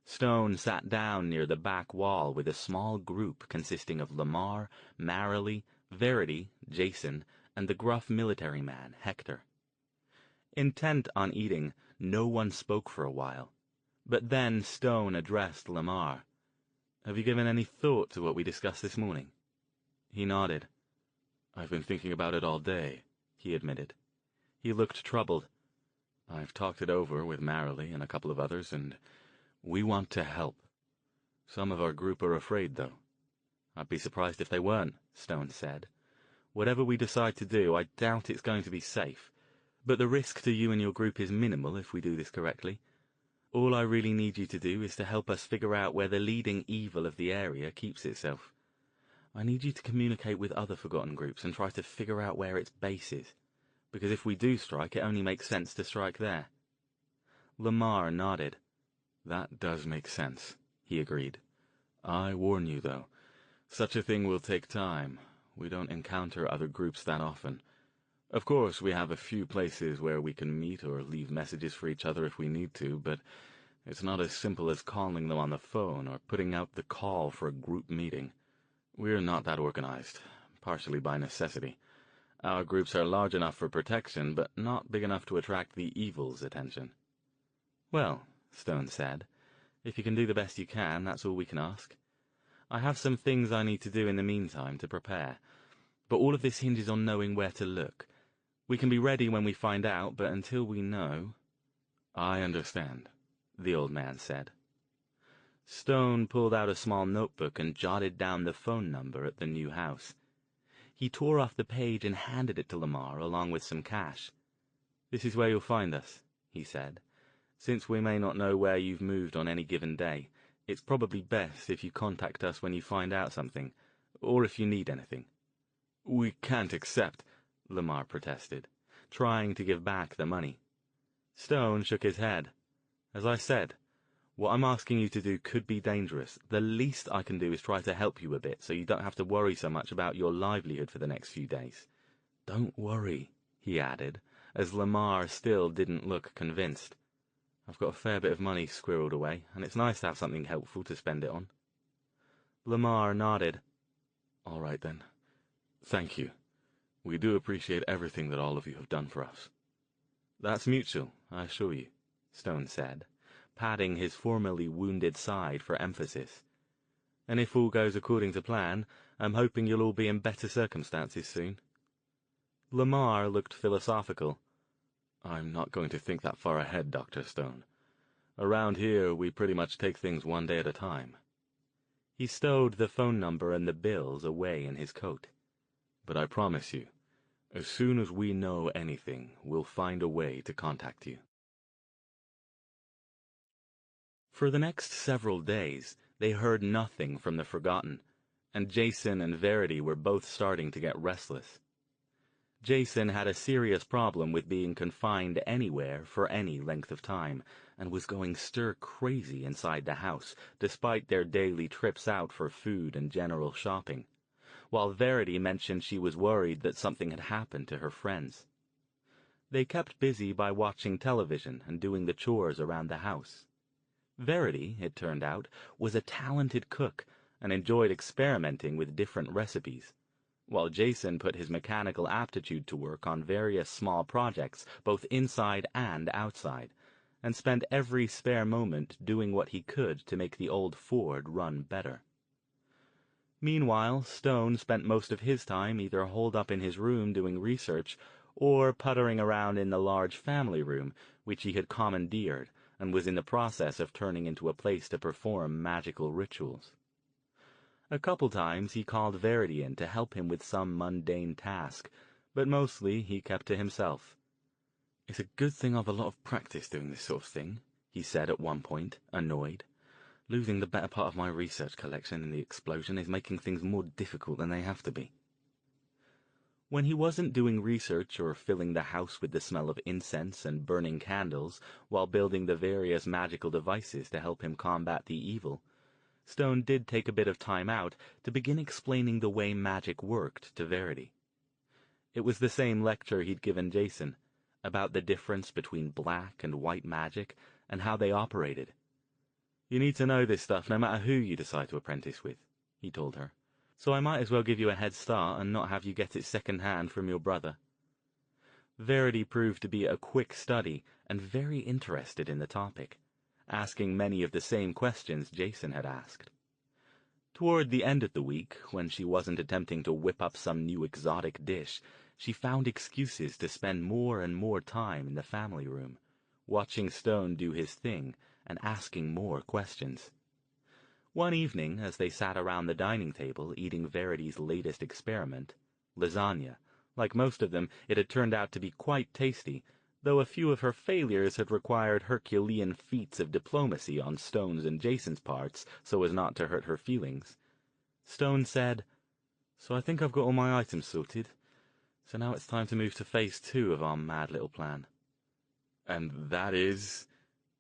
Stone sat down near the back wall with a small group consisting of Lamar, Marilee, Verity, Jason, and the gruff military man, Hector. Intent on eating, no one spoke for a while. But then Stone addressed Lamar. "Have you given any thought to what we discussed this morning?" He nodded. "I've been thinking about it all day," he admitted. He looked troubled. "I've talked it over with Marilee and a couple of others, and we want to help. Some of our group are afraid, though." "I'd be surprised if they weren't," Stone said. "Whatever we decide to do, I doubt it's going to be safe. But the risk to you and your group is minimal if we do this correctly. All I really need you to do is to help us figure out where the leading evil of the area keeps itself. I need you to communicate with other Forgotten groups and try to figure out where its base is, because if we do strike, it only makes sense to strike there." Lamar nodded. "That does make sense," he agreed. "I warn you, though, such a thing will take time. We don't encounter other groups that often. Of course, we have a few places where we can meet or leave messages for each other if we need to, but it's not as simple as calling them on the phone or putting out the call for a group meeting. We're not that organized, partially by necessity. Our groups are large enough for protection, but not big enough to attract the evil's attention." "Well," Stone said, "if you can do the best you can, that's all we can ask. I have some things I need to do in the meantime to prepare, but all of this hinges on knowing where to look. We can be ready when we find out, but until we know—" "I understand," the old man said. Stone pulled out a small notebook and jotted down the phone number at the new house. He tore off the page and handed it to Lamar along with some cash. "This is where you'll find us," he said. "Since we may not know where you've moved on any given day, it's probably best if you contact us when you find out something, or if you need anything." "We can't accept," Lamar protested, trying to give back the money. Stone shook his head. "As I said, what I'm asking you to do could be dangerous. The least I can do is try to help you a bit so you don't have to worry so much about your livelihood for the next few days. Don't worry," he added, as Lamar still didn't look convinced. I've got a fair bit of money squirreled away, and it's nice to have something helpful to spend it on. Lamar nodded. All right, then. Thank you. We do appreciate everything that all of you have done for us. That's mutual, I assure you, Stone said, patting his formerly wounded side for emphasis. And if all goes according to plan, I'm hoping you'll all be in better circumstances soon. Lamar looked philosophical. I'm not going to think that far ahead, Dr. Stone. Around here, we pretty much take things one day at a time. He stowed the phone number and the bills away in his coat. But I promise you, as soon as we know anything, we'll find a way to contact you. For the next several days, they heard nothing from the Forgotten, and Jason and Verity were both starting to get restless. Jason had a serious problem with being confined anywhere for any length of time, and was going stir-crazy inside the house, despite their daily trips out for food and general shopping, while Verity mentioned she was worried that something had happened to her friends. They kept busy by watching television and doing the chores around the house. Verity, it turned out, was a talented cook and enjoyed experimenting with different recipes, while Jason put his mechanical aptitude to work on various small projects, both inside and outside, and spent every spare moment doing what he could to make the old Ford run better. Meanwhile, Stone spent most of his time either holed up in his room doing research or puttering around in the large family room, which he had commandeered and was in the process of turning into a place to perform magical rituals. A couple times he called Verity in to help him with some mundane task, but mostly he kept to himself. "It's a good thing I've a lot of practice doing this sort of thing," he said at one point, annoyed. "Losing the better part of my research collection in the explosion is making things more difficult than they have to be." When he wasn't doing research or filling the house with the smell of incense and burning candles while building the various magical devices to help him combat the evil, Stone did take a bit of time out to begin explaining the way magic worked to Verity. It was the same lecture he'd given Jason, about the difference between black and white magic and how they operated. "You need to know this stuff no matter who you decide to apprentice with," he told her. "So I might as well give you a head start and not have you get it second-hand from your brother." Verity proved to be a quick study and very interested in the topic, asking many of the same questions Jason had asked. Toward the end of the week, when she wasn't attempting to whip up some new exotic dish, she found excuses to spend more and more time in the family room, watching Stone do his thing and asking more questions. One evening, as they sat around the dining table eating Verity's latest experiment, lasagna, like most of them, it had turned out to be quite tasty, though a few of her failures had required Herculean feats of diplomacy on Stone's and Jason's parts so as not to hurt her feelings. Stone said, "So I think I've got all my items sorted. So now it's time to move to phase 2 of our mad little plan." "And that is?"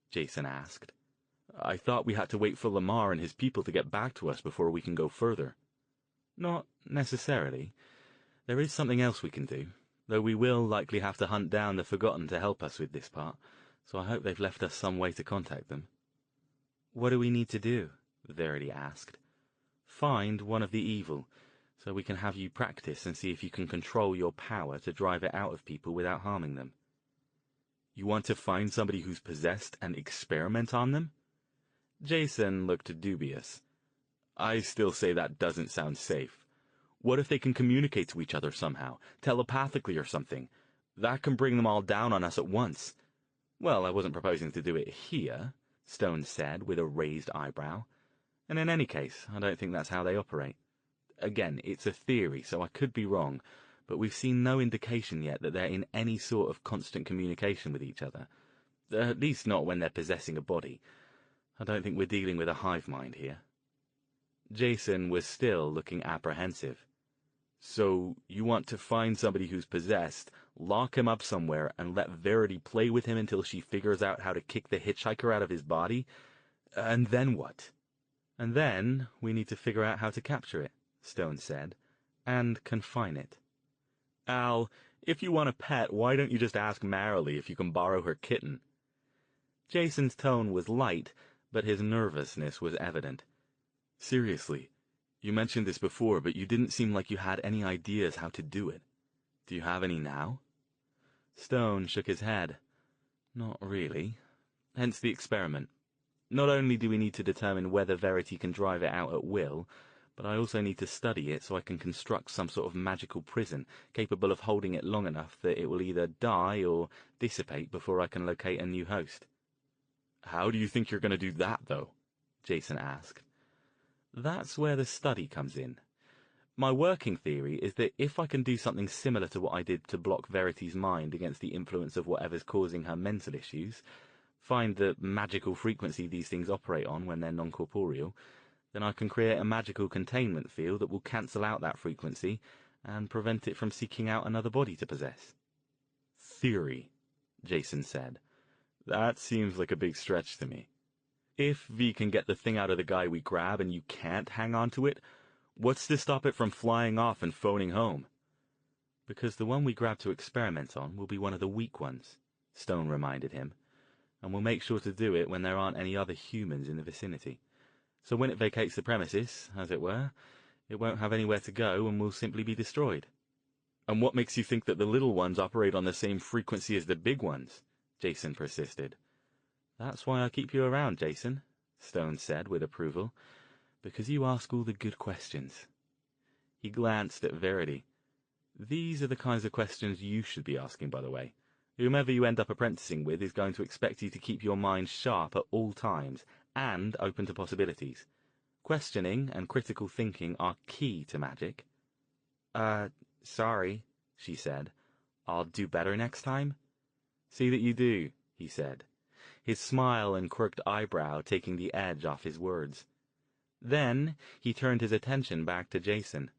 Jason asked. "I thought we had to wait for Lamar and his people to get back to us before we can go further." "Not necessarily. There is something else we can do, though we will likely have to hunt down the Forgotten to help us with this part, so I hope they've left us some way to contact them." "What do we need to do?" Verity asked. "Find one of the evil, so we can have you practice and see if you can control your power to drive it out of people without harming them." "You want to find somebody who's possessed and experiment on them?" Jason looked dubious. "I still say that doesn't sound safe. What if they can communicate to each other somehow, telepathically or something? That can bring them all down on us at once." "Well, I wasn't proposing to do it here," Stone said with a raised eyebrow. "And in any case, I don't think that's how they operate. Again, it's a theory, so I could be wrong, but we've seen no indication yet that they're in any sort of constant communication with each other. At least not when they're possessing a body. I don't think we're dealing with a hive mind here." Jason was still looking apprehensive. "So you want to find somebody who's possessed, lock him up somewhere, and let Verity play with him until she figures out how to kick the hitchhiker out of his body? And then what?" "And then we need to figure out how to capture it," Stone said, "and confine it." "Al, if you want a pet, why don't you just ask Marilee if you can borrow her kitten?" Jason's tone was light, but his nervousness was evident. Seriously, you mentioned this before, but you didn't seem like you had any ideas how to do it. Do you have any now? Stone shook his head. Not really. Hence the experiment. Not only do we need to determine whether Verity can drive it out at will, but I also need to study it so I can construct some sort of magical prison capable of holding it long enough that it will either die or dissipate before I can locate a new host. How do you think you're going to do that, though? Jason asked. That's where the study comes in. My working theory is that if I can do something similar to what I did to block Verity's mind against the influence of whatever's causing her mental issues, find the magical frequency these things operate on when they're non-corporeal, then I can create a magical containment field that will cancel out that frequency and prevent it from seeking out another body to possess. Theory, Jason said. That seems like a big stretch to me. If V can get the thing out of the guy we grab and you can't hang on to it, what's to stop it from flying off and phoning home? Because the one we grab to experiment on will be one of the weak ones, Stone reminded him, and we'll make sure to do it when there aren't any other humans in the vicinity. So when it vacates the premises, as it were, it won't have anywhere to go and will simply be destroyed. And what makes you think that the little ones operate on the same frequency as the big ones? Jason persisted. That's why I keep you around, Jason, Stone said with approval, because you ask all the good questions. He glanced at Verity. These are the kinds of questions you should be asking, by the way. Whomever you end up apprenticing with is going to expect you to keep your mind sharp at all times, and open to possibilities. Questioning and critical thinking are key to magic. Sorry, she said. I'll do better next time. See that you do, he said, his smile and quirked eyebrow taking the edge off his words. Then he turned his attention back to Jason.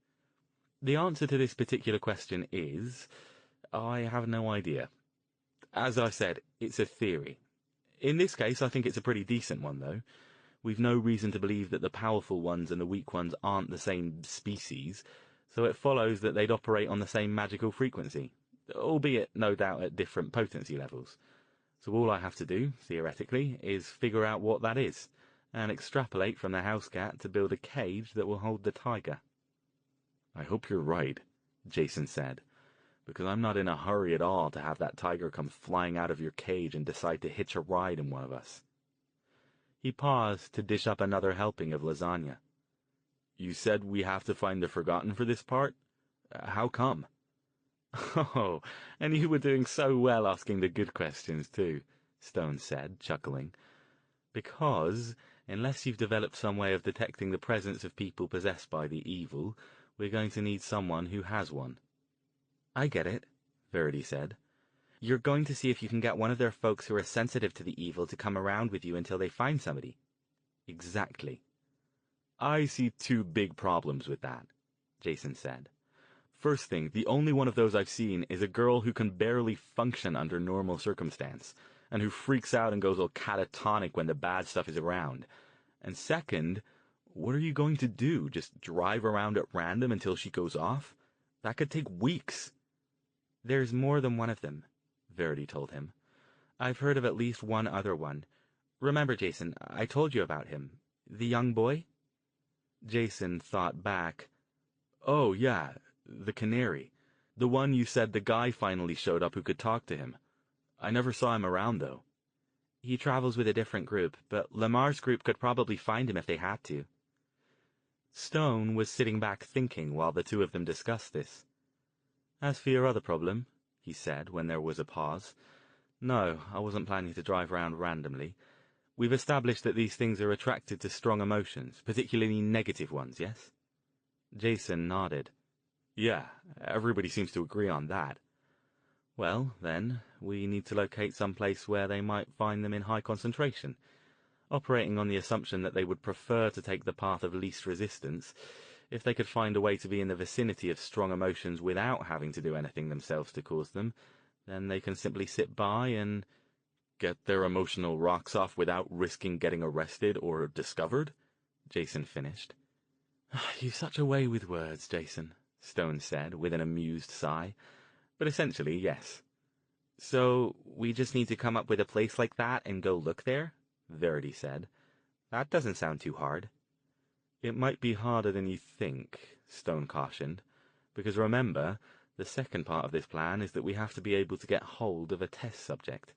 The answer to this particular question is, I have no idea. As I said, it's a theory. In this case, I think it's a pretty decent one, though. We've no reason to believe that the powerful ones and the weak ones aren't the same species, so it follows that they'd operate on the same magical frequency, albeit no doubt at different potency levels. So all I have to do, theoretically, is figure out what that is, and extrapolate from the house cat to build a cage that will hold the tiger. I hope you're right, Jason said, because I'm not in a hurry at all to have that tiger come flying out of your cage and decide to hitch a ride in one of us. He paused to dish up another helping of lasagna. You said we have to find the Forgotten for this part? How come? Oh, and you were doing so well asking the good questions, too, Stone said, chuckling. Because, unless you've developed some way of detecting the presence of people possessed by the evil, we're going to need someone who has one. I get it, Verity said. You're going to see if you can get one of their folks who are sensitive to the evil to come around with you until they find somebody. Exactly. I see two big problems with that, Jason said. First thing, the only one of those I've seen is a girl who can barely function under normal circumstance, and who freaks out and goes all catatonic when the bad stuff is around. And second, what are you going to do? Just drive around at random until she goes off? That could take weeks. There's more than one of them, Verity told him. I've heard of at least one other one. Remember, Jason, I told you about him. The young boy? Jason thought back. Oh, yeah, the canary. The one you said the guy finally showed up who could talk to him. I never saw him around, though. He travels with a different group, but Lamar's group could probably find him if they had to. Stone was sitting back thinking while the two of them discussed this. As for your other problem, he said when there was a pause, no, I wasn't planning to drive around randomly. We've established that these things are attracted to strong emotions, particularly negative ones, yes? Jason nodded. Yeah, everybody seems to agree on that. Well, then, we need to locate some place where they might find them in high concentration, operating on the assumption that they would prefer to take the path of least resistance. If they could find a way to be in the vicinity of strong emotions without having to do anything themselves to cause them, then they can simply sit by and get their emotional rocks off without risking getting arrested or discovered, Jason finished. You've such a way with words, Jason, Stone said with an amused sigh. But essentially, yes. So, we just need to come up with a place like that and go look there? Verity said. That doesn't sound too hard. It might be harder than you think, Stone cautioned, because remember, the second part of this plan is that we have to be able to get hold of a test subject.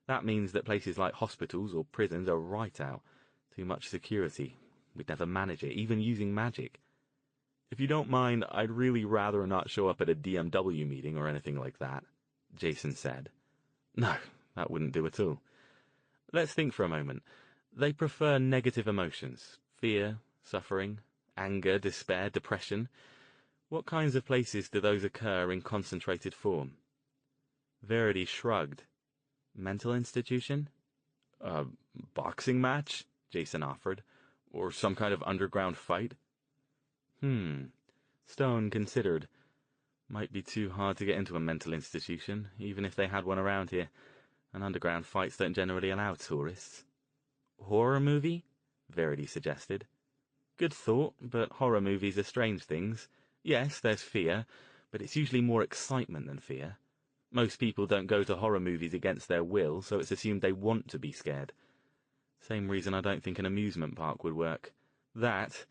That means that places like hospitals or prisons are right out. Too much security. We'd never manage it, even using magic. If you don't mind, I'd really rather not show up at a DMW meeting or anything like that, Jason said. No, that wouldn't do at all. Let's think for a moment. They prefer negative emotions. Fear, suffering, anger, despair, depression. What kinds of places do those occur in concentrated form? Verity shrugged. Mental institution? A boxing match? Jason offered. Or some kind of underground fight? Stone considered. Might be too hard to get into a mental institution, even if they had one around here. And underground fights don't generally allow tourists. Horror movie? Verity suggested. Good thought, but horror movies are strange things. Yes, there's fear, but it's usually more excitement than fear. Most people don't go to horror movies against their will, so it's assumed they want to be scared. Same reason I don't think an amusement park would work. That,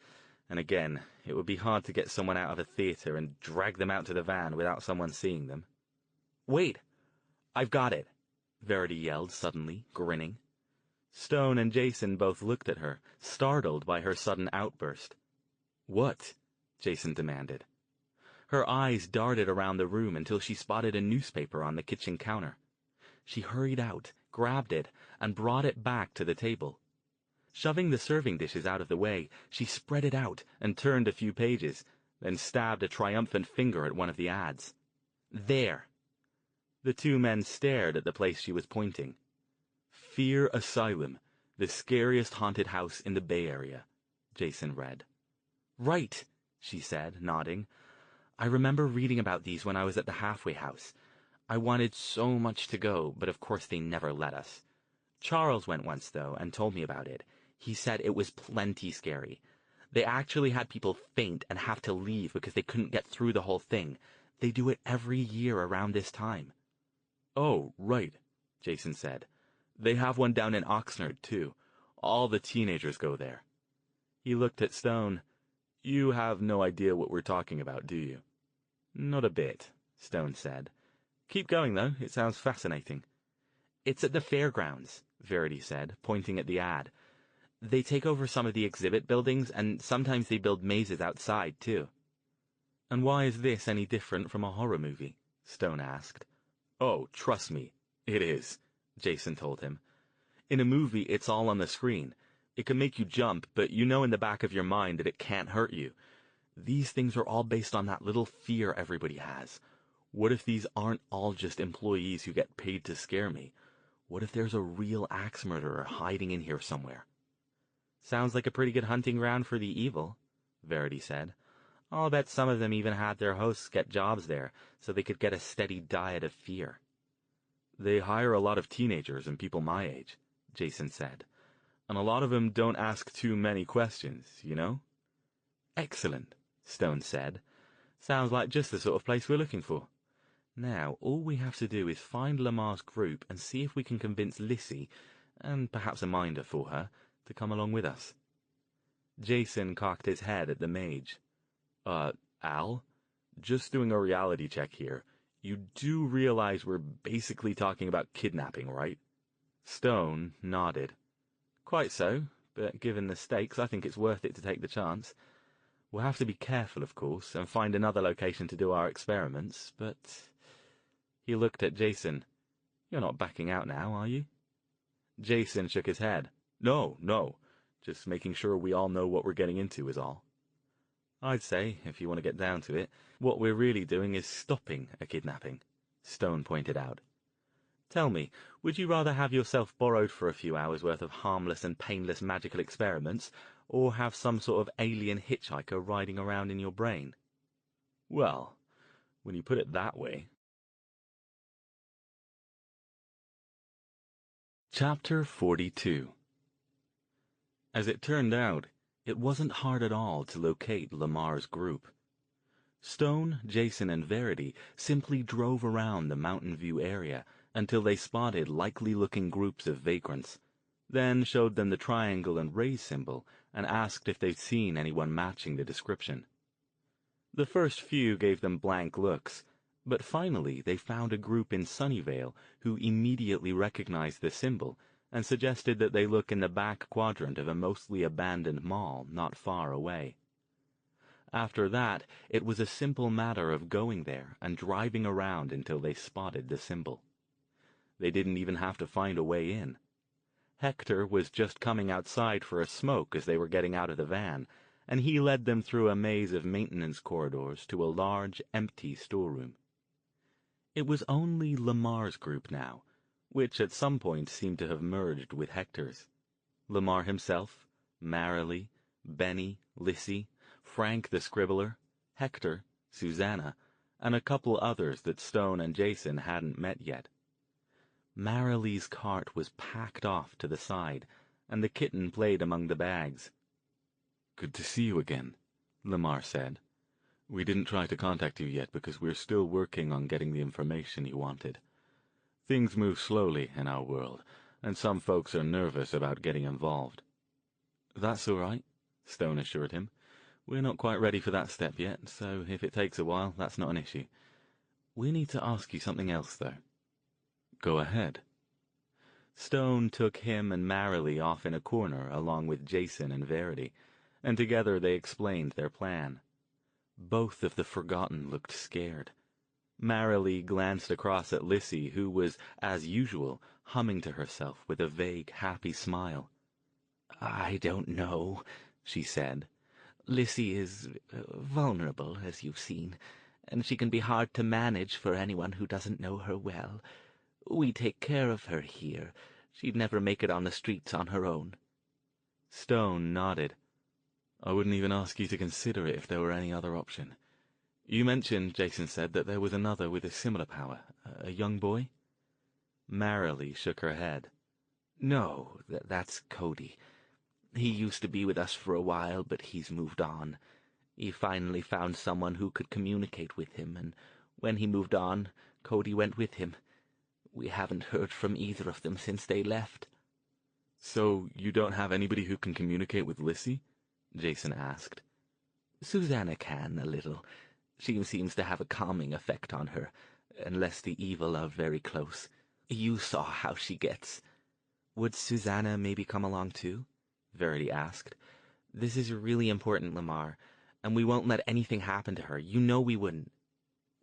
and again, it would be hard to get someone out of a theater and drag them out to the van without someone seeing them. Wait! I've got it! Verity yelled suddenly, grinning. Stone and Jason both looked at her, startled by her sudden outburst. What? Jason demanded. Her eyes darted around the room until she spotted a newspaper on the kitchen counter. She hurried out, grabbed it, and brought it back to the table. Shoving the serving dishes out of the way, she spread it out and turned a few pages, then stabbed a triumphant finger at one of the ads. There! The two men stared at the place she was pointing. Fear Asylum, the scariest haunted house in the Bay Area, Jason read. Right, she said, nodding. I remember reading about these when I was at the halfway house. I wanted so much to go, but of course they never let us. Charles went once, though, and told me about it. He said it was plenty scary. They actually had people faint and have to leave because they couldn't get through the whole thing. They do it every year around this time. Oh, right, Jason said. They have one down in Oxnard, too. All the teenagers go there. He looked at Stone. You have no idea what we're talking about, do you? Not a bit, Stone said. Keep going, though. It sounds fascinating. It's at the fairgrounds, Verity said, pointing at the ad. They take over some of the exhibit buildings, and sometimes they build mazes outside, too. And why is this any different from a horror movie? Stone asked. Oh, trust me, it is, Jason told him. In a movie, it's all on the screen. It can make you jump, but you know in the back of your mind that it can't hurt you. These things are all based on that little fear everybody has. What if these aren't all just employees who get paid to scare me? What if there's a real axe murderer hiding in here somewhere? Sounds like a pretty good hunting ground for the evil, Verity said. I'll bet some of them even had their hosts get jobs there, so they could get a steady diet of fear. They hire a lot of teenagers and people my age, Jason said. And a lot of them don't ask too many questions, you know? Excellent, Stone said. Sounds like just the sort of place we're looking for. Now, all we have to do is find Lamar's group and see if we can convince Lissy, and perhaps a minder for her, to come along with us. Jason cocked his head at the mage. Al? Just doing a reality check here. You do realize we're basically talking about kidnapping, right? Stone nodded. Quite so, but given the stakes, I think it's worth it to take the chance. We'll have to be careful, of course, and find another location to do our experiments, but... He looked at Jason. You're not backing out now, are you? Jason shook his head. No. Just making sure we all know what we're getting into is all. I'd say, if you want to get down to it, what we're really doing is stopping a kidnapping, Stone pointed out. Tell me, would you rather have yourself borrowed for a few hours' worth of harmless and painless magical experiments, or have some sort of alien hitchhiker riding around in your brain? Well, when you put it that way... Chapter 42. As it turned out, it wasn't hard at all to locate Lamar's group. Stone, Jason, and Verity simply drove around the Mountain View area until they spotted likely-looking groups of vagrants, then showed them the triangle and raise symbol and asked if they'd seen anyone matching the description. The first few gave them blank looks, but finally they found a group in Sunnyvale who immediately recognized the symbol and suggested that they look in the back quadrant of a mostly abandoned mall not far away. After that, it was a simple matter of going there and driving around until they spotted the symbol. They didn't even have to find a way in. Hector was just coming outside for a smoke as they were getting out of the van, and he led them through a maze of maintenance corridors to a large, empty storeroom. It was only Lamar's group now, which at some point seemed to have merged with Hector's. Lamar himself, Marilee, Benny, Lissy, Frank the Scribbler, Hector, Susanna, and a couple others that Stone and Jason hadn't met yet. Marilee's cart was packed off to the side, and the kitten played among the bags. "Good to see you again," Lamar said. "We didn't try to contact you yet because we're still working on getting the information you wanted. Things move slowly in our world, and some folks are nervous about getting involved." "That's all right," Stone assured him. "We're not quite ready for that step yet, so if it takes a while, that's not an issue. We need to ask you something else, though." "Go ahead." Stone took him and Marilee off in a corner along with Jason and Verity, and together they explained their plan. Both of the Forgotten looked scared. Marilee glanced across at Lissy, who was, as usual, humming to herself with a vague, happy smile. "I don't know," she said. "Lissy is vulnerable, as you've seen, and she can be hard to manage for anyone who doesn't know her well. We take care of her here. She'd never make it on the streets on her own." Stone nodded. "I wouldn't even ask you to consider it if there were any other option. You mentioned, Jason said, that there was another with a similar power, a young boy?" Marilee shook her head. "No, that's Cody. He used to be with us for a while, but he's moved on. He finally found someone who could communicate with him, and when he moved on, Cody went with him. We haven't heard from either of them since they left." "So you don't have anybody who can communicate with Lissy?" Jason asked. "Susanna can, a little. She seems to have a calming effect on her, unless the evil are very close. You saw how she gets." "Would Susanna maybe come along too?" Verity asked. "This is really important, Lamar, and we won't let anything happen to her. You know we wouldn't."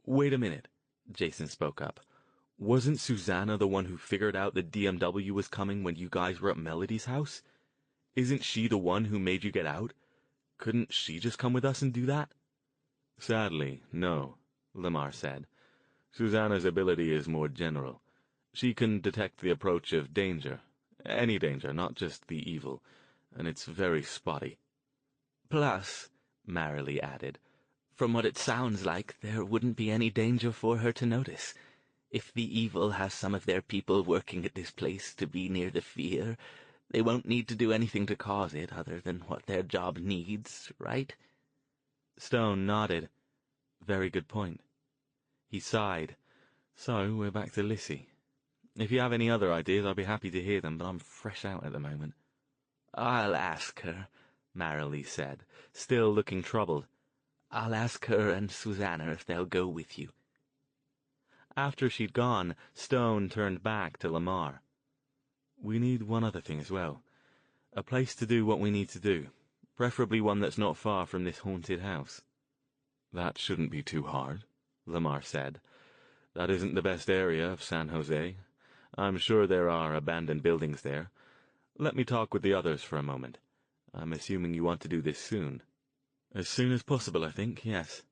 "Wait a minute," Jason spoke up. "Wasn't Susanna the one who figured out the DMW was coming when you guys were at Melody's house? Isn't she the one who made you get out? Couldn't she just come with us and do that?" "Sadly, no," Lamar said. "Susanna's ability is more general. She can detect the approach of danger, any danger, not just the evil, and it's very spotty." "Plus," Marilee added, "from what it sounds like, there wouldn't be any danger for her to notice. If the evil has some of their people working at this place to be near the fear, they won't need to do anything to cause it other than what their job needs, right?" Stone nodded. "Very good point." He sighed. "So we're back to Lissy. If you have any other ideas, I'd be happy to hear them, but I'm fresh out at the moment." "I'll ask her," Marilee said, still looking troubled. "I'll ask her and Susanna if they'll go with you." After she'd gone, Stone turned back to Lamar. "We need one other thing as well. A place to do what we need to do, preferably one that's not far from this haunted house." "That shouldn't be too hard," Lamar said. "That isn't the best area of San Jose. I'm sure there are abandoned buildings there. Let me talk with the others for a moment. I'm assuming you want to do this soon." "As soon as possible, I think, yes."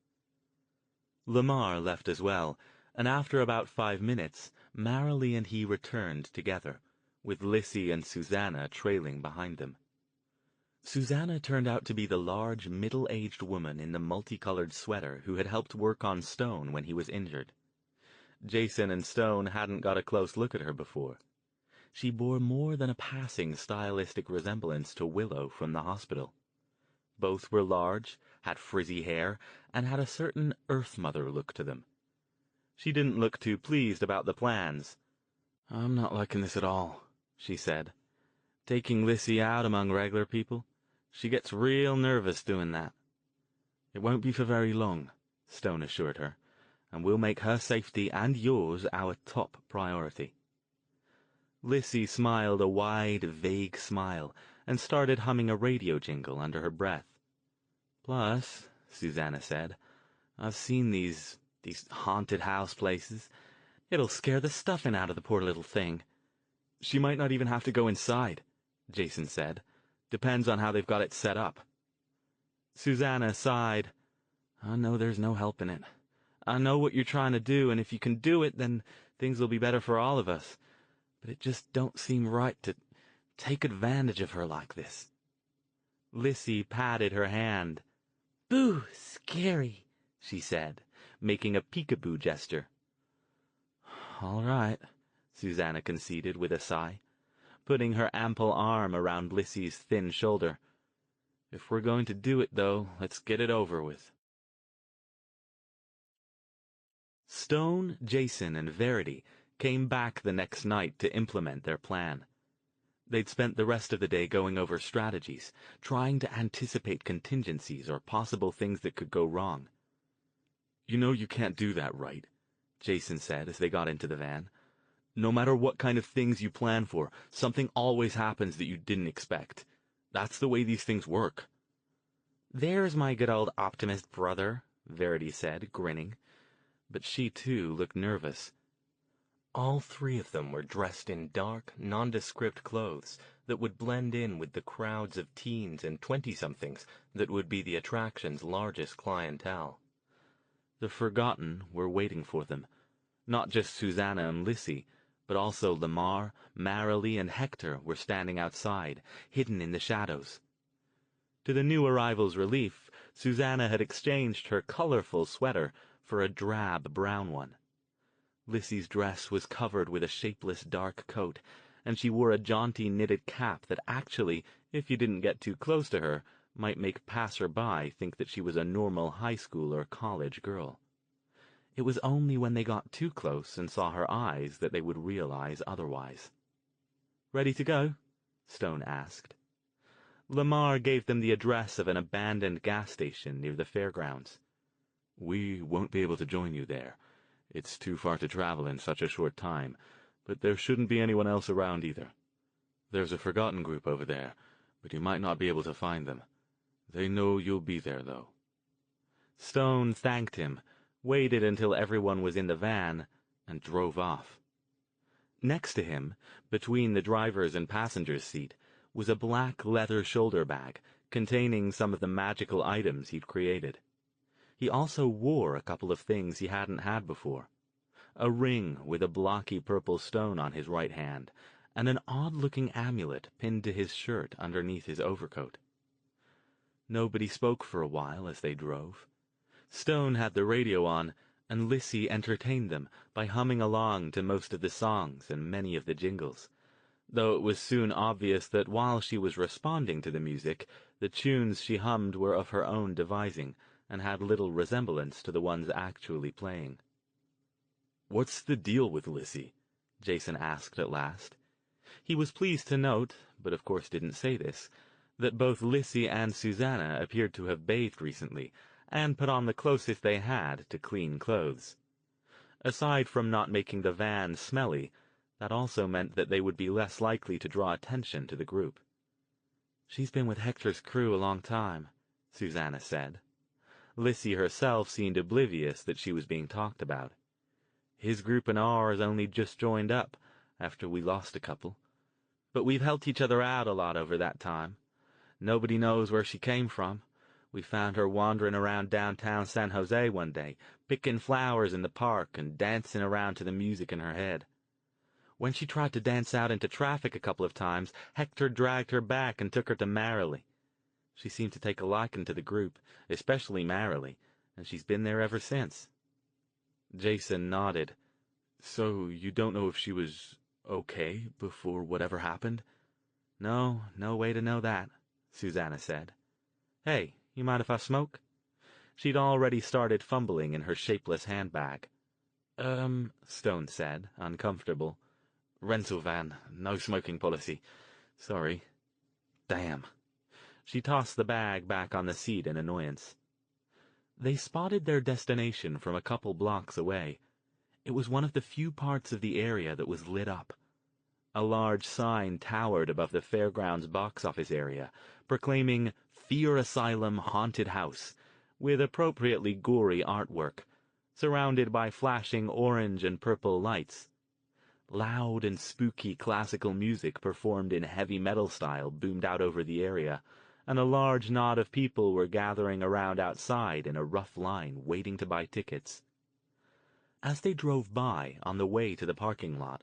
Lamar left as well, and after about 5 minutes, Marilee and he returned together, with Lissy and Susanna trailing behind them. Susanna turned out to be the large, middle-aged woman in the multicolored sweater who had helped work on Stone when he was injured. Jason and Stone hadn't got a close look at her before. She bore more than a passing stylistic resemblance to Willow from the hospital. Both were large, had frizzy hair, and had a certain Earth Mother look to them. She didn't look too pleased about the plans. "I'm not liking this at all," she said. "Taking Lissy out among regular people, she gets real nervous doing that." "It won't be for very long," Stone assured her, "and we'll make her safety and yours our top priority." Lissy smiled a wide, vague smile and started humming a radio jingle under her breath. "Plus," Susanna said, "I've seen these haunted house places. It'll scare the stuffing out of the poor little thing." "She might not even have to go inside," Jason said. "Depends on how they've got it set up." Susanna sighed. "I know there's no helping it. I know what you're trying to do, and if you can do it, then things will be better for all of us. But it just don't seem right to take advantage of her like this." Lissy patted her hand. "Boo, scary," she said, making a peekaboo gesture. "All right," Susanna conceded with a sigh, putting her ample arm around Lissy's thin shoulder. "If we're going to do it, though, let's get it over with." Stone, Jason, and Verity came back the next night to implement their plan. They'd spent the rest of the day going over strategies, trying to anticipate contingencies or possible things that could go wrong. "You know you can't do that, right?" Jason said as they got into the van. "No matter what kind of things you plan for, something always happens that you didn't expect. That's the way these things work." "There's my good old optimist brother," Verity said, grinning. But she, too, looked nervous. All three of them were dressed in dark, nondescript clothes that would blend in with the crowds of teens and 20-somethings that would be the attraction's largest clientele. The Forgotten were waiting for them. Not just Susanna and Lissy, but also Lamar, Marilee, and Hector were standing outside, hidden in the shadows. To the new arrival's relief, Susanna had exchanged her colorful sweater for a drab brown one. Lissy's dress was covered with a shapeless dark coat, and she wore a jaunty knitted cap that actually, if you didn't get too close to her, might make passer-by think that she was a normal high school or college girl. It was only when they got too close and saw her eyes that they would realize otherwise. "Ready to go?" Stone asked. Lamar gave them the address of an abandoned gas station near the fairgrounds. "We won't be able to join you there. It's too far to travel in such a short time, but there shouldn't be anyone else around either. There's a Forgotten group over there, but you might not be able to find them. They know you'll be there, though." Stone thanked him, waited until everyone was in the van, and drove off. Next to him, between the driver's and passenger's seat, was a black leather shoulder bag containing some of the magical items he'd created. He also wore a couple of things he hadn't had before. A ring with a blocky purple stone on his right hand, and an odd-looking amulet pinned to his shirt underneath his overcoat. Nobody spoke for a while as they drove. Stone had the radio on, and Lissy entertained them by humming along to most of the songs and many of the jingles, though it was soon obvious that while she was responding to the music, the tunes she hummed were of her own devising, and had little resemblance to the ones actually playing. "What's the deal with Lissy?" Jason asked at last. He was pleased to note, but of course didn't say this, that both Lissy and Susanna appeared to have bathed recently, and put on the closest they had to clean clothes. Aside from not making the van smelly, that also meant that they would be less likely to draw attention to the group. "She's been with Hector's crew a long time," Susanna said. Lissy herself seemed oblivious that she was being talked about. "His group and ours only just joined up, after we lost a couple. But we've helped each other out a lot over that time. Nobody knows where she came from. We found her wandering around downtown San Jose one day, picking flowers in the park and dancing around to the music in her head. When she tried to dance out into traffic a couple of times, Hector dragged her back and took her to Marilee. She seemed to take a liking to the group, especially Marilee, and she's been there ever since." Jason nodded. "So you don't know if she was okay before whatever happened?" "No way to know that," Susanna said. "Hey, you mind if I smoke?" She'd already started fumbling in her shapeless handbag. Stone said, uncomfortable. Rental van, no smoking policy. Sorry. Damn. She tossed the bag back on the seat in annoyance. They spotted their destination from a couple blocks away. It was one of the few parts of the area that was lit up. A large sign towered above the fairgrounds box office area, proclaiming Fear Asylum Haunted House, with appropriately gory artwork, surrounded by flashing orange and purple lights. Loud and spooky classical music performed in heavy metal style boomed out over the area, and a large knot of people were gathering around outside in a rough line waiting to buy tickets. As they drove by on the way to the parking lot,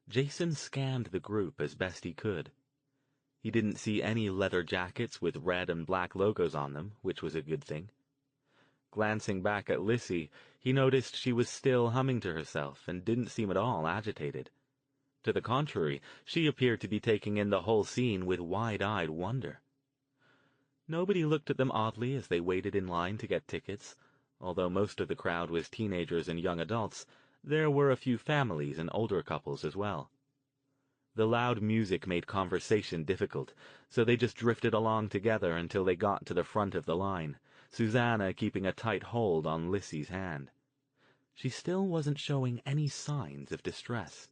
Jason scanned the group as best he could. He didn't see any leather jackets with red and black logos on them, which was a good thing. Glancing back at Lissy, he noticed she was still humming to herself and didn't seem at all agitated. To the contrary, she appeared to be taking in the whole scene with wide-eyed wonder. Nobody looked at them oddly as they waited in line to get tickets. Although most of the crowd was teenagers and young adults, there were a few families and older couples as well. The loud music made conversation difficult, so they just drifted along together until they got to the front of the line, Susanna keeping a tight hold on Lissy's hand. She still wasn't showing any signs of distress.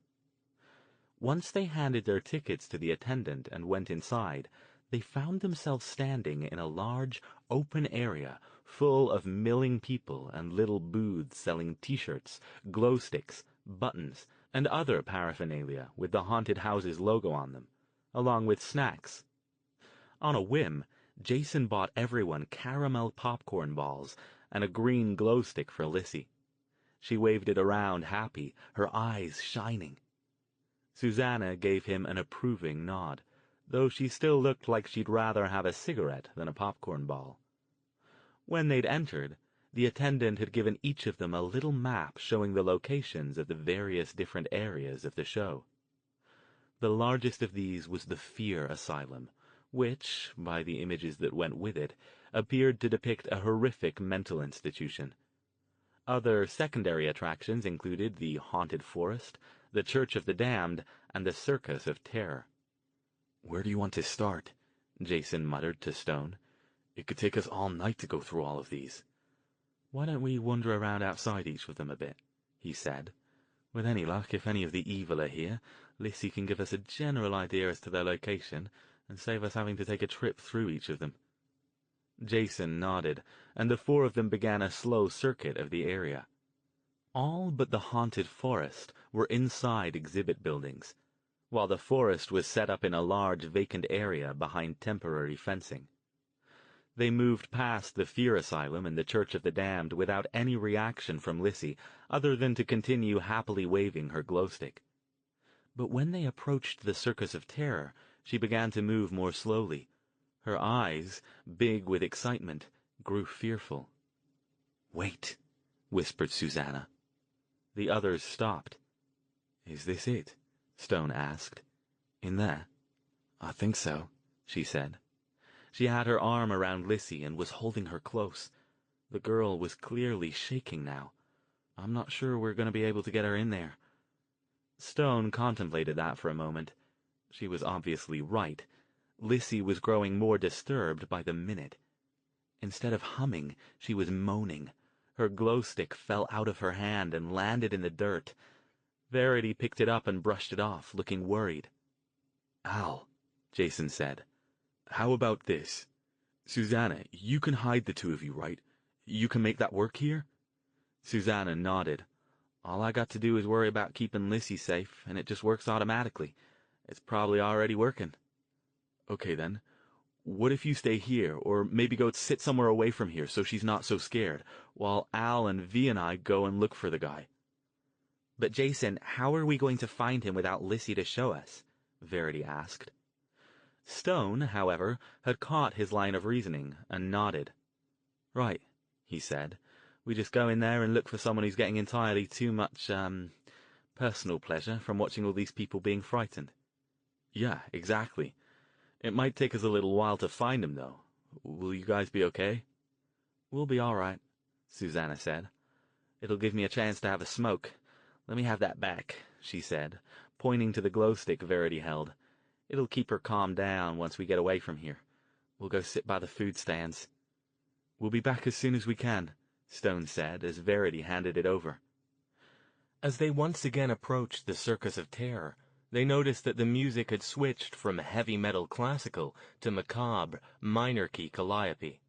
Once they handed their tickets to the attendant and went inside, they found themselves standing in a large, open area full of milling people and little booths selling T-shirts, glow sticks, buttons, and other paraphernalia with the haunted house's logo on them, along with snacks. On a whim, Jason bought everyone caramel popcorn balls and a green glow stick for Lissy. She waved it around happy, her eyes shining. Susanna gave him an approving nod, though she still looked like she'd rather have a cigarette than a popcorn ball. When they'd entered, the attendant had given each of them a little map showing the locations of the various different areas of the show. The largest of these was the Fear Asylum, which, by the images that went with it, appeared to depict a horrific mental institution. Other secondary attractions included the Haunted Forest, the Church of the Damned, and the Circus of Terror. "Where do you want to start?" Jason muttered to Stone. "It could take us all night to go through all of these." "Why don't we wander around outside each of them a bit?" he said. "With any luck, if any of the evil are here, Lissy can give us a general idea as to their location, and save us having to take a trip through each of them." Jason nodded, and the four of them began a slow circuit of the area. All but the Haunted Forest were inside exhibit buildings, while the forest was set up in a large vacant area behind temporary fencing. They moved past the Fear Asylum and the Church of the Damned without any reaction from Lissy, other than to continue happily waving her glowstick. But when they approached the Circus of Terror, she began to move more slowly. Her eyes, big with excitement, grew fearful. "Wait," whispered Susanna. The others stopped. "Is this it?" Stone asked. "In there?" "I think so," she said. She had her arm around Lissy and was holding her close. The girl was clearly shaking now. "I'm not sure we're going to be able to get her in there." Stone contemplated that for a moment. She was obviously right. Lissy was growing more disturbed by the minute. Instead of humming, she was moaning. Her glow stick fell out of her hand and landed in the dirt. Verity picked it up and brushed it off, looking worried. "Al," Jason said, "how about this? Susanna, you can hide the two of you, right? You can make that work here?" Susanna nodded. "All I got to do is worry about keeping Lissy safe, and it just works automatically. It's probably already working." "Okay, then. What if you stay here, or maybe go sit somewhere away from here so she's not so scared, while Al and V and I go and look for the guy?" "But Jason, how are we going to find him without Lissy to show us?" Verity asked. Stone, however, had caught his line of reasoning and nodded. "Right," he said. "We just go in there and look for someone who's getting entirely too much, personal pleasure from watching all these people being frightened." "Yeah, exactly. It might take us a little while to find him, though. Will you guys be okay?" "We'll be all right," Susanna said. "It'll give me a chance to have a smoke. Let me have that back." she said, pointing to the glow stick Verity held. "It'll keep her calmed down once we get away from here. We'll go sit by the food stands." "We'll be back as soon as we can," Stone said as Verity handed it over. As they once again approached the Circus of Terror, they noticed that the music had switched from heavy metal classical to macabre, minor-key calliope.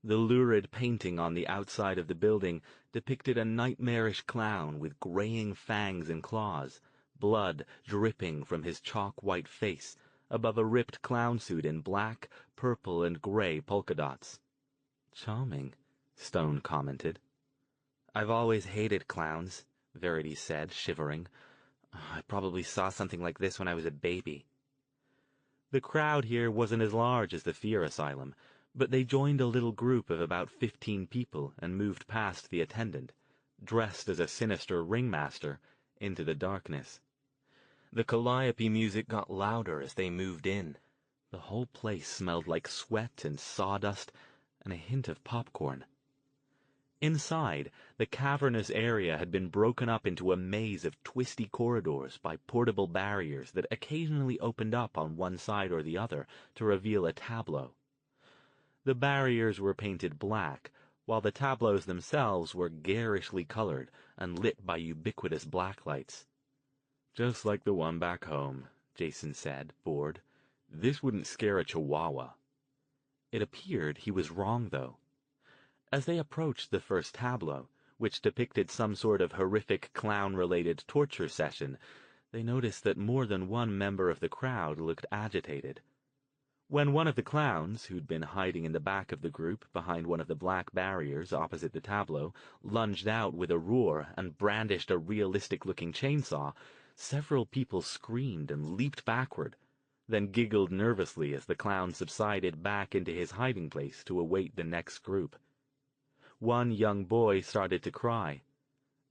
The lurid painting on the outside of the building depicted a nightmarish clown with graying fangs and claws, blood dripping from his chalk-white face above a ripped clown suit in black, purple, and gray polka dots. "Charming," Stone commented. "I've always hated clowns," Verity said, shivering. "I probably saw something like this when I was a baby." The crowd here wasn't as large as the Fear Asylum, but they joined a little group of about 15 people and moved past the attendant, dressed as a sinister ringmaster, into the darkness. The calliope music got louder as they moved in. The whole place smelled like sweat and sawdust and a hint of popcorn. Inside, the cavernous area had been broken up into a maze of twisty corridors by portable barriers that occasionally opened up on one side or the other to reveal a tableau. The barriers were painted black, while the tableaus themselves were garishly colored and lit by ubiquitous blacklights. "Just like the one back home," Jason said, bored. "This wouldn't scare a chihuahua." It appeared he was wrong, though. As they approached the first tableau, which depicted some sort of horrific clown-related torture session, they noticed that more than one member of the crowd looked agitated. When one of the clowns, who'd been hiding in the back of the group behind one of the black barriers opposite the tableau, lunged out with a roar and brandished a realistic-looking chainsaw, several people screamed and leaped backward, then giggled nervously as the clown subsided back into his hiding place to await the next group. One young boy started to cry.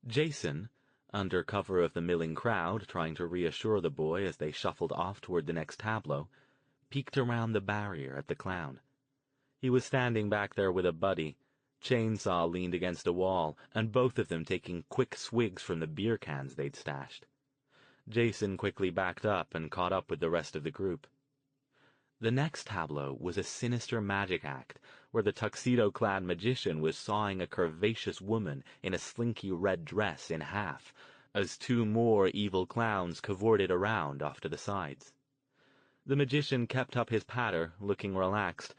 Jason, under cover of the milling crowd trying to reassure the boy as they shuffled off toward the next tableau, peeked around the barrier at the clown. He was standing back there with a buddy, chainsaw leaned against a wall, and both of them taking quick swigs from the beer cans they'd stashed. Jason quickly backed up and caught up with the rest of the group. The next tableau was a sinister magic act, where the tuxedo-clad magician was sawing a curvaceous woman in a slinky red dress in half, as two more evil clowns cavorted around off to the sides. The magician kept up his patter, looking relaxed,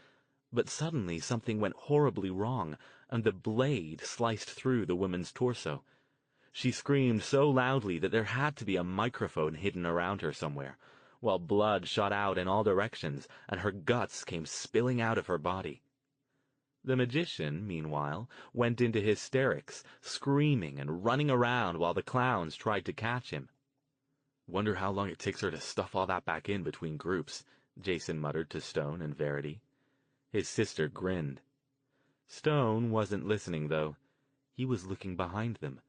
but suddenly something went horribly wrong, and the blade sliced through the woman's torso. She screamed so loudly that there had to be a microphone hidden around her somewhere, while blood shot out in all directions and her guts came spilling out of her body. The magician, meanwhile, went into hysterics, screaming and running around while the clowns tried to catch him. "Wonder how long it takes her to stuff all that back in between groups," Jason muttered to Stone and Verity. His sister grinned. Stone wasn't listening, though. He was looking behind them,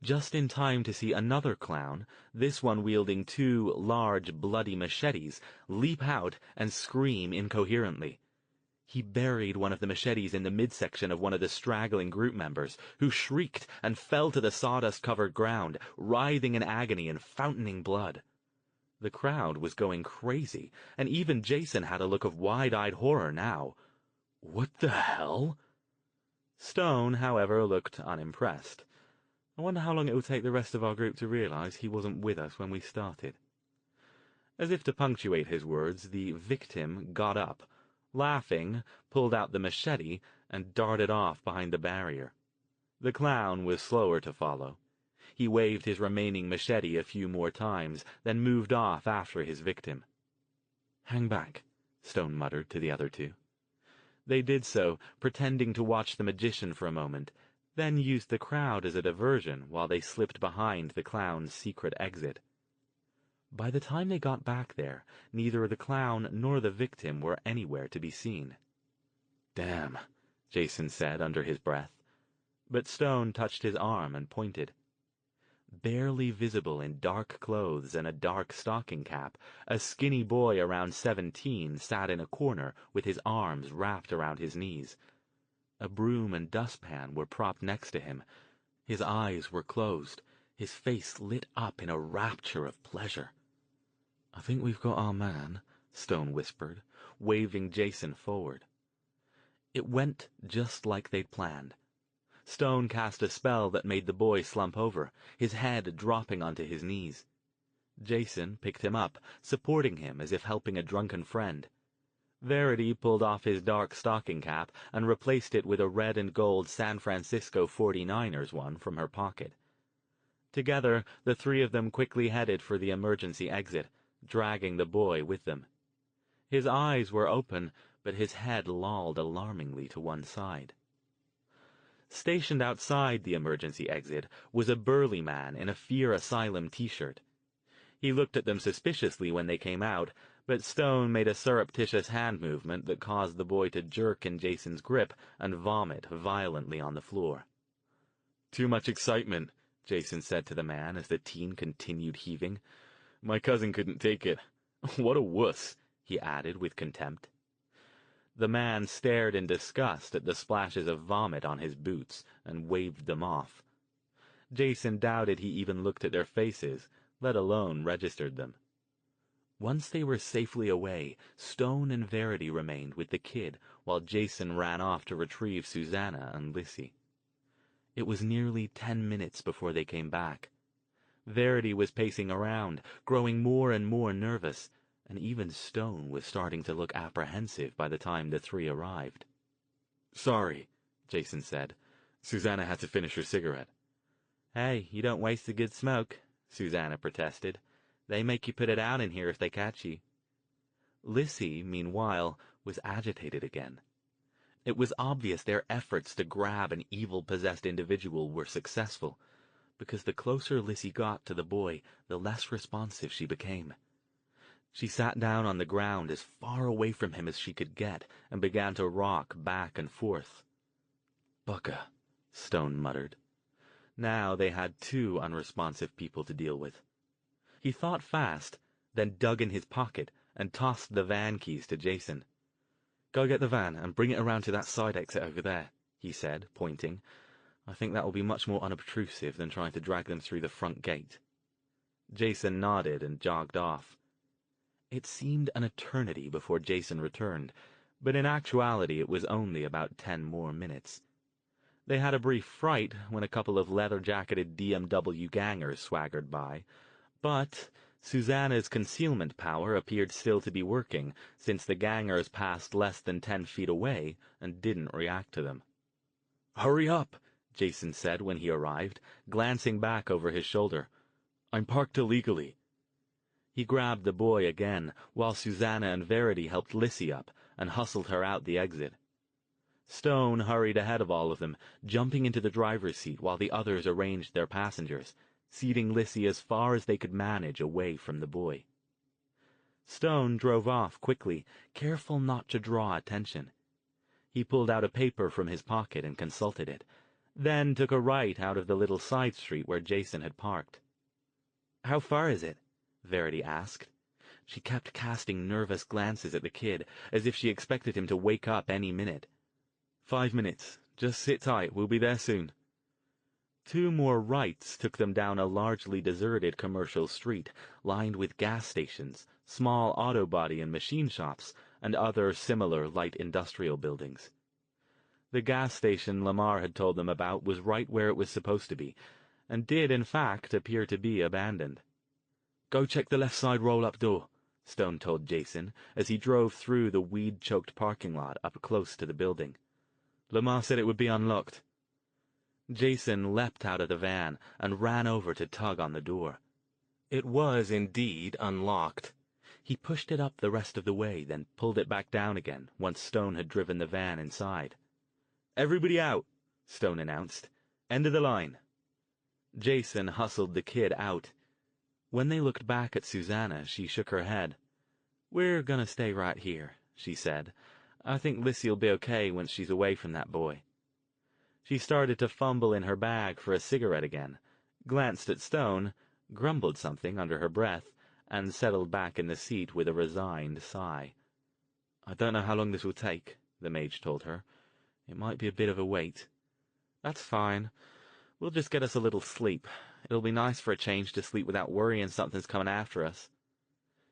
just in time to see another clown, this one wielding two large, bloody machetes, leap out and scream incoherently. He buried one of the machetes in the midsection of one of the straggling group members, who shrieked and fell to the sawdust-covered ground, writhing in agony and fountaining blood. The crowd was going crazy, and even Jason had a look of wide-eyed horror now. "What the hell?" Stone, however, looked unimpressed. "I wonder how long it will take the rest of our group to realize he wasn't with us when we started." As if to punctuate his words, the victim got up, laughing, pulled out the machete, and darted off behind the barrier. The clown was slower to follow. He waved his remaining machete a few more times, then moved off after his victim. "Hang back," Stone muttered to the other two. They did so, pretending to watch the magician for a moment, then used the crowd as a diversion while they slipped behind the clown's secret exit. By the time they got back there, neither the clown nor the victim were anywhere to be seen. "Damn," Jason said under his breath. But Stone touched his arm and pointed. Barely visible in dark clothes and a dark stocking cap, a skinny boy around 17 sat in a corner with his arms wrapped around his knees. A broom and dustpan were propped next to him. His eyes were closed, His face lit up in a rapture of pleasure. "I think we've got our man," Stone whispered, waving Jason forward. It went just like they'd planned. Stone cast a spell that made the boy slump over, his head dropping onto his knees. Jason picked him up, supporting him as if helping a drunken friend. Verity pulled off his dark stocking cap and replaced it with a red and gold San Francisco 49ers one from her pocket. Together, the three of them quickly headed for the emergency exit, dragging the boy with them. His eyes were open, but his head lolled alarmingly to one side. Stationed outside the emergency exit was a burly man in a Fear Asylum t-shirt. He looked at them suspiciously when they came out, but Stone made a surreptitious hand movement that caused the boy to jerk in Jason's grip and vomit violently on the floor. "Too much excitement," Jason said to the man as the teen continued heaving. "My cousin couldn't take it. What a wuss," he added with contempt. The man stared in disgust at the splashes of vomit on his boots and waved them off. Jason doubted he even looked at their faces, let alone registered them. Once they were safely away, Stone and Verity remained with the kid while Jason ran off to retrieve Susanna and Lissy. It was nearly 10 minutes before they came back. Verity was pacing around, growing more and more nervous, and even Stone was starting to look apprehensive by the time the three arrived. "Sorry," Jason said. "Susanna had to finish her cigarette." "Hey, you don't waste a good smoke," Susanna protested. "They make you put it out in here if they catch you." Lissy, meanwhile, was agitated again. It was obvious their efforts to grab an evil-possessed individual were successful, because the closer Lissy got to the boy, the less responsive she became. She sat down on the ground as far away from him as she could get and began to rock back and forth. "Bucka," Stone muttered. Now they had two unresponsive people to deal with. He thought fast, then dug in his pocket and tossed the van keys to Jason. "Go get the van and bring it around to that side exit over there," he said, pointing. "I think that will be much more unobtrusive than trying to drag them through the front gate." Jason nodded and jogged off. It seemed an eternity before Jason returned, but in actuality it was only about 10 more minutes. They had a brief fright when a couple of leather-jacketed DMW gangers swaggered by, but Susanna's concealment power appeared still to be working, since the gangers passed less than 10 feet away and didn't react to them. "Hurry up," Jason said when he arrived, glancing back over his shoulder. "I'm parked illegally." He grabbed the boy again, while Susanna and Verity helped Lissy up and hustled her out the exit. Stone hurried ahead of all of them, jumping into the driver's seat while the others arranged their passengers, seating Lissy as far as they could manage away from the boy. Stone drove off quickly, careful not to draw attention. He pulled out a paper from his pocket and consulted it, then took a right out of the little side street where Jason had parked. "How far is it?" Verity asked. She kept casting nervous glances at the kid, as if she expected him to wake up any minute. 5 minutes. Just sit tight, we'll be there soon." 2 more rights took them down a largely deserted commercial street, lined with gas stations, small auto body and machine shops, and other similar light industrial buildings. The gas station Lamar had told them about was right where it was supposed to be, and did, in fact, appear to be abandoned. "Go check the left side roll-up door," Stone told Jason as he drove through the weed-choked parking lot up close to the building. "Lamar said it would be unlocked." Jason leapt out of the van and ran over to tug on the door. It was indeed unlocked. He pushed it up the rest of the way, then pulled it back down again once Stone had driven the van inside. "Everybody out," Stone announced. "End of the line." Jason hustled the kid out. When they looked back at Susanna, she shook her head. "We're gonna stay right here," she said. "I think Lissy'll be okay once she's away from that boy." She started to fumble in her bag for a cigarette again, glanced at Stone, grumbled something under her breath, and settled back in the seat with a resigned sigh. "I don't know how long this will take," the mage told her. "It might be a bit of a wait." "That's fine. We'll just get us a little sleep. It'll be nice for a change to sleep without worrying something's coming after us."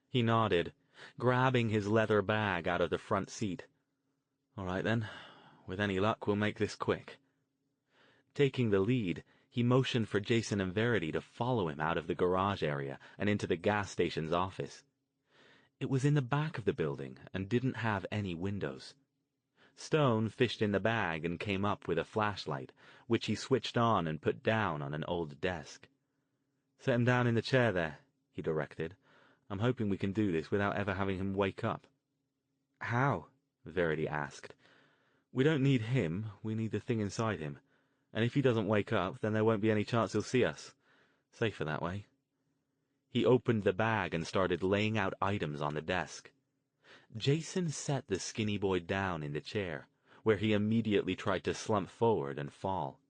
He nodded, grabbing his leather bag out of the front seat. "All right then. With any luck, we'll make this quick." Taking the lead, he motioned for Jason and Verity to follow him out of the garage area and into the gas station's office. It was in the back of the building and didn't have any windows. Stone fished in the bag and came up with a flashlight, which he switched on and put down on an old desk. "Set him down in the chair there," he directed. "I'm hoping we can do this without ever having him wake up." "How?" Verity asked. "We don't need him, we need the thing inside him. And if he doesn't wake up, then there won't be any chance he'll see us. Safer that way." He opened the bag and started laying out items on the desk. Jason set the skinny boy down in the chair, where he immediately tried to slump forward and fall.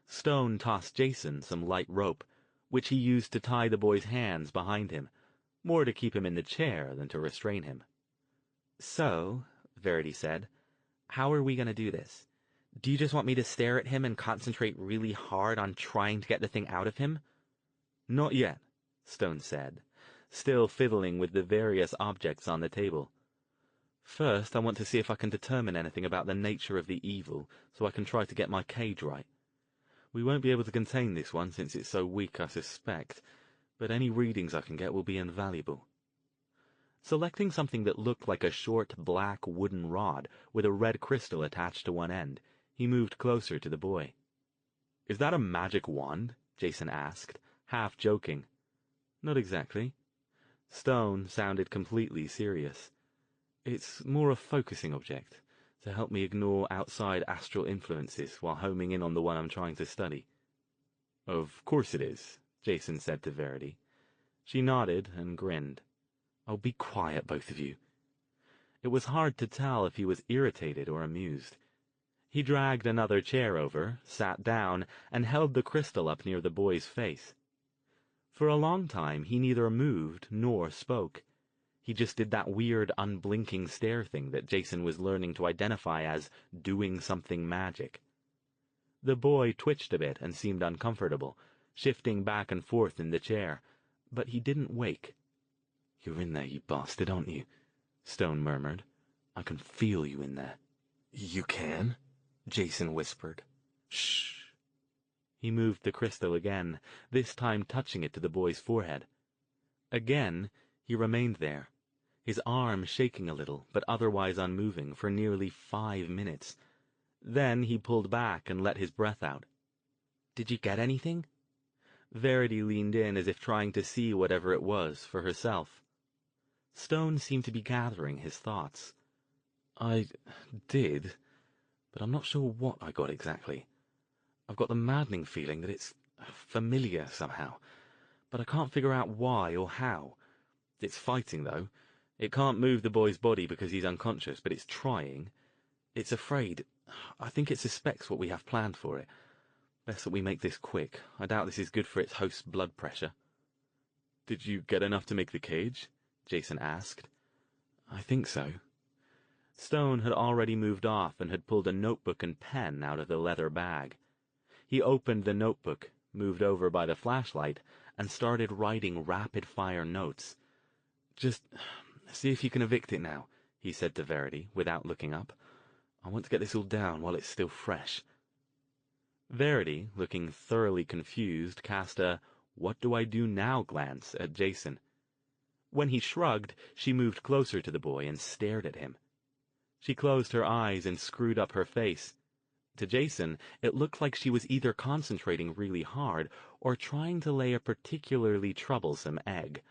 Stone tossed Jason some light rope, which he used to tie the boy's hands behind him, more to keep him in the chair than to restrain him. "So," Verity said, "how are we going to do this? Do you just want me to stare at him and concentrate really hard on trying to get the thing out of him?" "Not yet," Stone said, still fiddling with the various objects on the table. "First, I want to see if I can determine anything about the nature of the evil, so I can try to get my cage right. We won't be able to contain this one since it's so weak, I suspect, but any readings I can get will be invaluable." Selecting something that looked like a short black wooden rod with a red crystal attached to one end, he moved closer to the boy. "Is that a magic wand?" Jason asked, half joking. "Not exactly." Stone sounded completely serious. "It's more a focusing object, to help me ignore outside astral influences while homing in on the one I'm trying to study." "Of course it is," Jason said to Verity. She nodded and grinned. "Oh, be quiet, both of you." It was hard to tell if he was irritated or amused. He dragged another chair over, sat down, and held the crystal up near the boy's face. For a long time he neither moved nor spoke. He just did that weird unblinking stare thing that Jason was learning to identify as doing something magic. The boy twitched a bit and seemed uncomfortable, shifting back and forth in the chair, but he didn't wake. "You're in there, you bastard, aren't you?" Stone murmured. "I can feel you in there." "You can?" Jason whispered. "Shh." He moved the crystal again, this time touching it to the boy's forehead. Again, he remained there, his arm shaking a little, but otherwise unmoving, for nearly 5 minutes. Then he pulled back and let his breath out. "Did you get anything?" Verity leaned in as if trying to see whatever it was for herself. Stone seemed to be gathering his thoughts. "I did, but I'm not sure what I got exactly. I've got the maddening feeling that it's familiar somehow, but I can't figure out why or how. It's fighting, though. It can't move the boy's body because he's unconscious, but it's trying. It's afraid. I think it suspects what we have planned for it. Best that we make this quick. I doubt this is good for its host's blood pressure." "Did you get enough to make the cage?" Jason asked. "I think so." Stone had already moved off and had pulled a notebook and pen out of the leather bag. He opened the notebook, moved over by the flashlight, and started writing rapid-fire notes. "Just see if you can evict it now," he said to Verity, without looking up. "I want to get this all down while it's still fresh." Verity, looking thoroughly confused, cast a "what do I do now" glance at Jason. When he shrugged, she moved closer to the boy and stared at him. She closed her eyes and screwed up her face. To Jason, it looked like she was either concentrating really hard or trying to lay a particularly troublesome egg.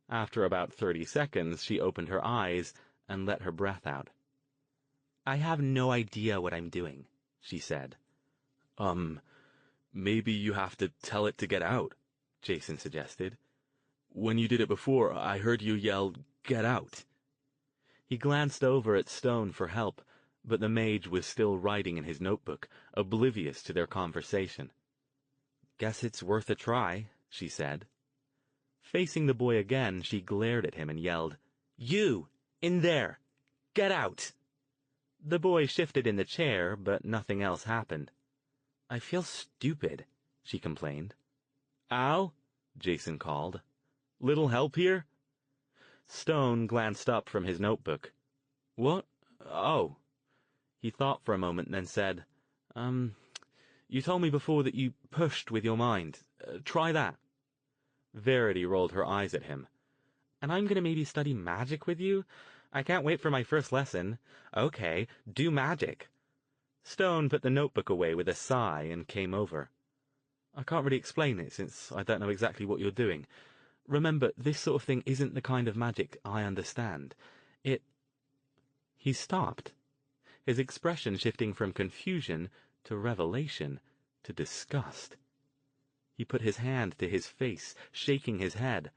After about 30 seconds, she opened her eyes and let her breath out. "I have no idea what I'm doing," she said. Maybe you have to tell it to get out," Jason suggested. "When you did it before, I heard you yell, 'Get out!'" He glanced over at Stone for help, but the mage was still writing in his notebook, oblivious to their conversation. "Guess it's worth a try," she said. Facing the boy again, she glared at him and yelled, "You! In there! Get out!" The boy shifted in the chair, but nothing else happened. "I feel stupid," she complained. Al? Jason called. Little help here? Stone glanced up from his notebook. What? Oh. He thought for a moment, then said, you told me before that you pushed with your mind. Try that. Verity rolled her eyes at him. And I'm going to maybe study magic with you? I can't wait for my first lesson. Okay, do magic. Stone put the notebook away with a sigh and came over. I can't really explain it since I don't know exactly what you're doing. Remember, this sort of thing isn't the kind of magic I understand. He stopped, his expression shifting from confusion to revelation to disgust. He put his hand to his face, shaking his head.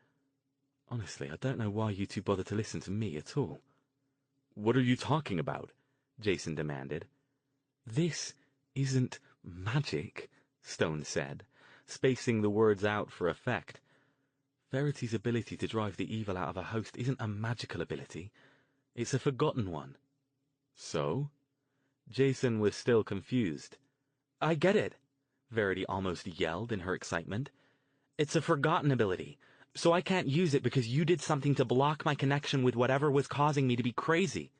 Honestly, I don't know why you two bother to listen to me at all. What are you talking about? Jason demanded. This isn't magic, Stone said, spacing the words out for effect. Verity's ability to drive the evil out of a host isn't a magical ability. It's a forgotten one. So? Jason was still confused. I get it, Verity almost yelled in her excitement. It's a forgotten ability, so I can't use it because you did something to block my connection with whatever was causing me to be crazy.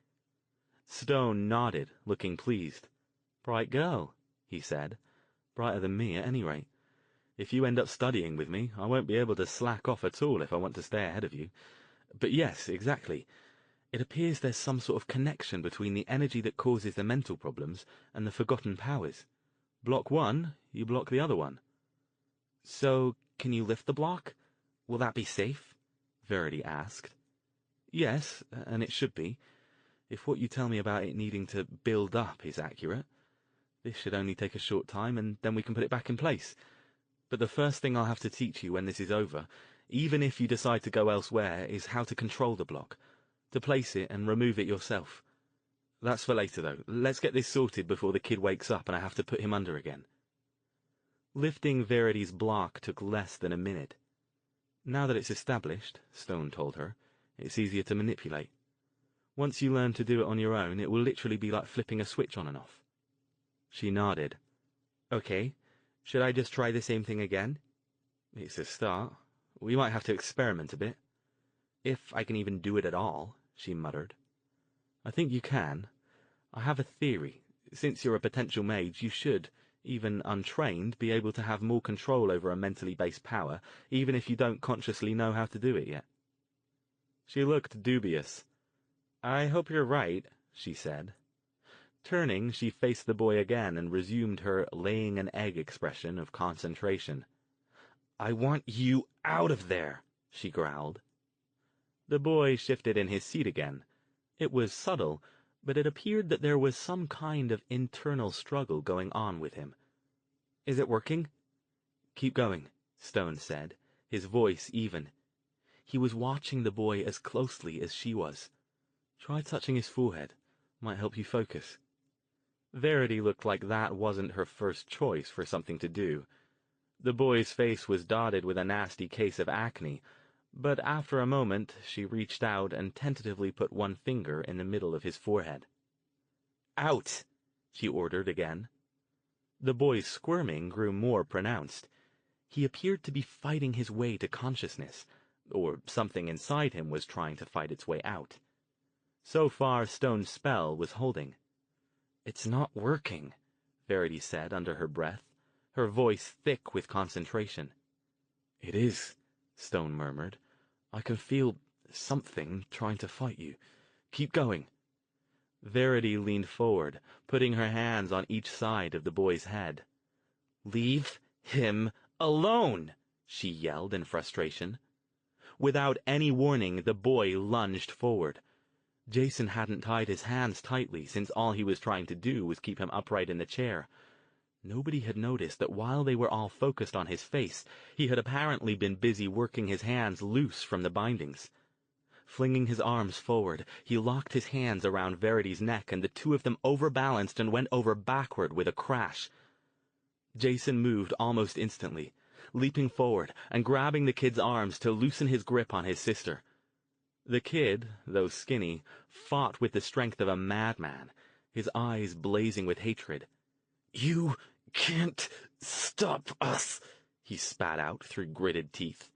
Stone nodded, looking pleased. Bright girl, he said. Brighter than me, at any rate. If you end up studying with me, I won't be able to slack off at all if I want to stay ahead of you. But yes, exactly. It appears there's some sort of connection between the energy that causes the mental problems and the forgotten powers. Block one, you block the other one. So, can you lift the block? Will that be safe? Verity asked. Yes, and it should be. If what you tell me about it needing to build up is accurate. This should only take a short time, and then we can put it back in place. But the first thing I'll have to teach you when this is over, even if you decide to go elsewhere, is how to control the block, to place it and remove it yourself. That's for later, though. Let's get this sorted before the kid wakes up and I have to put him under again. Lifting Verity's block took less than a minute. Now that it's established, Stone told her, it's easier to manipulate. Once you learn to do it on your own, it will literally be like flipping a switch on and off. She nodded. Okay, should I just try the same thing again? It's a start. We might have to experiment a bit. If I can even do it at all, she muttered. I think you can. I have a theory. Since you're a potential mage, you should, even untrained, be able to have more control over a mentally based power, even if you don't consciously know how to do it yet. She looked dubious. I hope you're right, she said. Turning, she faced the boy again and resumed her laying an egg expression of concentration. I want you out of there, she growled. The boy shifted in his seat again. It was subtle, but it appeared that there was some kind of internal struggle going on with him. Is it working? Keep going, Stone said, his voice even. He was watching the boy as closely as she was. Try touching his forehead. Might help you focus. Verity looked like that wasn't her first choice for something to do. The boy's face was dotted with a nasty case of acne, but after a moment she reached out and tentatively put one finger in the middle of his forehead. Out! She ordered again. The boy's squirming grew more pronounced. He appeared to be fighting his way to consciousness, or something inside him was trying to fight its way out. So far, Stone's spell was holding. It's not working, Verity said under her breath, her voice thick with concentration. It is, Stone murmured. I can feel something trying to fight you. Keep going. Verity leaned forward, putting her hands on each side of the boy's head. Leave him alone, she yelled in frustration. Without any warning, the boy lunged forward. Jason hadn't tied his hands tightly, since all he was trying to do was keep him upright in the chair. Nobody had noticed that while they were all focused on his face, he had apparently been busy working his hands loose from the bindings. Flinging his arms forward, he locked his hands around Verity's neck, and the two of them overbalanced and went over backward with a crash. Jason moved almost instantly, leaping forward and grabbing the kid's arms to loosen his grip on his sister. The kid, though skinny, fought with the strength of a madman, his eyes blazing with hatred. You can't stop us, he spat out through gritted teeth.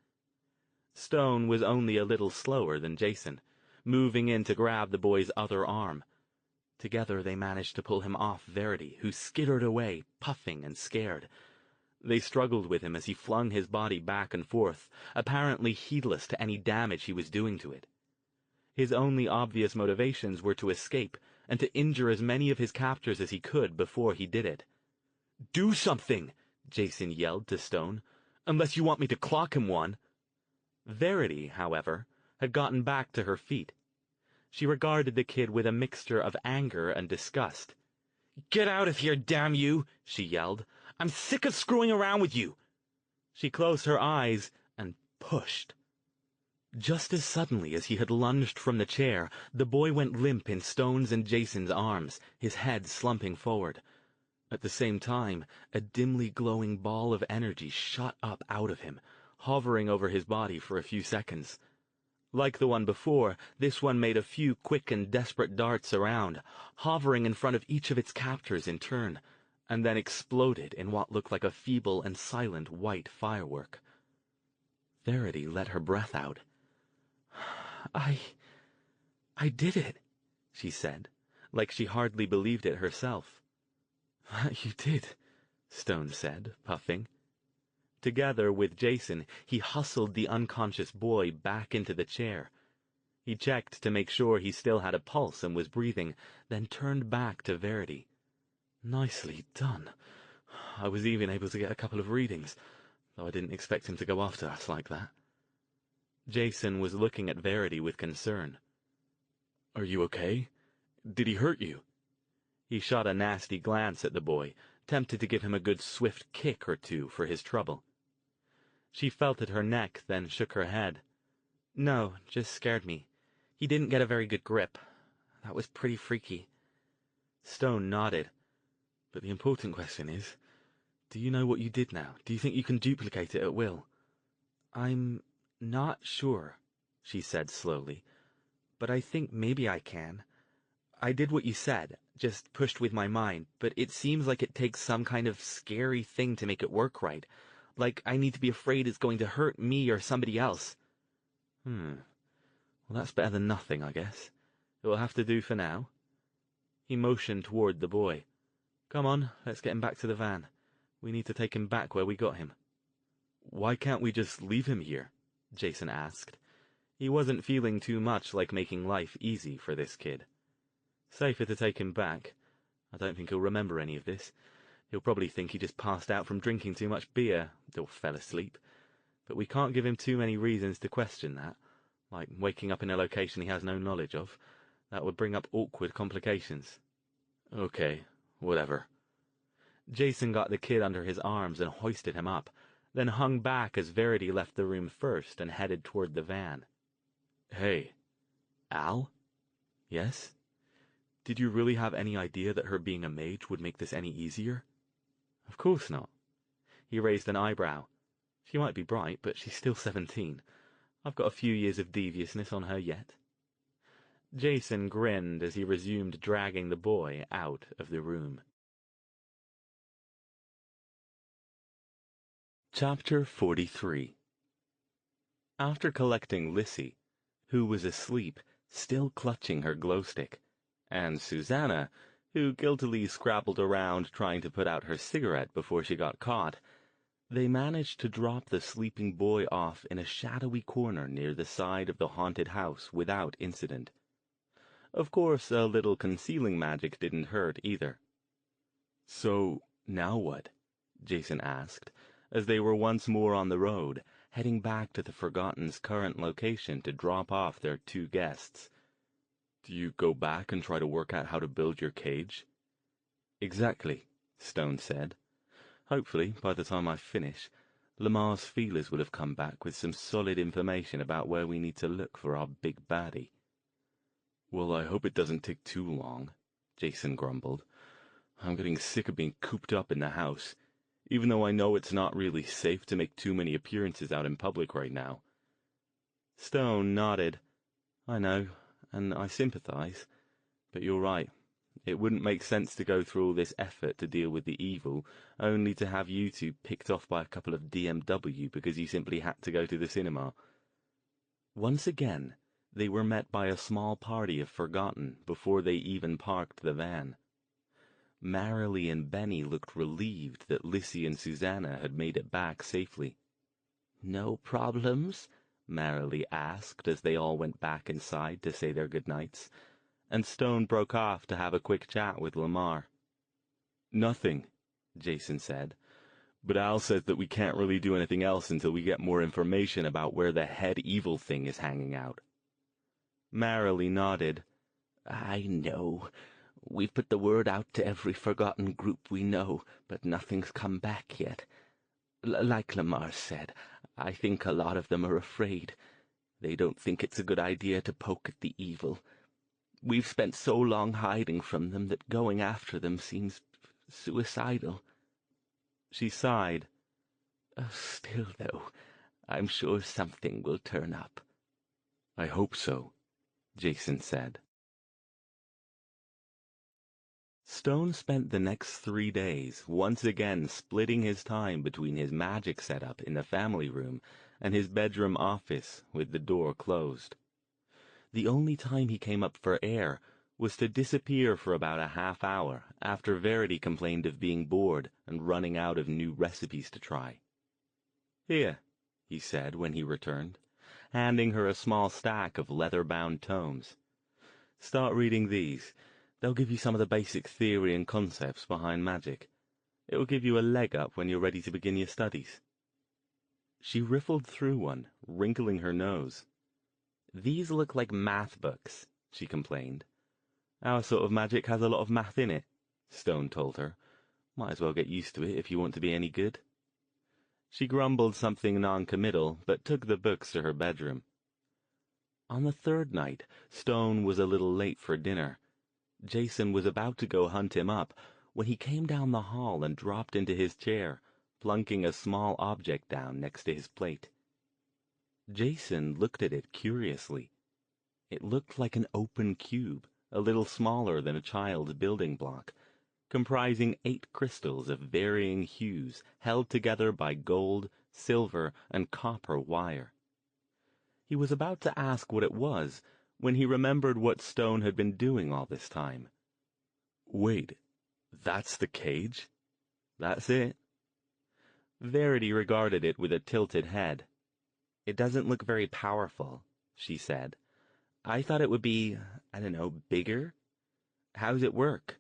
Stone was only a little slower than Jason, moving in to grab the boy's other arm. Together they managed to pull him off Verity, who skittered away, puffing and scared. They struggled with him as he flung his body back and forth, apparently heedless to any damage he was doing to it. His only obvious motivations were to escape, and to injure as many of his captors as he could before he did it. "Do something!" Jason yelled to Stone. "Unless you want me to clock him one." Verity, however, had gotten back to her feet. She regarded the kid with a mixture of anger and disgust. "Get out of here, damn you!" she yelled. "I'm sick of screwing around with you!" She closed her eyes and pushed. Just as suddenly as he had lunged from the chair, the boy went limp in Stone's and Jason's arms, his head slumping forward. At the same time, a dimly glowing ball of energy shot up out of him, hovering over his body for a few seconds. Like the one before, this one made a few quick and desperate darts around, hovering in front of each of its captors in turn, and then exploded in what looked like a feeble and silent white firework. Verity let her breath out. I did it," she said, like she hardly believed it herself. "You did," Stone said, puffing. Together with Jason, he hustled the unconscious boy back into the chair. He checked to make sure he still had a pulse and was breathing, then turned back to Verity. "Nicely done. I was even able to get a couple of readings, though I didn't expect him to go after us like that." Jason was looking at Verity with concern. "Are you okay? Did he hurt you?" He shot a nasty glance at the boy, tempted to give him a good swift kick or two for his trouble. She felt at her neck, then shook her head. "No, just scared me. He didn't get a very good grip. That was pretty freaky." Stone nodded. "But the important question is, do you know what you did now? Do you think you can duplicate it at will?" "I'm not sure," she said slowly, "but I think maybe I can. I did what you said, just pushed with my mind, but it seems like it takes some kind of scary thing to make it work right. Like I need to be afraid it's going to hurt me or somebody else." Well, that's better than nothing, I guess. It will have to do for now." He motioned toward the boy. "Come on, let's get him back to the van. We need to take him back where we got him." "Why can't we just leave him here?" Jason asked. He wasn't feeling too much like making life easy for this kid. "Safer to take him back. I don't think he'll remember any of this. He'll probably think he just passed out from drinking too much beer, or fell asleep. But we can't give him too many reasons to question that, like waking up in a location he has no knowledge of. That would bring up awkward complications." "Okay, whatever." Jason got the kid under his arms and hoisted him up, then hung back as Verity left the room first and headed toward the van. "Hey, Al?" "Yes?" "Did you really have any idea that her being a mage would make this any easier?" "Of course not." He raised an eyebrow. "She might be bright, but she's still 17. I've got a few years of deviousness on her yet." Jason grinned as he resumed dragging the boy out of the room. Chapter 43. After collecting Lissy, who was asleep, still clutching her glowstick, and Susanna, who guiltily scrabbled around trying to put out her cigarette before she got caught, they managed to drop the sleeping boy off in a shadowy corner near the side of the haunted house without incident. Of course, a little concealing magic didn't hurt either. "So, now what?" Jason asked, as they were once more on the road, heading back to the Forgotten's current location to drop off their two guests. "Do you go back and try to work out how to build your cage?" "Exactly," Stone said. "Hopefully, by the time I finish, Lamar's feelers will have come back with some solid information about where we need to look for our big baddie." "Well, I hope it doesn't take too long," Jason grumbled. "I'm getting sick of being cooped up in the house, even though I know it's not really safe to make too many appearances out in public right now." Stone nodded. "I know, and I sympathize. But you're right. It wouldn't make sense to go through all this effort to deal with the evil, only to have you two picked off by a couple of DMW because you simply had to go to the cinema. Once again, they were met by a small party of Forgotten before they even parked the van. Marilee and Benny looked relieved that Lissy and Susanna had made it back safely. "No problems?" Marilee asked as they all went back inside to say their goodnights, and Stone broke off to have a quick chat with Lamar. "Nothing," Jason said, "but Al says that we can't really do anything else until we get more information about where the head evil thing is hanging out." Marilee nodded. "I know. We've put the word out to every Forgotten group we know, but nothing's come back yet. Like Lamar said, I think a lot of them are afraid. They don't think it's a good idea to poke at the evil. We've spent so long hiding from them that going after them seems suicidal." She sighed. "Still, though, I'm sure something will turn up." "I hope so," Jason said. Stone spent the next 3 days once again splitting his time between his magic setup in the family room and his bedroom office with the door closed. The only time he came up for air was to disappear for about a half hour after Verity complained of being bored and running out of new recipes to try. "Here," he said when he returned, handing her a small stack of leather-bound tomes. "Start reading these. They'll give you some of the basic theory and concepts behind magic. It will give you a leg up when you're ready to begin your studies." She riffled through one, wrinkling her nose. "These look like math books," she complained. "Our sort of magic has a lot of math in it," Stone told her. "Might as well get used to it if you want to be any good." She grumbled something non-committal, but took the books to her bedroom. On the third night, Stone was a little late for dinner. Jason was about to go hunt him up when he came down the hall and dropped into his chair, plunking a small object down next to his plate. Jason looked at it curiously. It looked like an open cube, a little smaller than a child's building block, comprising 8 crystals of varying hues held together by gold, silver, and copper wire. He was about to ask what it was when he remembered what Stone had been doing all this time. "Wait, that's the cage?" "That's it." Verity regarded it with a tilted head. "It doesn't look very powerful," she said. "I thought it would be, I don't know, bigger. How's it work?"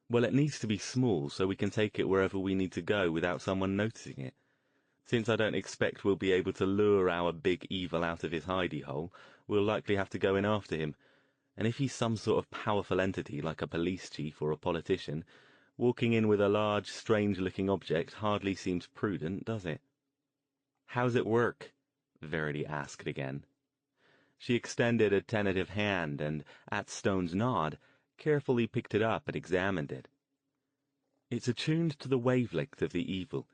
"Well, it needs to be small so we can take it wherever we need to go without someone noticing it. Since I don't expect we'll be able to lure our big evil out of his hidey hole, we'll likely have to go in after him. And if he's some sort of powerful entity like a police chief or a politician, walking in with a large, strange-looking object hardly seems prudent, does it?" "How's it work?" Verity asked again. She extended a tentative hand and, at Stone's nod, carefully picked it up and examined it. "It's attuned to the wavelength of the evil,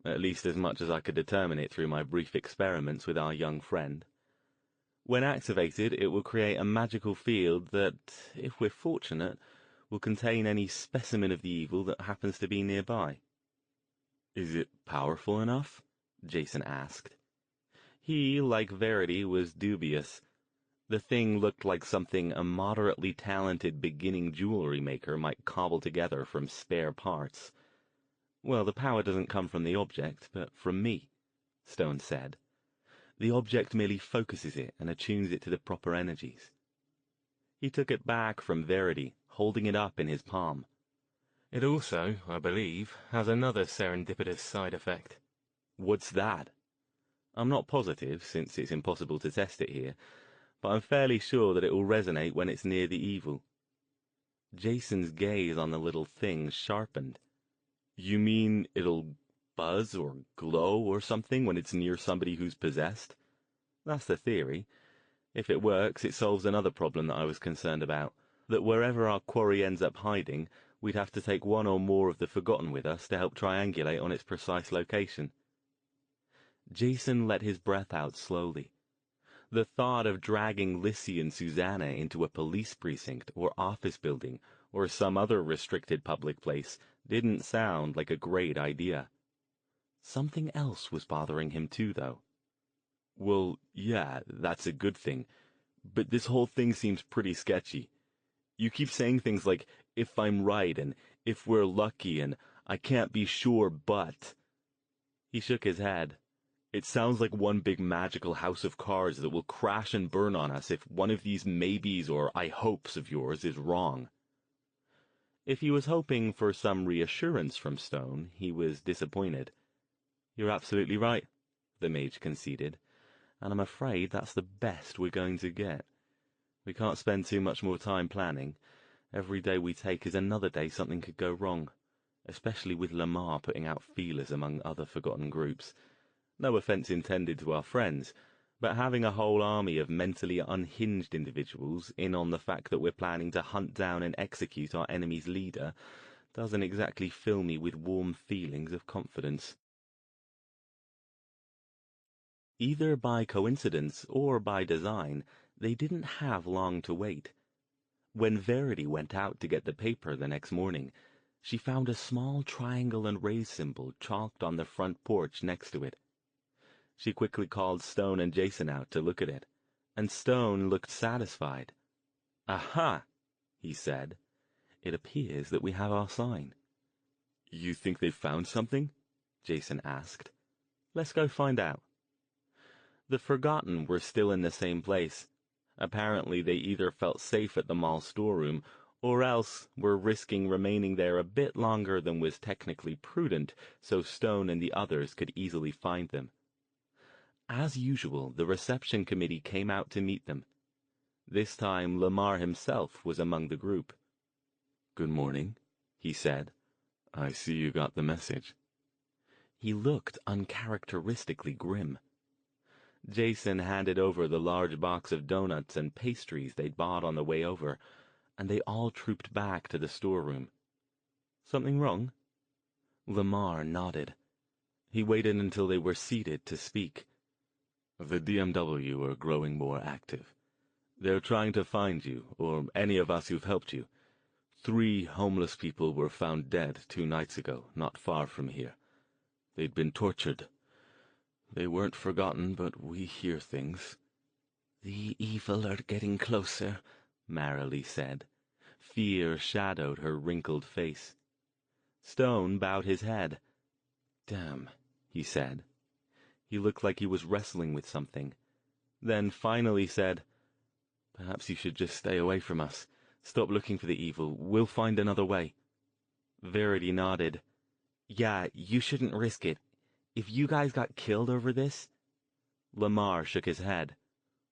at least as much as I could determine it through my brief experiments with our young friend. When activated, it will create a magical field that, if we're fortunate, will contain any specimen of the evil that happens to be nearby." "Is it powerful enough?" Jason asked. He, like Verity, was dubious. The thing looked like something a moderately talented beginning jewelry maker might cobble together from spare parts. "Well, the power doesn't come from the object, but from me," Stone said. "The object merely focuses it and attunes it to the proper energies." He took it back from Verity, holding it up in his palm. "It also, I believe, has another serendipitous side effect." "What's that?" "I'm not positive, since it's impossible to test it here, but I'm fairly sure that it will resonate when it's near the evil." Jason's gaze on the little thing sharpened. "You mean it'll buzz or glow or something when it's near somebody who's possessed?" "That's the theory. If it works, it solves another problem that I was concerned about, that wherever our quarry ends up hiding, we'd have to take one or more of the Forgotten with us to help triangulate on its precise location." Jason let his breath out slowly. The thought of dragging Lissy and Susanna into a police precinct or office building or some other restricted public place didn't sound like a great idea. Something else was bothering him too, though. Well, yeah, that's a good thing, but this whole thing seems pretty sketchy. You keep saying things like, if I'm right, and if we're lucky, and I can't be sure, but... He shook his head. It sounds like one big magical house of cards that will crash and burn on us if one of these maybes or I hopes of yours is wrong. If he was hoping for some reassurance from Stone, he was disappointed. You're absolutely right, the mage conceded, and I'm afraid that's the best we're going to get. We can't spend too much more time planning. Every day we take is another day something could go wrong, especially with Lamar putting out feelers among other forgotten groups. No offense intended to our friends, but having a whole army of mentally unhinged individuals in on the fact that we're planning to hunt down and execute our enemy's leader doesn't exactly fill me with warm feelings of confidence. Either by coincidence or by design, they didn't have long to wait. When Verity went out to get the paper the next morning, she found a small triangle and raise symbol chalked on the front porch next to it. She quickly called Stone and Jason out to look at it, and Stone looked satisfied. "Aha!" he said. "It appears that we have our sign." "You think they've found something?" Jason asked. "Let's go find out." The Forgotten were still in the same place. Apparently they either felt safe at the mall storeroom, or else were risking remaining there a bit longer than was technically prudent, so Stone and the others could easily find them. As usual, the reception committee came out to meet them. This time Lamar himself was among the group. "Good morning," he said. "I see you got the message." He looked uncharacteristically grim. Jason handed over the large box of donuts and pastries they'd bought on the way over, and they all trooped back to the storeroom. "Something wrong?" Lamar nodded. He waited until they were seated to speak. "The DMW are growing more active. They're trying to find you, or any of us who've helped you. 3 homeless people were found dead 2 nights ago, not far from here. They'd been tortured. They weren't forgotten, but we hear things." "The evil are getting closer," Marilee said. Fear shadowed her wrinkled face. Stone bowed his head. "Damn," he said. He looked like he was wrestling with something, then finally said, "Perhaps you should just stay away from us. Stop looking for the evil. We'll find another way." Verity nodded. "Yeah, you shouldn't risk it. If you guys got killed over this—" Lamar shook his head.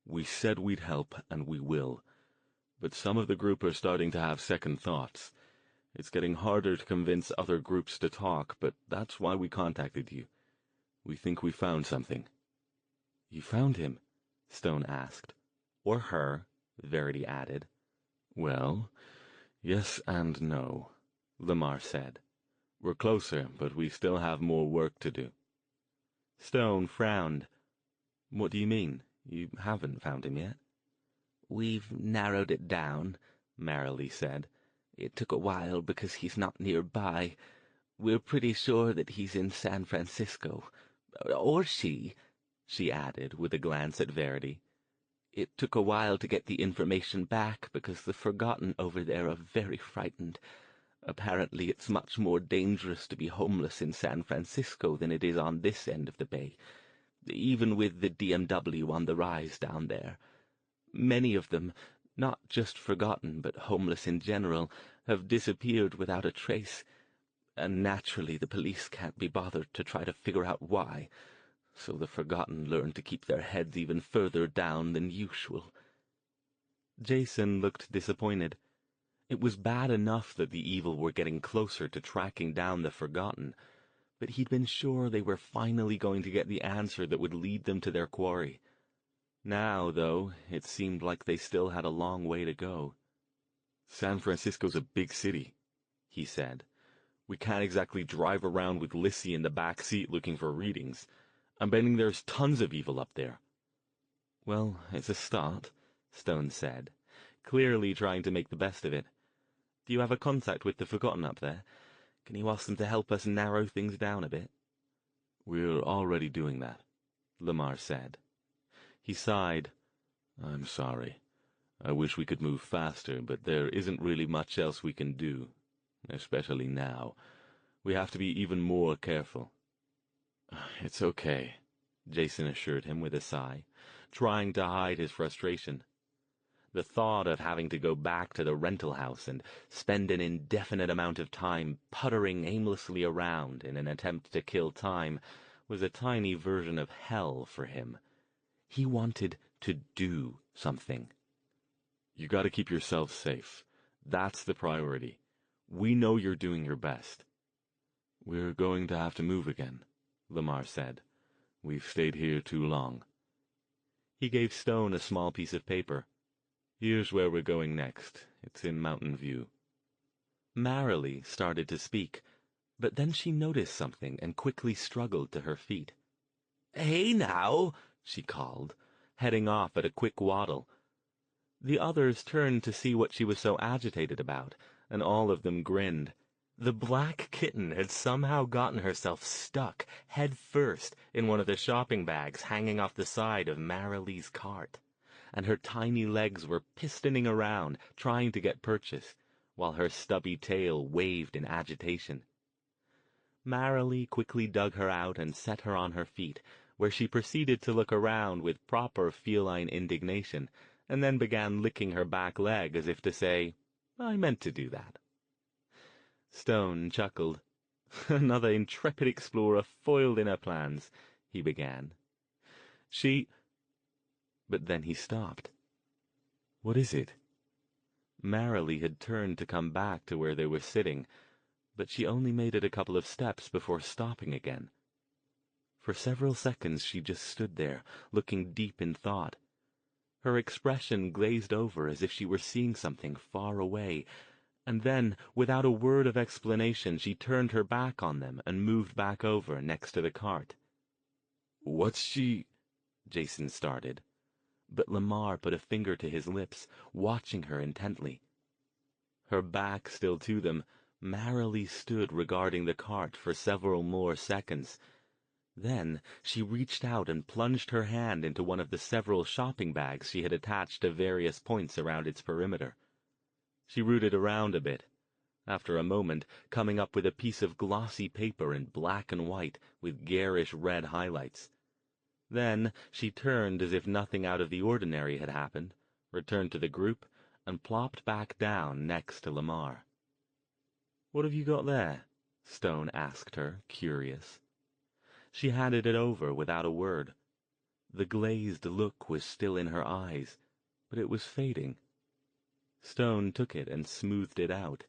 "We said we'd help, and we will. But some of the group are starting to have second thoughts. It's getting harder to convince other groups to talk, but that's why we contacted you. We think we found something." "You found him?" Stone asked. "Or her," Verity added. "Well, yes and no," Lamar said. "We're closer, but we still have more work to do." Stone frowned. "What do you mean? You haven't found him yet?" "We've narrowed it down," Marilee said. "It took a while because he's not nearby. We're pretty sure that he's in San Francisco. Or she added with a glance at Verity. "It took a while to get the information back because the Forgotten over there are very frightened. Apparently it's much more dangerous to be homeless in San Francisco than it is on this end of the bay, even with the DMW on the rise down there. Many of them, not just Forgotten but homeless in general, have disappeared without a trace, and naturally the police can't be bothered to try to figure out why, so the Forgotten learn to keep their heads even further down than usual." Jason looked disappointed. It was bad enough that the evil were getting closer to tracking down the Forgotten, but he'd been sure they were finally going to get the answer that would lead them to their quarry. Now, though, it seemed like they still had a long way to go. "San Francisco's a big city," he said. "We can't exactly drive around with Lissy in the back seat looking for readings. I'm betting there's tons of evil up there." "Well, it's a start," Stone said, clearly trying to make the best of it. Do you have a contact with the Forgotten up there? Can you ask them to help us narrow things down a bit? We're already doing that, Lamar said. He sighed. I'm sorry. I wish we could move faster, but there isn't really much else we can do, especially now. We have to be even more careful. It's okay, Jason assured him with a sigh, trying to hide his frustration. The thought of having to go back to the rental house and spend an indefinite amount of time puttering aimlessly around in an attempt to kill time was a tiny version of hell for him. He wanted to do something. You gotta keep yourself safe. That's the priority. We know you're doing your best. We're going to have to move again, Lamar said. We've stayed here too long. He gave Stone a small piece of paper. Here's where we're going next. It's in Mountain View. Marilee started to speak, but then she noticed something and quickly struggled to her feet. "Hey now," she called, heading off at a quick waddle. The others turned to see what she was so agitated about, and all of them grinned. The black kitten had somehow gotten herself stuck head first in one of the shopping bags hanging off the side of Marilee's cart, and her tiny legs were pistoning around, trying to get purchase, while her stubby tail waved in agitation. Marilee quickly dug her out and set her on her feet, where she proceeded to look around with proper feline indignation, and then began licking her back leg as if to say, "I meant to do that." Stone chuckled. "Another intrepid explorer foiled in her plans," he began. But then he stopped. What is it? Marilee had turned to come back to where they were sitting, but she only made it a couple of steps before stopping again. For several seconds she just stood there, looking deep in thought. Her expression glazed over as if she were seeing something far away, and then, without a word of explanation, she turned her back on them and moved back over next to the cart. "What's she—" Jason started, but Lamar put a finger to his lips, watching her intently. Her back still to them, Marilee stood regarding the cart for several more seconds. Then she reached out and plunged her hand into one of the several shopping bags she had attached to various points around its perimeter. She rooted around a bit, after a moment coming up with a piece of glossy paper in black and white with garish red highlights. Then she turned as if nothing out of the ordinary had happened, returned to the group, and plopped back down next to Lamar. "What have you got there?" Stone asked her, curious. She handed it over without a word. The glazed look was still in her eyes, but it was fading. Stone took it and smoothed it out.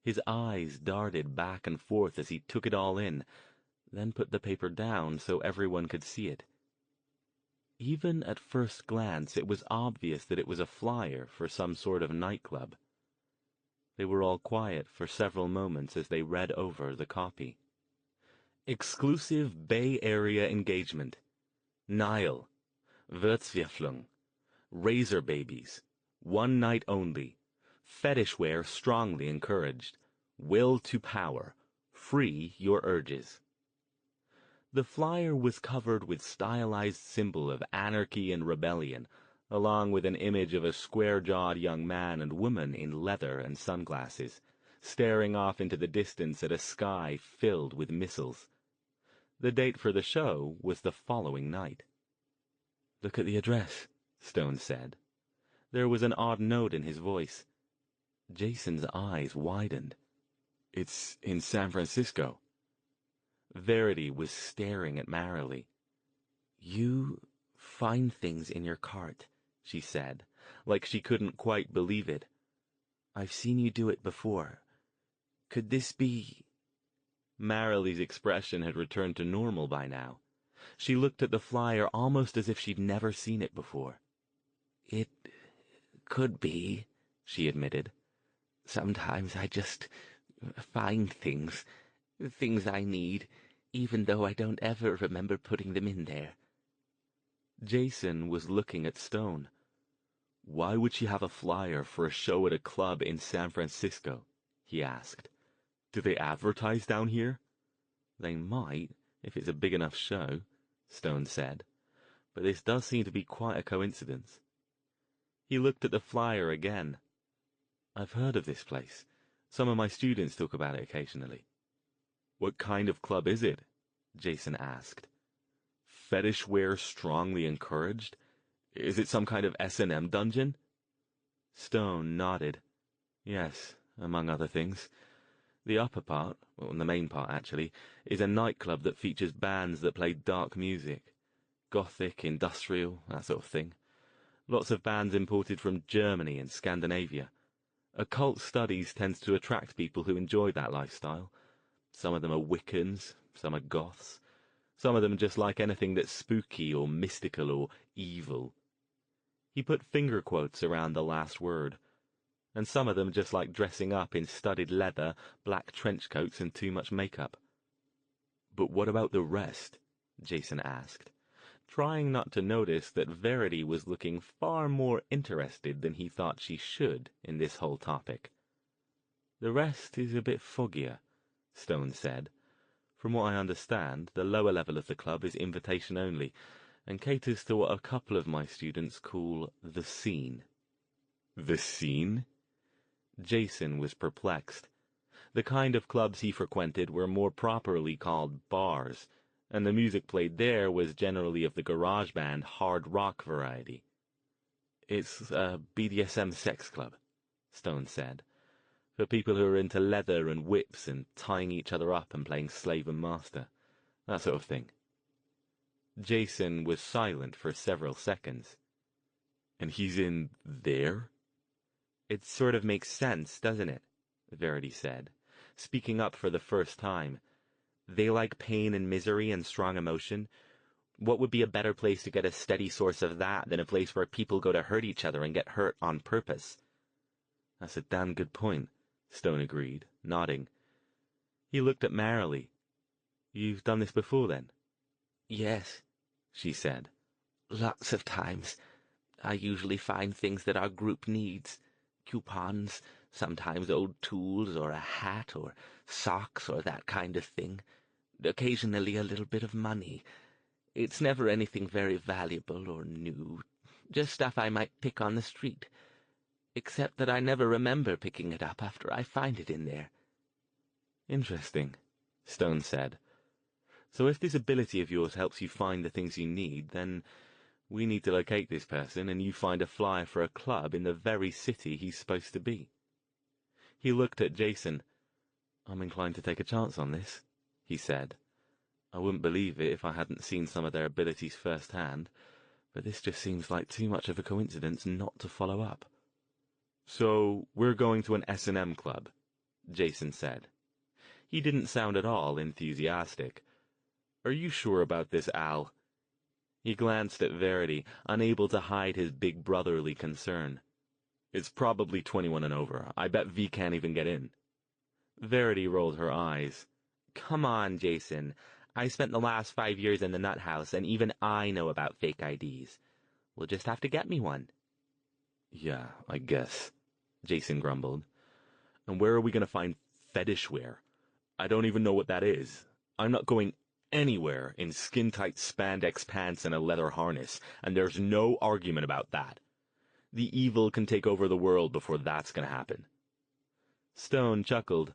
His eyes darted back and forth as he took it all in, then put the paper down so everyone could see it. Even at first glance it was obvious that it was a flyer for some sort of nightclub. They were all quiet for several moments as they read over the copy. "Exclusive Bay Area engagement. Nile. Wirtswirflung. Razor babies. One night only. Fetish wear strongly encouraged. Will to power. Free your urges." The flyer was covered with stylized symbol of anarchy and rebellion, along with an image of a square-jawed young man and woman in leather and sunglasses, staring off into the distance at a sky filled with missiles. The date for the show was the following night. "Look at the address," Stone said. There was an odd note in his voice. Jason's eyes widened. "It's in San Francisco." Verity was staring at Marilee. "You find things in your cart," she said, like she couldn't quite believe it. "I've seen you do it before. Could this be—" Marilee's expression had returned to normal by now. She looked at the flyer almost as if she'd never seen it before. "It could be," she admitted. "Sometimes I just find things I need, even though I don't ever remember putting them in there." Jason was looking at Stone. Why would she have a flyer for a show at a club in San Francisco? he asked. "Do they advertise down here?" "They might, if it's a big enough show," Stone said. "But this does seem to be quite a coincidence." He looked at the flyer again. "I've heard of this place. Some of my students talk about it occasionally." "What kind of club is it?" Jason asked. "Fetish wear strongly encouraged? Is it some kind of S&M dungeon?" Stone nodded. "Yes, among other things. The upper part, well, the main part actually, is a nightclub that features bands that play dark music. Gothic, industrial, that sort of thing. Lots of bands imported from Germany and Scandinavia. Occult studies tends to attract people who enjoy that lifestyle. Some of them are Wiccans, some are Goths. Some of them just like anything that's spooky or mystical or evil." He put finger quotes around the last word. "And some of them just like dressing up in studded leather, black trench coats, and too much makeup." "But what about the rest?" Jason asked, trying not to notice that Verity was looking far more interested than he thought she should in this whole topic. "The rest is a bit foggier," Stone said. "From what I understand, the lower level of the club is invitation only, and caters to what a couple of my students call the scene." "The scene?" Jason was perplexed. The kind of clubs he frequented were more properly called bars, and the music played there was generally of the garage band hard rock variety. "It's a BDSM sex club," Stone said, "for people who are into leather and whips and tying each other up and playing slave and master. That sort of thing." Jason was silent for several seconds. "And he's in there?" "It sort of makes sense, doesn't it?" Verity said, speaking up for the first time. "They like pain and misery and strong emotion. What would be a better place to get a steady source of that than a place where people go to hurt each other and get hurt on purpose?" "That's a damn good point," Stone agreed, nodding. He looked at Marilee. "You've done this before, then?" "Yes," she said. "Lots of times. I usually find things that our group needs. Coupons, sometimes old tools or a hat or socks or that kind of thing. Occasionally a little bit of money. It's never anything very valuable or new, just stuff I might pick on the street. Except that I never remember picking it up after I find it in there." "Interesting," Stone said. "So if this ability of yours helps you find the things you need, then we need to locate this person, and you find a flyer for a club in the very city he's supposed to be." He looked at Jason. "I'm inclined to take a chance on this," he said. "I wouldn't believe it if I hadn't seen some of their abilities firsthand, but this just seems like too much of a coincidence not to follow up." "So we're going to an S&M club," Jason said. He didn't sound at all enthusiastic. "Are you sure about this, Al?" He glanced at Verity, unable to hide his big brotherly concern. "It's probably 21 and over. I bet V can't even get in." Verity rolled her eyes. "Come on, Jason. I spent the last 5 years in the nut house, and even I know about fake IDs. We'll just have to get me one." "Yeah, I guess," Jason grumbled. "And where are we going to find fetish wear? I don't even know what that is. I'm not going anywhere in skin-tight spandex pants and a leather harness, and there's no argument about that. The evil can take over the world before that's going to happen." Stone chuckled.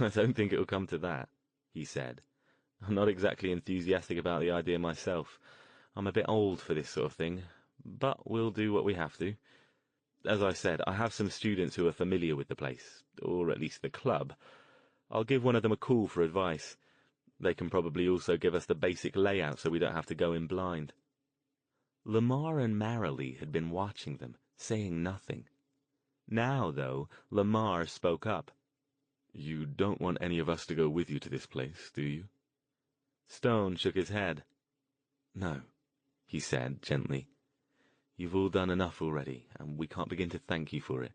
"I don't think it'll come to that," he said. "I'm not exactly enthusiastic about the idea myself. I'm a bit old for this sort of thing, but we'll do what we have to. As I said, I have some students who are familiar with the place, or at least the club. I'll give one of them a call for advice. They can probably also give us the basic layout so we don't have to go in blind." Lamar and Marilee had been watching them, saying nothing. Now, though, Lamar spoke up. "You don't want any of us to go with you to this place, do you?" Stone shook his head. "No," he said gently. "You've all done enough already, and we can't begin to thank you for it.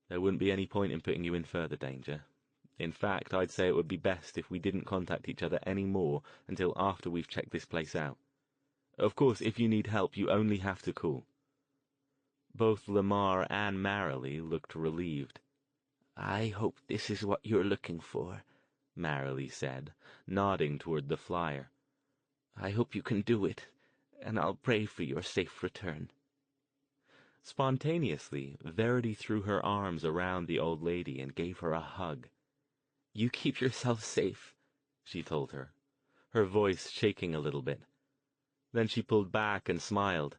There wouldn't be any point in putting you in further danger. In fact, I'd say it would be best if we didn't contact each other any more until after we've checked this place out. Of course, if you need help, you only have to call." Both Lamar and Marilee looked relieved. I hope this is what you're looking for, Marilee said, nodding toward the flyer. I hope you can do it, and I'll pray for your safe return. Spontaneously, Verity threw her arms around the old lady and gave her a hug. You keep yourself safe, she told her, her voice shaking a little bit. Then she pulled back and smiled.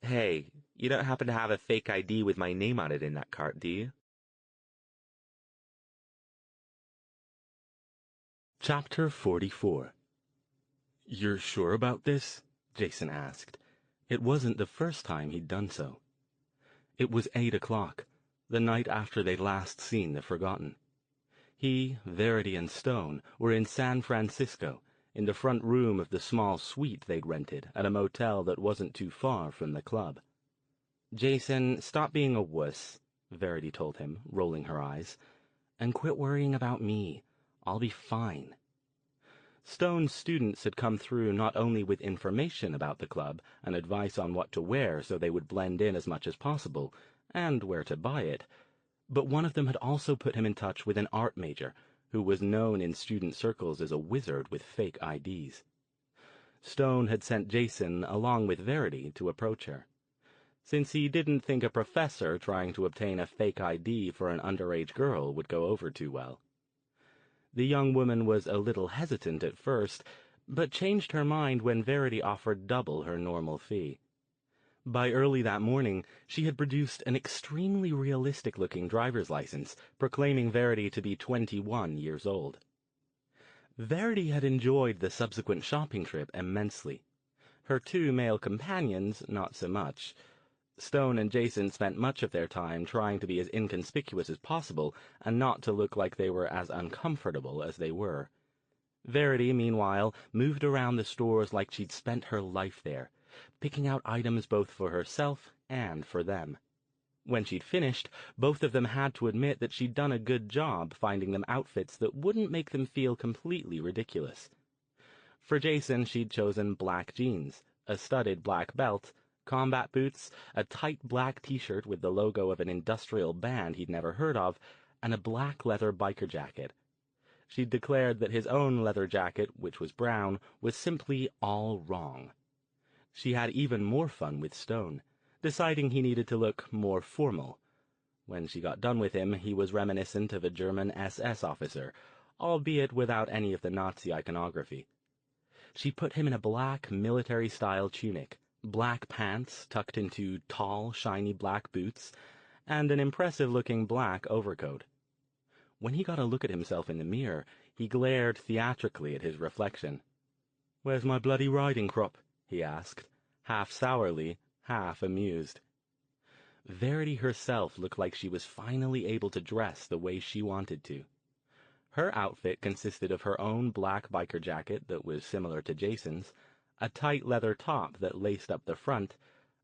Hey, you don't happen to have a fake ID with my name on it in that cart, do you? Chapter 44. "You're sure about this?" Jason asked. It wasn't the first time he'd done so. It was 8 o'clock, the night after they'd last seen the Forgotten. He, Verity, and Stone were in San Francisco, in the front room of the small suite they'd rented at a motel that wasn't too far from the club. "Jason, stop being a wuss," Verity told him, rolling her eyes, "and quit worrying about me. I'll be fine." Stone's students had come through not only with information about the club and advice on what to wear so they would blend in as much as possible, and where to buy it, but one of them had also put him in touch with an art major who was known in student circles as a wizard with fake IDs. Stone had sent Jason along with Verity to approach her, since he didn't think a professor trying to obtain a fake ID for an underage girl would go over too well. The young woman was a little hesitant at first, but changed her mind when Verity offered double her normal fee. By early that morning, she had produced an extremely realistic-looking driver's license, proclaiming Verity to be 21 years old. Verity had enjoyed the subsequent shopping trip immensely. Her two male companions, not so much. Stone and Jason spent much of their time trying to be as inconspicuous as possible and not to look like they were as uncomfortable as they were. Verity, meanwhile, moved around the stores like she'd spent her life there, picking out items both for herself and for them. When she'd finished, both of them had to admit that she'd done a good job finding them outfits that wouldn't make them feel completely ridiculous. For Jason, she'd chosen black jeans, a studded black belt, combat boots, a tight black t-shirt with the logo of an industrial band he'd never heard of, and a black leather biker jacket. She'd declared that his own leather jacket, which was brown, was simply all wrong. She had even more fun with Stone, deciding he needed to look more formal. When she got done with him, he was reminiscent of a German SS officer, albeit without any of the Nazi iconography. She put him in a black military-style tunic, black pants tucked into tall, shiny black boots, and an impressive-looking black overcoat. When he got a look at himself in the mirror, he glared theatrically at his reflection. "Where's my bloody riding crop?" he asked, half sourly, half amused. Verity herself looked like she was finally able to dress the way she wanted to. Her outfit consisted of her own black biker jacket that was similar to Jason's, a tight leather top that laced up the front,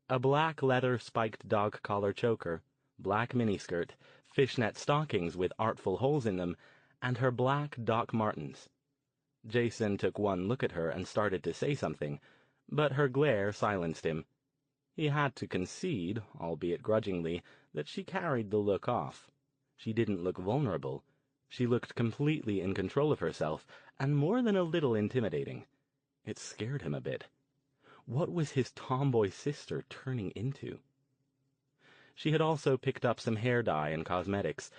a black leather spiked dog collar choker, black miniskirt, fishnet stockings with artful holes in them, and her black Doc Martens. Jason took one look at her and started to say something, but her glare silenced him. He had to concede, albeit grudgingly, that she carried the look off. She didn't look vulnerable. She looked completely in control of herself, and more than a little intimidating. It scared him a bit. What was his tomboy sister turning into? She had also picked up some hair dye and cosmetics,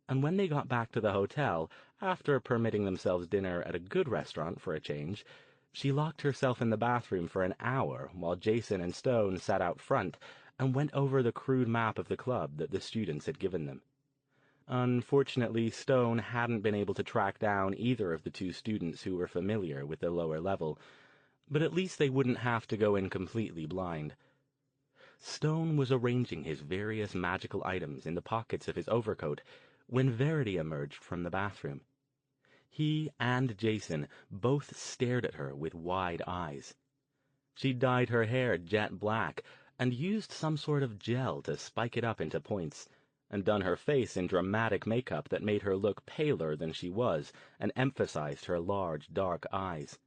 and when they got back to the hotel, after permitting themselves dinner at a good restaurant for a change, she locked herself in the bathroom for an hour while Jason and Stone sat out front and went over the crude map of the club that the students had given them. Unfortunately, Stone hadn't been able to track down either of the two students who were familiar with the lower level, but at least they wouldn't have to go in completely blind. Stone was arranging his various magical items in the pockets of his overcoat when Verity emerged from the bathroom. He and Jason both stared at her with wide eyes. She dyed her hair jet black and used some sort of gel to spike it up into points, and done her face in dramatic makeup that made her look paler than she was and emphasized her large, dark eyes.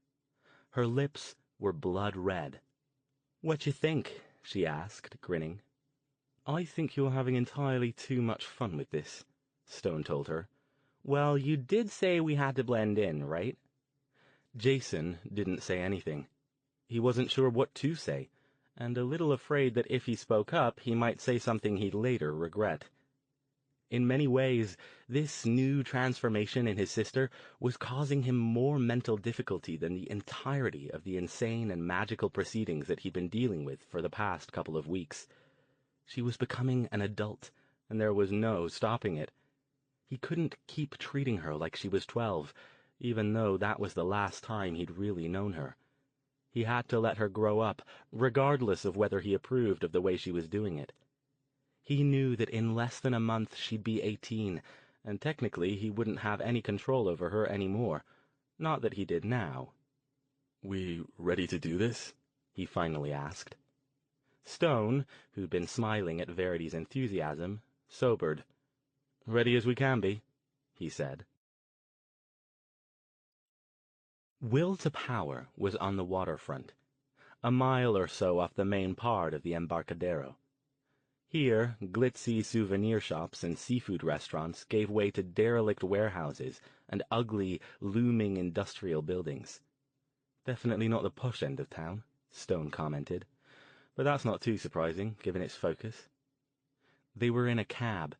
Her lips were blood red. "What you think?" she asked, grinning. "I think you're having entirely too much fun with this," Stone told her. "Well, you did say we had to blend in, right?" Jason didn't say anything. He wasn't sure what to say, and a little afraid that if he spoke up, he might say something he'd later regret. In many ways, this new transformation in his sister was causing him more mental difficulty than the entirety of the insane and magical proceedings that he'd been dealing with for the past couple of weeks. She was becoming an adult, and there was no stopping it. He couldn't keep treating her like she was 12, even though that was the last time he'd really known her. He had to let her grow up, regardless of whether he approved of the way she was doing it. He knew that in less than a month she'd be 18, and technically he wouldn't have any control over her anymore. Not that he did now. "We ready to do this?" he finally asked. Stone, who'd been smiling at Verity's enthusiasm, sobered. "Ready as we can be," he said. Will to Power was on the waterfront, a mile or so off the main part of the Embarcadero. Here, glitzy souvenir shops and seafood restaurants gave way to derelict warehouses and ugly, looming industrial buildings. "Definitely not the posh end of town," Stone commented, but that's not too surprising, given its focus. They were in a cab.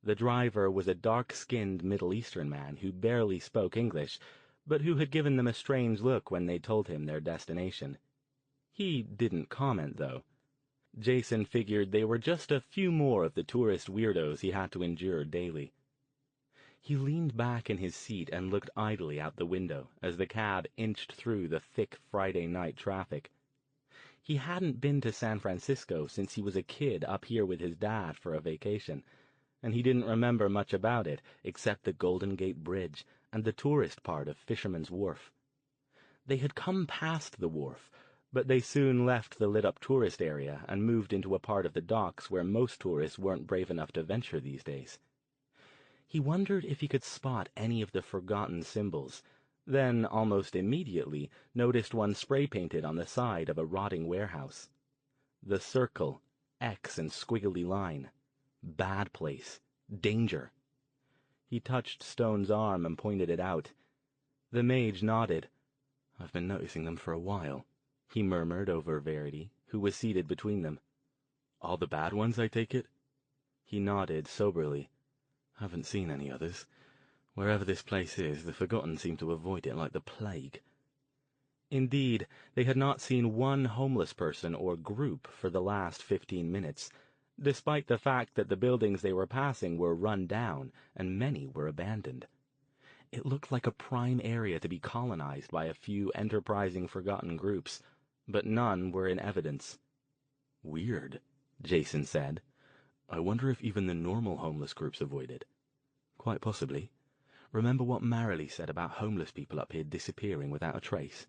The driver was a dark-skinned Middle Eastern man who barely spoke English, but who had given them a strange look when they told him their destination. He didn't comment, though. Jason figured they were just a few more of the tourist weirdos he had to endure daily. He leaned back in his seat and looked idly out the window as the cab inched through the thick Friday night traffic. He hadn't been to San Francisco since he was a kid up here with his dad for a vacation, and he didn't remember much about it except the Golden Gate Bridge and the tourist part of Fisherman's Wharf. They had come past the wharf, but they soon left the lit-up tourist area and moved into a part of the docks where most tourists weren't brave enough to venture these days. He wondered if he could spot any of the forgotten symbols, then almost immediately noticed one spray-painted on the side of a rotting warehouse. The circle, X and squiggly line. Bad place. Danger. He touched Stone's arm and pointed it out. The mage nodded. "I've been noticing them for a while," he murmured over Verity, who was seated between them. "All the bad ones, I take it?" He nodded soberly. "Haven't seen any others. Wherever this place is, the Forgotten seem to avoid it like the plague." Indeed, they had not seen one homeless person or group for the last 15 minutes, despite the fact that the buildings they were passing were run down and many were abandoned. It looked like a prime area to be colonized by a few enterprising forgotten groups, but none were in evidence. "Weird," Jason said. "I wonder if even the normal homeless groups avoid it." "Quite possibly. Remember what Marilee said about homeless people up here disappearing without a trace?"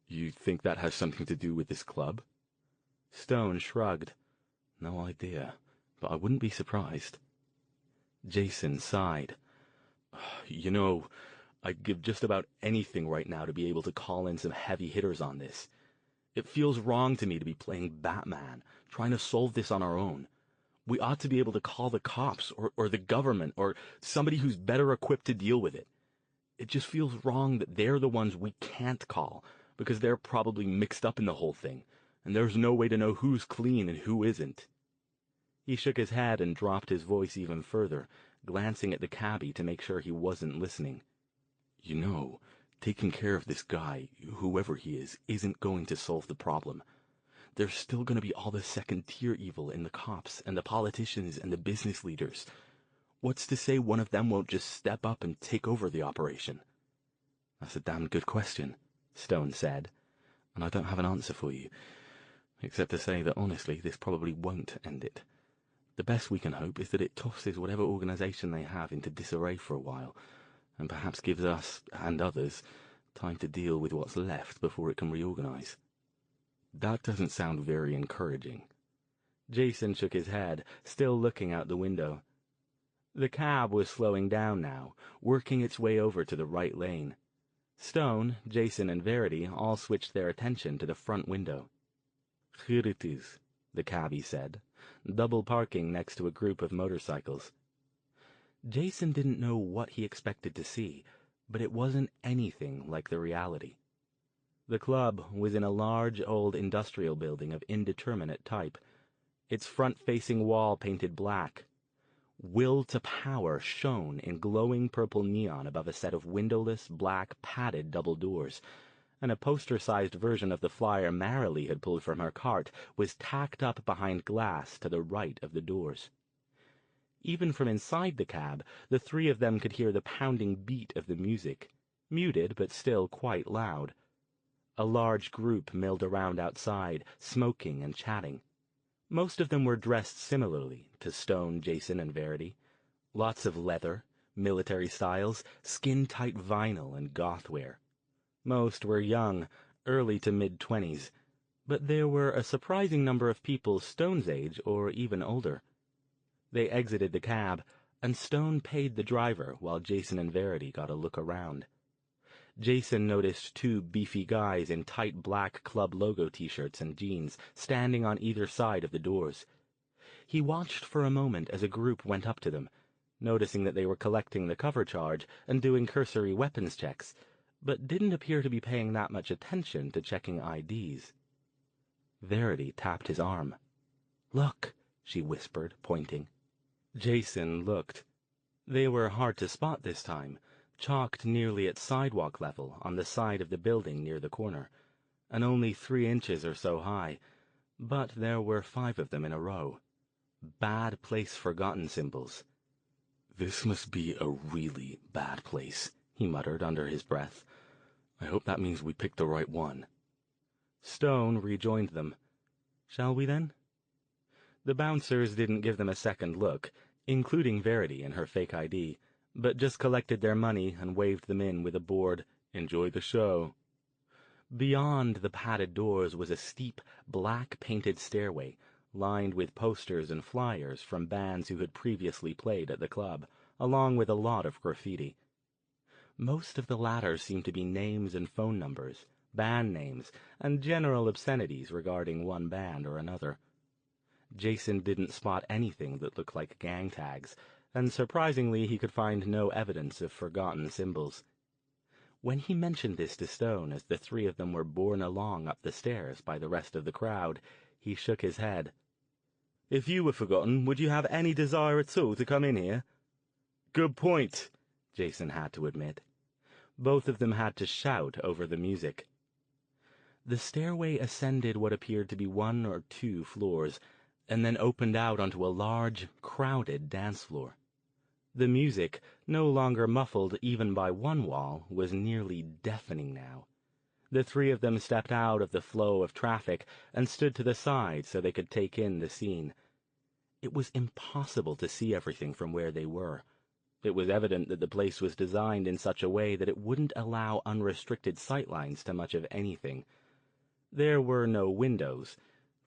"You think that has something to do with this club?" Stone shrugged. "No idea, but I wouldn't be surprised." Jason sighed. "You know, I'd give just about anything right now to be able to call in some heavy hitters on this. It feels wrong to me to be playing Batman, trying to solve this on our own. We ought to be able to call the cops, or the government, or somebody who's better equipped to deal with it. It just feels wrong that they're the ones we can't call, because they're probably mixed up in the whole thing, and there's no way to know who's clean and who isn't." He shook his head and dropped his voice even further, glancing at the cabbie to make sure he wasn't listening. "You know, taking care of this guy, whoever he is, isn't going to solve the problem. There's still going to be all the second-tier evil in the cops and the politicians and the business leaders. What's to say one of them won't just step up and take over the operation?" "That's a damn good question," Stone said, "and I don't have an answer for you, except to say that honestly this probably won't end it. The best we can hope is that it tosses whatever organization they have into disarray for a while, and perhaps gives us, and others, time to deal with what's left before it can reorganize." "That doesn't sound very encouraging." Jason shook his head, still looking out the window. The cab was slowing down now, working its way over to the right lane. Stone, Jason, and Verity all switched their attention to the front window. "Here it is," the cabbie said, double parking next to a group of motorcycles. Jason didn't know what he expected to see, but it wasn't anything like the reality. The club was in a large old industrial building of indeterminate type, its front-facing wall painted black. Will to Power shone in glowing purple neon above a set of windowless, black, padded double doors, and a poster-sized version of the flyer Marilee had pulled from her cart was tacked up behind glass to the right of the doors. Even from inside the cab, the three of them could hear the pounding beat of the music, muted but still quite loud. A large group milled around outside, smoking and chatting. Most of them were dressed similarly to Stone, Jason, and Verity. Lots of leather, military styles, skin-tight vinyl, and gothwear. Most were young, early to mid-20s, but there were a surprising number of people Stone's age or even older. They exited the cab, and Stone paid the driver while Jason and Verity got a look around. Jason noticed two beefy guys in tight black club logo t-shirts and jeans standing on either side of the doors. He watched for a moment as a group went up to them, noticing that they were collecting the cover charge and doing cursory weapons checks, but didn't appear to be paying that much attention to checking IDs. Verity tapped his arm. "Look," she whispered, pointing. Jason looked. They were hard to spot this time, chalked nearly at sidewalk level on the side of the building near the corner, and only 3 inches or so high, but there were 5 of them in a row. Bad place forgotten symbols. "This must be a really bad place," he muttered under his breath. "I hope that means we picked the right one." Stone rejoined them. "Shall we, then?" The bouncers didn't give them a second look, including Verity and her fake ID, but just collected their money and waved them in with a bored, "Enjoy the show." Beyond the padded doors was a steep, black-painted stairway, lined with posters and flyers from bands who had previously played at the club, along with a lot of graffiti. Most of the latter seemed to be names and phone numbers, band names, and general obscenities regarding one band or another. Jason didn't spot anything that looked like gang tags, and surprisingly he could find no evidence of forgotten symbols. When he mentioned this to Stone as the 3 of them were borne along up the stairs by the rest of the crowd, he shook his head. "If you were forgotten, would you have any desire at all to come in here?" "Good point," Jason had to admit. Both of them had to shout over the music. The stairway ascended what appeared to be 1 or 2 floors, and then opened out onto a large, crowded dance floor. The music, no longer muffled even by one wall, was nearly deafening now. The 3 of them stepped out of the flow of traffic and stood to the side so they could take in the scene. It was impossible to see everything from where they were. It was evident that the place was designed in such a way that it wouldn't allow unrestricted sightlines to much of anything. There were no windows.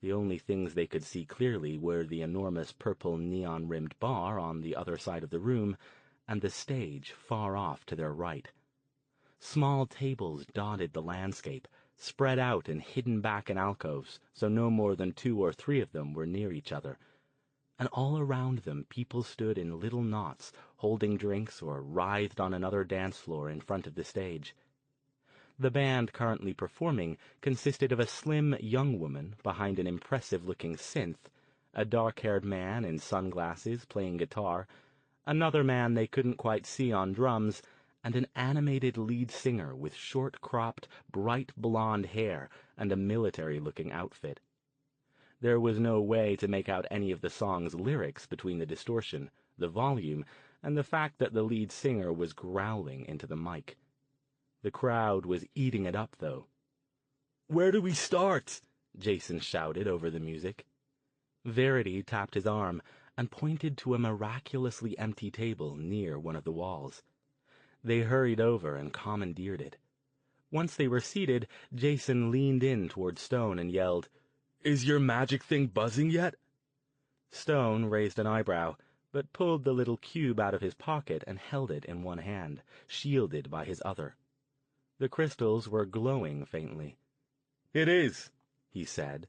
The only things they could see clearly were the enormous purple neon-rimmed bar on the other side of the room and the stage far off to their right. Small tables dotted the landscape, spread out and hidden back in alcoves, so no more than 2 or 3 of them were near each other. And all around them people stood in little knots, holding drinks or writhed on another dance floor in front of the stage. The band currently performing consisted of a slim young woman behind an impressive-looking synth, a dark-haired man in sunglasses playing guitar, another man they couldn't quite see on drums, and an animated lead singer with short-cropped, bright blonde hair and a military-looking outfit. There was no way to make out any of the song's lyrics between the distortion, the volume, and the fact that the lead singer was growling into the mic. The crowd was eating it up, though. "Where do we start?" Jason shouted over the music. Verity tapped his arm and pointed to a miraculously empty table near one of the walls. They hurried over and commandeered it. Once they were seated, Jason leaned in toward Stone and yelled, "Is your magic thing buzzing yet?" Stone raised an eyebrow, but pulled the little cube out of his pocket and held it in one hand, shielded by his other. The crystals were glowing faintly. "It is," he said.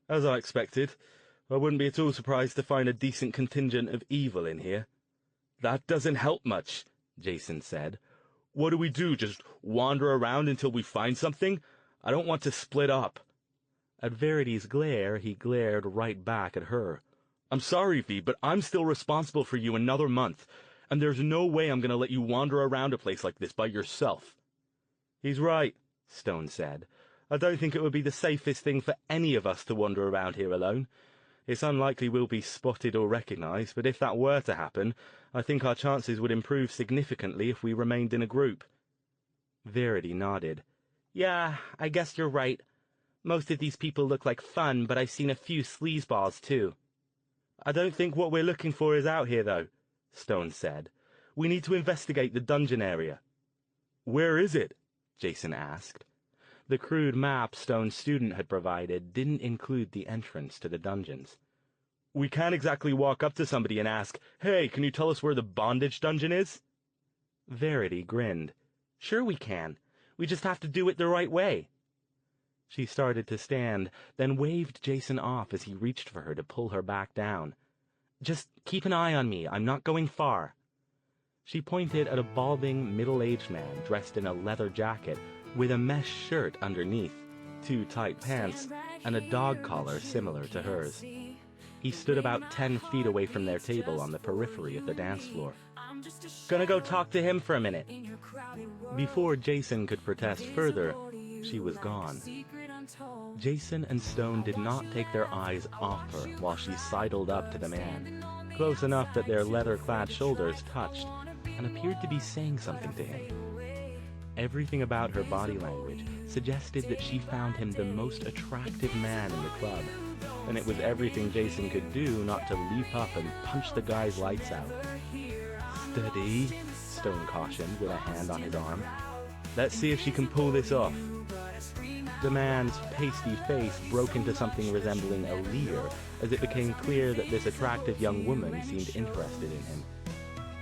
"As I expected. I wouldn't be at all surprised to find a decent contingent of evil in here. "That doesn't help much," Jason said. "What do we do, just wander around until we find something? I don't want to split up." At Verity's glare, he glared right back at her. "I'm sorry, V, but I'm still responsible for you another month, and there's no way I'm going to let you wander around a place like this by yourself." "He's right," Stone said. "I don't think it would be the safest thing for any of us to wander around here alone. It's unlikely we'll be spotted or recognized, but if that were to happen, I think our chances would improve significantly if we remained in a group." Verity nodded. "Yeah, I guess you're right. Most of these people look like fun, but I've seen a few sleazeballs, too." "I don't think what we're looking for is out here, though," Stone said. "We need to investigate the dungeon area." "Where is it?" Jason asked. The crude map Stone's student had provided didn't include the entrance to the dungeons. "We can't exactly walk up to somebody and ask, 'Hey, can you tell us where the bondage dungeon is?'" Verity grinned. "Sure we can. We just have to do it the right way." She started to stand, then waved Jason off as he reached for her to pull her back down. "Just keep an eye on me. I'm not going far." She pointed at a balding, middle-aged man dressed in a leather jacket with a mesh shirt underneath, 2 tight pants, and a dog collar similar to hers. He stood about 10 feet away from their table on the periphery of the dance floor. "Gonna go talk to him for a minute." Before Jason could protest further, she was gone. Jason and Stone did not take their eyes off her while she sidled up to the man, close enough that their leather-clad shoulders touched, and appeared to be saying something to him. Everything about her body language suggested that she found him the most attractive man in the club, and it was everything Jason could do not to leap up and punch the guy's lights out. "Steady," Stone cautioned with a hand on his arm. "Let's see if she can pull this off." The man's pasty face broke into something resembling a leer as it became clear that this attractive young woman seemed interested in him.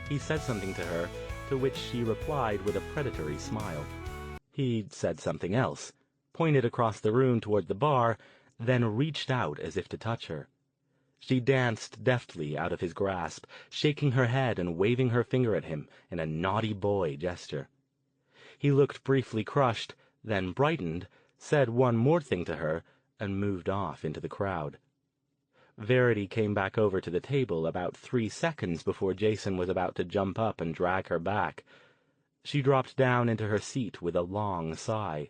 He said something to her, to which she replied with a predatory smile. He said something else, pointed across the room toward the bar, then reached out as if to touch her. She danced deftly out of his grasp, shaking her head and waving her finger at him in a naughty boy gesture. He looked briefly crushed, then brightened, said one more thing to her, and moved off into the crowd. Verity came back over to the table about 3 seconds before Jason was about to jump up and drag her back. She dropped down into her seat with a long sigh.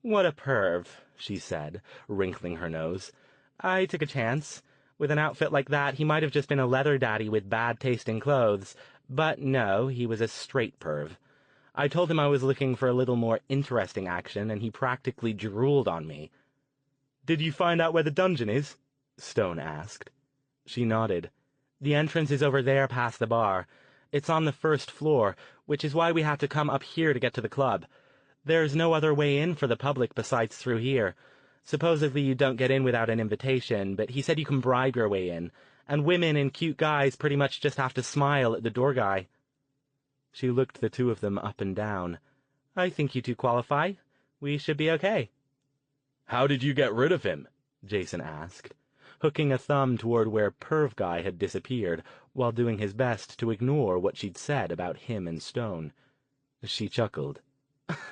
"What a perv," she said, wrinkling her nose. "I took a chance. With an outfit like that, he might have just been a leather daddy with bad taste in clothes. But no, he was a straight perv. I told him I was looking for a little more interesting action, and he practically drooled on me." "Did you find out where the dungeon is?" Stone asked. She nodded. "The entrance is over there past the bar. It's on the 1st floor, which is why we have to come up here to get to the club. There's no other way in for the public besides through here. Supposedly you don't get in without an invitation, but he said you can bribe your way in, and women and cute guys pretty much just have to smile at the door guy." She looked the two of them up and down. "I think you two qualify. We should be okay." "How did you get rid of him?" Jason asked, hooking a thumb toward where Perv Guy had disappeared, while doing his best to ignore what she'd said about him and Stone. She chuckled.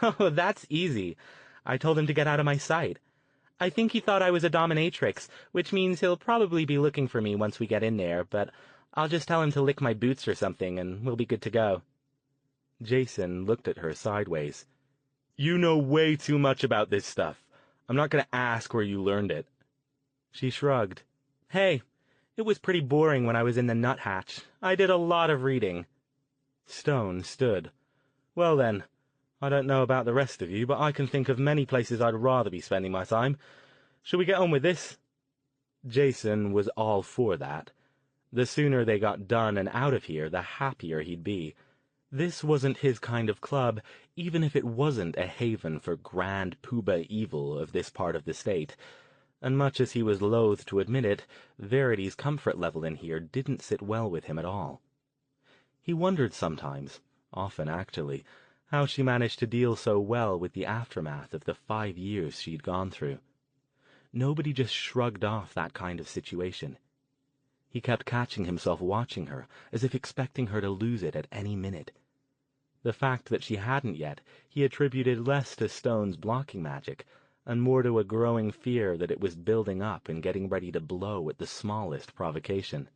"Oh, that's easy. I told him to get out of my sight. I think he thought I was a dominatrix, which means he'll probably be looking for me once we get in there, but I'll just tell him to lick my boots or something, and we'll be good to go." Jason looked at her sideways. "You know way too much about this stuff. I'm not going to ask where you learned it." She shrugged. "Hey, it was pretty boring when I was in the nuthatch. I did a lot of reading." Stone stood. "Well then, I don't know about the rest of you, but I can think of many places I'd rather be spending my time. Shall we get on with this?" Jason was all for that. The sooner they got done and out of here, the happier he'd be. This wasn't his kind of club, even if it wasn't a haven for grand poobah evil of this part of the state. And much as he was loath to admit it, Verity's comfort level in here didn't sit well with him at all. He wondered sometimes, often actually, how she managed to deal so well with the aftermath of the 5 years she'd gone through. Nobody just shrugged off that kind of situation. He kept catching himself watching her, as if expecting her to lose it at any minute. The fact that she hadn't yet he attributed less to Stone's blocking magic, and more to a growing fear that it was building up and getting ready to blow at the smallest provocation.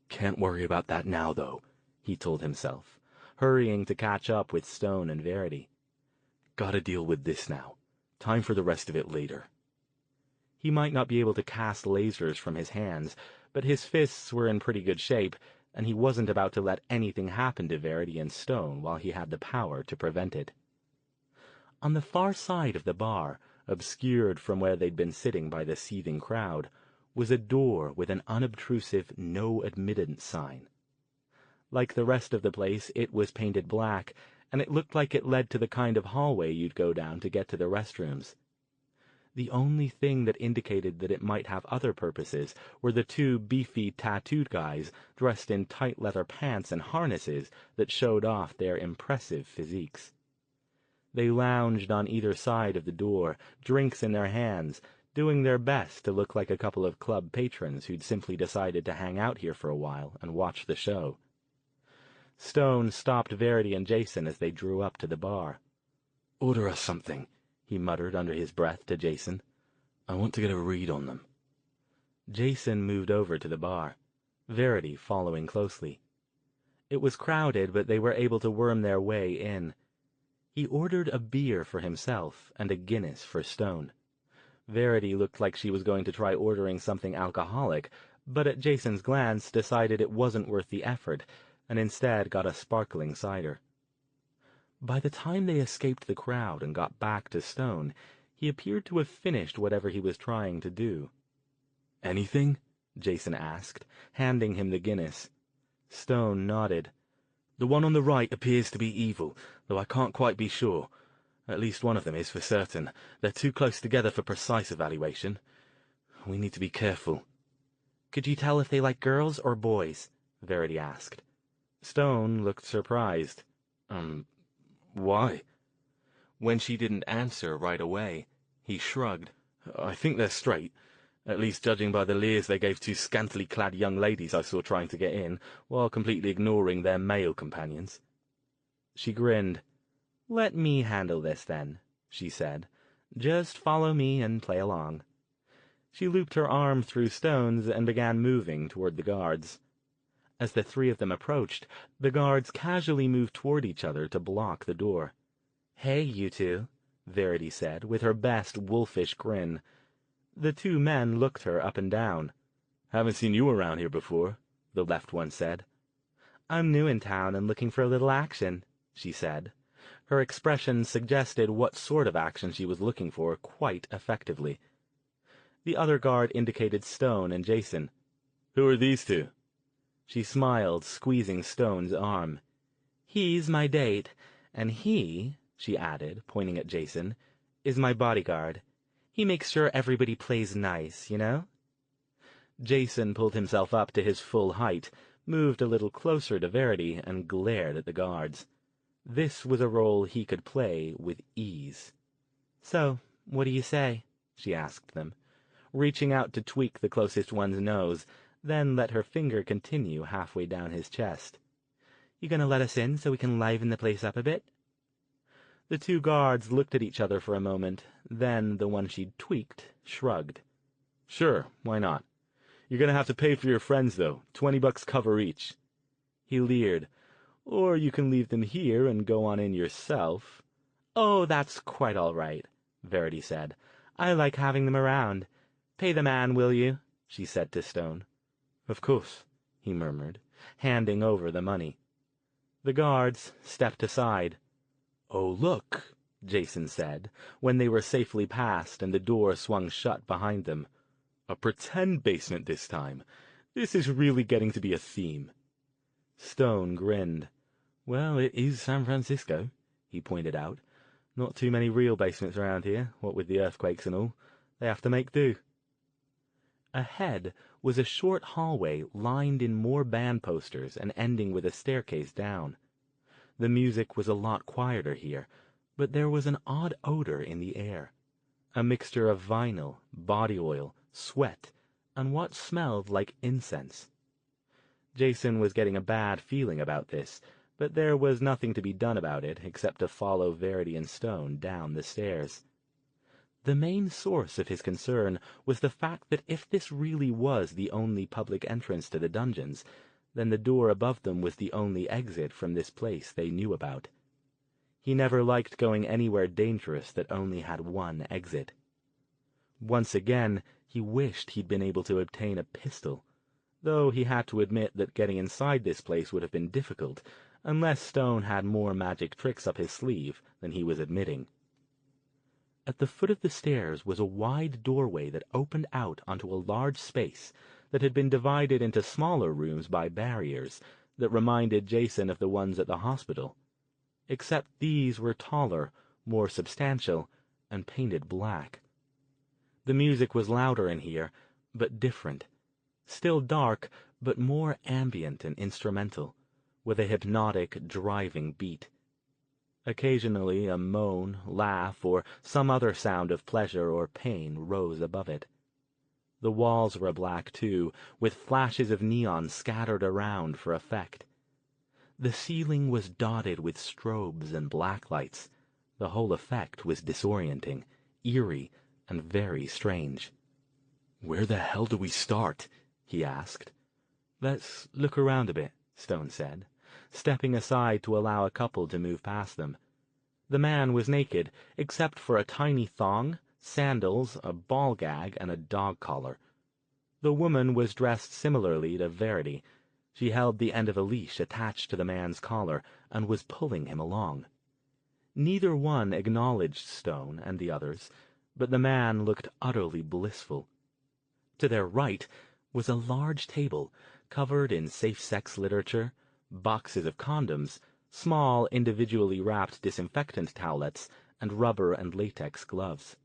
"Can't worry about that now, though," he told himself, hurrying to catch up with Stone and Verity. "Gotta deal with this now. Time for the rest of it later." He might not be able to cast lasers from his hands, but his fists were in pretty good shape, and he wasn't about to let anything happen to Verity and Stone while he had the power to prevent it. On the far side of the bar, obscured from where they'd been sitting by the seething crowd, was a door with an unobtrusive "No Admittance" sign. Like the rest of the place, it was painted black, and it looked like it led to the kind of hallway you'd go down to get to the restrooms. The only thing that indicated that it might have other purposes were the two beefy, tattooed guys dressed in tight leather pants and harnesses that showed off their impressive physiques. They lounged on either side of the door, drinks in their hands, doing their best to look like a couple of club patrons who'd simply decided to hang out here for a while and watch the show. Stone stopped Verity and Jason as they drew up to the bar. "Order us something," he muttered under his breath to Jason. "I want to get a read on them." Jason moved over to the bar, Verity following closely. It was crowded, but they were able to worm their way in. He ordered a beer for himself and a Guinness for Stone. Verity looked like she was going to try ordering something alcoholic, but at Jason's glance decided it wasn't worth the effort, and instead got a sparkling cider. By the time they escaped the crowd and got back to Stone, he appeared to have finished whatever he was trying to do. "Anything?" Jason asked, handing him the Guinness. Stone nodded. "The one on the right appears to be evil, though I can't quite be sure. At least one of them is for certain. They're too close together for precise evaluation. We need to be careful." "Could you tell if they like girls or boys?" Verity asked. Stone looked surprised. Why?" When she didn't answer right away, he shrugged. "I think they're straight, at least judging by the leers they gave two scantily clad young ladies I saw trying to get in, while completely ignoring their male companions." She grinned. "Let me handle this, then," she said. "Just follow me and play along." She looped her arm through Stone's and began moving toward the guards. As the three of them approached, the guards casually moved toward each other to block the door. "Hey, you two," Verity said, with her best wolfish grin. The two men looked her up and down. "Haven't seen you around here before," the left one said. "I'm new in town and looking for a little action," she said. Her expression suggested what sort of action she was looking for quite effectively. The other guard indicated Stone and Jason. "Who are these two?" She smiled, squeezing Stone's arm. "He's my date, and he," she added, pointing at Jason, "is my bodyguard. He makes sure everybody plays nice, you know?" Jason pulled himself up to his full height, moved a little closer to Verity, and glared at the guards. This was a role he could play with ease. "So, what do you say?" she asked them, reaching out to tweak the closest one's nose, then let her finger continue halfway down his chest. "You gonna let us in so we can liven the place up a bit?" The two guards looked at each other for a moment, then the one she'd tweaked shrugged. "Sure, why not? You're gonna have to pay for your friends, though. $20 cover each." He leered. "Or you can leave them here and go on in yourself." "Oh, that's quite all right," Verity said. "I like having them around. Pay the man, will you?" she said to Stone. "Of course," he murmured, handing over the money. The guards stepped aside. "Oh, look," Jason said, when they were safely past and the door swung shut behind them. "A pretend basement this time. This is really getting to be a theme." Stone grinned. "Well, it is San Francisco," he pointed out. "Not too many real basements around here, what with the earthquakes and all. They have to make do." Ahead was a short hallway lined in more band posters and ending with a staircase down. The music was a lot quieter here, but there was an odd odor in the air. A mixture of vinyl, body oil, sweat, and what smelled like incense. Jason was getting a bad feeling about this, but there was nothing to be done about it except to follow Verity and Stone down the stairs. The main source of his concern was the fact that if this really was the only public entrance to the dungeons, then the door above them was the only exit from this place they knew about. He never liked going anywhere dangerous that only had one exit. Once again, he wished he'd been able to obtain a pistol, though he had to admit that getting inside this place would have been difficult, unless Stone had more magic tricks up his sleeve than he was admitting. At the foot of the stairs was a wide doorway that opened out onto a large space that had been divided into smaller rooms by barriers that reminded Jason of the ones at the hospital, except these were taller, more substantial, and painted black. The music was louder in here, but different. Still dark, but more ambient and instrumental, with a hypnotic, driving beat. Occasionally a moan, laugh, or some other sound of pleasure or pain rose above it. The walls were black, too, with flashes of neon scattered around for effect. The ceiling was dotted with strobes and blacklights. The whole effect was disorienting, eerie, and very strange. "Where the hell do we start?" he asked. "Let's look around a bit," Stone said, stepping aside to allow a couple to move past them. The man was naked, except for a tiny thong, sandals, a ball gag, and a dog collar. The woman was dressed similarly to Verity. She held the end of a leash attached to the man's collar and was pulling him along. Neither one acknowledged Stone and the others, but the man looked utterly blissful. To their right was a large table covered in safe-sex literature, boxes of condoms, small individually wrapped disinfectant towelettes, and rubber and latex gloves.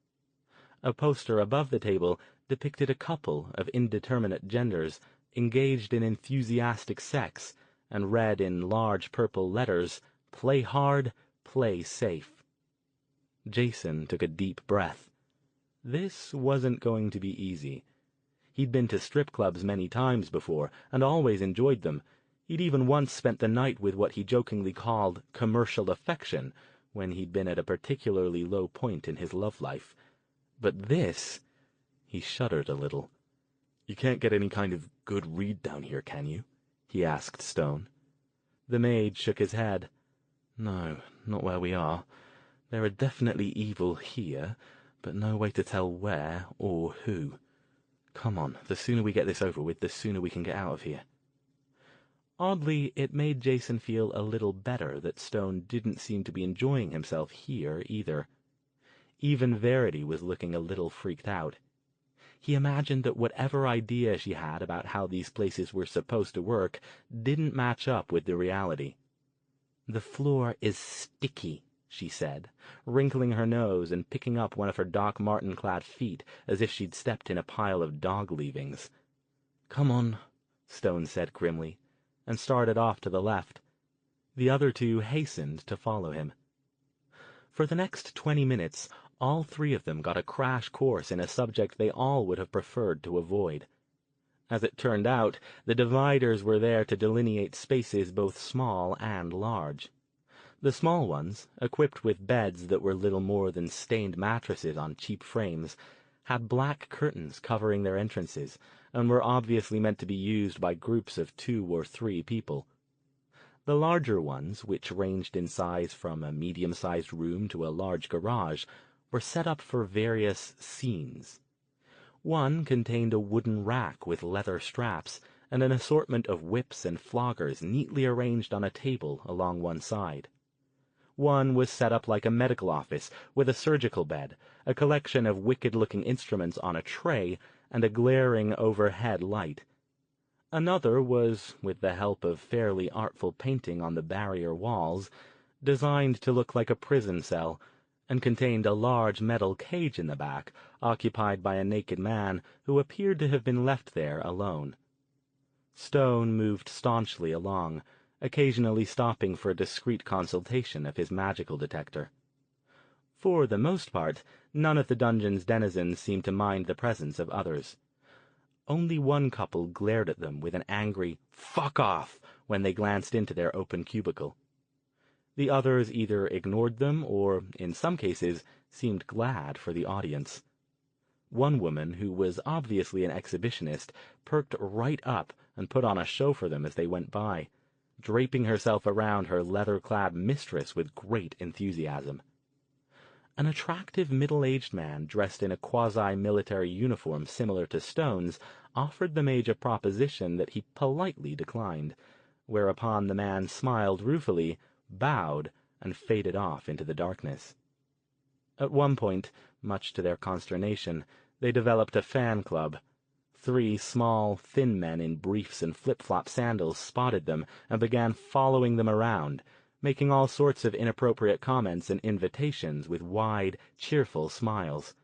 A poster above the table depicted a couple of indeterminate genders engaged in enthusiastic sex and read in large purple letters, "Play hard, play safe." Jason took a deep breath. This wasn't going to be easy. He'd been to strip clubs many times before, and always enjoyed them. He'd even once spent the night with what he jokingly called commercial affection, when he'd been at a particularly low point in his love life. But this... He shuddered a little. "You can't get any kind of good read down here, can you?" he asked Stone. The maid shook his head. "No, not where we are. There are definitely evil here, but no way to tell where or who. Come on, the sooner we get this over with, the sooner we can get out of here." Oddly, it made Jason feel a little better that Stone didn't seem to be enjoying himself here either. Even Verity was looking a little freaked out. He imagined that whatever idea she had about how these places were supposed to work didn't match up with the reality. "The floor is sticky," she said, wrinkling her nose and picking up one of her Doc Marten-clad feet as if she'd stepped in a pile of dog leavings. "Come on," Stone said grimly, and started off to the left. The other two hastened to follow him. For the next 20 minutes, all three of them got a crash course in a subject they all would have preferred to avoid. As it turned out, the dividers were there to delineate spaces both small and large. The small ones, equipped with beds that were little more than stained mattresses on cheap frames, had black curtains covering their entrances, and were obviously meant to be used by groups of 2 or 3 people. The larger ones, which ranged in size from a medium-sized room to a large garage, were set up for various scenes. One contained a wooden rack with leather straps and an assortment of whips and floggers neatly arranged on a table along one side. One was set up like a medical office, with a surgical bed, a collection of wicked-looking instruments on a tray, and a glaring overhead light. Another was, with the help of fairly artful painting on the barrier walls, designed to look like a prison cell, and contained a large metal cage in the back, occupied by a naked man who appeared to have been left there alone. Stone moved staunchly along, occasionally stopping for a discreet consultation of his magical detector. For the most part, none of the dungeon's denizens seemed to mind the presence of others. Only one couple glared at them with an angry "fuck off" when they glanced into their open cubicle. The others either ignored them or, in some cases, seemed glad for the audience. One woman, who was obviously an exhibitionist, perked right up and put on a show for them as they went by, draping herself around her leather-clad mistress with great enthusiasm. An attractive middle-aged man dressed in a quasi-military uniform similar to Stone's offered the mage a proposition that he politely declined, whereupon the man smiled ruefully, bowed, and faded off into the darkness. At one point, much to their consternation, they developed a fan club. 3 small, thin men in briefs and flip-flop sandals spotted them and began following them around, making all sorts of inappropriate comments and invitations with wide, cheerful smiles.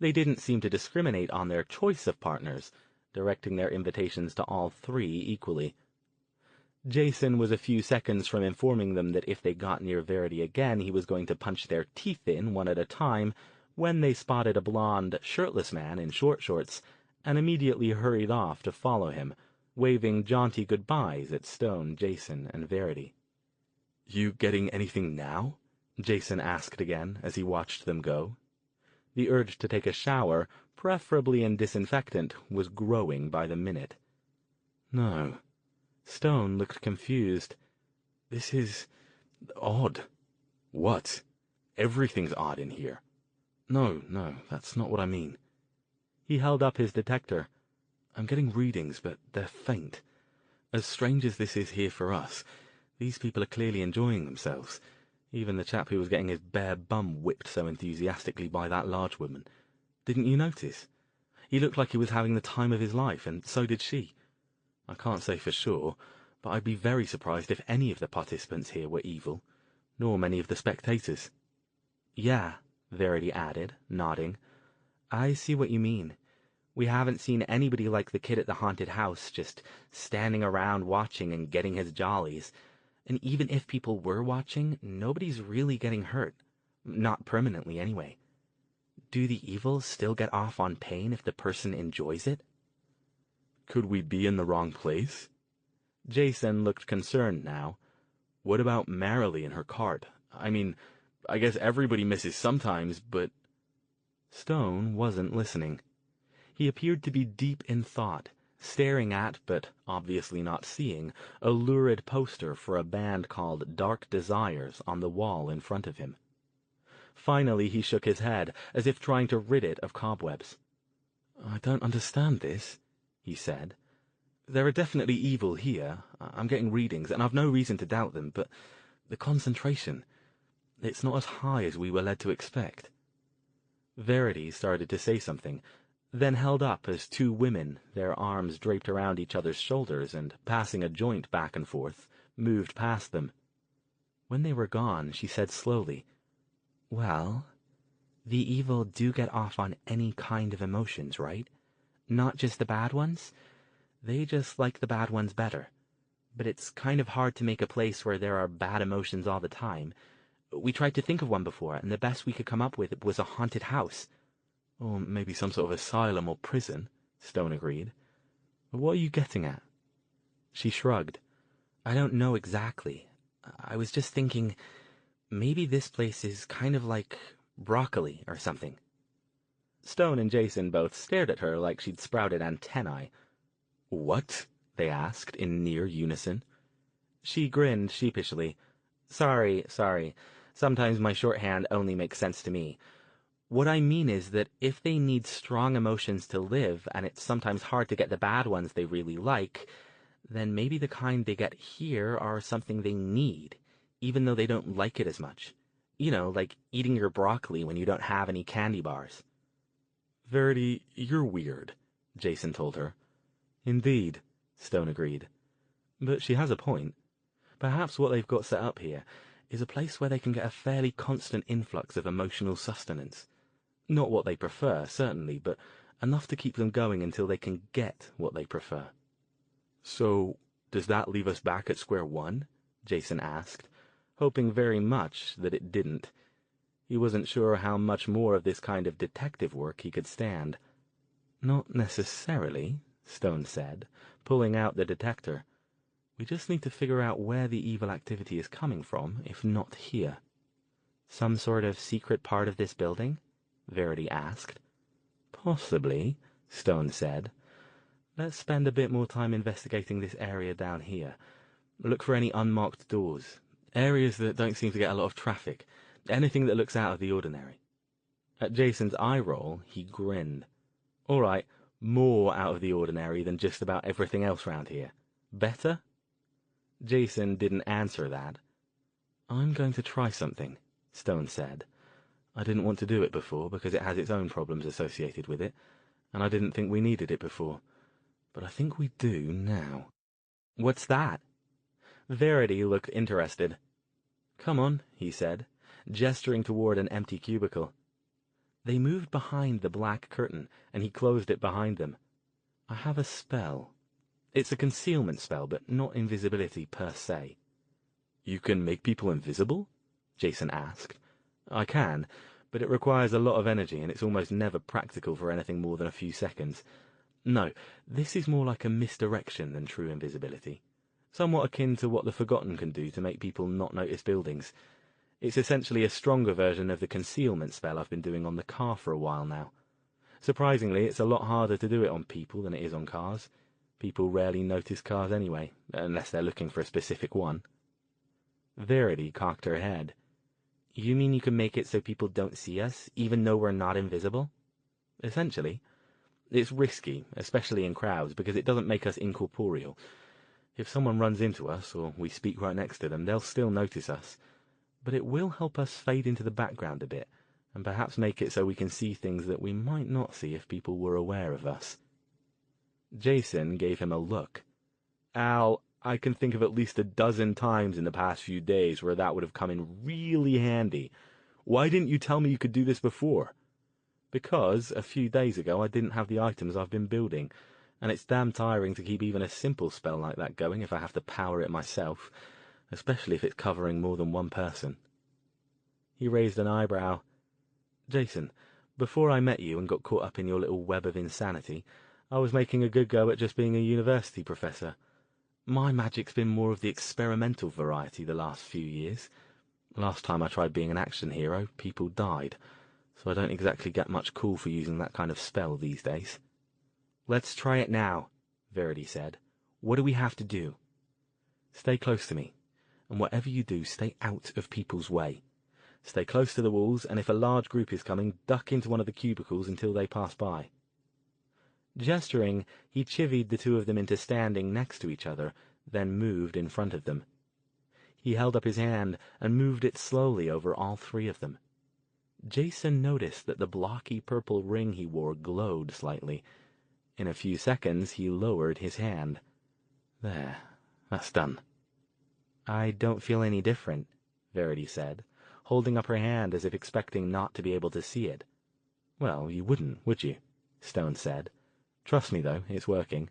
They didn't seem to discriminate on their choice of partners, directing their invitations to all 3 equally. Jason was a few seconds from informing them that if they got near Verity again, he was going to punch their teeth in one at a time, when they spotted a blond, shirtless man in short shorts, and immediately hurried off to follow him, waving jaunty goodbyes at Stone, Jason, and Verity. "You getting anything now?" Jason asked again as he watched them go. The urge to take a shower, preferably in disinfectant, was growing by the minute. "No." Stone looked confused. "This is odd." "What? Everything's odd in here." No, that's not what I mean." He held up his detector. "I'm getting readings, but they're faint. As strange as this is here for us, these people are clearly enjoying themselves. Even the chap who was getting his bare bum whipped so enthusiastically by that large woman. Didn't you notice? He looked like he was having the time of his life, and so did she. I can't say for sure, but I'd be very surprised if any of the participants here were evil, nor many of the spectators." "Yeah," Verity added, nodding. "I see what you mean. We haven't seen anybody like the kid at the haunted house, just standing around watching and getting his jollies. And even if people were watching, nobody's really getting hurt. Not permanently, anyway. Do the evil still get off on pain if the person enjoys it?" "Could we be in the wrong place?" Jason looked concerned now. "What about Marilee and her cart? I mean, I guess everybody misses sometimes, but—" Stone wasn't listening. He appeared to be deep in thought, staring at, but obviously not seeing, a lurid poster for a band called Dark Desires on the wall in front of him. Finally he shook his head, as if trying to rid it of cobwebs. "I don't understand this," he said. "There are definitely evil here. I'm getting readings, and I've no reason to doubt them, but the concentration, it's not as high as we were led to expect." Verity started to say something, then held up as 2 women, their arms draped around each other's shoulders and passing a joint back and forth, moved past them. When they were gone, she said slowly, "Well, the evil do get off on any kind of emotions, right? Not just the bad ones? They just like the bad ones better. But it's kind of hard to make a place where there are bad emotions all the time. We tried to think of one before, and the best we could come up with was a haunted house." "Or maybe some sort of asylum or prison," Stone agreed. "What are you getting at?" She shrugged. "I don't know exactly. I was just thinking, maybe this place is kind of like broccoli or something." Stone and Jason both stared at her like she'd sprouted antennae. "What?" they asked in near unison. She grinned sheepishly. Sorry. Sometimes my shorthand only makes sense to me. What I mean is that if they need strong emotions to live, and it's sometimes hard to get the bad ones they really like, then maybe the kind they get here are something they need, even though they don't like it as much. You know, like eating your broccoli when you don't have any candy bars." "Verity, you're weird," Jason told her. "Indeed," Stone agreed. "But she has a point. Perhaps what they've got set up here is a place where they can get a fairly constant influx of emotional sustenance. Not what they prefer, certainly, but enough to keep them going until they can get what they prefer." "So, does that leave us back at square one?" Jason asked, hoping very much that it didn't. He wasn't sure how much more of this kind of detective work he could stand. Not necessarily, Stone said, pulling out the detector. We just need to figure out where the evil activity is coming from, if not here. Some sort of secret part of this building? Verity asked. Possibly, Stone said. Let's spend a bit more time investigating this area down here. Look for any unmarked doors. Areas that don't seem to get a lot of traffic. Anything that looks out of the ordinary. At Jason's eye roll, he grinned. All right, more out of the ordinary than just about everything else round here. Better? Jason didn't answer that. I'm going to try something, Stone said. I didn't want to do it before because it has its own problems associated with it, and I didn't think we needed it before. But I think we do now. What's that? Verity looked interested. Come on, he said, gesturing toward an empty cubicle. They moved behind the black curtain, and he closed it behind them. I have a spell. It's a concealment spell, but not invisibility per se. You can make people invisible? Jason asked. I can, but it requires a lot of energy, and it's almost never practical for anything more than a few seconds. No, this is more like a misdirection than true invisibility. Somewhat akin to what the Forgotten can do to make people not notice buildings. It's essentially a stronger version of the concealment spell I've been doing on the car for a while now. Surprisingly, it's a lot harder to do it on people than it is on cars. People rarely notice cars anyway, unless they're looking for a specific one. Verity cocked her head. You mean you can make it so people don't see us, even though we're not invisible? Essentially. It's risky, especially in crowds, because it doesn't make us incorporeal. If someone runs into us, or we speak right next to them, they'll still notice us. But it will help us fade into the background a bit, and perhaps make it so we can see things that we might not see if people were aware of us. Jason gave him a look. Al, I can think of at least a dozen times in the past few days where that would have come in really handy. Why didn't you tell me you could do this before? Because a few days ago I didn't have the items I've been building, and it's damn tiring to keep even a simple spell like that going if I have to power it myself, especially if it's covering more than one person. He raised an eyebrow. Jason, before I met you and got caught up in your little web of insanity, I was making a good go at just being a university professor. My magic's been more of the experimental variety the last few years. Last time I tried being an action hero, people died, so I don't exactly get much call for using that kind of spell these days. Let's try it now, Verity said. What do we have to do? Stay close to me, and whatever you do, stay out of people's way. Stay close to the walls, and if a large group is coming, duck into one of the cubicles until they pass by. Gesturing, he chivied the two of them into standing next to each other, then moved in front of them. He held up his hand and moved it slowly over all three of them. Jason noticed that the blocky purple ring he wore glowed slightly. In a few seconds, he lowered his hand. There, that's done. I don't feel any different, Verity said, holding up her hand as if expecting not to be able to see it. Well, you wouldn't, would you? Stone said. Trust me, though, it's working.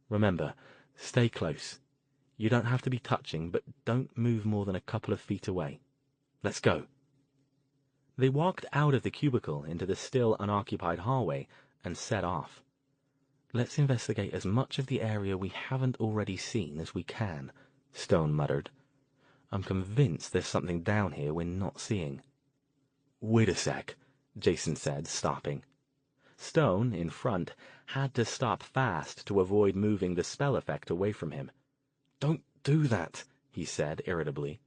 Remember, stay close. You don't have to be touching, but don't move more than a couple of feet away. Let's go. They walked out of the cubicle into the still unoccupied hallway and set off. Let's investigate as much of the area we haven't already seen as we can, Stone muttered. I'm convinced there's something down here we're not seeing. Wait a sec, Jason said, stopping. Stone, in front, had to stop fast to avoid moving the spell effect away from him. Don't do that, he said irritably.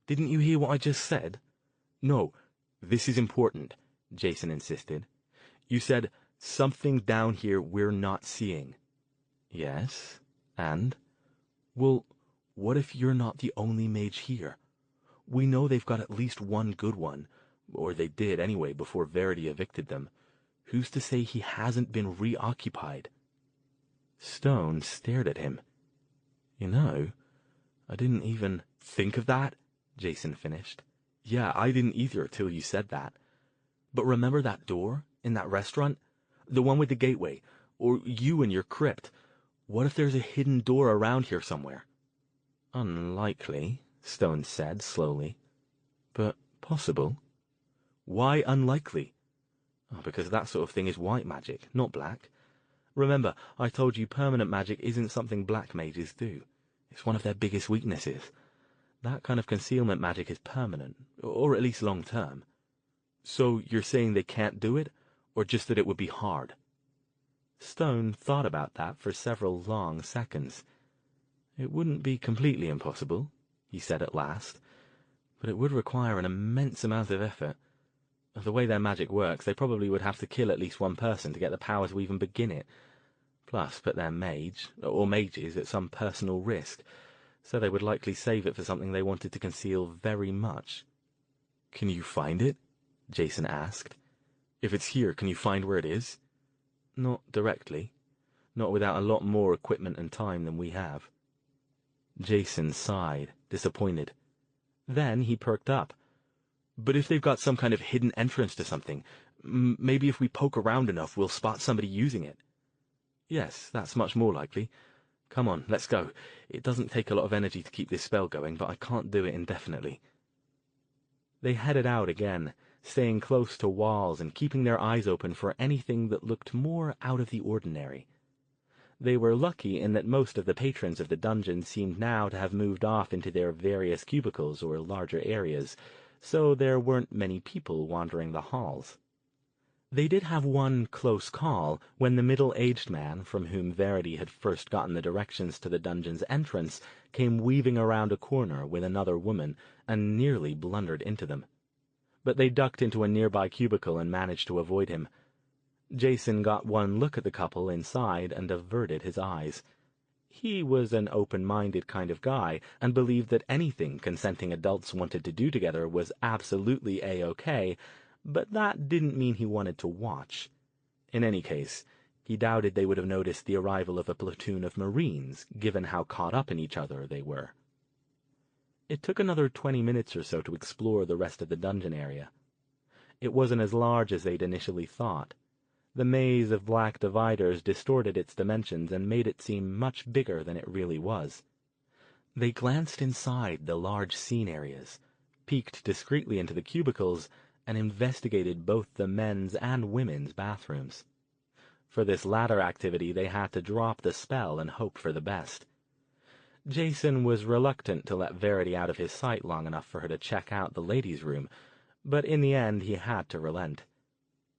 Didn't you hear what I just said? No, this is important, Jason insisted. You said, something down here we're not seeing. Yes, and? Well, what if you're not the only mage here? We know they've got at least one good one, or they did anyway before Verity evicted them. Who's to say he hasn't been reoccupied? Stone stared at him. You know, I didn't even think of that, Jason finished. Yeah, I didn't either till you said that. But remember that door in that restaurant? The one with the gateway, or you in your crypt. What if there's a hidden door around here somewhere? Unlikely, Stone said slowly. But possible. Why unlikely? Oh, because that sort of thing is white magic, not black. Remember, I told you permanent magic isn't something black mages do. It's one of their biggest weaknesses. That kind of concealment magic is permanent, or at least long-term. So you're saying they can't do it, or just that it would be hard? Stone thought about that for several long seconds. It wouldn't be completely impossible, he said at last, but it would require an immense amount of effort. The way their magic works, they probably would have to kill at least one person to get the power to even begin it. Plus, put their mage, or mages, at some personal risk, so they would likely save it for something they wanted to conceal very much. Can you find it? Jason asked. If it's here, can you find where it is? Not directly. Not without a lot more equipment and time than we have. Jason sighed, disappointed. Then he perked up. But if they've got some kind of hidden entrance to something, maybe if we poke around enough, we'll spot somebody using it. Yes, that's much more likely. Come on, let's go. It doesn't take a lot of energy to keep this spell going, but I can't do it indefinitely. They headed out again, staying close to walls and keeping their eyes open for anything that looked more out of the ordinary. They were lucky in that most of the patrons of the dungeon seemed now to have moved off into their various cubicles or larger areas, so there weren't many people wandering the halls. They did have one close call when the middle-aged man, from whom Verity had first gotten the directions to the dungeon's entrance, came weaving around a corner with another woman and nearly blundered into them. But they ducked into a nearby cubicle and managed to avoid him. Jason got one look at the couple inside and averted his eyes. He was an open-minded kind of guy and believed that anything consenting adults wanted to do together was absolutely A-OK, but that didn't mean he wanted to watch. In any case, he doubted they would have noticed the arrival of a platoon of Marines, given how caught up in each other they were. It took another 20 minutes or so to explore the rest of the dungeon area. It wasn't as large as they'd initially thought. The maze of black dividers distorted its dimensions and made it seem much bigger than it really was. They glanced inside the large scene areas, peeked discreetly into the cubicles, and investigated both the men's and women's bathrooms. For this latter activity they had to drop the spell and hope for the best. Jason was reluctant to let Verity out of his sight long enough for her to check out the ladies' room, but in the end he had to relent.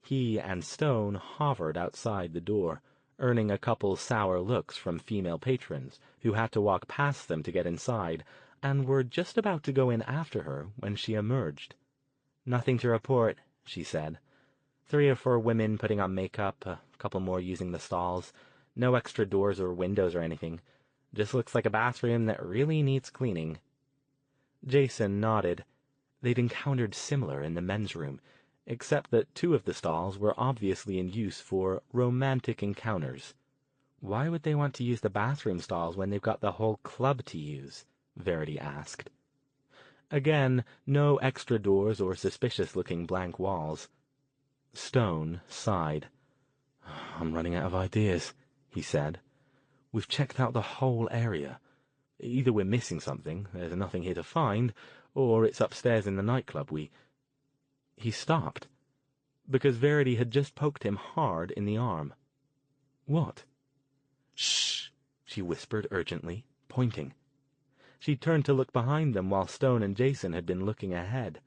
He and Stone hovered outside the door, earning a couple sour looks from female patrons, who had to walk past them to get inside, and were just about to go in after her when she emerged. "Nothing to report," she said. 3 or 4 women putting on makeup, a couple more using the stalls. No extra doors or windows or anything. Just looks like a bathroom that really needs cleaning. Jason nodded. They'd encountered similar in the men's room, except that 2 of the stalls were obviously in use for romantic encounters. "Why would they want to use the bathroom stalls when they've got the whole club to use?" Verity asked. Again, no extra doors or suspicious-looking blank walls. Stone sighed. "I'm running out of ideas," he said. "We've checked out the whole area. Either we're missing something, there's nothing here to find, or it's upstairs in the nightclub. He stopped, because Verity had just poked him hard in the arm. "What?" "Shh!" she whispered urgently, pointing. She turned to look behind them while Stone and Jason had been looking ahead.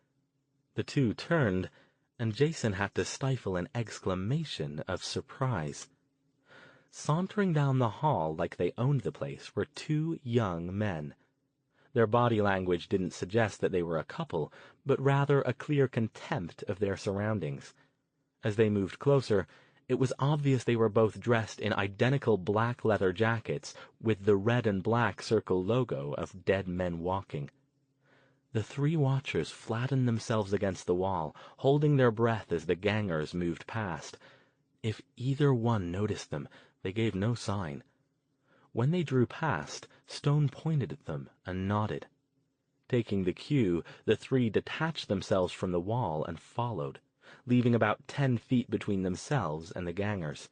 The 2 turned, and Jason had to stifle an exclamation of surprise. Sauntering down the hall like they owned the place were 2 young men. Their body language didn't suggest that they were a couple, but rather a clear contempt of their surroundings. As they moved closer, it was obvious they were both dressed in identical black leather jackets with the red and black circle logo of Dead Men Walking. The 3 watchers flattened themselves against the wall, holding their breath as the gangers moved past. If either one noticed them, they gave no sign. When they drew past, Stone pointed at them and nodded. Taking the cue, the 3 detached themselves from the wall and followed, leaving about 10 feet between themselves and the gangers.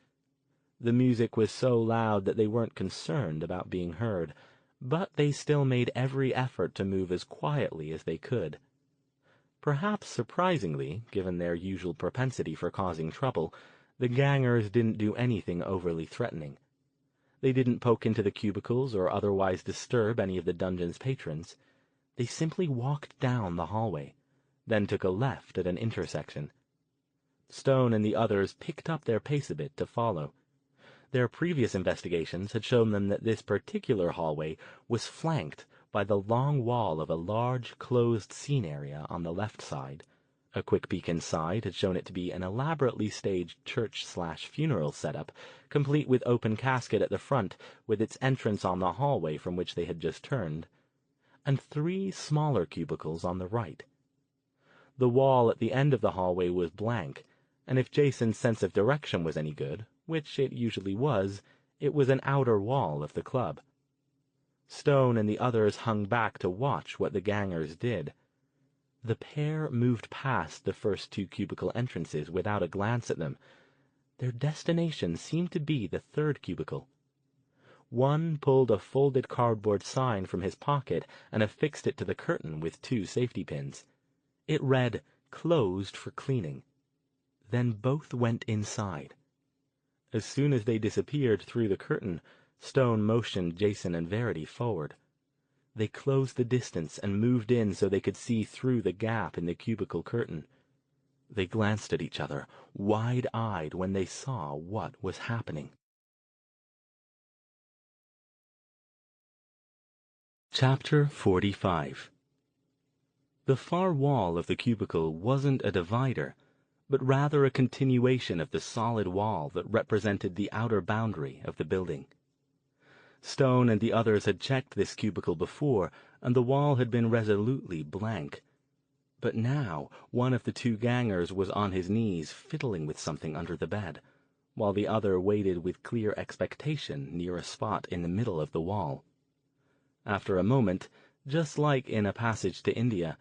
The music was so loud that they weren't concerned about being heard, but they still made every effort to move as quietly as they could. Perhaps surprisingly, given their usual propensity for causing trouble, The gangers didn't do anything overly threatening. They didn't poke into the cubicles or otherwise disturb any of the dungeon's patrons. They simply walked down the hallway, then took a left at an intersection. Stone and the others picked up their pace a bit to follow. Their previous investigations had shown them that this particular hallway was flanked by the long wall of a large, closed scene area on the left side. A quick peek inside had shown it to be an elaborately staged church/funeral setup, complete with open casket at the front, with its entrance on the hallway from which they had just turned, and 3 smaller cubicles on the right. The wall at the end of the hallway was blank, and if Jason's sense of direction was any good, which it usually was, it was an outer wall of the club. Stone and the others hung back to watch what the gangers did. The pair moved past the first 2 cubicle entrances without a glance at them. Their destination seemed to be the 3rd cubicle. One pulled a folded cardboard sign from his pocket and affixed it to the curtain with 2 safety pins. It read, "Closed for cleaning." Then both went inside. As soon as they disappeared through the curtain, Stone motioned Jason and Verity forward. They closed the distance and moved in so they could see through the gap in the cubicle curtain. They glanced at each other, wide-eyed, when they saw what was happening. Chapter 45. The far wall of the cubicle wasn't a divider, but rather a continuation of the solid wall that represented the outer boundary of the building. Stone and the others had checked this cubicle before, and the wall had been resolutely blank. But now one of the 2 gangers was on his knees fiddling with something under the bed, while the other waited with clear expectation near a spot in the middle of the wall. After a moment, just like in A Passage to India,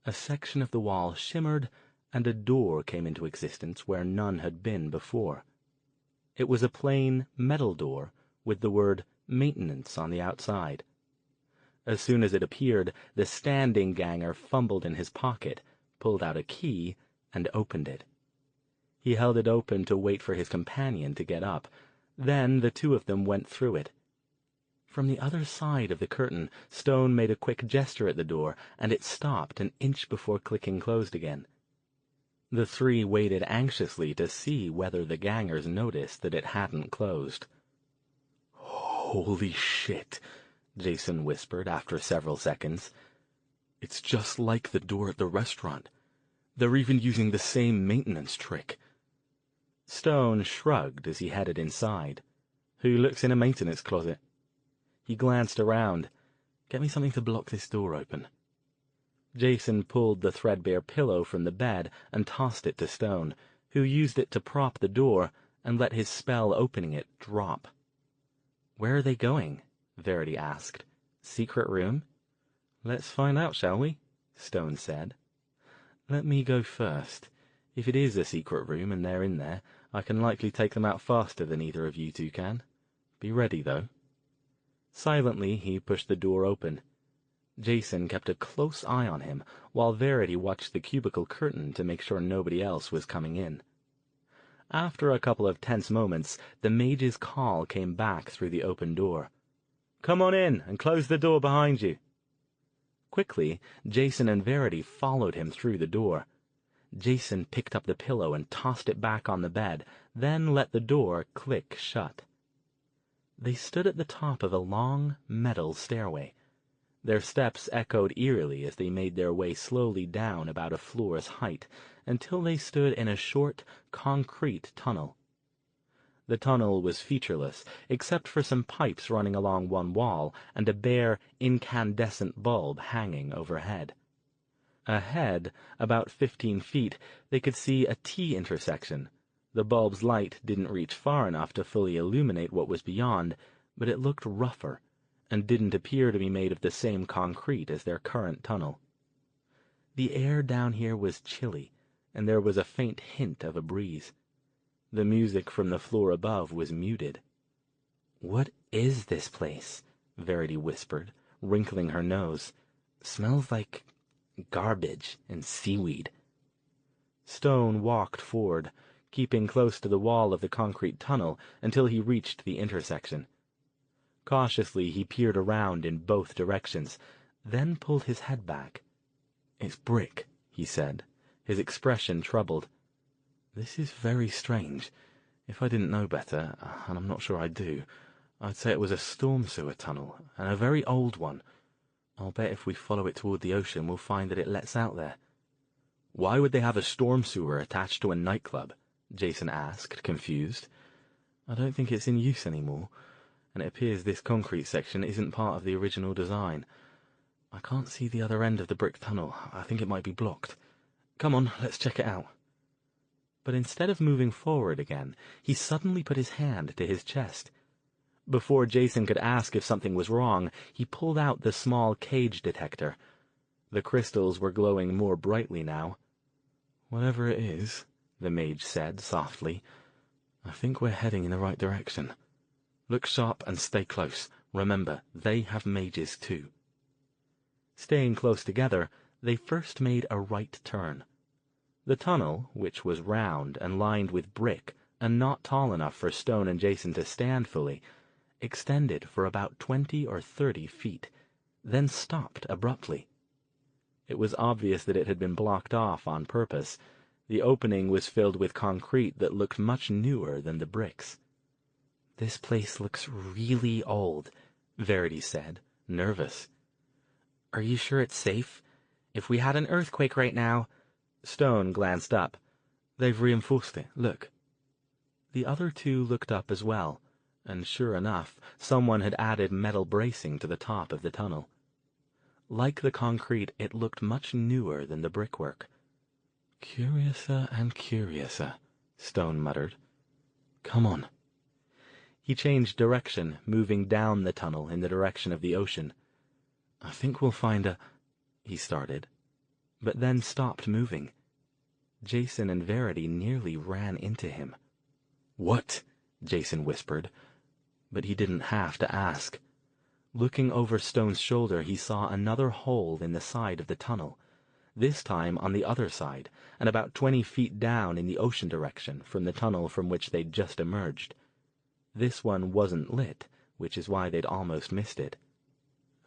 a section of the wall shimmered and a door came into existence where none had been before. It was a plain metal door with the word "Maintenance" on the outside. As soon as it appeared, the standing ganger fumbled in his pocket, pulled out a key, and opened it. He held it open to wait for his companion to get up. Then the 2 of them went through it. From the other side of the curtain, Stone made a quick gesture at the door, and it stopped an inch before clicking closed again. The 3 waited anxiously to see whether the gangers noticed that it hadn't closed. "Holy shit," Jason whispered after several seconds. "It's just like the door at the restaurant. They're even using the same maintenance trick." Stone shrugged as he headed inside. "Who looks in a maintenance closet?" He glanced around. "Get me something to block this door open." Jason pulled the threadbare pillow from the bed and tossed it to Stone, who used it to prop the door and let his spell opening it drop. "Where are they going?" Verity asked. "Secret room?" "Let's find out, shall we?" Stone said. "Let me go first. If it is a secret room and they're in there, I can likely take them out faster than either of you 2 can. Be ready, though." Silently, he pushed the door open. Jason kept a close eye on him, while Verity watched the cubicle curtain to make sure nobody else was coming in. After a couple of tense moments, the mage's call came back through the open door. "Come on in, and close the door behind you." Quickly, Jason and Verity followed him through the door. Jason picked up the pillow and tossed it back on the bed, then let the door click shut. They stood at the top of a long, metal stairway. Their steps echoed eerily as they made their way slowly down about a floor's height, until they stood in a short, concrete tunnel. The tunnel was featureless, except for some pipes running along one wall and a bare, incandescent bulb hanging overhead. Ahead, about 15 feet, they could see a T-intersection. The bulb's light didn't reach far enough to fully illuminate what was beyond, but it looked rougher, and didn't appear to be made of the same concrete as their current tunnel. The air down here was chilly, and there was a faint hint of a breeze. The music from the floor above was muted. "What is this place?" Verity whispered, wrinkling her nose. "Smells like garbage and seaweed." Stone walked forward, keeping close to the wall of the concrete tunnel until he reached the intersection. Cautiously, he peered around in both directions, then pulled his head back. "It's brick," he said, his expression troubled. "This is very strange. If I didn't know better, and I'm not sure I do, I'd say it was a storm sewer tunnel, and a very old one. I'll bet if we follow it toward the ocean, we'll find that it lets out there." "Why would they have a storm sewer attached to a nightclub?" Jason asked, confused. "I don't think it's in use anymore, and it appears this concrete section isn't part of the original design. I can't see the other end of the brick tunnel. I think it might be blocked. Come on, let's check it out." But instead of moving forward again, he suddenly put his hand to his chest. Before Jason could ask if something was wrong, he pulled out the small cage detector. The crystals were glowing more brightly now. "Whatever it is," the mage said softly, "I think we're heading in the right direction. Look sharp and stay close. Remember, they have mages too." Staying close together, they first made a right turn. The tunnel, which was round and lined with brick and not tall enough for Stone and Jason to stand fully, extended for about 20 or 30 feet, then stopped abruptly. It was obvious that it had been blocked off on purpose. The opening was filled with concrete that looked much newer than the bricks. "This place looks really old," Verity said, nervous. "Are you sure it's safe? If we had an earthquake right now—" Stone glanced up. "They've reinforced it. Look." The other two looked up as well, and sure enough, someone had added metal bracing to the top of the tunnel. Like the concrete, it looked much newer than the brickwork. "Curiouser and curiouser," Stone muttered. "Come on." He changed direction, moving down the tunnel in the direction of the ocean. "I think we'll find a—" he started, but then stopped moving. Jason and Verity nearly ran into him. "What?" Jason whispered, but he didn't have to ask. Looking over Stone's shoulder, he saw another hole in the side of the tunnel, this time on the other side, and about 20 feet down in the ocean direction from the tunnel from which they'd just emerged. This one wasn't lit, which is why they'd almost missed it.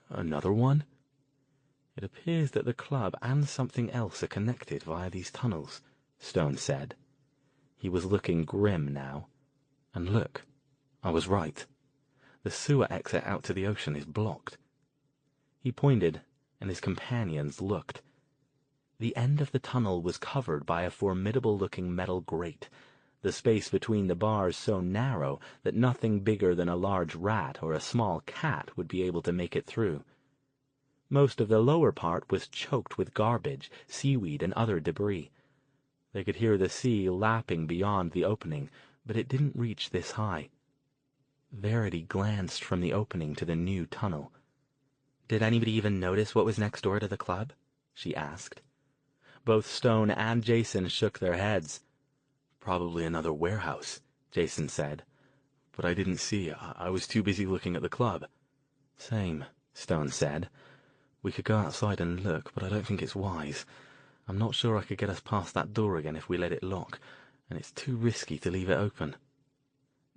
"Another one?" "It appears that the club and something else are connected via these tunnels," Stone said. He was looking grim now. "And look, I was right. The sewer exit out to the ocean is blocked." He pointed, and his companions looked. The end of the tunnel was covered by a formidable-looking metal grate, the space between the bars so narrow that nothing bigger than a large rat or a small cat would be able to make it through. Most of the lower part was choked with garbage, seaweed, and other debris. They could hear the sea lapping beyond the opening, but it didn't reach this high. Verity glanced from the opening to the new tunnel. "Did anybody even notice what was next door to the club?" she asked. Both Stone and Jason shook their heads. "Probably another warehouse," Jason said. "But I didn't see. I was too busy looking at the club." "Same," Stone said. "We could go outside and look, but I don't think it's wise. I'm not sure I could get us past that door again if we let it lock, and it's too risky to leave it open."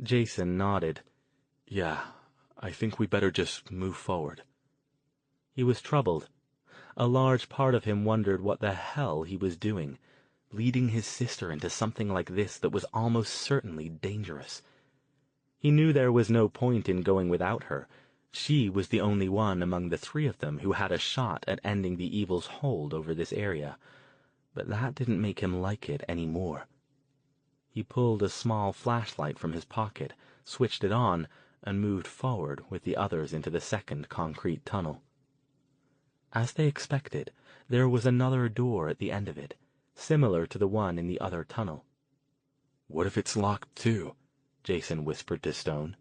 Jason nodded. "Yeah, I think we better just move forward." He was troubled. A large part of him wondered what the hell he was doing, leading his sister into something like this that was almost certainly dangerous. He knew there was no point in going without her. She was the only one among the three of them who had a shot at ending the evil's hold over this area, but that didn't make him like it any more. He pulled a small flashlight from his pocket, switched it on, and moved forward with the others into the second concrete tunnel. As they expected, there was another door at the end of it, similar to the one in the other tunnel. "What if it's locked too?" Jason whispered to Stone.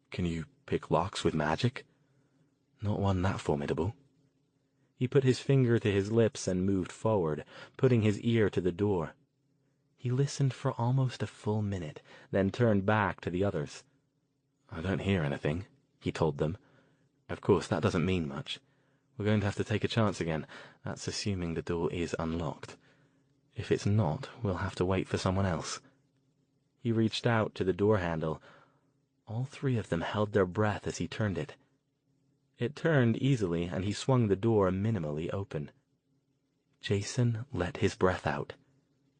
"Can you pick locks with magic?" "Not one that formidable." He put his finger to his lips and moved forward, putting his ear to the door. He listened for almost a full minute, then turned back to the others. "I don't hear anything," he told them. "Of course, that doesn't mean much. We're going to have to take a chance again. That's assuming the door is unlocked. If it's not, we'll have to wait for someone else." He reached out to the door handle. All three of them held their breath as he turned it. It turned easily, and he swung the door minimally open. Jason let his breath out.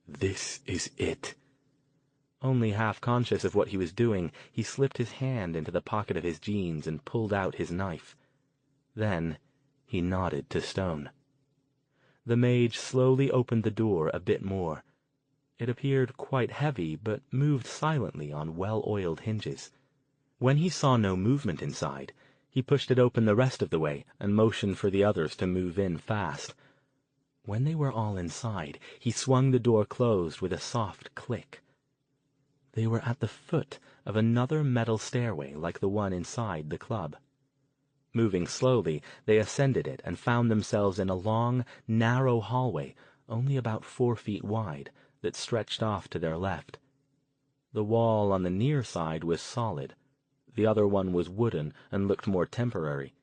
This is it. Only half conscious of what he was doing, he slipped his hand into the pocket of his jeans and pulled out his knife. Then he nodded to Stone. The mage slowly opened the door a bit more. It appeared quite heavy, but moved silently on well-oiled hinges. When he saw no movement inside, he pushed it open the rest of the way and motioned for the others to move in fast. When they were all inside, he swung the door closed with a soft click. They were at the foot of another metal stairway like the one inside the club. Moving slowly, they ascended it and found themselves in a long, narrow hallway, only about 4 feet wide, that stretched off to their left. The wall on the near side was solid. The other one was wooden and looked more temporary.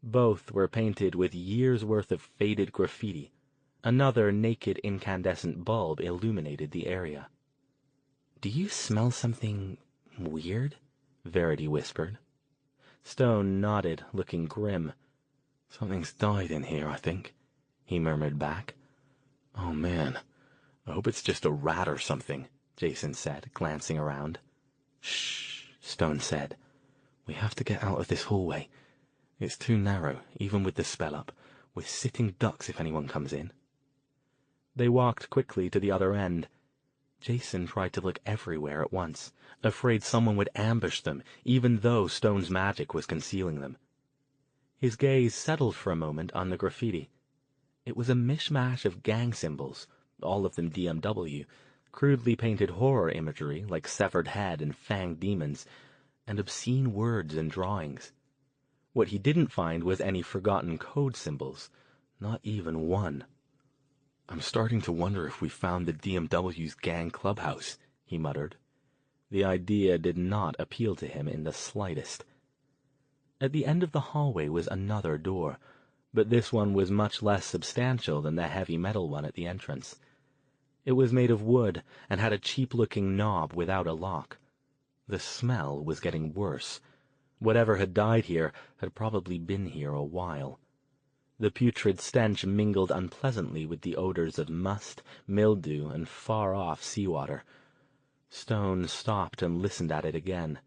Both were painted with years' worth of faded graffiti. Another naked incandescent bulb illuminated the area. "Do you smell something weird?" Verity whispered. Stone nodded, looking grim. "Something's died in here, I think," he murmured back. "Oh, man. I hope it's just a rat or something," Jason said, glancing around. "Shh," Stone said. "We have to get out of this hallway. It's too narrow, even with the spell up. We're sitting ducks if anyone comes in." They walked quickly to the other end. Jason tried to look everywhere at once, afraid someone would ambush them, even though Stone's magic was concealing them. His gaze settled for a moment on the graffiti. It was a mishmash of gang symbols, all of them DMW, crudely painted horror imagery like severed head and fanged demons, and obscene words and drawings. What he didn't find was any forgotten code symbols, not even one. "I'm starting to wonder if we found the DMW's gang clubhouse," he muttered. The idea did not appeal to him in the slightest. At the end of the hallway was another door, but this one was much less substantial than the heavy metal one at the entrance. It was made of wood and had a cheap-looking knob without a lock. The smell was getting worse. Whatever had died here had probably been here a while. The putrid stench mingled unpleasantly with the odors of must, mildew, and far-off seawater. Stone stopped and listened at it again.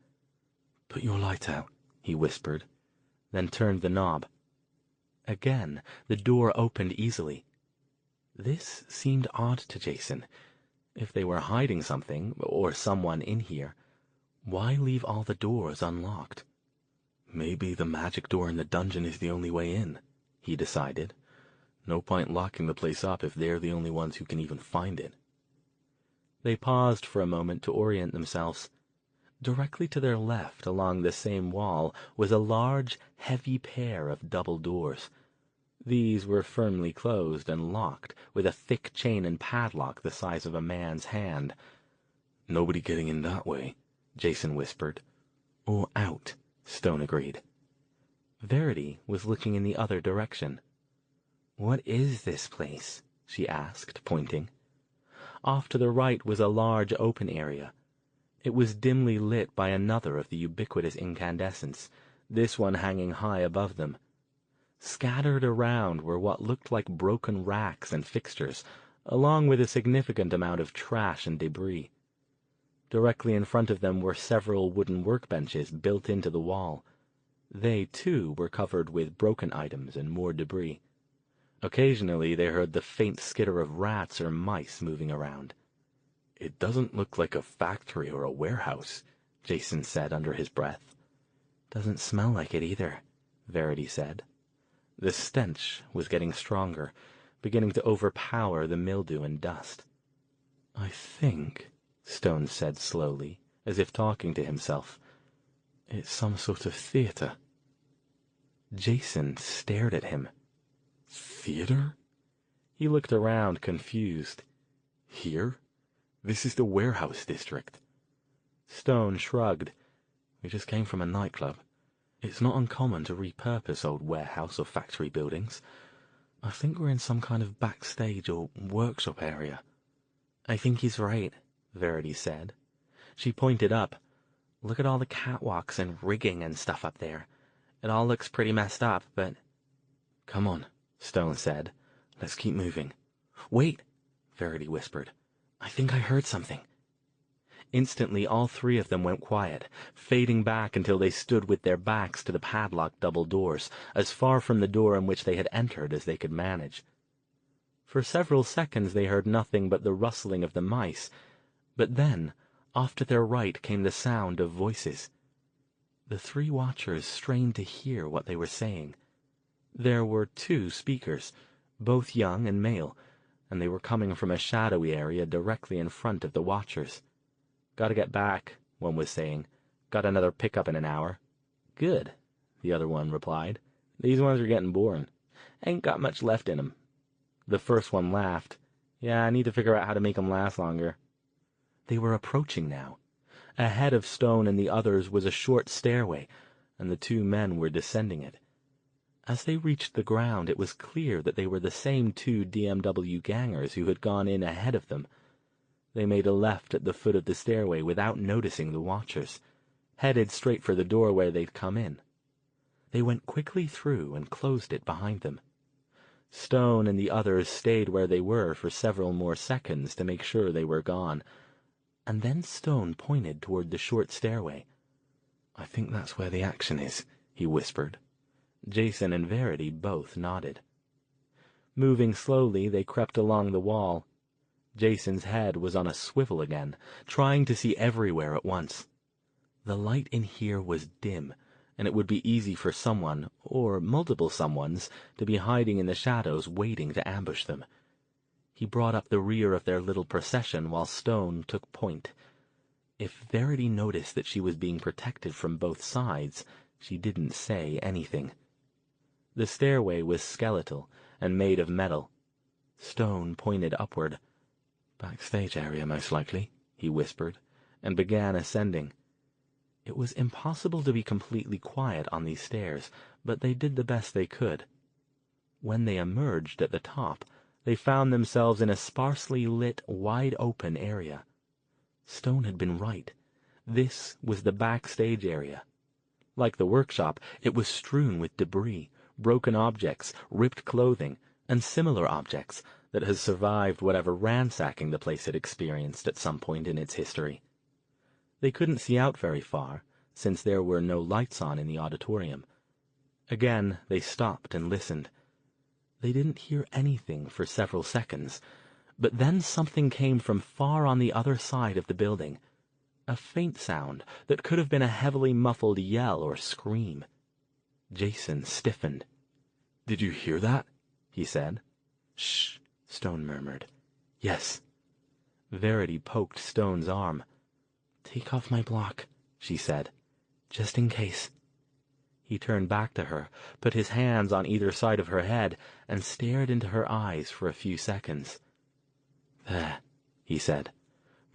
"Put your light out," he whispered, then turned the knob. Again, the door opened easily. This seemed odd to Jason. If they were hiding something, or someone in here, why leave all the doors unlocked? "Maybe the magic door in the dungeon is the only way in," he decided. "No point locking the place up if they're the only ones who can even find it." They paused for a moment to orient themselves. Directly to their left, along the same wall, was a large, heavy pair of double doors. These were firmly closed and locked, with a thick chain and padlock the size of a man's hand. "Nobody getting in that way," Jason whispered. "Or out," Stone agreed. Verity was looking in the other direction. "What is this place?" she asked, pointing. Off to the right was a large open area. It was dimly lit by another of the ubiquitous incandescents, this one hanging high above them. Scattered around were what looked like broken racks and fixtures, along with a significant amount of trash and debris. Directly in front of them were several wooden workbenches built into the wall. They, too, were covered with broken items and more debris. Occasionally they heard the faint skitter of rats or mice moving around. "It doesn't look like a factory or a warehouse," Jason said under his breath. "Doesn't smell like it either," Verity said. The stench was getting stronger, beginning to overpower the mildew and dust. "I think," Stone said slowly, as if talking to himself, "it's some sort of theater." Jason stared at him. "Theater?" He looked around, confused. "Here? This is the warehouse district." Stone shrugged. "We just came from a nightclub. It's not uncommon to repurpose old warehouse or factory buildings. I think we're in some kind of backstage or workshop area." "I think he's right," Verity said. She pointed up. "Look at all the catwalks and rigging and stuff up there. It all looks pretty messed up, but—" "Come on," Stone said. "Let's keep moving." "Wait," Verity whispered. "I think I heard something." Instantly, all three of them went quiet, fading back until they stood with their backs to the padlocked double doors, as far from the door in which they had entered as they could manage. For several seconds they heard nothing but the rustling of the mice, but then, off to their right came the sound of voices. The three watchers strained to hear what they were saying. There were two speakers, both young and male, and they were coming from a shadowy area directly in front of the watchers. "Gotta get back," one was saying. "Got another pickup in an hour." "Good," the other one replied. "These ones are getting boring. Ain't got much left in 'em." The first one laughed. "Yeah, I need to figure out how to make 'em last longer." They were approaching now. Ahead of Stone and the others was a short stairway, and the two men were descending it. As they reached the ground, it was clear that they were the same two DMW gangers who had gone in ahead of them. They made a left at the foot of the stairway without noticing the watchers, headed straight for the door where they'd come in. They went quickly through and closed it behind them. Stone and the others stayed where they were for several more seconds to make sure they were gone, and then Stone pointed toward the short stairway. "I think that's where the action is," he whispered. Jason and Verity both nodded. Moving slowly, they crept along the wall. Jason's head was on a swivel again, trying to see everywhere at once. The light in here was dim, and it would be easy for someone, or multiple someones, to be hiding in the shadows waiting to ambush them. He brought up the rear of their little procession while Stone took point. If Verity noticed that she was being protected from both sides, she didn't say anything. The stairway was skeletal and made of metal. Stone pointed upward. "Backstage area, most likely," he whispered, and began ascending. It was impossible to be completely quiet on these stairs, but they did the best they could. When they emerged at the top, they found themselves in a sparsely lit, wide-open area. Stone had been right. This was the backstage area. Like the workshop, it was strewn with debris, broken objects, ripped clothing, and similar objects that has survived whatever ransacking the place had experienced at some point in its history. They couldn't see out very far, since there were no lights on in the auditorium. Again, they stopped and listened. They didn't hear anything for several seconds, but then something came from far on the other side of the building. A faint sound that could have been a heavily muffled yell or scream. Jason stiffened. "Did you hear that?" he said. "Shh," Stone murmured. "Yes." Verity poked Stone's arm. "Take off my block," she said, "just in case." He turned back to her, put his hands on either side of her head, and stared into her eyes for a few seconds. "There," he said.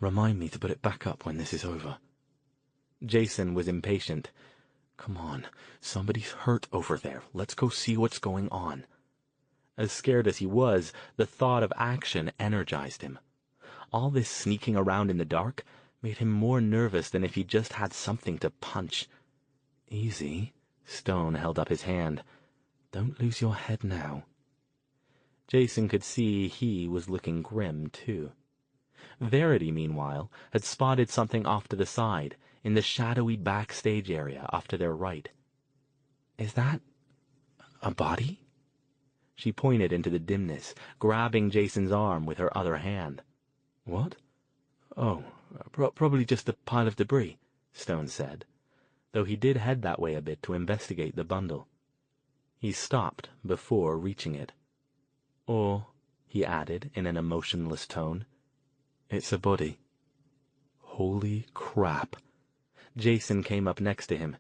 "Remind me to put it back up when this is over." Jason was impatient. "Come on, somebody's hurt over there. Let's go see what's going on." As scared as he was, the thought of action energized him. All this sneaking around in the dark made him more nervous than if he just had something to punch. "Easy," Stone held up his hand. "Don't lose your head now." Jason could see he was looking grim, too. Verity, meanwhile, had spotted something off to the side, in the shadowy backstage area off to their right. "Is that a body?" She pointed into the dimness, grabbing Jason's arm with her other hand. "What? Oh, probably just a pile of debris," Stone said, though he did head that way a bit to investigate the bundle. He stopped before reaching it. "Or," he added in an emotionless tone, "it's a body." Holy crap. Jason came up next to him.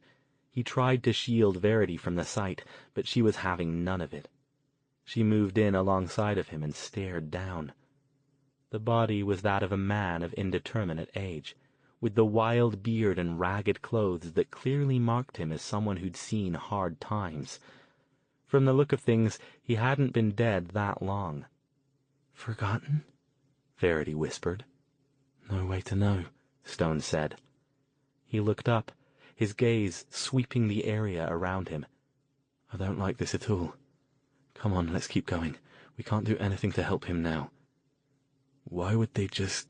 He tried to shield Verity from the sight, but she was having none of it. She moved in alongside of him and stared down. The body was that of a man of indeterminate age, with the wild beard and ragged clothes that clearly marked him as someone who'd seen hard times. From the look of things, he hadn't been dead that long. "Forgotten?" Verity whispered. "No way to know," Stone said. He looked up, his gaze sweeping the area around him. I don't like this at all. Come on, let's keep going. We can't do anything to help him now. Why would they just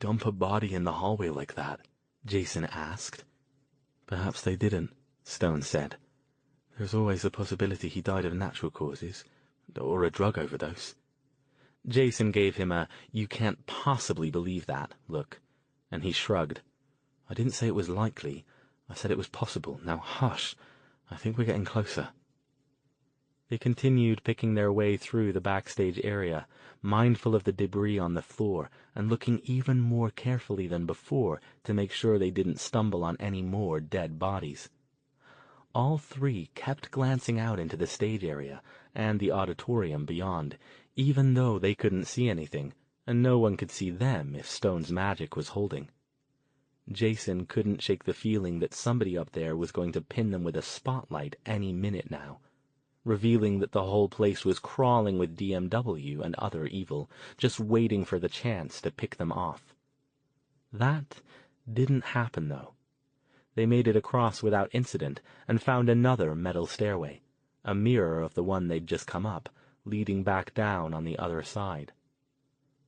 dump a body in the hallway like that? Jason asked. Perhaps they didn't, Stone said. There's always the possibility he died of natural causes, or a drug overdose. Jason gave him a "you can't possibly believe that" look, and he shrugged. I didn't say it was likely. I said it was possible. Now hush. I think we're getting closer. They continued picking their way through the backstage area, mindful of the debris on the floor, and looking even more carefully than before to make sure they didn't stumble on any more dead bodies. All three kept glancing out into the stage area and the auditorium beyond, even though they couldn't see anything, and no one could see them if Stone's magic was holding. Jason couldn't shake the feeling that somebody up there was going to pin them with a spotlight any minute now, revealing that the whole place was crawling with DMW and other evil, just waiting for the chance to pick them off. That didn't happen, though. They made it across without incident and found another metal stairway, a mirror of the one they'd just come up, leading back down on the other side.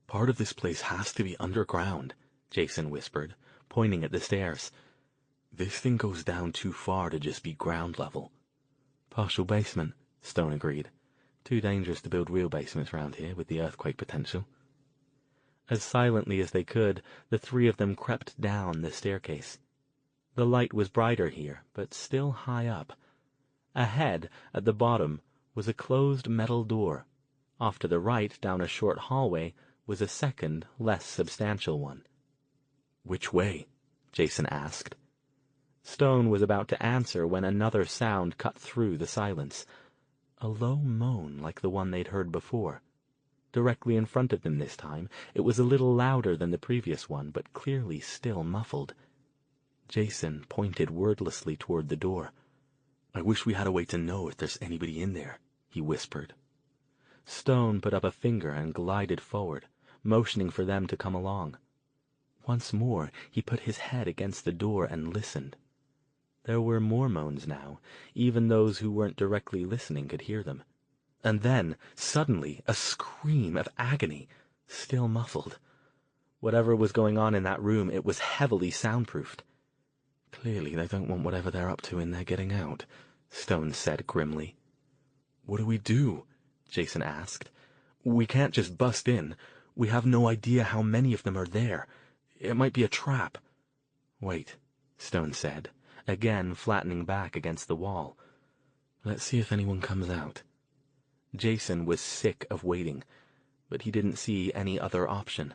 Part of this place has to be underground, Jason whispered, pointing at the stairs. This thing goes down too far to just be ground level. Partial basement, Stone agreed. Too dangerous to build real basements round here with the earthquake potential. As silently as they could, the three of them crept down the staircase. The light was brighter here, but still high up. Ahead, at the bottom, was a closed metal door. Off to the right, down a short hallway, was a second, less substantial one. Which way? Jason asked. Stone was about to answer when another sound cut through the silence. A low moan like the one they'd heard before. Directly in front of them this time, it was a little louder than the previous one, but clearly still muffled. Jason pointed wordlessly toward the door. I wish we had a way to know if there's anybody in there, he whispered. Stone put up a finger and glided forward, motioning for them to come along. Once more, he put his head against the door and listened. There were more moans now. Even those who weren't directly listening could hear them. And then, suddenly, a scream of agony, still muffled. Whatever was going on in that room, it was heavily soundproofed. Clearly they don't want whatever they're up to in there getting out, Stone said grimly. What do we do? Jason asked. We can't just bust in. We have no idea how many of them are there. It might be a trap. Wait, Stone said, again flattening back against the wall. Let's see if anyone comes out. Jason was sick of waiting, but he didn't see any other option.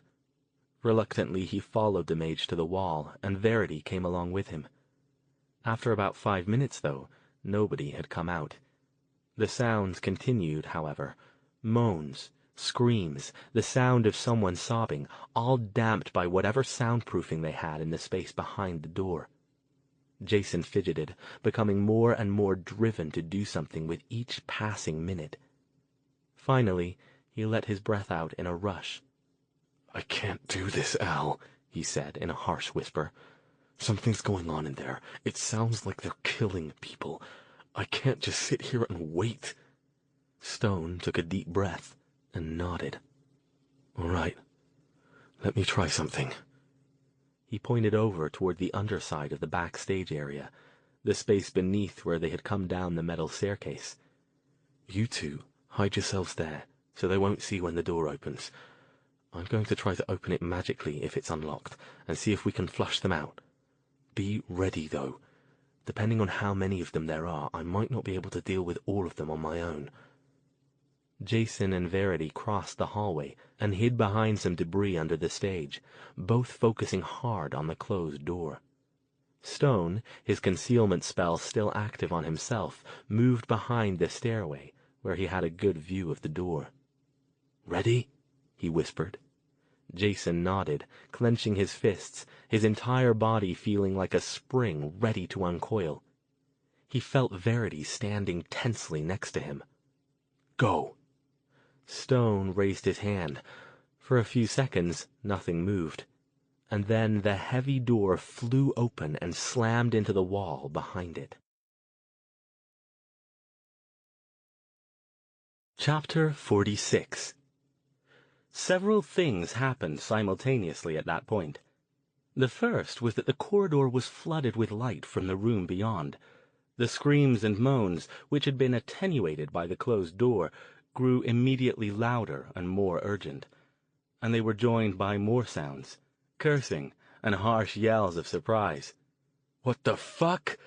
Reluctantly, he followed the mage to the wall, and Verity came along with him. After about 5 minutes, though, nobody had come out. The sounds continued, however. Moans, screams, the sound of someone sobbing, all damped by whatever soundproofing they had in the space behind the door. Jason fidgeted, becoming more and more driven to do something with each passing minute. Finally, he let his breath out in a rush. I can't do this, Al, he said in a harsh whisper. Something's going on in there. It sounds like they're killing people. I can't just sit here and wait. Stone took a deep breath and nodded. All right, let me try something. He pointed over toward the underside of the backstage area, the space beneath where they had come down the metal staircase. You two, hide yourselves there, so they won't see when the door opens. I'm going to try to open it magically if it's unlocked, and see if we can flush them out. Be ready, though. Depending on how many of them there are, I might not be able to deal with all of them on my own. Jason and Verity crossed the hallway and hid behind some debris under the stage, both focusing hard on the closed door. Stone, his concealment spell still active on himself, moved behind the stairway, where he had a good view of the door. Ready? He whispered. Jason nodded, clenching his fists, his entire body feeling like a spring ready to uncoil. He felt Verity standing tensely next to him. Go! Stone raised his hand. For a few seconds, nothing moved. and then the heavy door flew open and slammed into the wall behind it. Chapter 46. Several things happened simultaneously at that point. The first was that the corridor was flooded with light from the room beyond. The screams and moans, which had been attenuated by the closed door, grew immediately louder and more urgent, and they were joined by more sounds, cursing and harsh yells of surprise. "What the fuck?"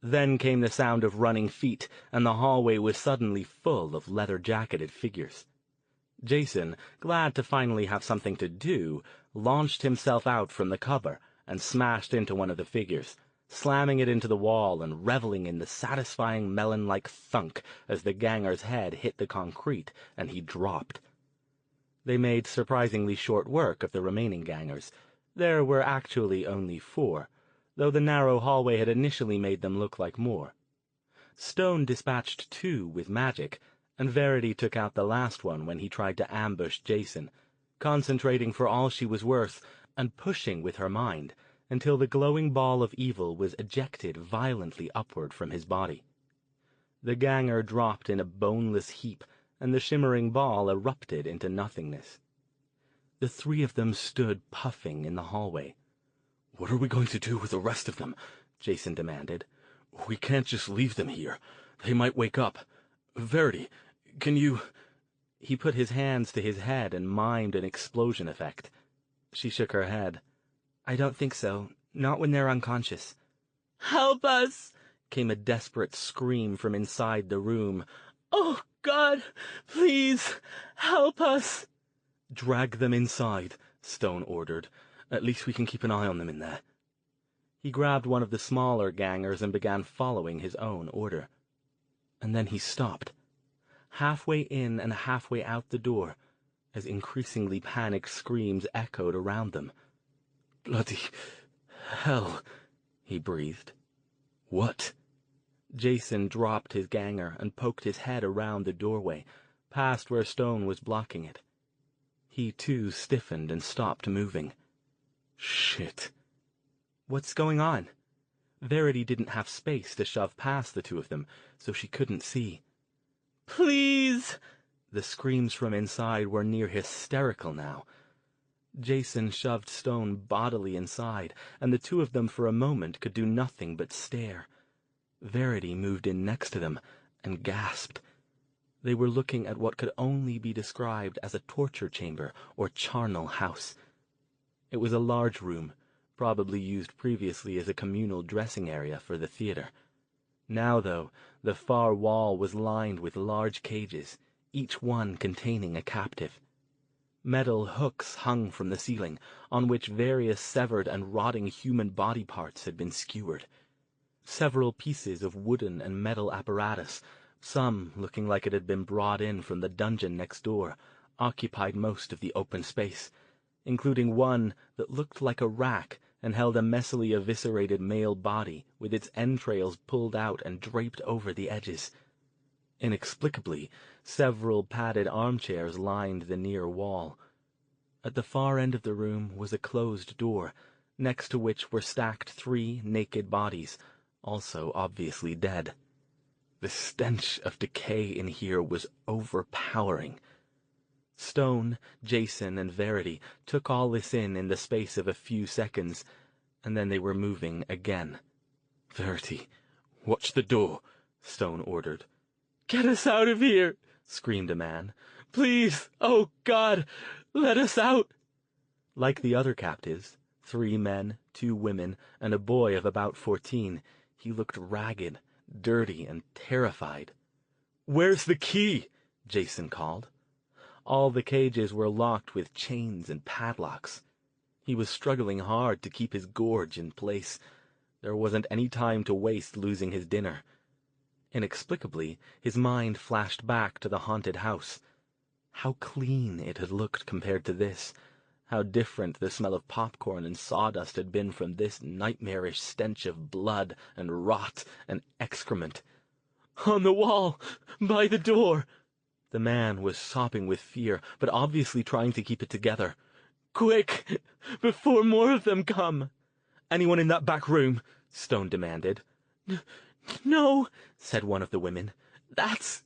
Then came the sound of running feet, and the hallway was suddenly full of leather-jacketed figures. Jason, glad to finally have something to do, launched himself out from the cover and smashed into one of the figures, slamming it into the wall and reveling in the satisfying melon-like thunk as the ganger's head hit the concrete and he dropped. They made surprisingly short work of the remaining gangers. There were actually only 4, though the narrow hallway had initially made them look like more. Stone dispatched 2 with magic, and Verity took out the last one when he tried to ambush Jason, concentrating for all she was worth and pushing with her mind until the glowing ball of evil was ejected violently upward from his body. The ganger dropped in a boneless heap, and the shimmering ball erupted into nothingness. The 3 of them stood puffing in the hallway. "What are we going to do with the rest of them?" Jason demanded. "We can't just leave them here. They might wake up. Verity, can you—" He put his hands to his head and mimed an explosion effect. She shook her head. "I don't think so. Not when they're unconscious." "Help us!" came a desperate scream from inside the room. "Oh, God, please, help us!" "Drag them inside," Stone ordered. "At least we can keep an eye on them in there." He grabbed one of the smaller gangers and began following his own order. And then he stopped, halfway in and halfway out the door, as increasingly panicked screams echoed around them. "Bloody hell," he breathed. "What?" Jason dropped his ganger and poked his head around the doorway, past where Stone was blocking it. He, too, stiffened and stopped moving. "Shit." "What's going on?" Verity didn't have space to shove past the 2 of them, so she couldn't see. "Please!" The screams from inside were near hysterical now. Jason shoved Stone bodily inside, and the 2 of them for a moment could do nothing but stare. Verity moved in next to them and gasped. They were looking at what could only be described as a torture chamber or charnel house. It was a large room, probably used previously as a communal dressing area for the theater. Now, though, the far wall was lined with large cages, each one containing a captive. Metal hooks hung from the ceiling, on which various severed and rotting human body parts had been skewered. Several pieces of wooden and metal apparatus, some looking like it had been brought in from the dungeon next door, occupied most of the open space, including one that looked like a rack and held a messily eviscerated male body with its entrails pulled out and draped over the edges. Inexplicably, several padded armchairs lined the near wall. At the far end of the room was a closed door, next to which were stacked 3 naked bodies, also obviously dead. The stench of decay in here was overpowering. Stone, Jason, and Verity took all this in the space of a few seconds, and then they were moving again. "Verity, watch the door," Stone ordered. "Get us out of here!" screamed a man. "Please, oh God, let us out!" Like the other captives, 3 men, 2 women, and a boy of about 14, he looked ragged, dirty, and terrified. "Where's the key?" Jason called. All the cages were locked with chains and padlocks. He was struggling hard to keep his gorge in place. There wasn't any time to waste losing his dinner. Inexplicably, his mind flashed back to the haunted house. How clean it had looked compared to this. How different the smell of popcorn and sawdust had been from this nightmarish stench of blood and rot and excrement. "On the wall, by the door." The man was sobbing with fear, but obviously trying to keep it together. Quick, before more of them come. Anyone in that back room? Stone demanded. No, said one of the women. That's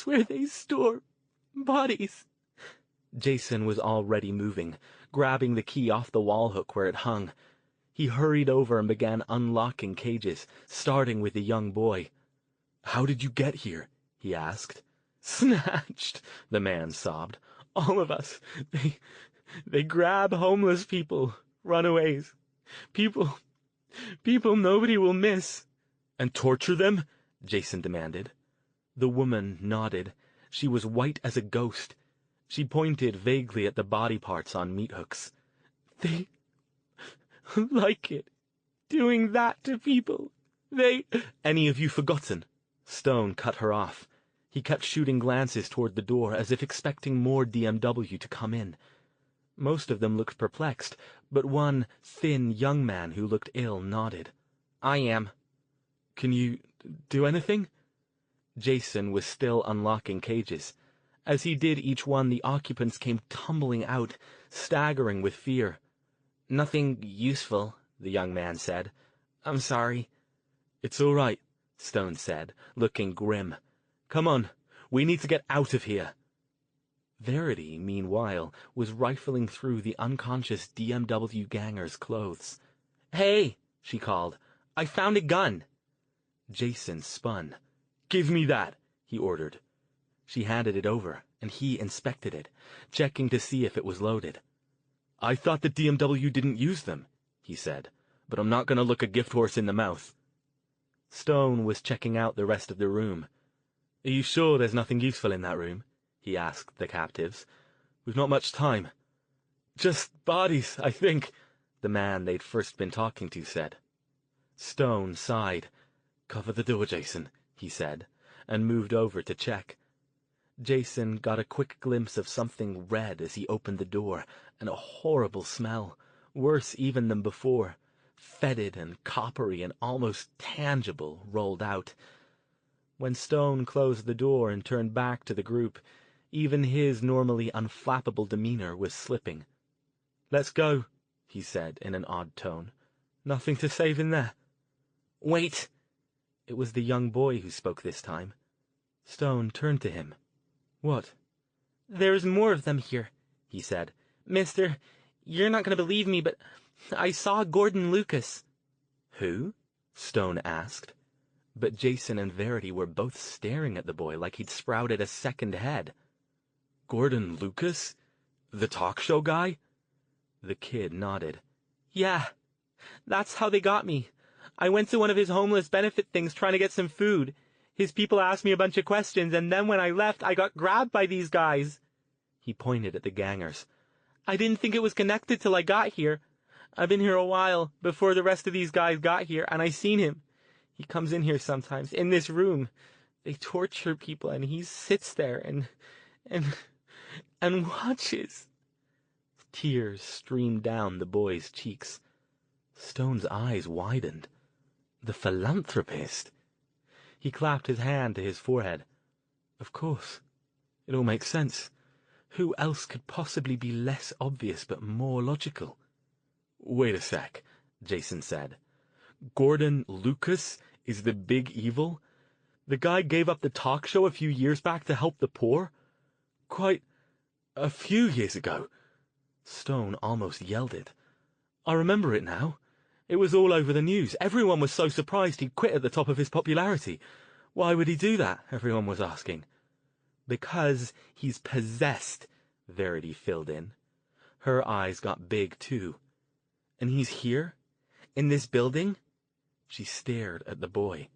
where they store bodies. Jason was already moving, grabbing the key off the wall hook where it hung. He hurried over and began unlocking cages, starting with the young boy. How did you get here? He asked. Snatched, the man sobbed. All of us. They grab homeless people, runaways. People nobody will miss. And torture them? Jason demanded. The woman nodded. She was white as a ghost. She pointed vaguely at the body parts on meat hooks. They like it, doing that to people. Any of you forgotten? Stone cut her off. He kept shooting glances toward the door as if expecting more DMW to come in. Most of them looked perplexed, but one thin young man who looked ill nodded. I am. Can you do anything? Jason was still unlocking cages. As he did each one, the occupants came tumbling out, staggering with fear. Nothing useful, the young man said. I'm sorry. It's all right, Stone said, looking grim. Come on, we need to get out of here. Verity, meanwhile, was rifling through the unconscious DMW ganger's clothes. Hey, she called. I found a gun. Jason spun. Give me that, he ordered. She handed it over, and he inspected it, checking to see if it was loaded. I thought the DMW didn't use them, he said, but I'm not going to look a gift horse in the mouth. Stone was checking out the rest of the room. Are you sure there's nothing useful in that room? He asked the captives. We've not much time. Just bodies, I think, the man they'd first been talking to said. Stone sighed. Cover the door, Jason, he said, and moved over to check. Jason got a quick glimpse of something red as he opened the door, and a horrible smell, worse even than before, fetid and coppery and almost tangible, rolled out. When Stone closed the door and turned back to the group, even his normally unflappable demeanor was slipping. Let's go, he said in an odd tone. Nothing to save in there. Wait! It was the young boy who spoke this time. Stone turned to him. What? There's more of them here, he said. Mister, you're not going to believe me, but I saw Gordon Lucas. Who? Stone asked. But Jason and Verity were both staring at the boy like he'd sprouted a second head. Gordon Lucas? The talk show guy? The kid nodded. Yeah, that's how they got me. I went to one of his homeless benefit things trying to get some food. His people asked me a bunch of questions, and then when I left, I got grabbed by these guys. He pointed at the gangers. I didn't think it was connected till I got here. I've been here a while, before the rest of these guys got here, and I seen him. He comes in here sometimes, in this room. They torture people, and he sits there and watches. Tears streamed down the boy's cheeks. Stone's eyes widened. The philanthropist! He clapped his hand to his forehead. Of course. It all makes sense. Who else could possibly be less obvious but more logical? Wait a sec, Jason said. Gordon Lucas is the big evil? The guy gave up the talk show a few years back to help the poor? Quite a few years ago. Stone almost yelled it. I remember it now. It was all over the news. Everyone was so surprised he'd quit at the top of his popularity. Why would he do that? Everyone was asking. Because he's possessed, Verity filled in. Her eyes got big, too. And he's here? In this building? She stared at the boy.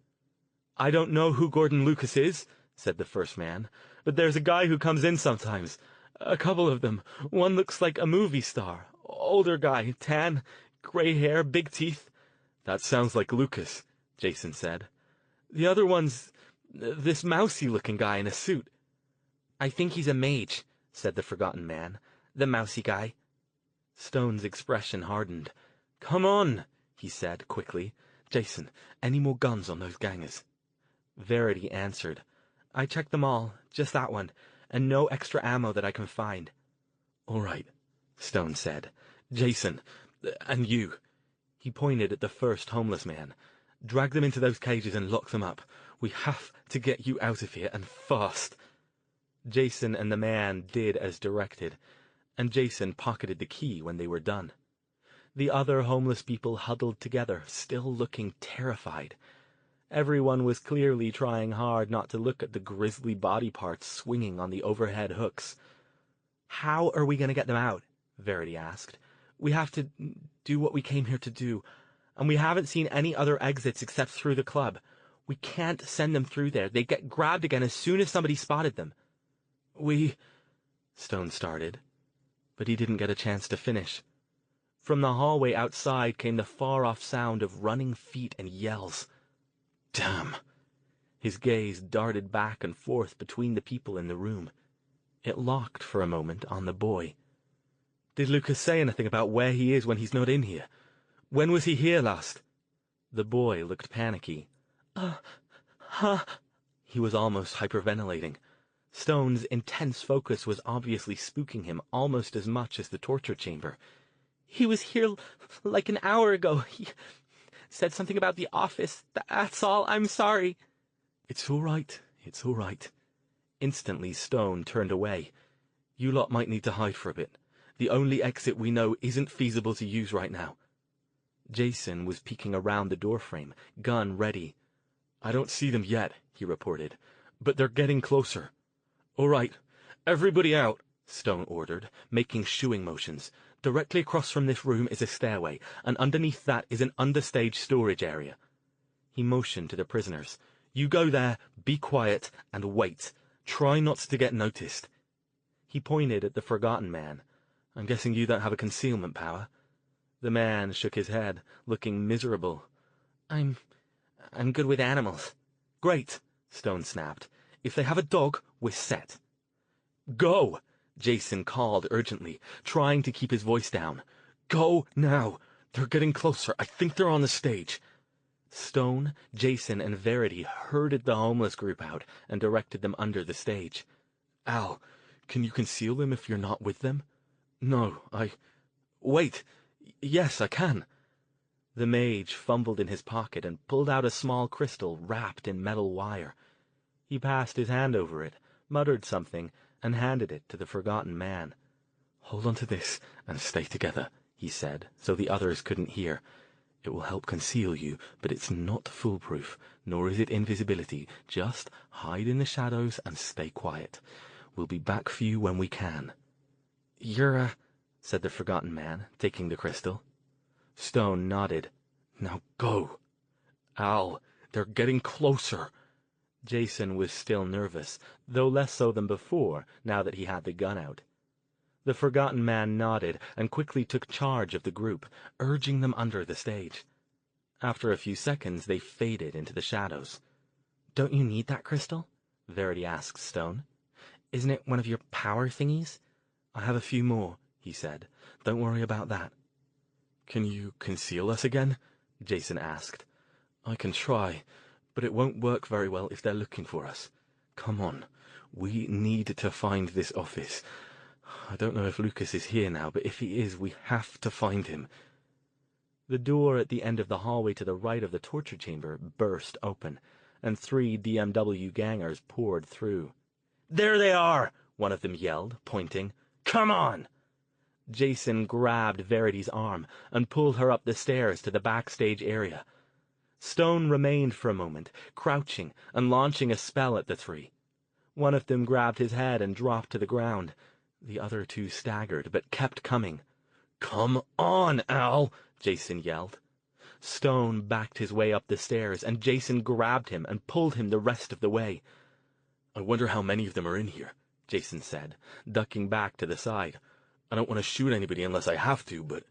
I don't know who Gordon Lucas is, said the first man, but there's a guy who comes in sometimes. A couple of them. One looks like a movie star. Older guy, tan, gray hair, big teeth. That sounds like Lucas, Jason said. The other one's this mousy-looking guy in a suit. I think he's a mage, said the forgotten man. The mousy guy. Stone's expression hardened. Come on, he said quickly. Jason, any more guns on those gangers? Verity answered. I checked them all, just that one, and no extra ammo that I can find. All right, Stone said. "Jason, and you." He pointed at the first homeless man. "Drag them into those cages and lock them up. We have to get you out of here, and fast." Jason and the man did as directed, and Jason pocketed the key when they were done. The other homeless people huddled together, still looking terrified. Everyone was clearly trying hard not to look at the grisly body parts swinging on the overhead hooks. "How are we going to get them out?" Verity asked. "We have to do what we came here to do, and we haven't seen any other exits except through the club. We can't send them through there. They'd get grabbed again as soon as somebody spotted them." Stone started, but he didn't get a chance to finish. From the hallway outside came the far-off sound of running feet and yells. "Damn!" His gaze darted back and forth between the people in the room. It locked for a moment on the boy. "Did Lucas say anything about where he is when he's not in here? When was he here last?" The boy looked panicky. He was almost hyperventilating. Stone's intense focus was obviously spooking him almost as much as the torture chamber. "He was here like an hour ago. He said something about the office. That's all. I'm sorry." It's all right. It's all right." Instantly, Stone turned away. "You lot might need to hide for a bit. The only exit we know isn't feasible to use right now." Jason was peeking around the doorframe, gun ready. "I don't see them yet," he reported, "but they're getting closer." "All right, everybody out," Stone ordered, making shooing motions. "Directly across from this room is a stairway, and underneath that is an understage storage area." He motioned to the prisoners. "You go there, be quiet, and wait. Try not to get noticed." He pointed at the Forgotten Man. "I'm guessing you don't have a concealment power?" The man shook his head, looking miserable. I'm good with animals." "Great," Stone snapped. "If they have a dog, we're set." "Go!" Jason called urgently, trying to keep his voice down. "Go now! They're getting closer. I think they're on the stage." Stone, Jason, and Verity herded the homeless group out and directed them under the stage. "Al, can you conceal them if you're not with them?" "No, Wait! Yes, I can." The mage fumbled in his pocket and pulled out a small crystal wrapped in metal wire. He passed his hand over it, muttered something, and handed it to the Forgotten Man. "Hold on to this and stay together," he said, so the others couldn't hear. "It will help conceal you, but it's not foolproof, nor is it invisibility. Just hide in the shadows and stay quiet. We'll be back for you when we can." "You're said the Forgotten Man, taking the crystal. Stone nodded. "Now go." "Al, they're getting closer." Jason was still nervous, though less so than before, now that he had the gun out. The Forgotten Man nodded and quickly took charge of the group, urging them under the stage. After a few seconds, they faded into the shadows. "Don't you need that crystal?" Verity asked Stone. "Isn't it one of your power thingies?" "I have a few more," he said. "Don't worry about that." "Can you conceal us again?" Jason asked. "I can try, but it won't work very well if they're looking for us. Come on, we need to find this office. I don't know if Lucas is here now, but if he is, we have to find him." The door at the end of the hallway to the right of the torture chamber burst open, and 3 DMW gangers poured through. "There they are!" one of them yelled, pointing. "Come on!" Jason grabbed Verity's arm and pulled her up the stairs to the backstage area. Stone remained for a moment, crouching and launching a spell at the 3. One of them grabbed his head and dropped to the ground. The other 2 staggered, but kept coming. "Come on, Al!" Jason yelled. Stone backed his way up the stairs, and Jason grabbed him and pulled him the rest of the way. "I wonder how many of them are in here," Jason said, ducking back to the side. "I don't want to shoot anybody unless I have to, but—"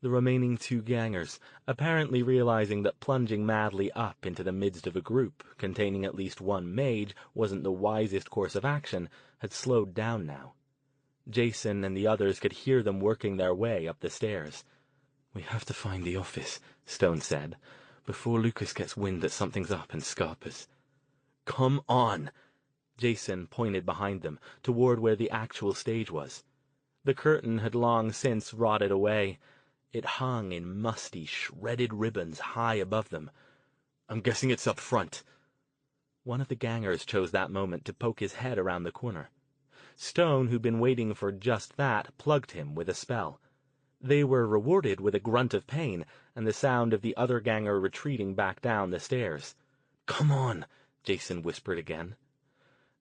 The remaining 2 gangers, apparently realizing that plunging madly up into the midst of a group containing at least one mage wasn't the wisest course of action, had slowed down now. Jason and the others could hear them working their way up the stairs. "We have to find the office," Stone said, "before Lucas gets wind that something's up and scarpers." "Come on!" Jason pointed behind them, toward where the actual stage was. The curtain had long since rotted away. It hung in musty, shredded ribbons high above them. "I'm guessing it's up front." One of the gangers chose that moment to poke his head around the corner. Stone, who'd been waiting for just that, plugged him with a spell. They were rewarded with a grunt of pain and the sound of the other ganger retreating back down the stairs. "Come on," Jason whispered again.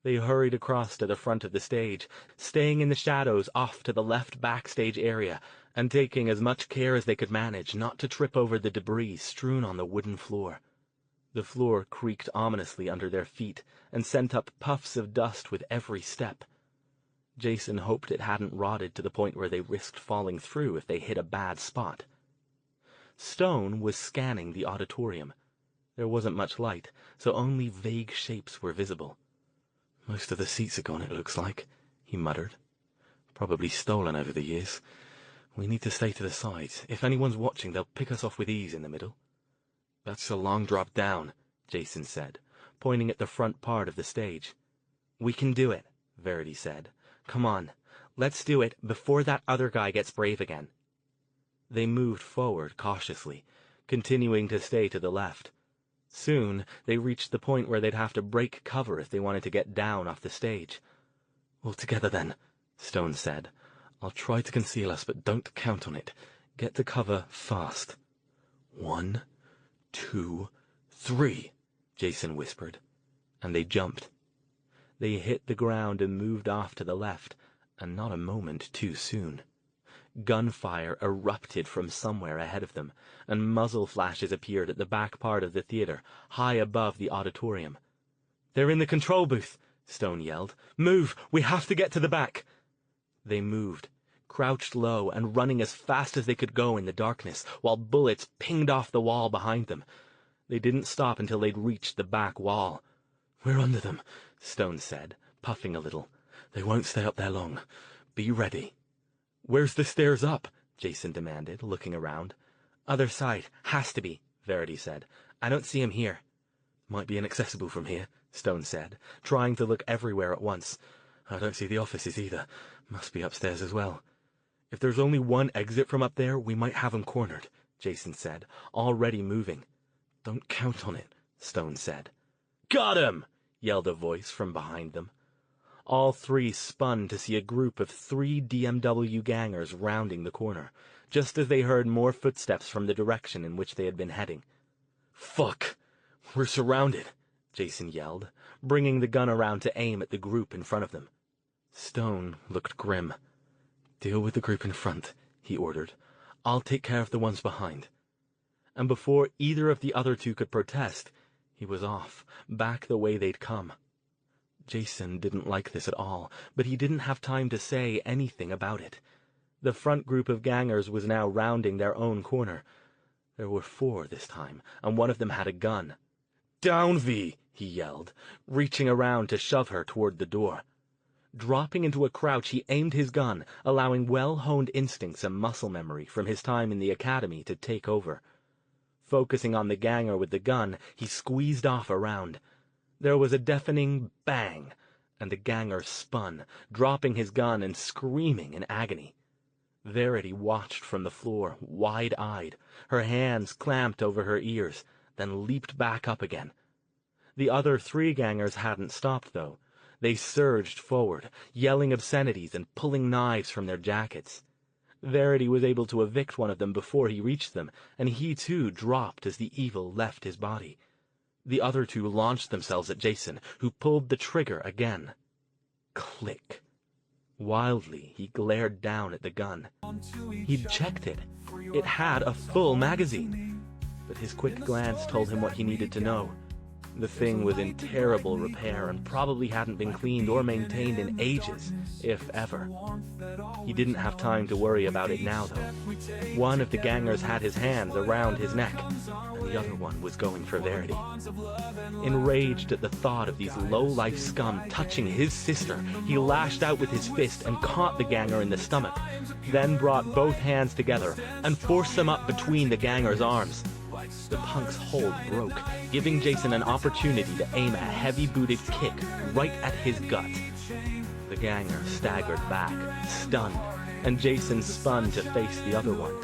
They hurried across to the front of the stage, staying in the shadows off to the left backstage area, and taking as much care as they could manage not to trip over the debris strewn on the wooden floor. The floor creaked ominously under their feet and sent up puffs of dust with every step. Jason hoped it hadn't rotted to the point where they risked falling through if they hit a bad spot. Stone was scanning the auditorium. There wasn't much light, so only vague shapes were visible. "Most of the seats are gone, it looks like," he muttered. "Probably stolen over the years. We need to stay to the sides. If anyone's watching, they'll pick us off with ease in the middle." "That's a long drop down," Jason said, pointing at the front part of the stage. "We can do it," Verity said. "Come on, let's do it before that other guy gets brave again." They moved forward cautiously, continuing to stay to the left. Soon, they reached the point where they'd have to break cover if they wanted to get down off the stage. "All together then," Stone said. "I'll try to conceal us, but don't count on it. Get to cover fast." 1, 2, 3, Jason whispered, and they jumped. They hit the ground and moved off to the left, and not a moment too soon. Gunfire erupted from somewhere ahead of them, and muzzle flashes appeared at the back part of the theater, high above the auditorium. "They're in the control booth," Stone yelled. "Move! We have to get to the back!" They moved, crouched low and running as fast as they could go in the darkness, while bullets pinged off the wall behind them. They didn't stop until they'd reached the back wall. "We're under them," Stone said, puffing a little. "They won't stay up there long. Be ready." "Where's the stairs up?" Jason demanded, looking around. "Other side. Has to be," Verity said. "I don't see him here." "Might be inaccessible from here," Stone said, trying to look everywhere at once. "I don't see the offices either. Must be upstairs as well." "If there's only one exit from up there, we might have 'em cornered," Jason said, already moving. "Don't count on it," Stone said. "Got him!" yelled a voice from behind them. All three spun to see a group of 3 DMW gangers rounding the corner, just as they heard more footsteps from the direction in which they had been heading. "Fuck! We're surrounded!" Jason yelled, bringing the gun around to aim at the group in front of them. Stone looked grim. "Deal with the group in front," he ordered. "I'll take care of the ones behind." And before either of the other two could protest, he was off, back the way they'd come. Jason didn't like this at all, but he didn't have time to say anything about it. The front group of gangers was now rounding their own corner. There were 4 this time, and one of them had a gun. "Down, V!" he yelled, reaching around to shove her toward the door. Dropping into a crouch, he aimed his gun, allowing well-honed instincts and muscle memory from his time in the academy to take over. Focusing on the ganger with the gun, he squeezed off a round. There was a deafening bang, and the ganger spun, dropping his gun and screaming in agony. Verity watched from the floor, wide-eyed, her hands clamped over her ears, then leaped back up again. The other 3 gangers hadn't stopped, though. They surged forward, yelling obscenities and pulling knives from their jackets. Verity was able to evict one of them before he reached them, and he too dropped as the evil left his body. The other 2 launched themselves at Jason, who pulled the trigger again. Click. Wildly, he glared down at the gun. He'd checked it. It had a full magazine. But his quick glance told him what he needed to know. The thing was in terrible repair and probably hadn't been cleaned or maintained in ages, if ever. He didn't have time to worry about it now, though. One of the gangers had his hands around his neck, and the other one was going for Verity. Enraged at the thought of these low-life scum touching his sister, he lashed out with his fist and caught the ganger in the stomach, then brought both hands together and forced them up between the ganger's arms. The punk's hold broke, giving Jason an opportunity to aim a heavy-booted kick right at his gut. The ganger staggered back, stunned, and Jason spun to face the other one.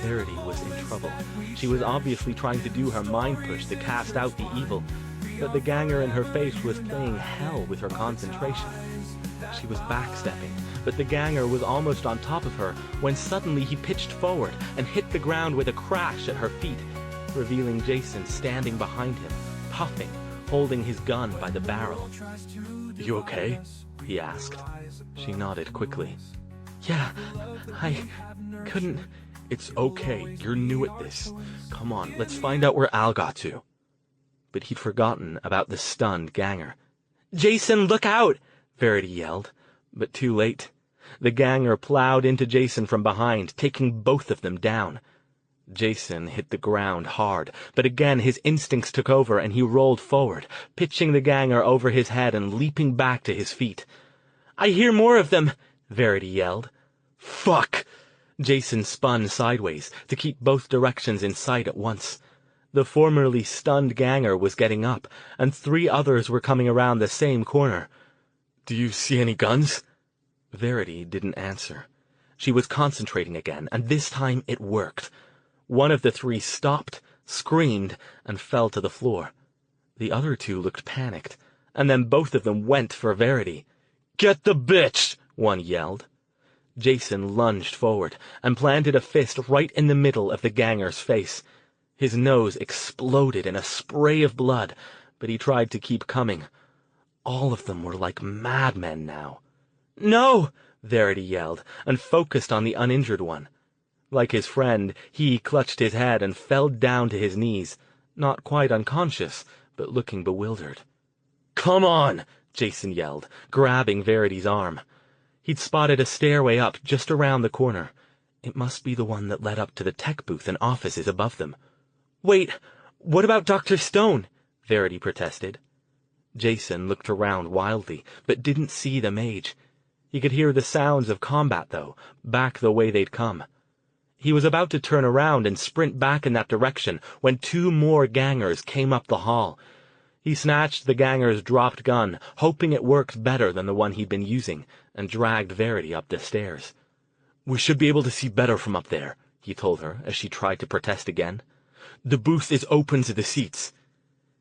Verity was in trouble. She was obviously trying to do her mind push to cast out the evil, but the ganger in her face was playing hell with her concentration. She was backstepping, but the ganger was almost on top of her when suddenly he pitched forward and hit the ground with a crash at her feet, revealing Jason standing behind him, puffing, holding his gun by the barrel. You okay? He asked. She nodded quickly. Yeah, I couldn't... It's okay, you're new at this. Come on, let's find out where Al got to. But he'd forgotten about the stunned ganger. Jason, look out! Verity yelled, but too late. The ganger plowed into Jason from behind, taking both of them down. Jason hit the ground hard, but again his instincts took over and he rolled forward, pitching the ganger over his head and leaping back to his feet. I hear more of them, Verity yelled. Fuck! Jason spun sideways to keep both directions in sight at once. The formerly stunned ganger was getting up, and 3 others were coming around the same corner. Do you see any guns? Verity didn't answer. She was concentrating again, and this time it worked. One of the 3 stopped, screamed, and fell to the floor. The other 2 looked panicked, and then both of them went for Verity. Get the bitch! One yelled. Jason lunged forward and planted a fist right in the middle of the ganger's face. His nose exploded in a spray of blood, but he tried to keep coming. All of them were like madmen now. No! Verity yelled, and focused on the uninjured one. Like his friend, he clutched his head and fell down to his knees, not quite unconscious, but looking bewildered. Come on! Jason yelled, grabbing Verity's arm. He'd spotted a stairway up just around the corner. It must be the one that led up to the tech booth and offices above them. Wait, what about Dr. Stone? Verity protested. Jason looked around wildly, but didn't see the mage. He could hear the sounds of combat, though, back the way they'd come. He was about to turn around and sprint back in that direction when 2 more gangers came up the hall. He snatched the ganger's dropped gun, hoping it worked better than the one he'd been using, and dragged Verity up the stairs. We should be able to see better from up there, he told her as she tried to protest again. The booth is open to the seats.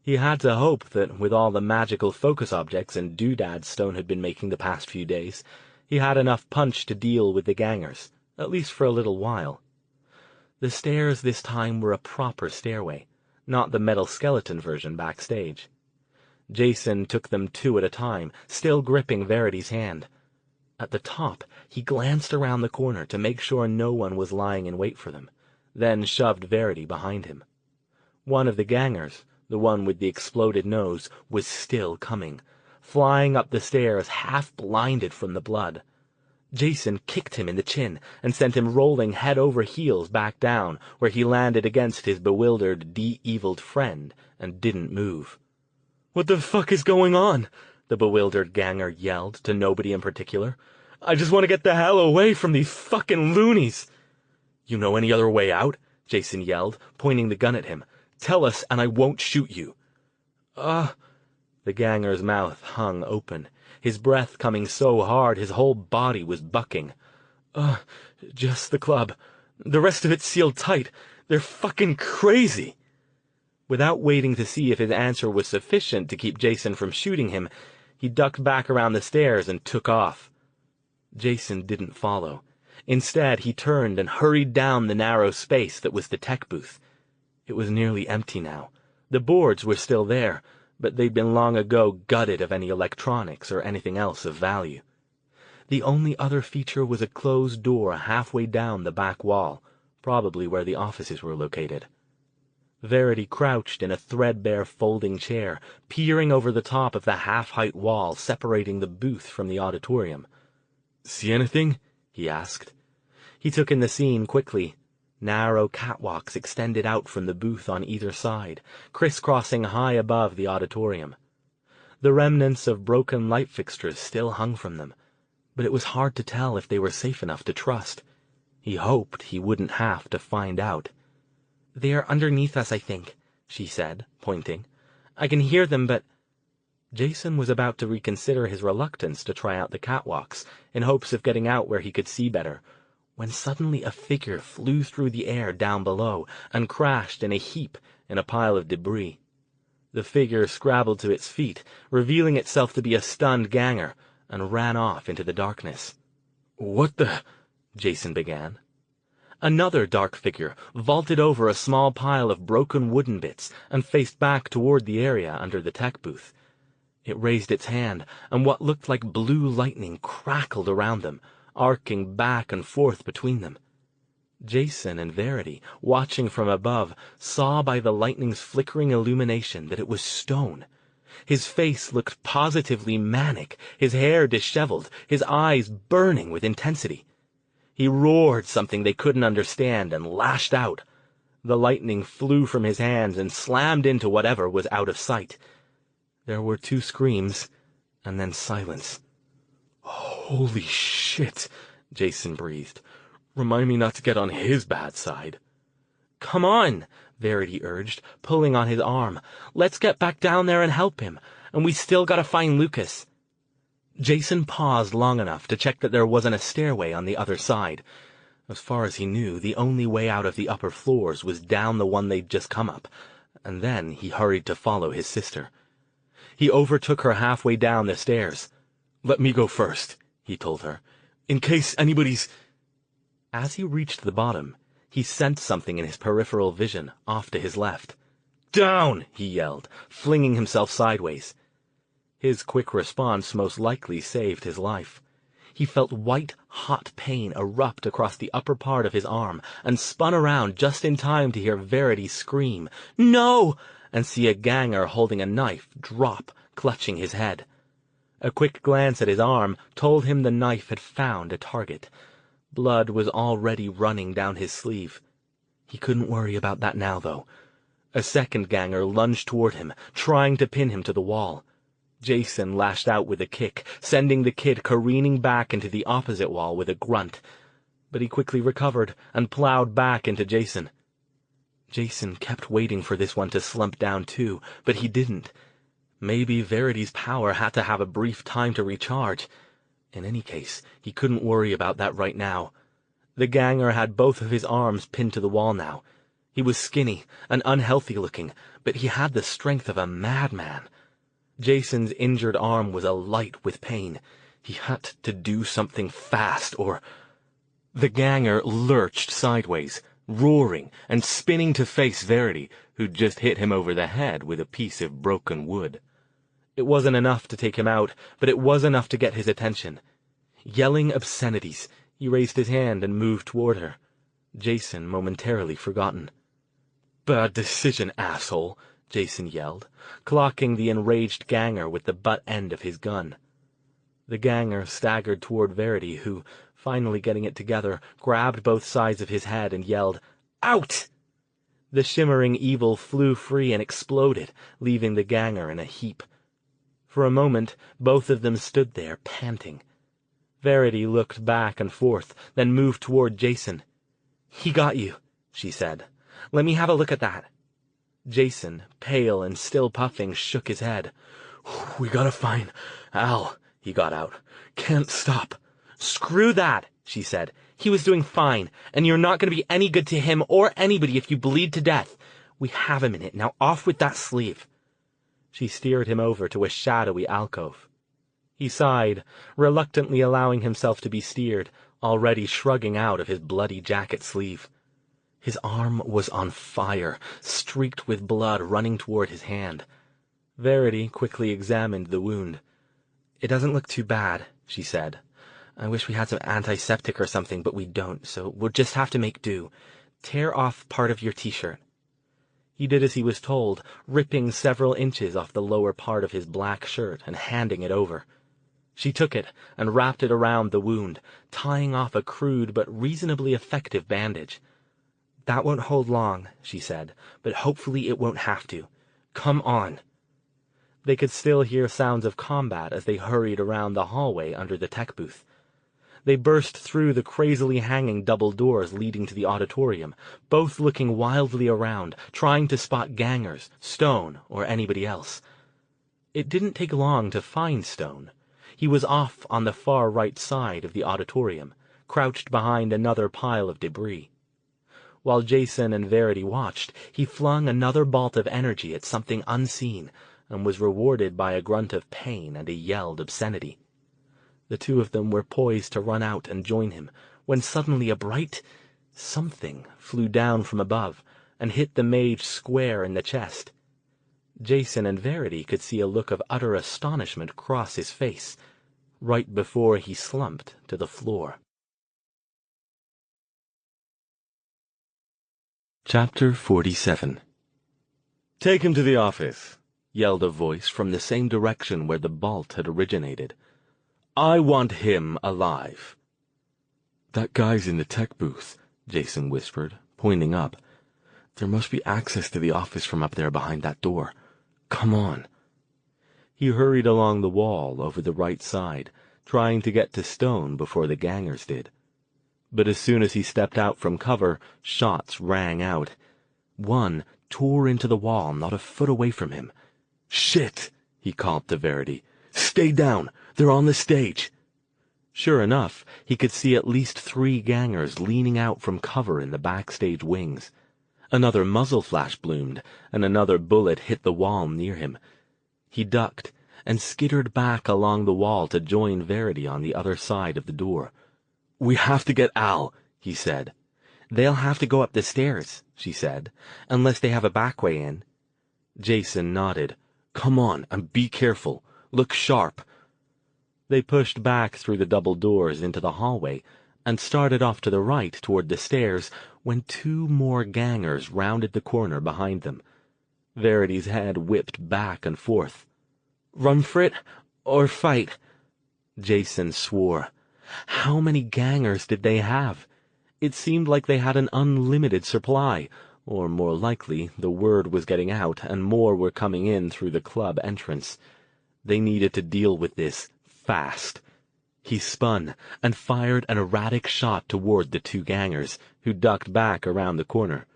He had to hope that, with all the magical focus objects and doodads Stone had been making the past few days, he had enough punch to deal with the gangers, at least for a little while. The stairs this time were a proper stairway, not the metal skeleton version backstage. Jason took them 2 at a time, still gripping Verity's hand. At the top, he glanced around the corner to make sure no one was lying in wait for them, then shoved Verity behind him. One of the gangers, the one with the exploded nose, was still coming, flying up the stairs half-blinded from the blood. Jason kicked him in the chin and sent him rolling head over heels back down, where he landed against his bewildered, de-eviled friend and didn't move. What the fuck is going on? The bewildered ganger yelled to nobody in particular. I just want to get the hell away from these fucking loonies. You know any other way out? Jason yelled, pointing the gun at him. Tell us and I won't shoot you. The ganger's mouth hung open, his breath coming so hard his whole body was bucking. Just the club. The rest of it's sealed tight. They're fucking crazy. Without waiting to see if his answer was sufficient to keep Jason from shooting him, he ducked back around the stairs and took off. Jason didn't follow. Instead, he turned and hurried down the narrow space that was the tech booth. It was nearly empty now. The boards were still there, but they'd been long ago gutted of any electronics or anything else of value. The only other feature was a closed door halfway down the back wall, probably where the offices were located. Verity crouched in a threadbare folding chair, peering over the top of the half-height wall separating the booth from the auditorium. See anything? He asked. He took in the scene quickly. Narrow catwalks extended out from the booth on either side, crisscrossing high above the auditorium. The remnants of broken light fixtures still hung from them, but it was hard to tell if they were safe enough to trust. He hoped he wouldn't have to find out. They are underneath us, I think, she said, pointing. I can hear them, but... Jason was about to reconsider his reluctance to try out the catwalks, in hopes of getting out where he could see better, when suddenly a figure flew through the air down below and crashed in a heap in a pile of debris. The figure scrabbled to its feet, revealing itself to be a stunned ganger, and ran off into the darkness. "What the—" Jason began. Another dark figure vaulted over a small pile of broken wooden bits and faced back toward the area under the tech booth. It raised its hand, and what looked like blue lightning crackled around them, arcing back and forth between them. Jason and Verity, watching from above, saw by the lightning's flickering illumination that it was Stone. His face looked positively manic, his hair disheveled, his eyes burning with intensity. He roared something they couldn't understand and lashed out. The lightning flew from his hands and slammed into whatever was out of sight. There were 2 screams, and then silence. "Holy shit," Jason breathed. "Remind me not to get on his bad side." "Come on," Verity urged, pulling on his arm. "Let's get back down there and help him, and we still gotta find Lucas." Jason paused long enough to check that there wasn't a stairway on the other side. As far as he knew, the only way out of the upper floors was down the one they'd just come up, and then he hurried to follow his sister. He overtook her halfway down the stairs. "Let me go first," he told her, "in case anybody's—" As he reached the bottom, he sensed something in his peripheral vision off to his left. "Down!" he yelled, flinging himself sideways. His quick response most likely saved his life. He felt white, hot pain erupt across the upper part of his arm and spun around just in time to hear Verity scream, "No!" and see a ganger holding a knife drop, clutching his head. A quick glance at his arm told him the knife had found a target. Blood was already running down his sleeve. He couldn't worry about that now, though. A second ganger lunged toward him, trying to pin him to the wall. Jason lashed out with a kick, sending the kid careening back into the opposite wall with a grunt. But he quickly recovered and plowed back into Jason. Jason kept waiting for this one to slump down too, but he didn't. Maybe Verity's power had to have a brief time to recharge. In any case, he couldn't worry about that right now. The ganger had both of his arms pinned to the wall now. He was skinny and unhealthy looking, but he had the strength of a madman. Jason's injured arm was alight with pain. He had to do something fast, or— The ganger lurched sideways, roaring and spinning to face Verity, who'd just hit him over the head with a piece of broken wood. It wasn't enough to take him out, but it was enough to get his attention. Yelling obscenities, he raised his hand and moved toward her. Jason momentarily forgotten. "Bad decision, asshole," Jason yelled, clocking the enraged ganger with the butt end of his gun. The ganger staggered toward Verity, who, finally getting it together, grabbed both sides of his head and yelled, "Out!" The shimmering evil flew free and exploded, leaving the ganger in a heap. For a moment, both of them stood there, panting. Verity looked back and forth, then moved toward Jason. "He got you," she said. "Let me have a look at that." Jason, pale and still puffing, shook his head. "We gotta find Al," he got out. "Can't stop." "Screw that," she said. "He was doing fine, and you're not going to be any good to him or anybody if you bleed to death. We have a minute. Now off with that sleeve." She steered him over to a shadowy alcove. He sighed, reluctantly allowing himself to be steered, already shrugging out of his bloody jacket sleeve. His arm was on fire, streaked with blood running toward his hand. Verity quickly examined the wound. "It doesn't look too bad," she said. "I wish we had some antiseptic or something, but we don't, so we'll just have to make do. Tear off part of your t-shirt." He did as he was told, ripping several inches off the lower part of his black shirt and handing it over. She took it and wrapped it around the wound, tying off a crude but reasonably effective bandage. "That won't hold long," she said, "but hopefully it won't have to. Come on." They could still hear sounds of combat as they hurried around the hallway under the tech booth. They burst through the crazily hanging double doors leading to the auditorium, both looking wildly around, trying to spot gangers, Stone, or anybody else. It didn't take long to find Stone. He was off on the far right side of the auditorium, crouched behind another pile of debris. While Jason and Verity watched, he flung another bolt of energy at something unseen and was rewarded by a grunt of pain and a yelled obscenity. The two of them were poised to run out and join him, when suddenly a bright something flew down from above and hit the mage square in the chest. Jason and Verity could see a look of utter astonishment cross his face, right before he slumped to the floor. Chapter 47. "Take him to the office," yelled a voice from the same direction where the bolt had originated. "I want him alive." "That guy's in the tech booth," Jason whispered, pointing up. "There must be access to the office from up there behind that door. Come on." He hurried along the wall over the right side, trying to get to Stone before the gangers did. But as soon as he stepped out from cover, shots rang out. One tore into the wall not a foot away from him. "Shit!" he called to Verity. "Stay down! They're on the stage!" Sure enough, he could see at least 3 gangers leaning out from cover in the backstage wings. Another muzzle flash bloomed, and another bullet hit the wall near him. He ducked and skittered back along the wall to join Verity on the other side of the door. "We have to get Al," he said. "They'll have to go up the stairs," she said, "unless they have a back way in." Jason nodded. "Come on, and be careful. Look sharp." They pushed back through the double doors into the hallway and started off to the right toward the stairs when 2 more gangers rounded the corner behind them. Verity's head whipped back and forth. "Run for it, or fight?" Jason swore. How many gangers did they have? It seemed like they had an unlimited supply, or more likely, the word was getting out and more were coming in through the club entrance. They needed to deal with this fast. He spun and fired an erratic shot toward the 2 gangers, who ducked back around the corner.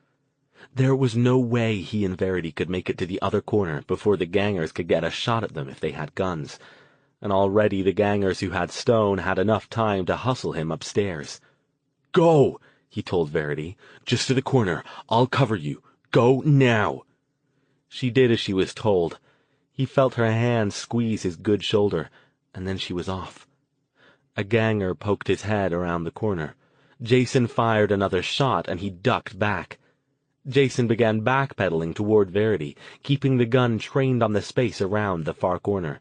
There was no way he and Verity could make it to the other corner before the gangers could get a shot at them if they had guns. And already the gangers who had Stone had enough time to hustle him upstairs. "Go!" he told Verity. "Just to the corner. I'll cover you. Go now." She did as she was told. He felt her hand squeeze his good shoulder, and then she was off. A ganger poked his head around the corner. Jason fired another shot, and he ducked back. Jason began backpedaling toward Verity, keeping the gun trained on the space around the far corner.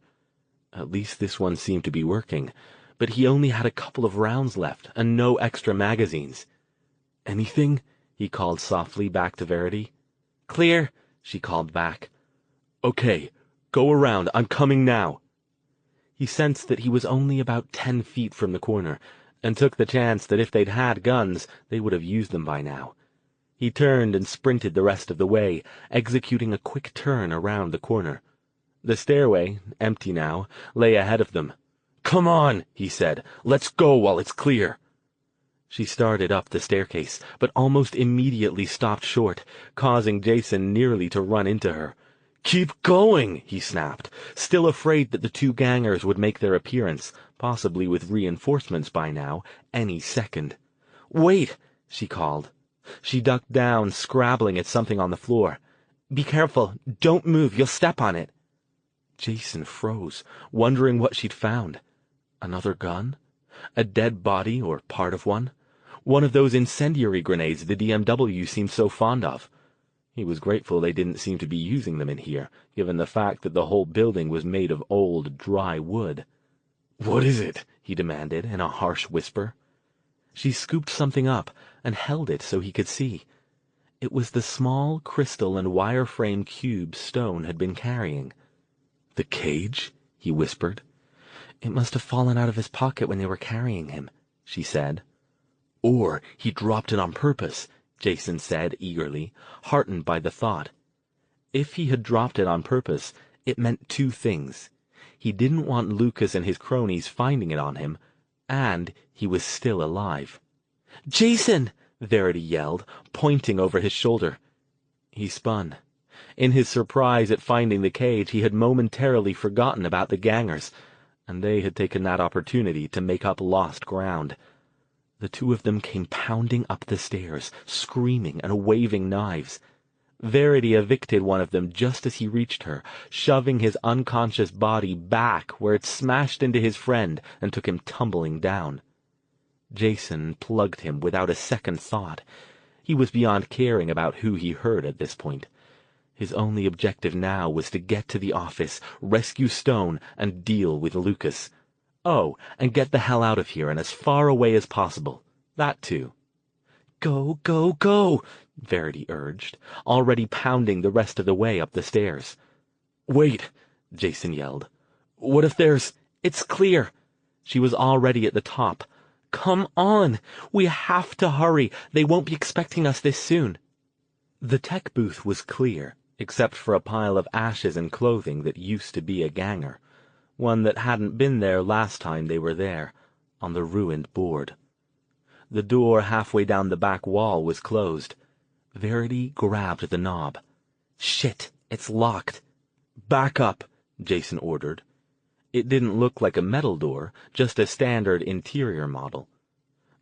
At least this one seemed to be working, but he only had a couple of rounds left and no extra magazines. "Anything?" he called softly back to Verity. "Clear," she called back. "Okay, go around. I'm coming now." He sensed that he was only about 10 feet from the corner, and took the chance that if they'd had guns, they would have used them by now. He turned and sprinted the rest of the way, executing a quick turn around the corner. The stairway, empty now, lay ahead of them. "Come on," he said. "Let's go while it's clear." She started up the staircase, but almost immediately stopped short, causing Jason nearly to run into her. "Keep going," he snapped, still afraid that the 2 gangers would make their appearance, possibly with reinforcements by now, any second. "Wait," she called. She ducked down, scrabbling at something on the floor. "Be careful. Don't move. You'll step on it." Jason froze, wondering what she'd found. Another gun? A dead body, or part of one? One of those incendiary grenades the DMW seemed so fond of. He was grateful they didn't seem to be using them in here, given the fact that the whole building was made of old, dry wood. "What is it?" he demanded in a harsh whisper. She scooped something up and held it so he could see. It was the small crystal and wireframe cube Stone had been carrying. "The cage?" he whispered. "It must have fallen out of his pocket when they were carrying him," she said. "Or he dropped it on purpose," Jason said eagerly, heartened by the thought. If he had dropped it on purpose, it meant 2 things. He didn't want Lucas and his cronies finding it on him, and he was still alive. "Jason!" Verity yelled, pointing over his shoulder. He spun. In his surprise at finding the cage, he had momentarily forgotten about the gangers, and they had taken that opportunity to make up lost ground. The two of them came pounding up the stairs, screaming and waving knives. Verity evicted one of them just as he reached her, shoving his unconscious body back where it smashed into his friend and took him tumbling down. Jason plugged him without a second thought. He was beyond caring about who he hurt at this point. His only objective now was to get to the office, rescue Stone, and deal with Lucas. Oh, and get the hell out of here and as far away as possible. That too. "Go, go, go!" Verity urged, already pounding the rest of the way up the stairs. "Wait!" Jason yelled. "What if there's—" "It's clear." She was already at the top. "Come on! We have to hurry. They won't be expecting us this soon." The tech booth was clear, except for a pile of ashes and clothing that used to be a ganger, one that hadn't been there last time they were there, on the ruined board. The door halfway down the back wall was closed. Verity grabbed the knob. "Shit, it's locked." "Back up," Jason ordered. It didn't look like a metal door, just a standard interior model.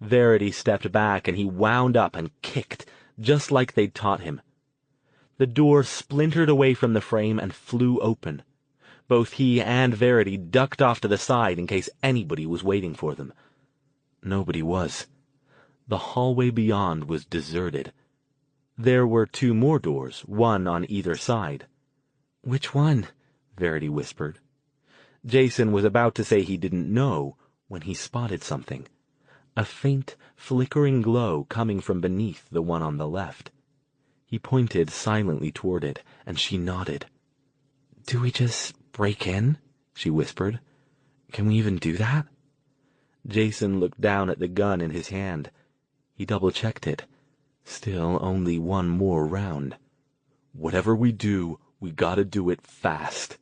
Verity stepped back and he wound up and kicked, just like they'd taught him. The door splintered away from the frame and flew open. Both he and Verity ducked off to the side in case anybody was waiting for them. Nobody was. The hallway beyond was deserted. There were two more doors, one on either side. "Which one?" Verity whispered. Jason was about to say he didn't know when he spotted something. A faint, flickering glow coming from beneath the one on the left. He pointed silently toward it, and she nodded. "Do we just break in?" she whispered. "Can we even do that?" Jason looked down at the gun in his hand. He double-checked it. Still only one more round. "Whatever we do, we gotta do it fast."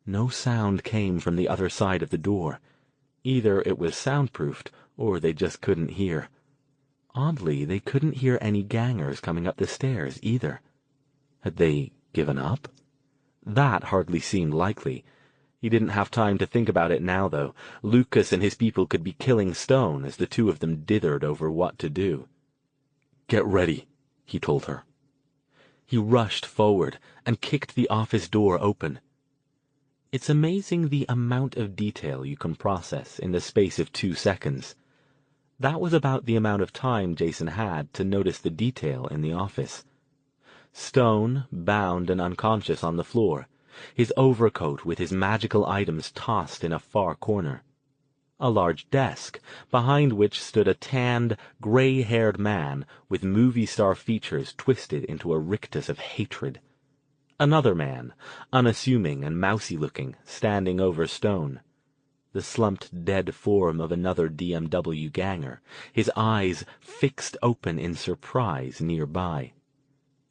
No sound came from the other side of the door. Either it was soundproofed, or they just couldn't hear. Oddly, they couldn't hear any gangers coming up the stairs, either. Had they given up? That hardly seemed likely. He didn't have time to think about it now, though. Lucas and his people could be killing Stone as the two of them dithered over what to do. "Get ready," he told her. He rushed forward and kicked the office door open. It's amazing the amount of detail you can process in the space of 2 seconds. That was about the amount of time Jason had to notice the detail in the office. Stone, bound and unconscious on the floor, his overcoat with his magical items tossed in a far corner. A large desk, behind which stood a tanned, gray-haired man with movie star features twisted into a rictus of hatred. Another man, unassuming and mousy-looking, standing over Stone. The slumped dead form of another DMW ganger, his eyes fixed open in surprise nearby.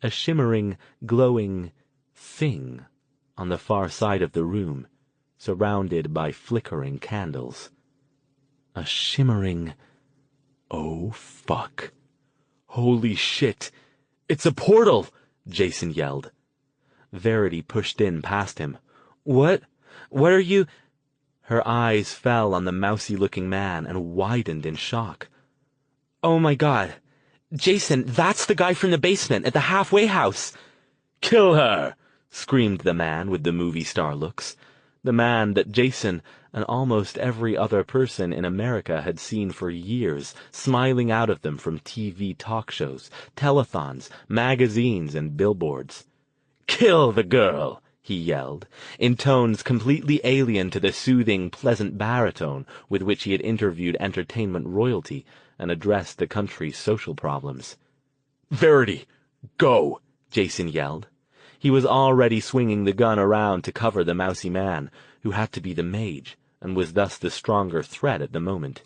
A shimmering, glowing thing on the far side of the room, surrounded by flickering candles. A shimmering... Oh, fuck. "Holy shit! It's a portal!" Jason yelled. Verity pushed in past him. What are you—" Her eyes fell on the mousy-looking man and widened in shock. "Oh my God! Jason, that's the guy from the basement at the halfway house!" "Kill her!" screamed the man with the movie star looks. The man that Jason and almost every other person in America had seen for years, smiling out of them from TV talk shows, telethons, magazines, and billboards. "Kill the girl!" he yelled, in tones completely alien to the soothing, pleasant baritone with which he had interviewed entertainment royalty and addressed the country's social problems. "Verity, go!" Jason yelled. He was already swinging the gun around to cover the mousy man, who had to be the mage, and was thus the stronger threat at the moment.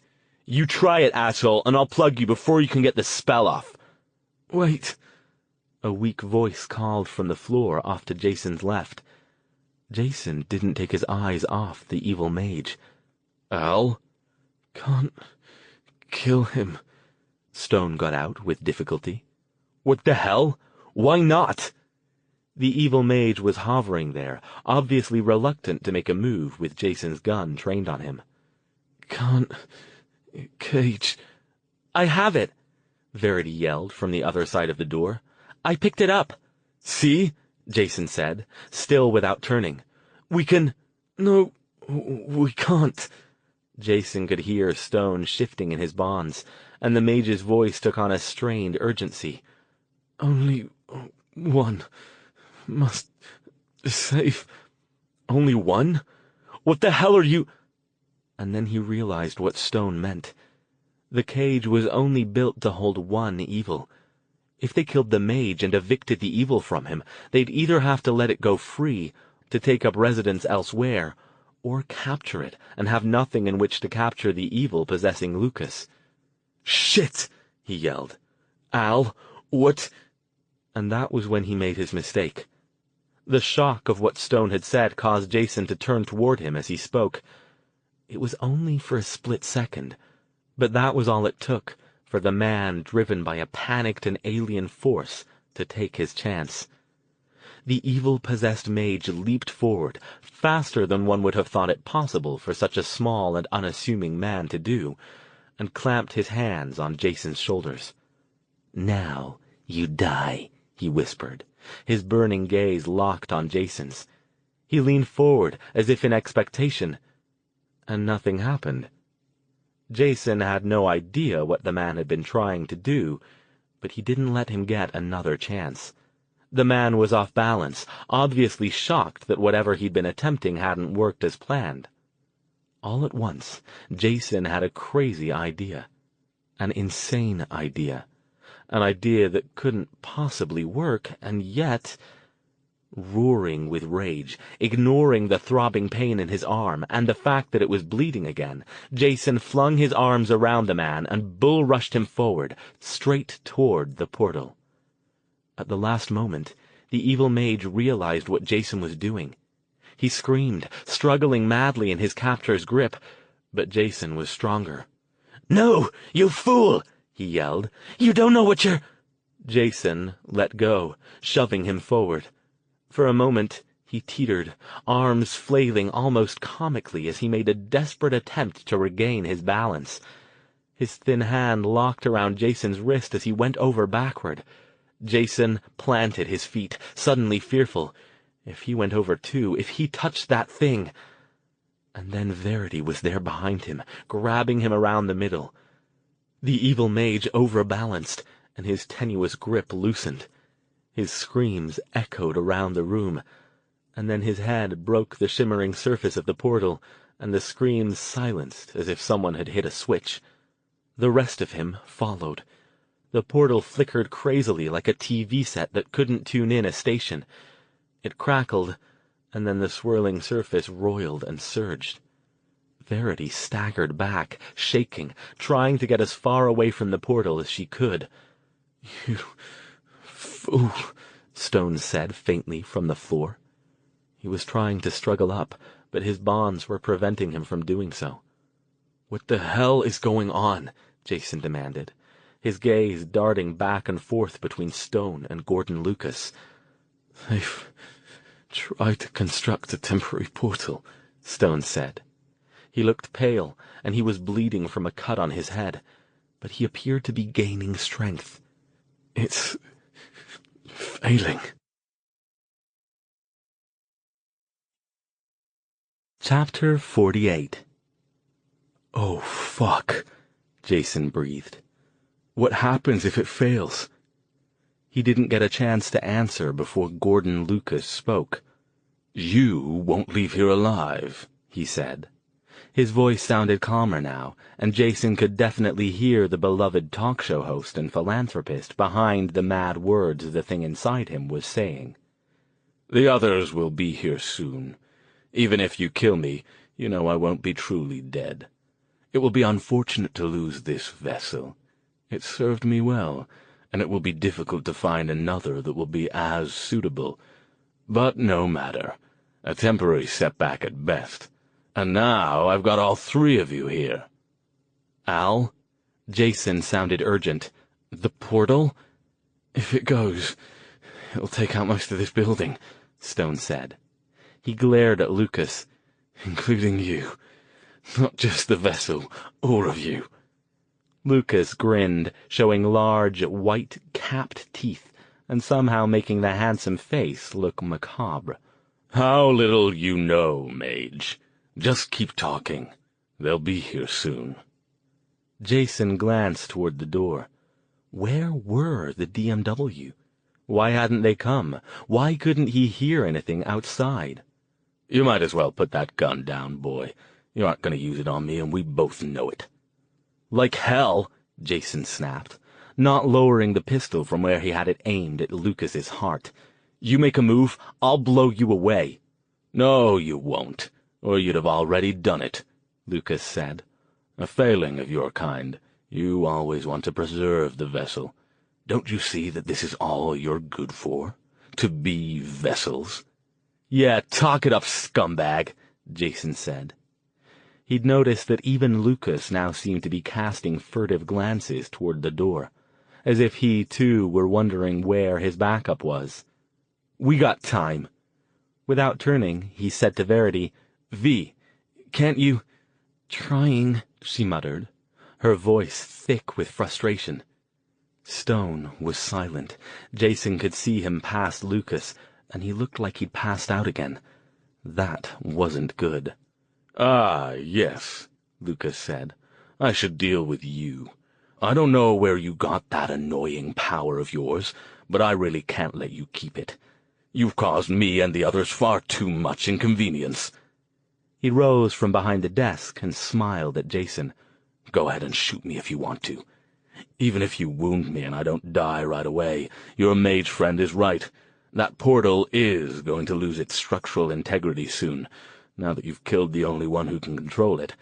"You try it, asshole, and I'll plug you before you can get the spell off." "Wait!" A weak voice called from the floor off to Jason's left. Jason didn't take his eyes off the evil mage. "Al?" "Can't kill him," Stone got out with difficulty. "What the hell? Why not?" The evil mage was hovering there, obviously reluctant to make a move with Jason's gun trained on him. Can't... Cage... I have it! Verity yelled from the other side of the door. I picked it up. See? Jason said, still without turning. We can... No, we can't. Jason could hear Stone shifting in his bonds, and the mage's voice took on a strained urgency. Only one must save. Only one? What the hell are you... And then he realized what Stone meant. The cage was only built to hold one evil. If they killed the mage and evicted the evil from him, they'd either have to let it go free, to take up residence elsewhere, or capture it and have nothing in which to capture the evil possessing Lucas. Shit! He yelled. Al, what? And that was when he made his mistake. The shock of what Stone had said caused Jason to turn toward him as he spoke. It was only for a split second, but that was all it took for the man driven by a panicked and alien force to take his chance. The evil-possessed mage leaped forward, faster than one would have thought it possible for such a small and unassuming man to do, and clamped his hands on Jason's shoulders. "Now you die," he whispered, his burning gaze locked on Jason's. He leaned forward, as if in expectation, and nothing happened. Jason had no idea what the man had been trying to do, but he didn't let him get another chance. The man was off balance, obviously shocked that whatever he'd been attempting hadn't worked as planned. All at once, Jason had a crazy idea. An insane idea. An idea that couldn't possibly work, and yet... Roaring with rage, ignoring the throbbing pain in his arm and the fact that it was bleeding again, Jason flung his arms around the man and bull-rushed him forward, straight toward the portal. At the last moment, the evil mage realized what Jason was doing. He screamed, struggling madly in his captor's grip, but Jason was stronger. "No, you fool!" he yelled. "You don't know what you're—" Jason let go, shoving him forward. For a moment, he teetered, arms flailing almost comically as he made a desperate attempt to regain his balance. His thin hand locked around Jason's wrist as he went over backward. Jason planted his feet, suddenly fearful. If he went over too, if he touched that thing... And then Verity was there behind him, grabbing him around the middle. The evil mage overbalanced, and his tenuous grip loosened. His screams echoed around the room, and then his head broke the shimmering surface of the portal, and the screams silenced as if someone had hit a switch. The rest of him followed. The portal flickered crazily like a TV set that couldn't tune in a station. It crackled, and then the swirling surface roiled and surged. Verity staggered back, shaking, trying to get as far away from the portal as she could. "You fool," Stone said faintly from the floor. He was trying to struggle up, but his bonds were preventing him from doing so. "What the hell is going on?" Jason demanded, his gaze darting back and forth between Stone and Gordon Lucas. "They've tried to construct a temporary portal," Stone said. He looked pale, and he was bleeding from a cut on his head, but he appeared to be gaining strength. "It's failing." Chapter 48. "Oh, fuck," Jason breathed. "What happens if it fails?" He didn't get a chance to answer before Gordon Lucas spoke. "You won't leave here alive," he said. His voice sounded calmer now, and Jason could definitely hear the beloved talk show host and philanthropist behind the mad words the thing inside him was saying. "The others will be here soon. Even if you kill me, you know I won't be truly dead. It will be unfortunate to lose this vessel. It served me well, and it will be difficult to find another that will be as suitable. But no matter. A temporary setback at best. And now I've got all three of you here." "Al?" Jason sounded urgent. "The portal?" "If it goes, It'll take out most of this building, Stone said. He glared at Lucas. Including you. Not just the vessel, all of you. Lucas grinned, showing large, white-capped teeth, and somehow making the handsome face look macabre. How little you know, mage. Just keep talking. They'll be here soon. Jason glanced toward the door. Where were the DMW? Why hadn't they come? Why couldn't he hear anything outside? You might as well put that gun down, boy. You aren't going to use it on me, and we both know it. Like hell, Jason snapped, not lowering the pistol from where he had it aimed at Lucas's heart. You make a move, I'll blow you away. No, you won't, or you'd have already done it, Lucas said. A failing of your kind. You always want to preserve the vessel. Don't you see that this is all you're good for? To be vessels? Yeah, talk it up, scumbag, Jason said. He'd noticed that even Lucas now seemed to be casting furtive glances toward the door, as if he, too, were wondering where his backup was. We got time. Without turning, he said to Verity, V, can't you— Trying, she muttered, her voice thick with frustration. Stone was silent. Jason could see him past Lucas, and he looked like he'd passed out again. That wasn't good. Ah, yes, Lucas said. I should deal with you. I don't know where you got that annoying power of yours, but I really can't let you keep it. You've caused me and the others far too much inconvenience. He rose from behind the desk and smiled at Jason. Go ahead and shoot me if you want to. Even if you wound me and I don't die right away, your mage friend is right. That portal is going to lose its structural integrity soon, now that you've killed the only one who can control it.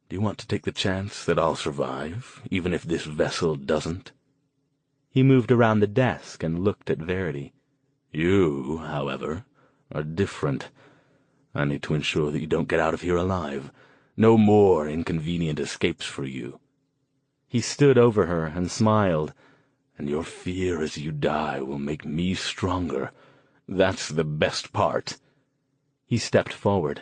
Do you want to take the chance that I'll survive, even if this vessel doesn't? He moved around the desk and looked at Verity. You, however, are different. I need to ensure that you don't get out of here alive. No more inconvenient escapes for you. He stood over her and smiled. And your fear as you die will make me stronger. That's the best part. He stepped forward.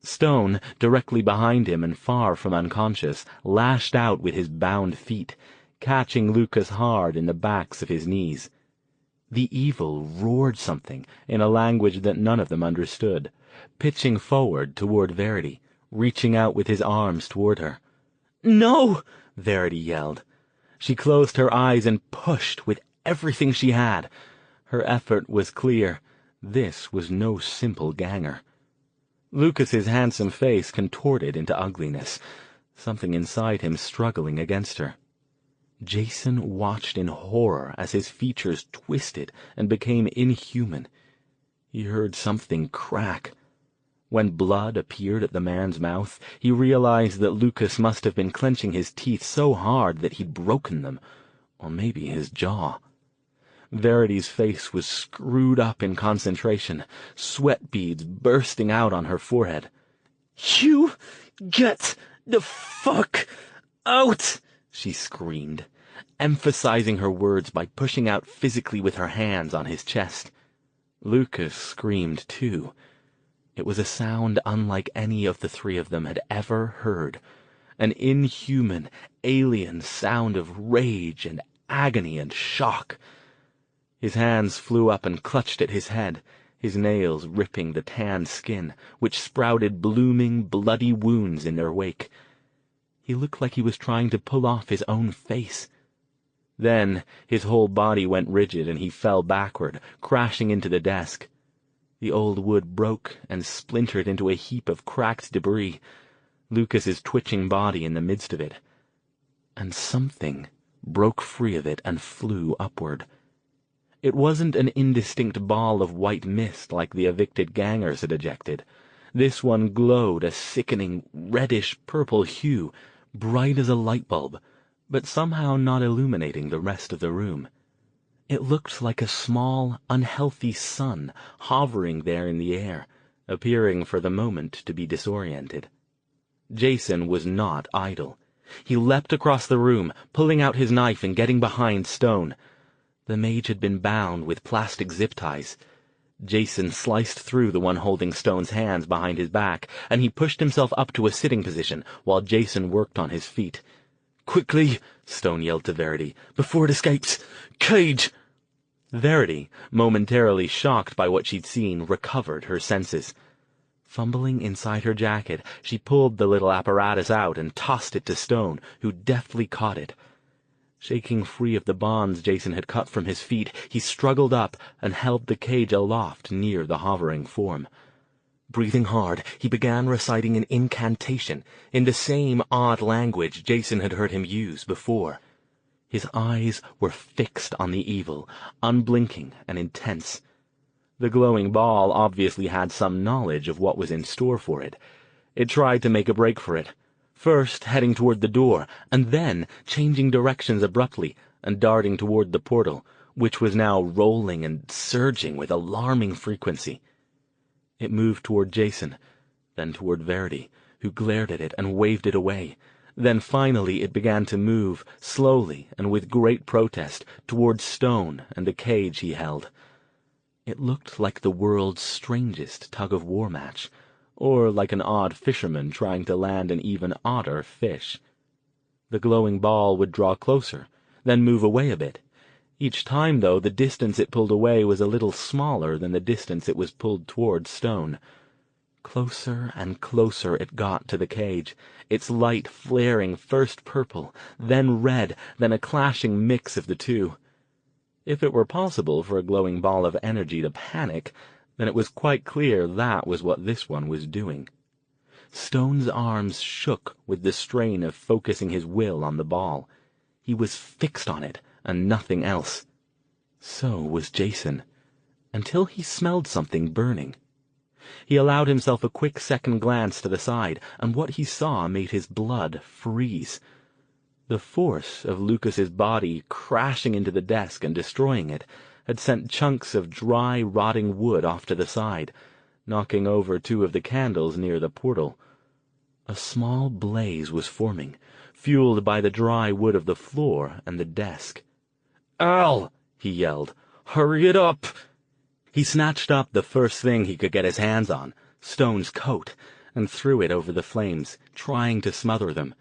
Stone, directly behind him and far from unconscious, lashed out with his bound feet, catching Lucas hard in the backs of his knees. The evil roared something in a language that none of them understood, pitching forward toward Verity, reaching out with his arms toward her. "No!" Verity yelled. She closed her eyes and pushed with everything she had. Her effort was clear. This was no simple ganger. Lucas's handsome face contorted into ugliness, something inside him struggling against her. Jason watched in horror as his features twisted and became inhuman. He heard something crack. When blood appeared at the man's mouth, he realized that Lucas must have been clenching his teeth so hard that he'd broken them, or maybe his jaw. Verity's face was screwed up in concentration, sweat beads bursting out on her forehead. "You get the fuck out!" she screamed, emphasizing her words by pushing out physically with her hands on his chest. Lucas screamed too. It was a sound unlike any of the three of them had ever heard, an inhuman, alien sound of rage and agony and shock. His hands flew up and clutched at his head, his nails ripping the tanned skin, which sprouted blooming, bloody wounds in their wake. He looked like he was trying to pull off his own face. Then his whole body went rigid and he fell backward, crashing into the desk. The old wood broke and splintered into a heap of cracked debris, Lucas's twitching body in the midst of it. And something broke free of it and flew upward. It wasn't an indistinct ball of white mist like the evicted gangers had ejected. This one glowed a sickening reddish-purple hue, bright as a light bulb, but somehow not illuminating the rest of the room. It looked like a small, unhealthy sun hovering there in the air, appearing for the moment to be disoriented. Jason was not idle. He leapt across the room, pulling out his knife and getting behind Stone. The mage had been bound with plastic zip ties. Jason sliced through the one holding Stone's hands behind his back, and he pushed himself up to a sitting position while Jason worked on his feet. "Quickly!" Stone yelled to Verity. "Before it escapes! Cage!" Verity, momentarily shocked by what she'd seen, recovered her senses. Fumbling inside her jacket, she pulled the little apparatus out and tossed it to Stone, who deftly caught it. Shaking free of the bonds Jason had cut from his feet, he struggled up and held the cage aloft near the hovering form. Breathing hard, he began reciting an incantation in the same odd language Jason had heard him use before. His eyes were fixed on the evil, unblinking and intense. The glowing ball obviously had some knowledge of what was in store for it. It tried to make a break for it, first heading toward the door, and then changing directions abruptly and darting toward the portal, which was now rolling and surging with alarming frequency. It moved toward Jason, then toward Verity, who glared at it and waved it away. Then finally it began to move, slowly and with great protest, toward Stone and the cage he held. It looked like the world's strangest tug-of-war match, or like an odd fisherman trying to land an even odder fish. The glowing ball would draw closer, then move away a bit. Each time, though, the distance it pulled away was a little smaller than the distance it was pulled toward Stone. Closer and closer it got to the cage, its light flaring first purple, then red, then a clashing mix of the two. If it were possible for a glowing ball of energy to panic, then it was quite clear that was what this one was doing. Stone's arms shook with the strain of focusing his will on the ball. He was fixed on it, and nothing else. So was Jason, until he smelled something burning. He allowed himself a quick second glance to the side, and what he saw made his blood freeze. The force of Lucas's body crashing into the desk and destroying it had sent chunks of dry, rotting wood off to the side, knocking over two of the candles near the portal. A small blaze was forming, fueled by the dry wood of the floor and the desk. "Al!" he yelled. "Hurry it up!" He snatched up the first thing he could get his hands on, Stone's coat, and threw it over the flames, trying to smother them.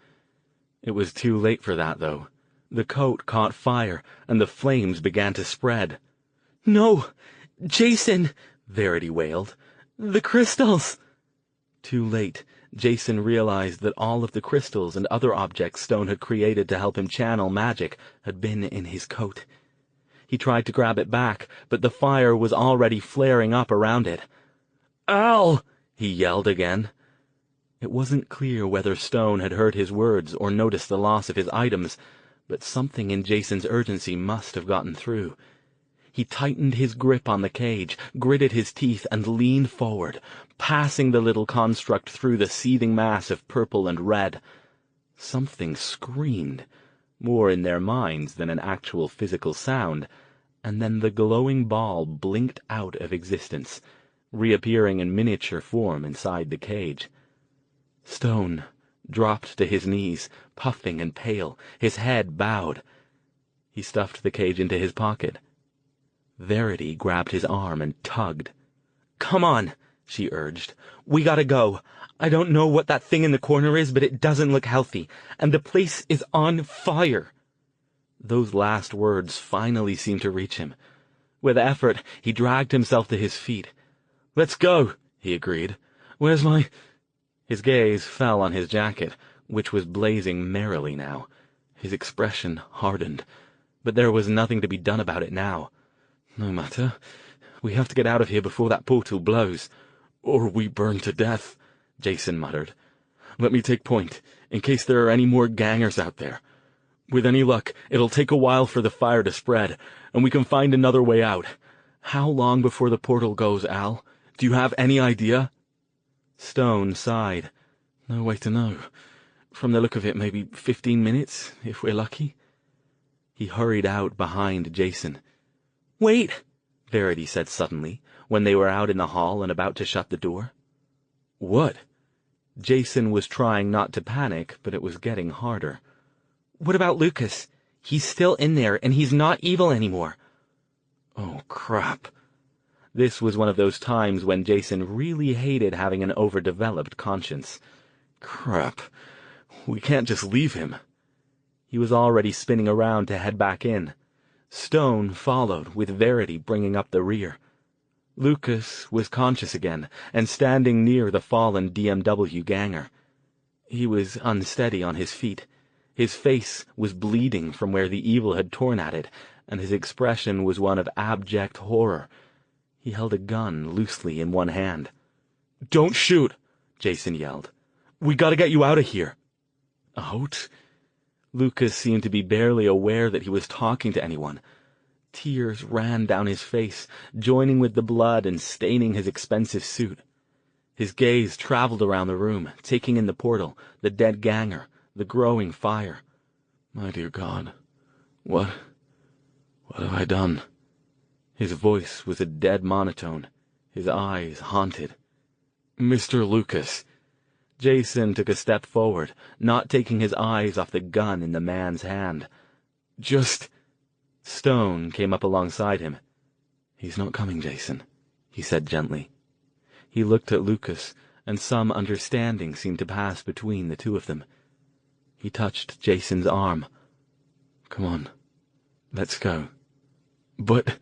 It was too late for that, though. The coat caught fire, and the flames began to spread. "No! Jason!" Verity wailed. "The crystals!" Too late. Jason realized that all of the crystals and other objects Stone had created to help him channel magic had been in his coat. He tried to grab it back, but the fire was already flaring up around it. "Al!" he yelled again. It wasn't clear whether Stone had heard his words or noticed the loss of his items, but something in Jason's urgency must have gotten through. He tightened his grip on the cage, gritted his teeth, and leaned forward, passing the little construct through the seething mass of purple and red. Something screamed, more in their minds than an actual physical sound, and then the glowing ball blinked out of existence, reappearing in miniature form inside the cage. Stone dropped to his knees, puffing and pale, his head bowed. He stuffed the cage into his pocket. Verity grabbed his arm and tugged. "Come on," she urged. "We gotta go. I don't know what that thing in the corner is, but it doesn't look healthy, and the place is on fire." Those last words finally seemed to reach him. With effort, he dragged himself to his feet. "Let's go," he agreed. "Where's my—" His gaze fell on his jacket, which was blazing merrily now. His expression hardened, but there was nothing to be done about it now. "No matter. We have to get out of here before that portal blows. Or we burn to death," Jason muttered. "Let me take point, in case there are any more gangers out there. With any luck, it'll take a while for the fire to spread, and we can find another way out. How long before the portal goes, Al? Do you have any idea?" Stone sighed. "No way to know. From the look of it, maybe 15 minutes, if we're lucky." He hurried out behind Jason. "Wait," Verity said suddenly, when they were out in the hall and about to shut the door. "What?" Jason was trying not to panic, but it was getting harder. "What about Lucas? He's still in there, and he's not evil anymore. Oh, crap. This was one of those times when Jason really hated having an overdeveloped conscience. Crap. We can't just leave him. He was already spinning around to head back in. Stone followed, with Verity bringing up the rear. Lucas was conscious again, and standing near the fallen DMW ganger. He was unsteady on his feet. His face was bleeding from where the evil had torn at it, and his expression was one of abject horror. He held a gun loosely in one hand. "Don't shoot!" Jason yelled. "We gotta get you out of here." Out? Lucas seemed to be barely aware that he was talking to anyone. Tears ran down his face, joining with the blood and staining his expensive suit. His gaze traveled around the room, taking in the portal, the dead ganger, the growing fire. My dear God, what have I done? His voice was a dead monotone, his eyes haunted. Mr. Lucas. Jason took a step forward, not taking his eyes off the gun in the man's hand. Just... Stone came up alongside him. He's not coming, Jason, he said gently. He looked at Lucas, and some understanding seemed to pass between the two of them. He touched Jason's arm. Come on, let's go. But...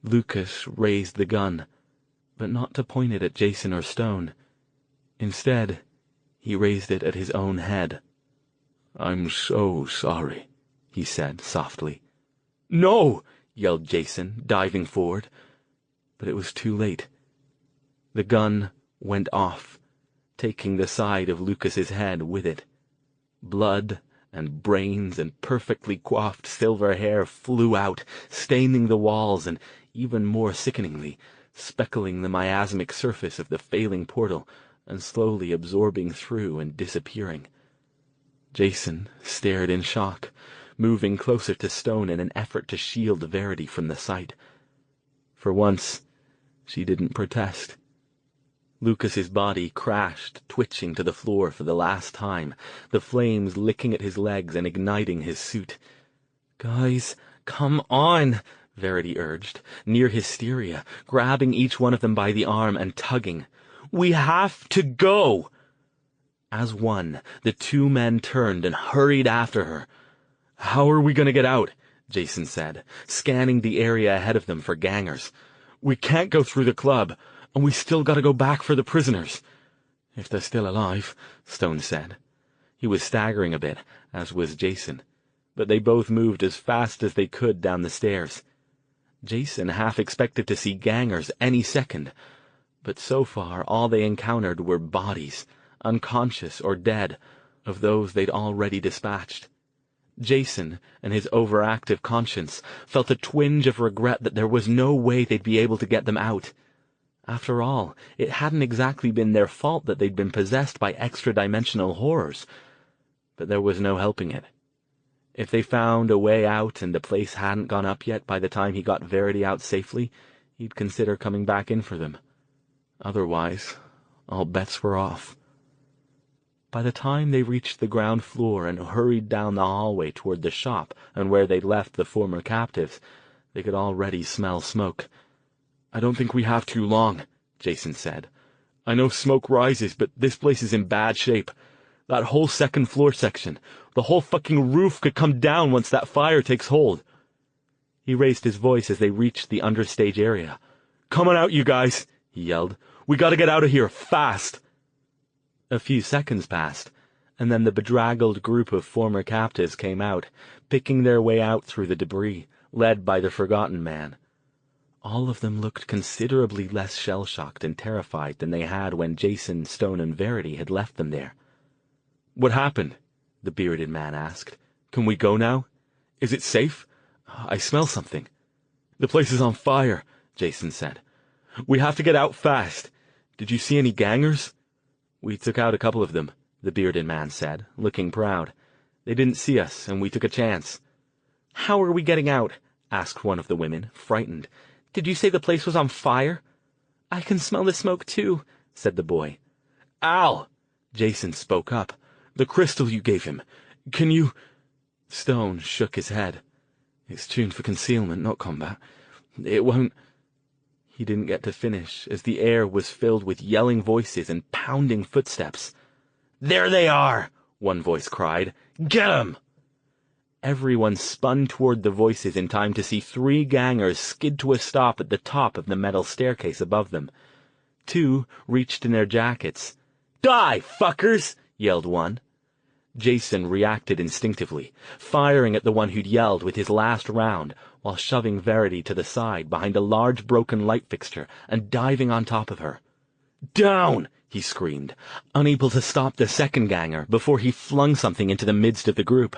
Lucas raised the gun, but not to point it at Jason or Stone. Instead, he raised it at his own head. I'm so sorry, he said softly. No! Yelled Jason, diving forward. But it was too late. The gun went off, taking the side of Lucas's head with it. Blood and brains and perfectly coiffed silver hair flew out, staining the walls and, even more sickeningly, speckling the miasmic surface of the failing portal and slowly absorbing through and disappearing. Jason stared in shock, moving closer to Stone in an effort to shield Verity from the sight. For once, she didn't protest. Lucas's body crashed, twitching to the floor for the last time, the flames licking at his legs and igniting his suit. Guys, come on, Verity urged, near hysteria, grabbing each one of them by the arm and tugging. We have to go! As one, the two men turned and hurried after her. How are we going to get out? Jason said, scanning the area ahead of them for gangers. We can't go through the club, and we still got to go back for the prisoners. If they're still alive, Stone said. He was staggering a bit, as was Jason, but they both moved as fast as they could down the stairs. Jason half expected to see gangers any second, but so far all they encountered were bodies, unconscious or dead, of those they'd already dispatched. Jason, and his overactive conscience, felt a twinge of regret that there was no way they'd be able to get them out. After all, it hadn't exactly been their fault that they'd been possessed by extra-dimensional horrors. But there was no helping it. If they found a way out and the place hadn't gone up yet by the time he got Verity out safely, he'd consider coming back in for them. Otherwise, all bets were off. By the time they reached the ground floor and hurried down the hallway toward the shop and where they'd left the former captives, they could already smell smoke. I don't think we have too long, Jason said. I know smoke rises, but this place is in bad shape. That whole second floor section, the whole fucking roof could come down once that fire takes hold. He raised his voice as they reached the understage area. Come on out, you guys, he yelled. We gotta get out of here, fast! A few seconds passed, and then the bedraggled group of former captives came out, picking their way out through the debris, led by the Forgotten Man. All of them looked considerably less shell-shocked and terrified than they had when Jason, Stone, and Verity had left them there. What happened? The bearded man asked. Can we go now? Is it safe? I smell something. The place is on fire, Jason said. We have to get out fast. Did you see any gangers? We took out a couple of them, the bearded man said, looking proud. They didn't see us, and we took a chance. How are we getting out? Asked one of the women, frightened. Did you say the place was on fire? I can smell the smoke, too, said the boy. Al! Jason spoke up. The crystal you gave him. Can you... Stone shook his head. It's tuned for concealment, not combat. It won't—" He didn't get to finish, as the air was filled with yelling voices and pounding footsteps. "There they are!" one voice cried. "Get 'em!" Everyone spun toward the voices in time to see 3 gangers skid to a stop at the top of the metal staircase above them. 2 reached in their jackets. "Die, fuckers!" yelled one. Jason reacted instinctively, firing at the one who'd yelled with his last round, while shoving Verity to the side behind a large broken light fixture and diving on top of her. "Down!" he screamed, unable to stop the second ganger before he flung something into the midst of the group.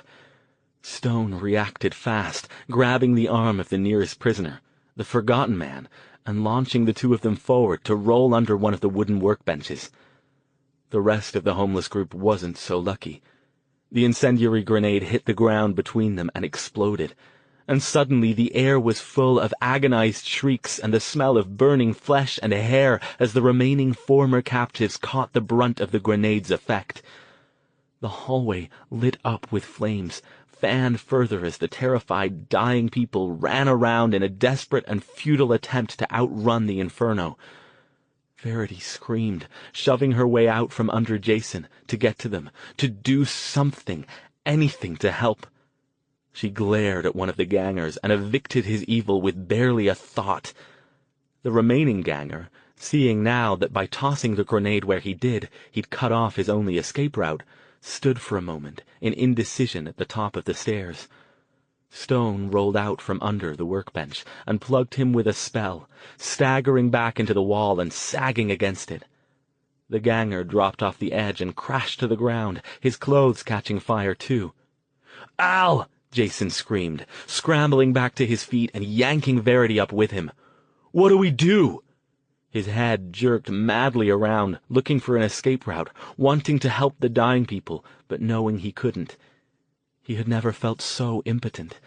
Stone reacted fast, grabbing the arm of the nearest prisoner, the Forgotten Man, and launching the 2 of them forward to roll under one of the wooden workbenches. The rest of the homeless group wasn't so lucky. The incendiary grenade hit the ground between them and exploded, and suddenly the air was full of agonized shrieks and the smell of burning flesh and hair as the remaining former captives caught the brunt of the grenade's effect. The hallway lit up with flames, fanned further as the terrified, dying people ran around in a desperate and futile attempt to outrun the inferno. Verity screamed, shoving her way out from under Jason, to get to them, to do something, anything to help. She glared at one of the gangers and evicted his evil with barely a thought. The remaining ganger, seeing now that by tossing the grenade where he did, he'd cut off his only escape route, stood for a moment in indecision at the top of the stairs. Stone rolled out from under the workbench and plugged him with a spell, staggering back into the wall and sagging against it. The ganger dropped off the edge and crashed to the ground, his clothes catching fire too. "Al!" Jason screamed, scrambling back to his feet and yanking Verity up with him. "What do we do?" His head jerked madly around, looking for an escape route, wanting to help the dying people, but knowing he couldn't. He had never felt so impotent,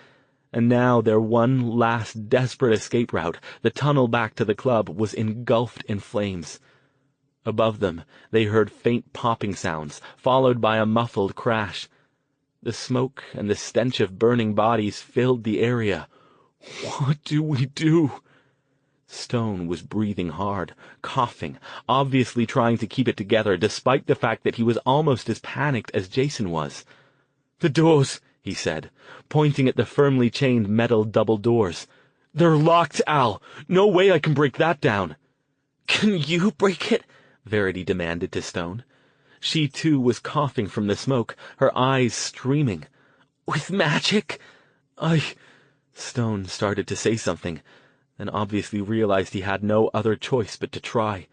and now their one last desperate escape route, the tunnel back to the club, was engulfed in flames. Above them, they heard faint popping sounds, followed by a muffled crash. The smoke and the stench of burning bodies filled the area. "What do we do?" Stone was breathing hard, coughing, obviously trying to keep it together despite the fact that he was almost as panicked as Jason was. "The doors," he said, pointing at the firmly chained metal double doors. "They're locked, Al. No way I can break that down." "Can you break it?" Verity demanded to Stone. She, too, was coughing from the smoke, her eyes streaming. "With magic? Stone started to say something, then obviously realized he had no other choice but to try.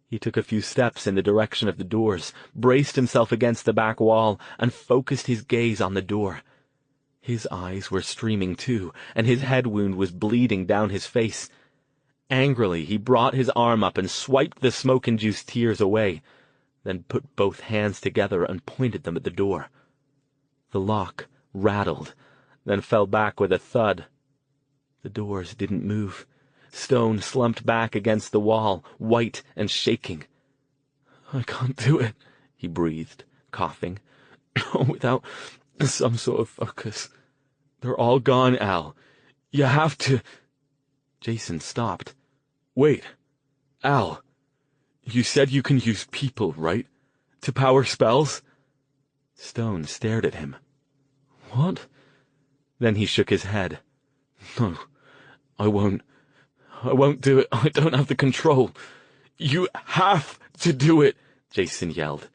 He took a few steps in the direction of the doors, braced himself against the back wall, and focused his gaze on the door. His eyes were streaming too, and his head wound was bleeding down his face. Angrily, he brought his arm up and swiped the smoke-induced tears away, then put both hands together and pointed them at the door. The lock rattled, then fell back with a thud. The doors didn't move. Stone slumped back against the wall, white and shaking. "I can't do it," he breathed, coughing. "Without some sort of focus. They're all gone, Al. You have to—" Jason stopped. "Wait. Al, you said you can use people, right? To power spells?" Stone stared at him. "What?" Then he shook his head. "No, I won't do it. I don't have the control." "You have to do it," Jason yelled.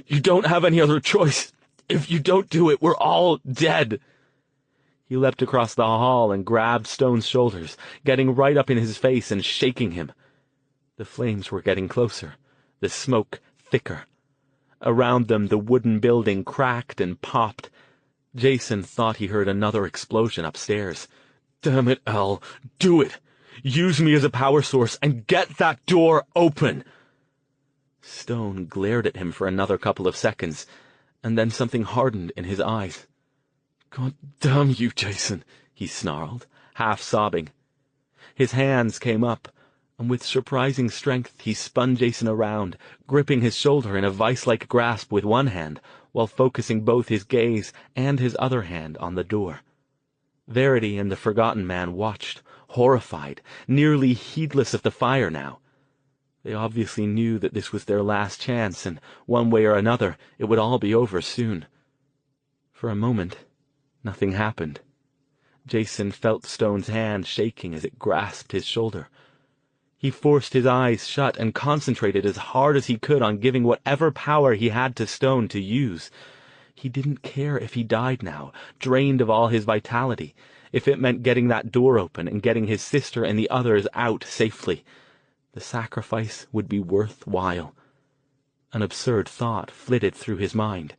"You don't have any other choice. If you don't do it, we're all dead." He leapt across the hall and grabbed Stone's shoulders, getting right up in his face and shaking him. The flames were getting closer, the smoke thicker. Around them the wooden building cracked and popped. Jason thought he heard another explosion upstairs. "Damn it, Al. Do it. Use me as a power source and get that door open." Stone glared at him for another couple of seconds, and then something hardened in his eyes. "God damn you, Jason," he snarled, half sobbing. His hands came up, and with surprising strength he spun Jason around, gripping his shoulder in a vice-like grasp with one hand, while focusing both his gaze and his other hand on the door. Verity and the Forgotten Man watched, horrified, nearly heedless of the fire now. They obviously knew that this was their last chance, and one way or another it would all be over soon. For a moment, nothing happened. Jason felt Stone's hand shaking as it grasped his shoulder. He forced his eyes shut and concentrated as hard as he could on giving whatever power he had to Stone to use. He didn't care if he died now, drained of all his vitality, if it meant getting that door open and getting his sister and the others out safely. The sacrifice would be worthwhile. An absurd thought flitted through his mind.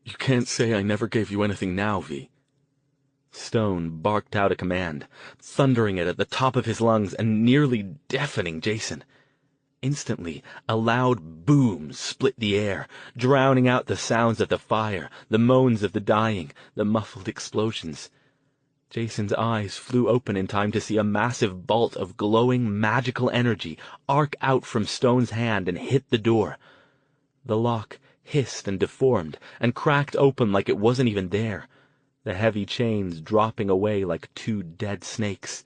"You can't say I never gave you anything now, V." Stone barked out a command, thundering it at the top of his lungs and nearly deafening Jason. Instantly, a loud boom split the air, drowning out the sounds of the fire, the moans of the dying, the muffled explosions. Jason's eyes flew open in time to see a massive bolt of glowing magical energy arc out from Stone's hand and hit the door. The lock hissed and deformed and cracked open like it wasn't even there, the heavy chains dropping away like two dead snakes.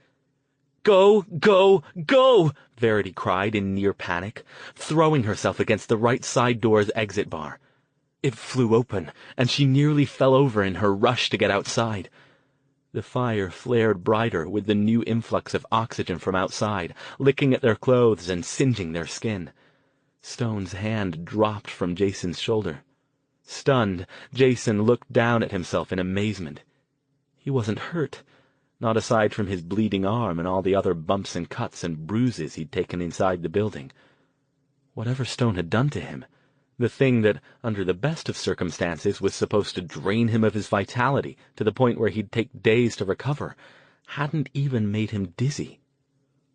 "Go, go, go!" Verity cried in near panic, throwing herself against the right side door's exit bar. It flew open, and she nearly fell over in her rush to get outside. The fire flared brighter with the new influx of oxygen from outside, licking at their clothes and singeing their skin. Stone's hand dropped from Jason's shoulder. Stunned, Jason looked down at himself in amazement. He wasn't hurt, not aside from his bleeding arm and all the other bumps and cuts and bruises he'd taken inside the building. Whatever Stone had done to him, the thing that, under the best of circumstances, was supposed to drain him of his vitality to the point where he'd take days to recover, hadn't even made him dizzy.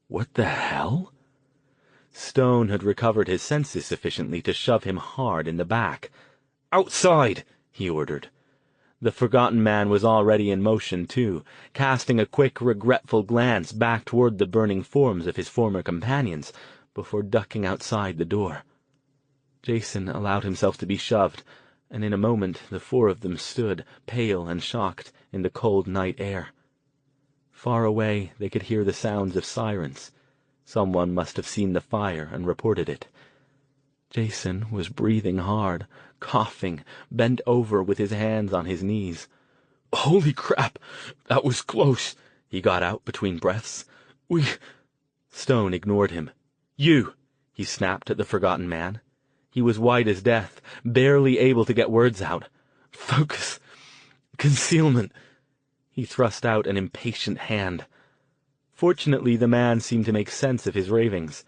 What the hell? Stone had recovered his senses sufficiently to shove him hard in the back. "Outside!" he ordered. The Forgotten Man was already in motion, too, casting a quick, regretful glance back toward the burning forms of his former companions, before ducking outside the door. Jason allowed himself to be shoved, and in a moment the four of them stood, pale and shocked, in the cold night air. Far away they could hear the sounds of sirens. Someone must have seen the fire and reported it. Jason was breathing hard, coughing, bent over with his hands on his knees. "Holy crap! That was close!" he got out between breaths. Stone ignored him. "You!" he snapped at the Forgotten Man. He was white as death, barely able to get words out. "Focus! Concealment!" He thrust out an impatient hand. Fortunately, the man seemed to make sense of his ravings.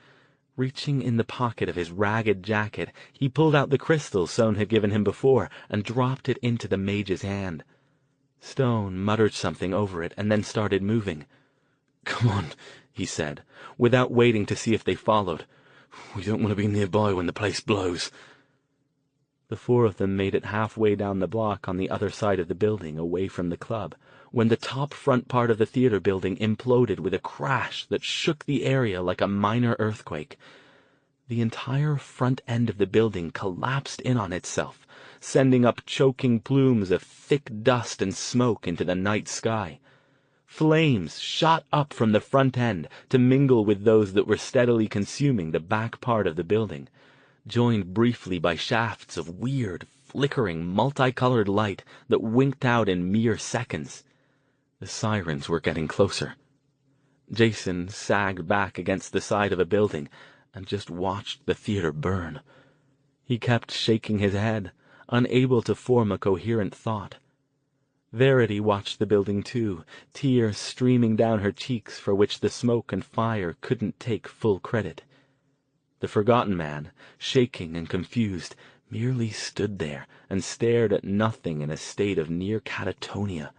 Reaching in the pocket of his ragged jacket, he pulled out the crystal Stone had given him before and dropped it into the mage's hand. Stone muttered something over it and then started moving. "Come on," he said, without waiting to see if they followed. "We don't want to be nearby when the place blows." The four of them made it halfway down the block on the other side of the building, away from the club, when the top front part of the theater building imploded with a crash that shook the area like a minor earthquake. The entire front end of the building collapsed in on itself, sending up choking plumes of thick dust and smoke into the night sky. Flames shot up from the front end to mingle with those that were steadily consuming the back part of the building, joined briefly by shafts of weird, flickering, multicolored light that winked out in mere seconds. The sirens were getting closer. Jason sagged back against the side of a building and just watched the theater burn. He kept shaking his head, unable to form a coherent thought. Verity watched the building too, tears streaming down her cheeks for which the smoke and fire couldn't take full credit. The Forgotten Man, shaking and confused, merely stood there and stared at nothing in a state of near catatonia.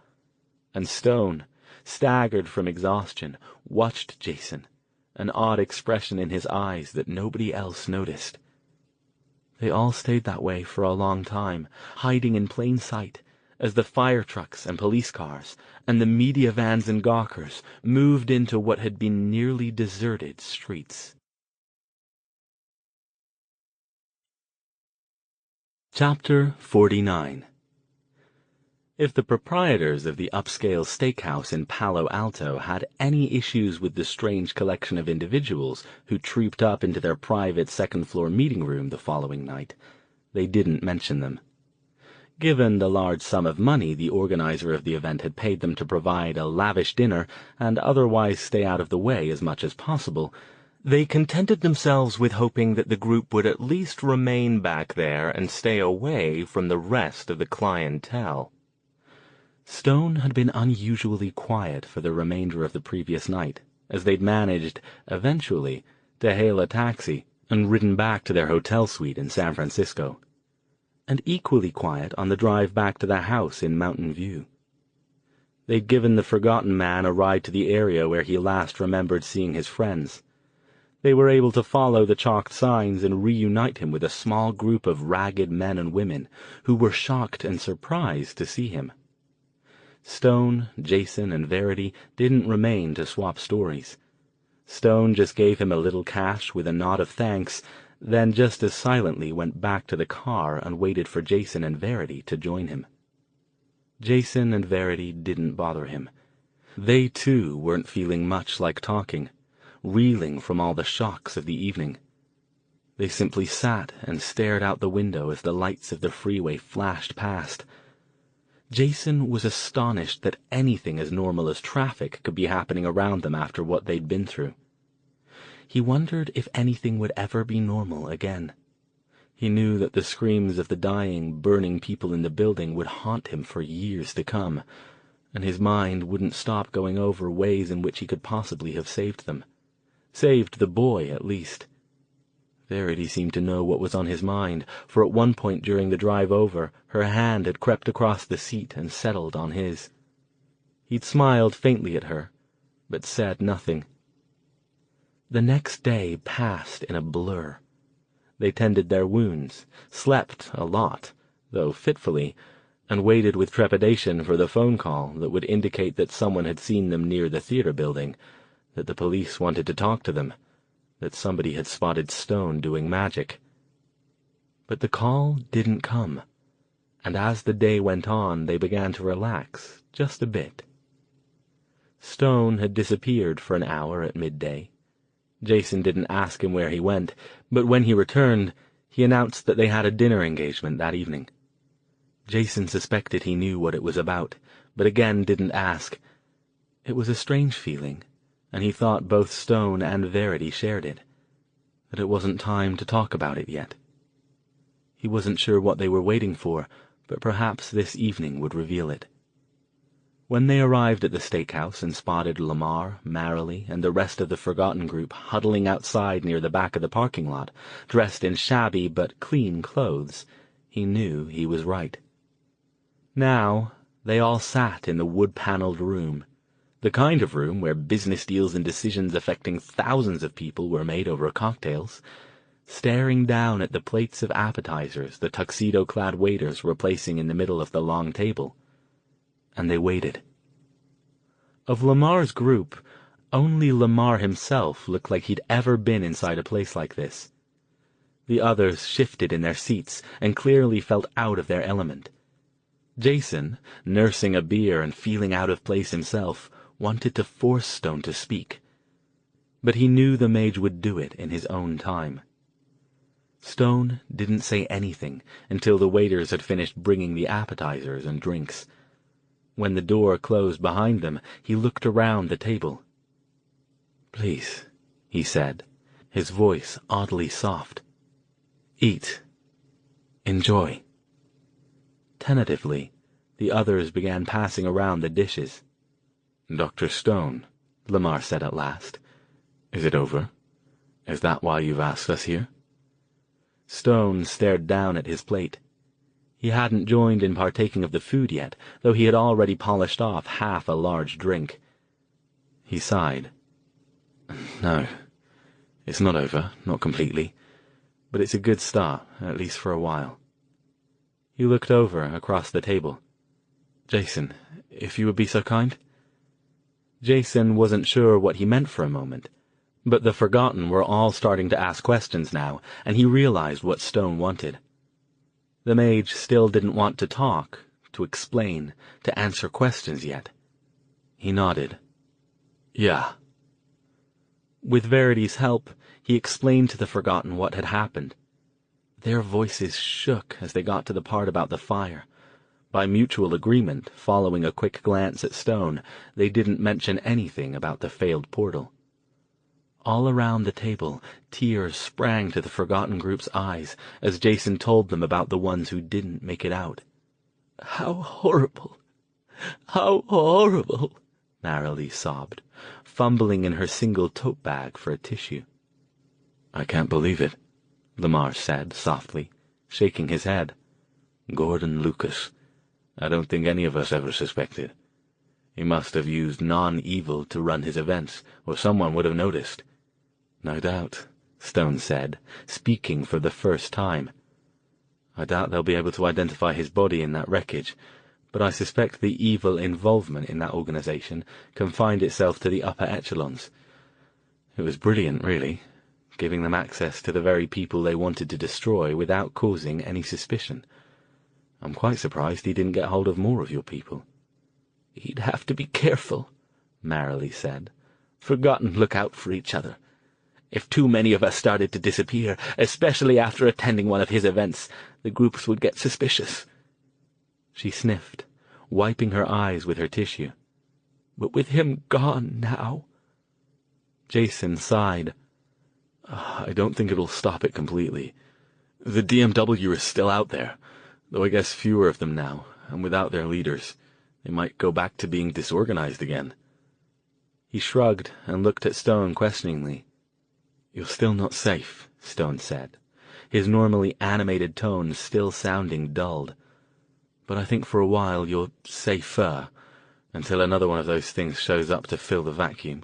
And Stone, staggered from exhaustion, watched Jason, an odd expression in his eyes that nobody else noticed. They all stayed that way for a long time, hiding in plain sight, as the fire trucks and police cars and the media vans and gawkers moved into what had been nearly deserted streets. Chapter 49. If the proprietors of the upscale steakhouse in Palo Alto had any issues with the strange collection of individuals who trooped up into their private second-floor meeting room the following night, they didn't mention them. Given the large sum of money the organizer of the event had paid them to provide a lavish dinner and otherwise stay out of the way as much as possible, they contented themselves with hoping that the group would at least remain back there and stay away from the rest of the clientele. Stone had been unusually quiet for the remainder of the previous night, as they'd managed, eventually, to hail a taxi and ridden back to their hotel suite in San Francisco, and equally quiet on the drive back to their house in Mountain View. They'd given the forgotten man a ride to the area where he last remembered seeing his friends. They were able to follow the chalked signs and reunite him with a small group of ragged men and women who were shocked and surprised to see him. Stone, Jason, and Verity didn't remain to swap stories. Stone just gave him a little cash with a nod of thanks, then just as silently went back to the car and waited for Jason and Verity to join him. Jason and Verity didn't bother him. They, too, weren't feeling much like talking, reeling from all the shocks of the evening. They simply sat and stared out the window as the lights of the freeway flashed past. Jason was astonished that anything as normal as traffic could be happening around them after what they'd been through. He wondered if anything would ever be normal again. He knew that the screams of the dying, burning people in the building would haunt him for years to come, and his mind wouldn't stop going over ways in which he could possibly have saved them. Saved the boy, at least. Verity seemed to know what was on his mind, for at one point during the drive over, her hand had crept across the seat and settled on his. He'd smiled faintly at her, but said nothing. The next day passed in a blur. They tended their wounds, slept a lot, though fitfully, and waited with trepidation for the phone call that would indicate that someone had seen them near the theater building, that the police wanted to talk to them, that somebody had spotted Stone doing magic. But the call didn't come, and as the day went on they began to relax just a bit. Stone had disappeared for an hour at midday. Jason didn't ask him where he went, but when he returned, he announced that they had a dinner engagement that evening. Jason suspected he knew what it was about, but again didn't ask. It was a strange feeling, and he thought both Stone and Verity shared it, that it wasn't time to talk about it yet. He wasn't sure what they were waiting for, but perhaps this evening would reveal it. When they arrived at the steakhouse and spotted Lamar, Marilee, and the rest of the forgotten group huddling outside near the back of the parking lot, dressed in shabby but clean clothes, he knew he was right. Now, they all sat in the wood-paneled room, the kind of room where business deals and decisions affecting thousands of people were made over cocktails, staring down at the plates of appetizers the tuxedo-clad waiters were placing in the middle of the long table. And they waited. Of Lamar's group, only Lamar himself looked like he'd ever been inside a place like this. The others shifted in their seats and clearly felt out of their element. Jason, nursing a beer and feeling out of place himself, wanted to force Stone to speak. But he knew the mage would do it in his own time. Stone didn't say anything until the waiters had finished bringing the appetizers and drinks. When the door closed behind them, he looked around the table. "Please," he said, his voice oddly soft. "Eat. Enjoy." Tentatively, the others began passing around the dishes. "Dr. Stone," Lamar said at last, "is it over? Is that why you've asked us here?" Stone stared down at his plate. He hadn't joined in partaking of the food yet, though he had already polished off half a large drink. He sighed. "No, it's not over, not completely, but it's a good start, at least for a while." He looked over across the table. "Jason, if you would be so kind?" Jason wasn't sure what he meant for a moment, but the Forgotten were all starting to ask questions now, and he realized what Stone wanted. The mage still didn't want to talk, to explain, to answer questions yet. He nodded. Yeah. With Verity's help, he explained to the Forgotten what had happened. Their voices shook as they got to the part about the fire. By mutual agreement, following a quick glance at Stone, they didn't mention anything about the failed portal. All around the table, tears sprang to the Forgotten group's eyes as Jason told them about the ones who didn't make it out. "How horrible! How horrible!" Marilee sobbed, fumbling in her single tote bag for a tissue. "I can't believe it," Lamar said softly, shaking his head. "Gordon Lucas. I don't think any of us ever suspected. He must have used non-evil to run his events, or someone would have noticed." "No doubt," Stone said, speaking for the first time. "I doubt they'll be able to identify his body in that wreckage, but I suspect the evil involvement in that organization confined itself to the upper echelons. It was brilliant, really, giving them access to the very people they wanted to destroy without causing any suspicion. I'm quite surprised he didn't get hold of more of your people." "He'd have to be careful," Marilee said. "Forgotten look out for each other. If too many of us started to disappear, especially after attending one of his events, the groups would get suspicious." She sniffed, wiping her eyes with her tissue. "But with him gone now—" Jason sighed. "I don't think it'll stop it completely. The DMW is still out there, though I guess fewer of them now, and without their leaders, they might go back to being disorganized again." He shrugged and looked at Stone questioningly. "You're still not safe," Stone said, his normally animated tone still sounding dulled. "But I think for a while you're safer, until another one of those things shows up to fill the vacuum.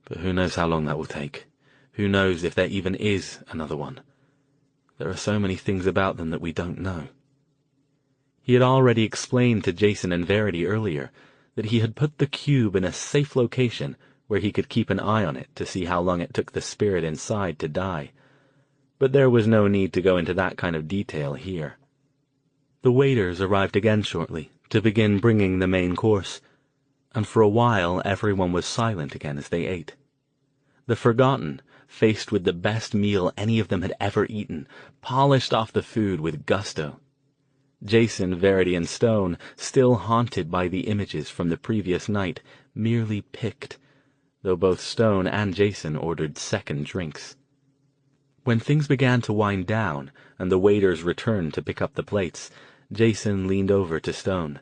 But who knows how long that will take? Who knows if there even is another one? There are so many things about them that we don't know." He had already explained to Jason and Verity earlier that he had put the cube in a safe location where he could keep an eye on it to see how long it took the spirit inside to die. But there was no need to go into that kind of detail here. The waiters arrived again shortly to begin bringing the main course, and for a while everyone was silent again as they ate. The Forgotten, faced with the best meal any of them had ever eaten, polished off the food with gusto. Jason, Verity, and Stone, still haunted by the images from the previous night, merely picked, though both Stone and Jason ordered second drinks. When things began to wind down and the waiters returned to pick up the plates, Jason leaned over to Stone.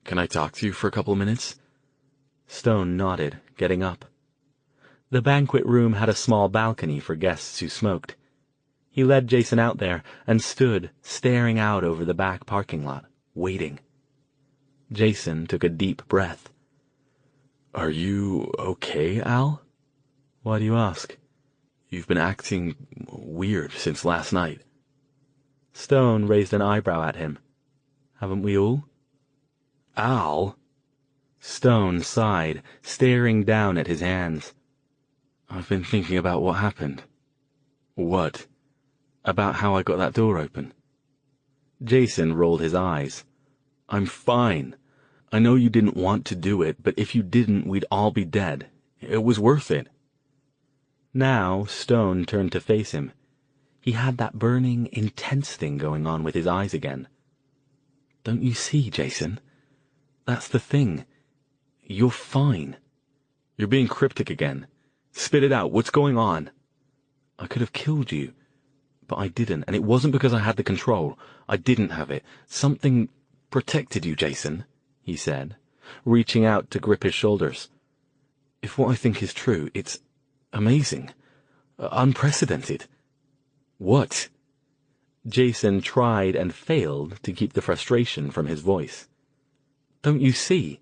"Can I talk to you for a couple minutes?" Stone nodded, getting up. The banquet room had a small balcony for guests who smoked. He led Jason out there and stood staring out over the back parking lot, waiting. Jason took a deep breath. "Are you okay, Al?" "Why do you ask?" "You've been acting weird since last night." Stone raised an eyebrow at him. "Haven't we all?" "Al?" Stone sighed, staring down at his hands. "I've been thinking about what happened." "What?" "About how I got that door open." Jason rolled his eyes. "I'm fine. I know you didn't want to do it, but if you didn't, we'd all be dead. It was worth it." Now Stone turned to face him. He had that burning, intense thing going on with his eyes again. "Don't you see, Jason? That's the thing. You're fine. You're being cryptic again. Spit it out. What's going on?" "I could have killed you, but I didn't, and it wasn't because I had the control. I didn't have it. Something protected you, Jason," he said, reaching out to grip his shoulders. "If what I think is true, it's amazing. Unprecedented." "What?" Jason tried and failed to keep the frustration from his voice. "Don't you see?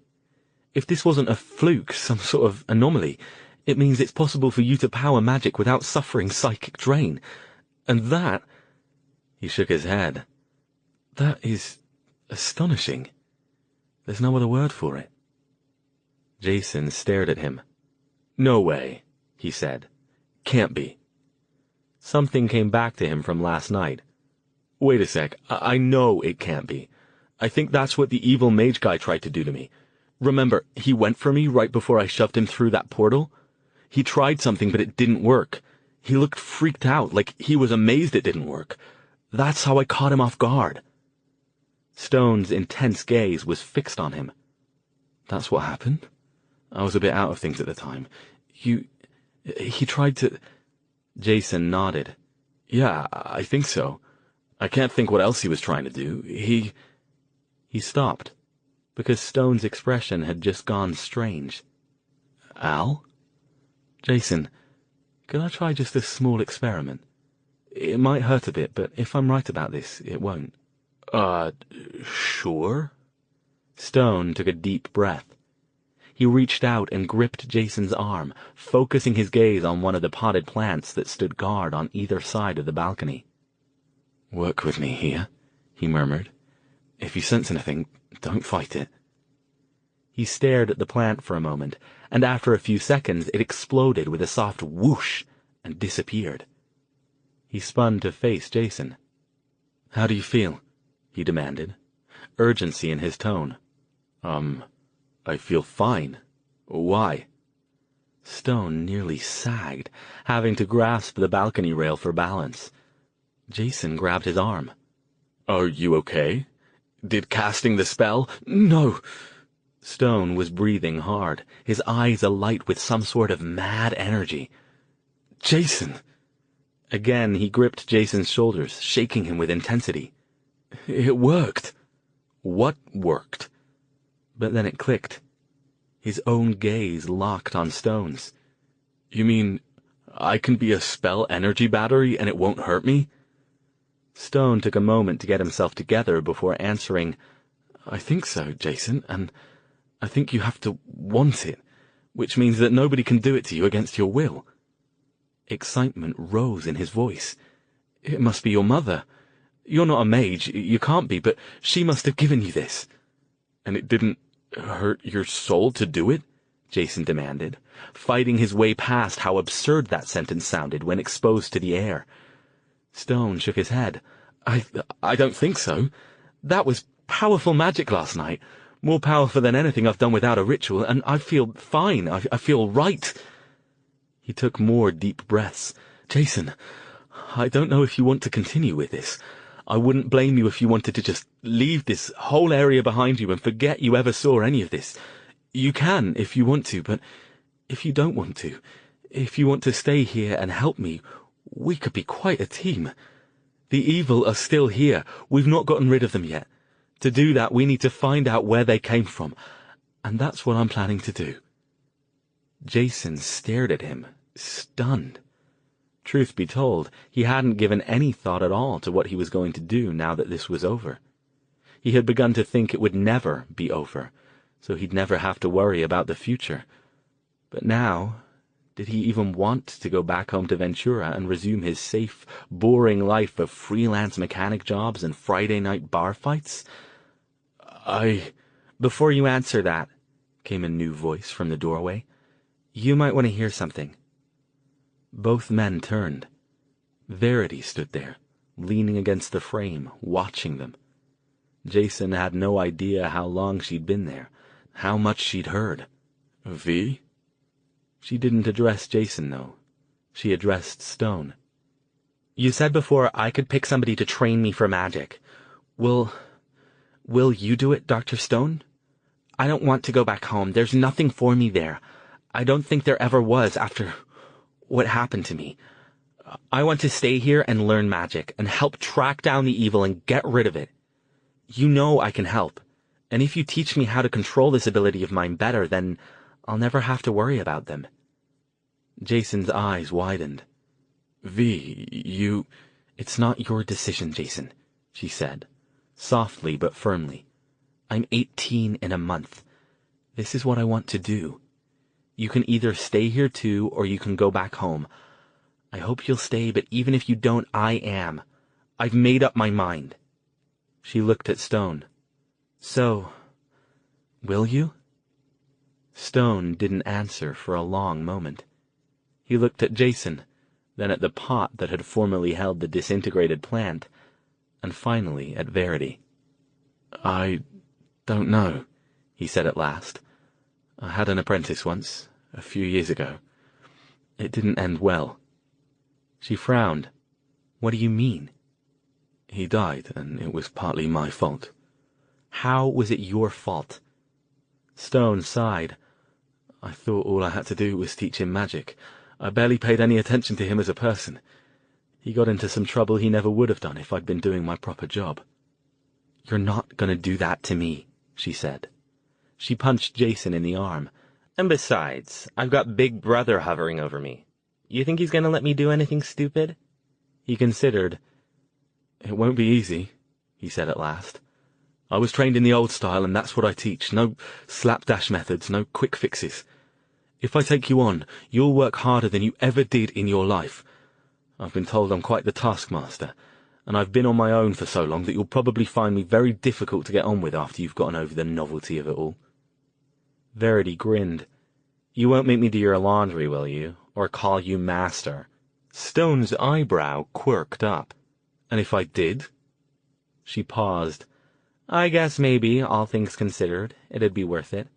If this wasn't a fluke, some sort of anomaly, it means it's possible for you to power magic without suffering psychic drain. And that—" He shook his head. "That is astonishing. There's no other word for it." Jason stared at him. "No way," he said. "Can't be." Something came back to him from last night. "Wait a sec. I know it can't be. I think that's what the evil mage guy tried to do to me. Remember, he went for me right before I shoved him through that portal? He tried something, but it didn't work. He looked freaked out, like he was amazed it didn't work. That's how I caught him off guard." Stone's intense gaze was fixed on him. "That's what happened? I was a bit out of things at the time. He tried to—" Jason nodded. "Yeah, I think so. I can't think what else he was trying to do. He stopped, because Stone's expression had just gone strange. "Al? Jason, could I try just a small experiment? It might hurt a bit, but if I'm right about this, it won't." Sure." Stone took a deep breath. He reached out and gripped Jason's arm, focusing his gaze on one of the potted plants that stood guard on either side of the balcony. "Work with me here," he murmured. "If you sense anything, don't fight it." He stared at the plant for a moment, and after a few seconds it exploded with a soft whoosh and disappeared. He spun to face Jason. "How do you feel?" he demanded, urgency in his tone. I feel fine. Why?" Stone nearly sagged, having to grasp the balcony rail for balance. Jason grabbed his arm. "Are you okay? Did casting the spell—" "No." Stone was breathing hard, his eyes alight with some sort of mad energy. "Jason!" Again he gripped Jason's shoulders, shaking him with intensity. "It worked." "What worked?" But then it clicked. His own gaze locked on Stone's. "You mean I can be a spell energy battery and it won't hurt me?" Stone took a moment to get himself together before answering, "I think so, Jason, and I think you have to want it, which means that nobody can do it to you against your will." Excitement rose in his voice. "It must be your mother. You're not a mage, you can't be, but she must have given you this." "And it didn't hurt your soul to do it?" Jason demanded, fighting his way past how absurd that sentence sounded when exposed to the air. Stone shook his head. I don't think so. That was powerful magic last night, more powerful than anything I've done without a ritual, and I feel fine. I feel right." He took more deep breaths. "Jason, I don't know if you want to continue with this. I wouldn't blame you if you wanted to just leave this whole area behind you and forget you ever saw any of this. You can, if you want to, but if you don't want to, if you want to stay here and help me, we could be quite a team. The evil are still here. We've not gotten rid of them yet. To do that, we need to find out where they came from, and that's what I'm planning to do." Jason stared at him, stunned. Truth be told, he hadn't given any thought at all to what he was going to do now that this was over. He had begun to think it would never be over, so he'd never have to worry about the future. But now, did he even want to go back home to Ventura and resume his safe, boring life of freelance mechanic jobs and Friday night bar fights? Before you answer that," came a new voice from the doorway, "you might want to hear something." Both men turned. Verity stood there, leaning against the frame, watching them. Jason had no idea how long she'd been there, how much she'd heard. "V?" She didn't address Jason, though. She addressed Stone. "You said before I could pick somebody to train me for magic. Will you do it, Dr. Stone? I don't want to go back home. There's nothing for me there. I don't think there ever was after what happened to me. I want to stay here and learn magic and help track down the evil and get rid of it. You know I can help, and if you teach me how to control this ability of mine better, then I'll never have to worry about them." Jason's eyes widened. "V, It's not your decision, Jason," she said, softly but firmly. "I'm 18 in a month. This is what I want to do. You can either stay here too, or you can go back home. I hope you'll stay, but even if you don't, I am. I've made up my mind." She looked at Stone. "So, will you?" Stone didn't answer for a long moment. He looked at Jason, then at the pot that had formerly held the disintegrated plant, and finally at Verity. I don't know, he said at last. I had an apprentice once, a few years ago. It didn't end well. She frowned. What do you mean? He died, and it was partly my fault. How was it your fault? Stone sighed. I thought all I had to do was teach him magic. I barely paid any attention to him as a person. He got into some trouble he never would have done if I'd been doing my proper job. You're not going to do that to me, she said. She punched Jason in the arm. And besides, I've got Big Brother hovering over me. You think he's going to let me do anything stupid? He considered. It won't be easy, he said at last. I was trained in the old style, and that's what I teach. No slapdash methods, no quick fixes. If I take you on, you'll work harder than you ever did in your life. I've been told I'm quite the taskmaster, and I've been on my own for so long that you'll probably find me very difficult to get on with after you've gotten over the novelty of it all. Verity grinned. You won't make me do your laundry, will you? Or call you master? Stone's eyebrow quirked up. And if I did? She paused. I guess maybe, all things considered, it'd be worth it.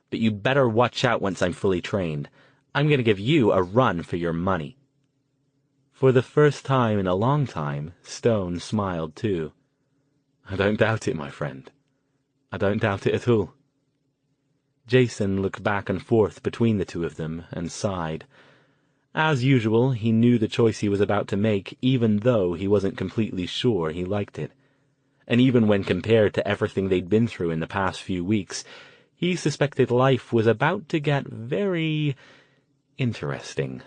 But you better watch out once I'm fully trained. I'm going to give you a run for your money. For the first time in a long time, Stone smiled too. I don't doubt it, my friend. I don't doubt it at all. Jason looked back and forth between the two of them and sighed. As usual, he knew the choice he was about to make, even though he wasn't completely sure he liked it. And even when compared to everything they'd been through in the past few weeks, he suspected life was about to get very interesting.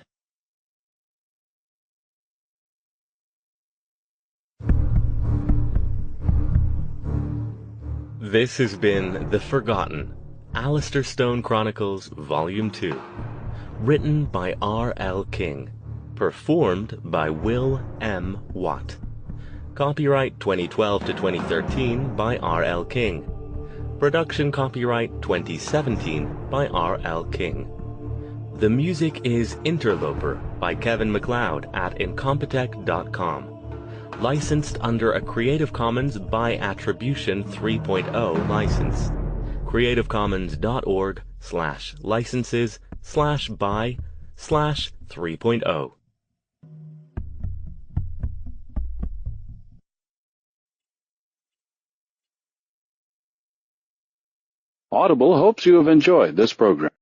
This has been The Forgotten, Alastair Stone Chronicles, Volume 2. Written by R.L. King. Performed by Will M. Watt. Copyright 2012 to 2013 by R.L. King. Production copyright 2017 by R.L. King. The music is Interloper by Kevin MacLeod at Incompetech.com. Licensed under a Creative Commons by Attribution 3.0 license. creativecommons.org/licenses/by/3.0. Audible hopes you have enjoyed this program.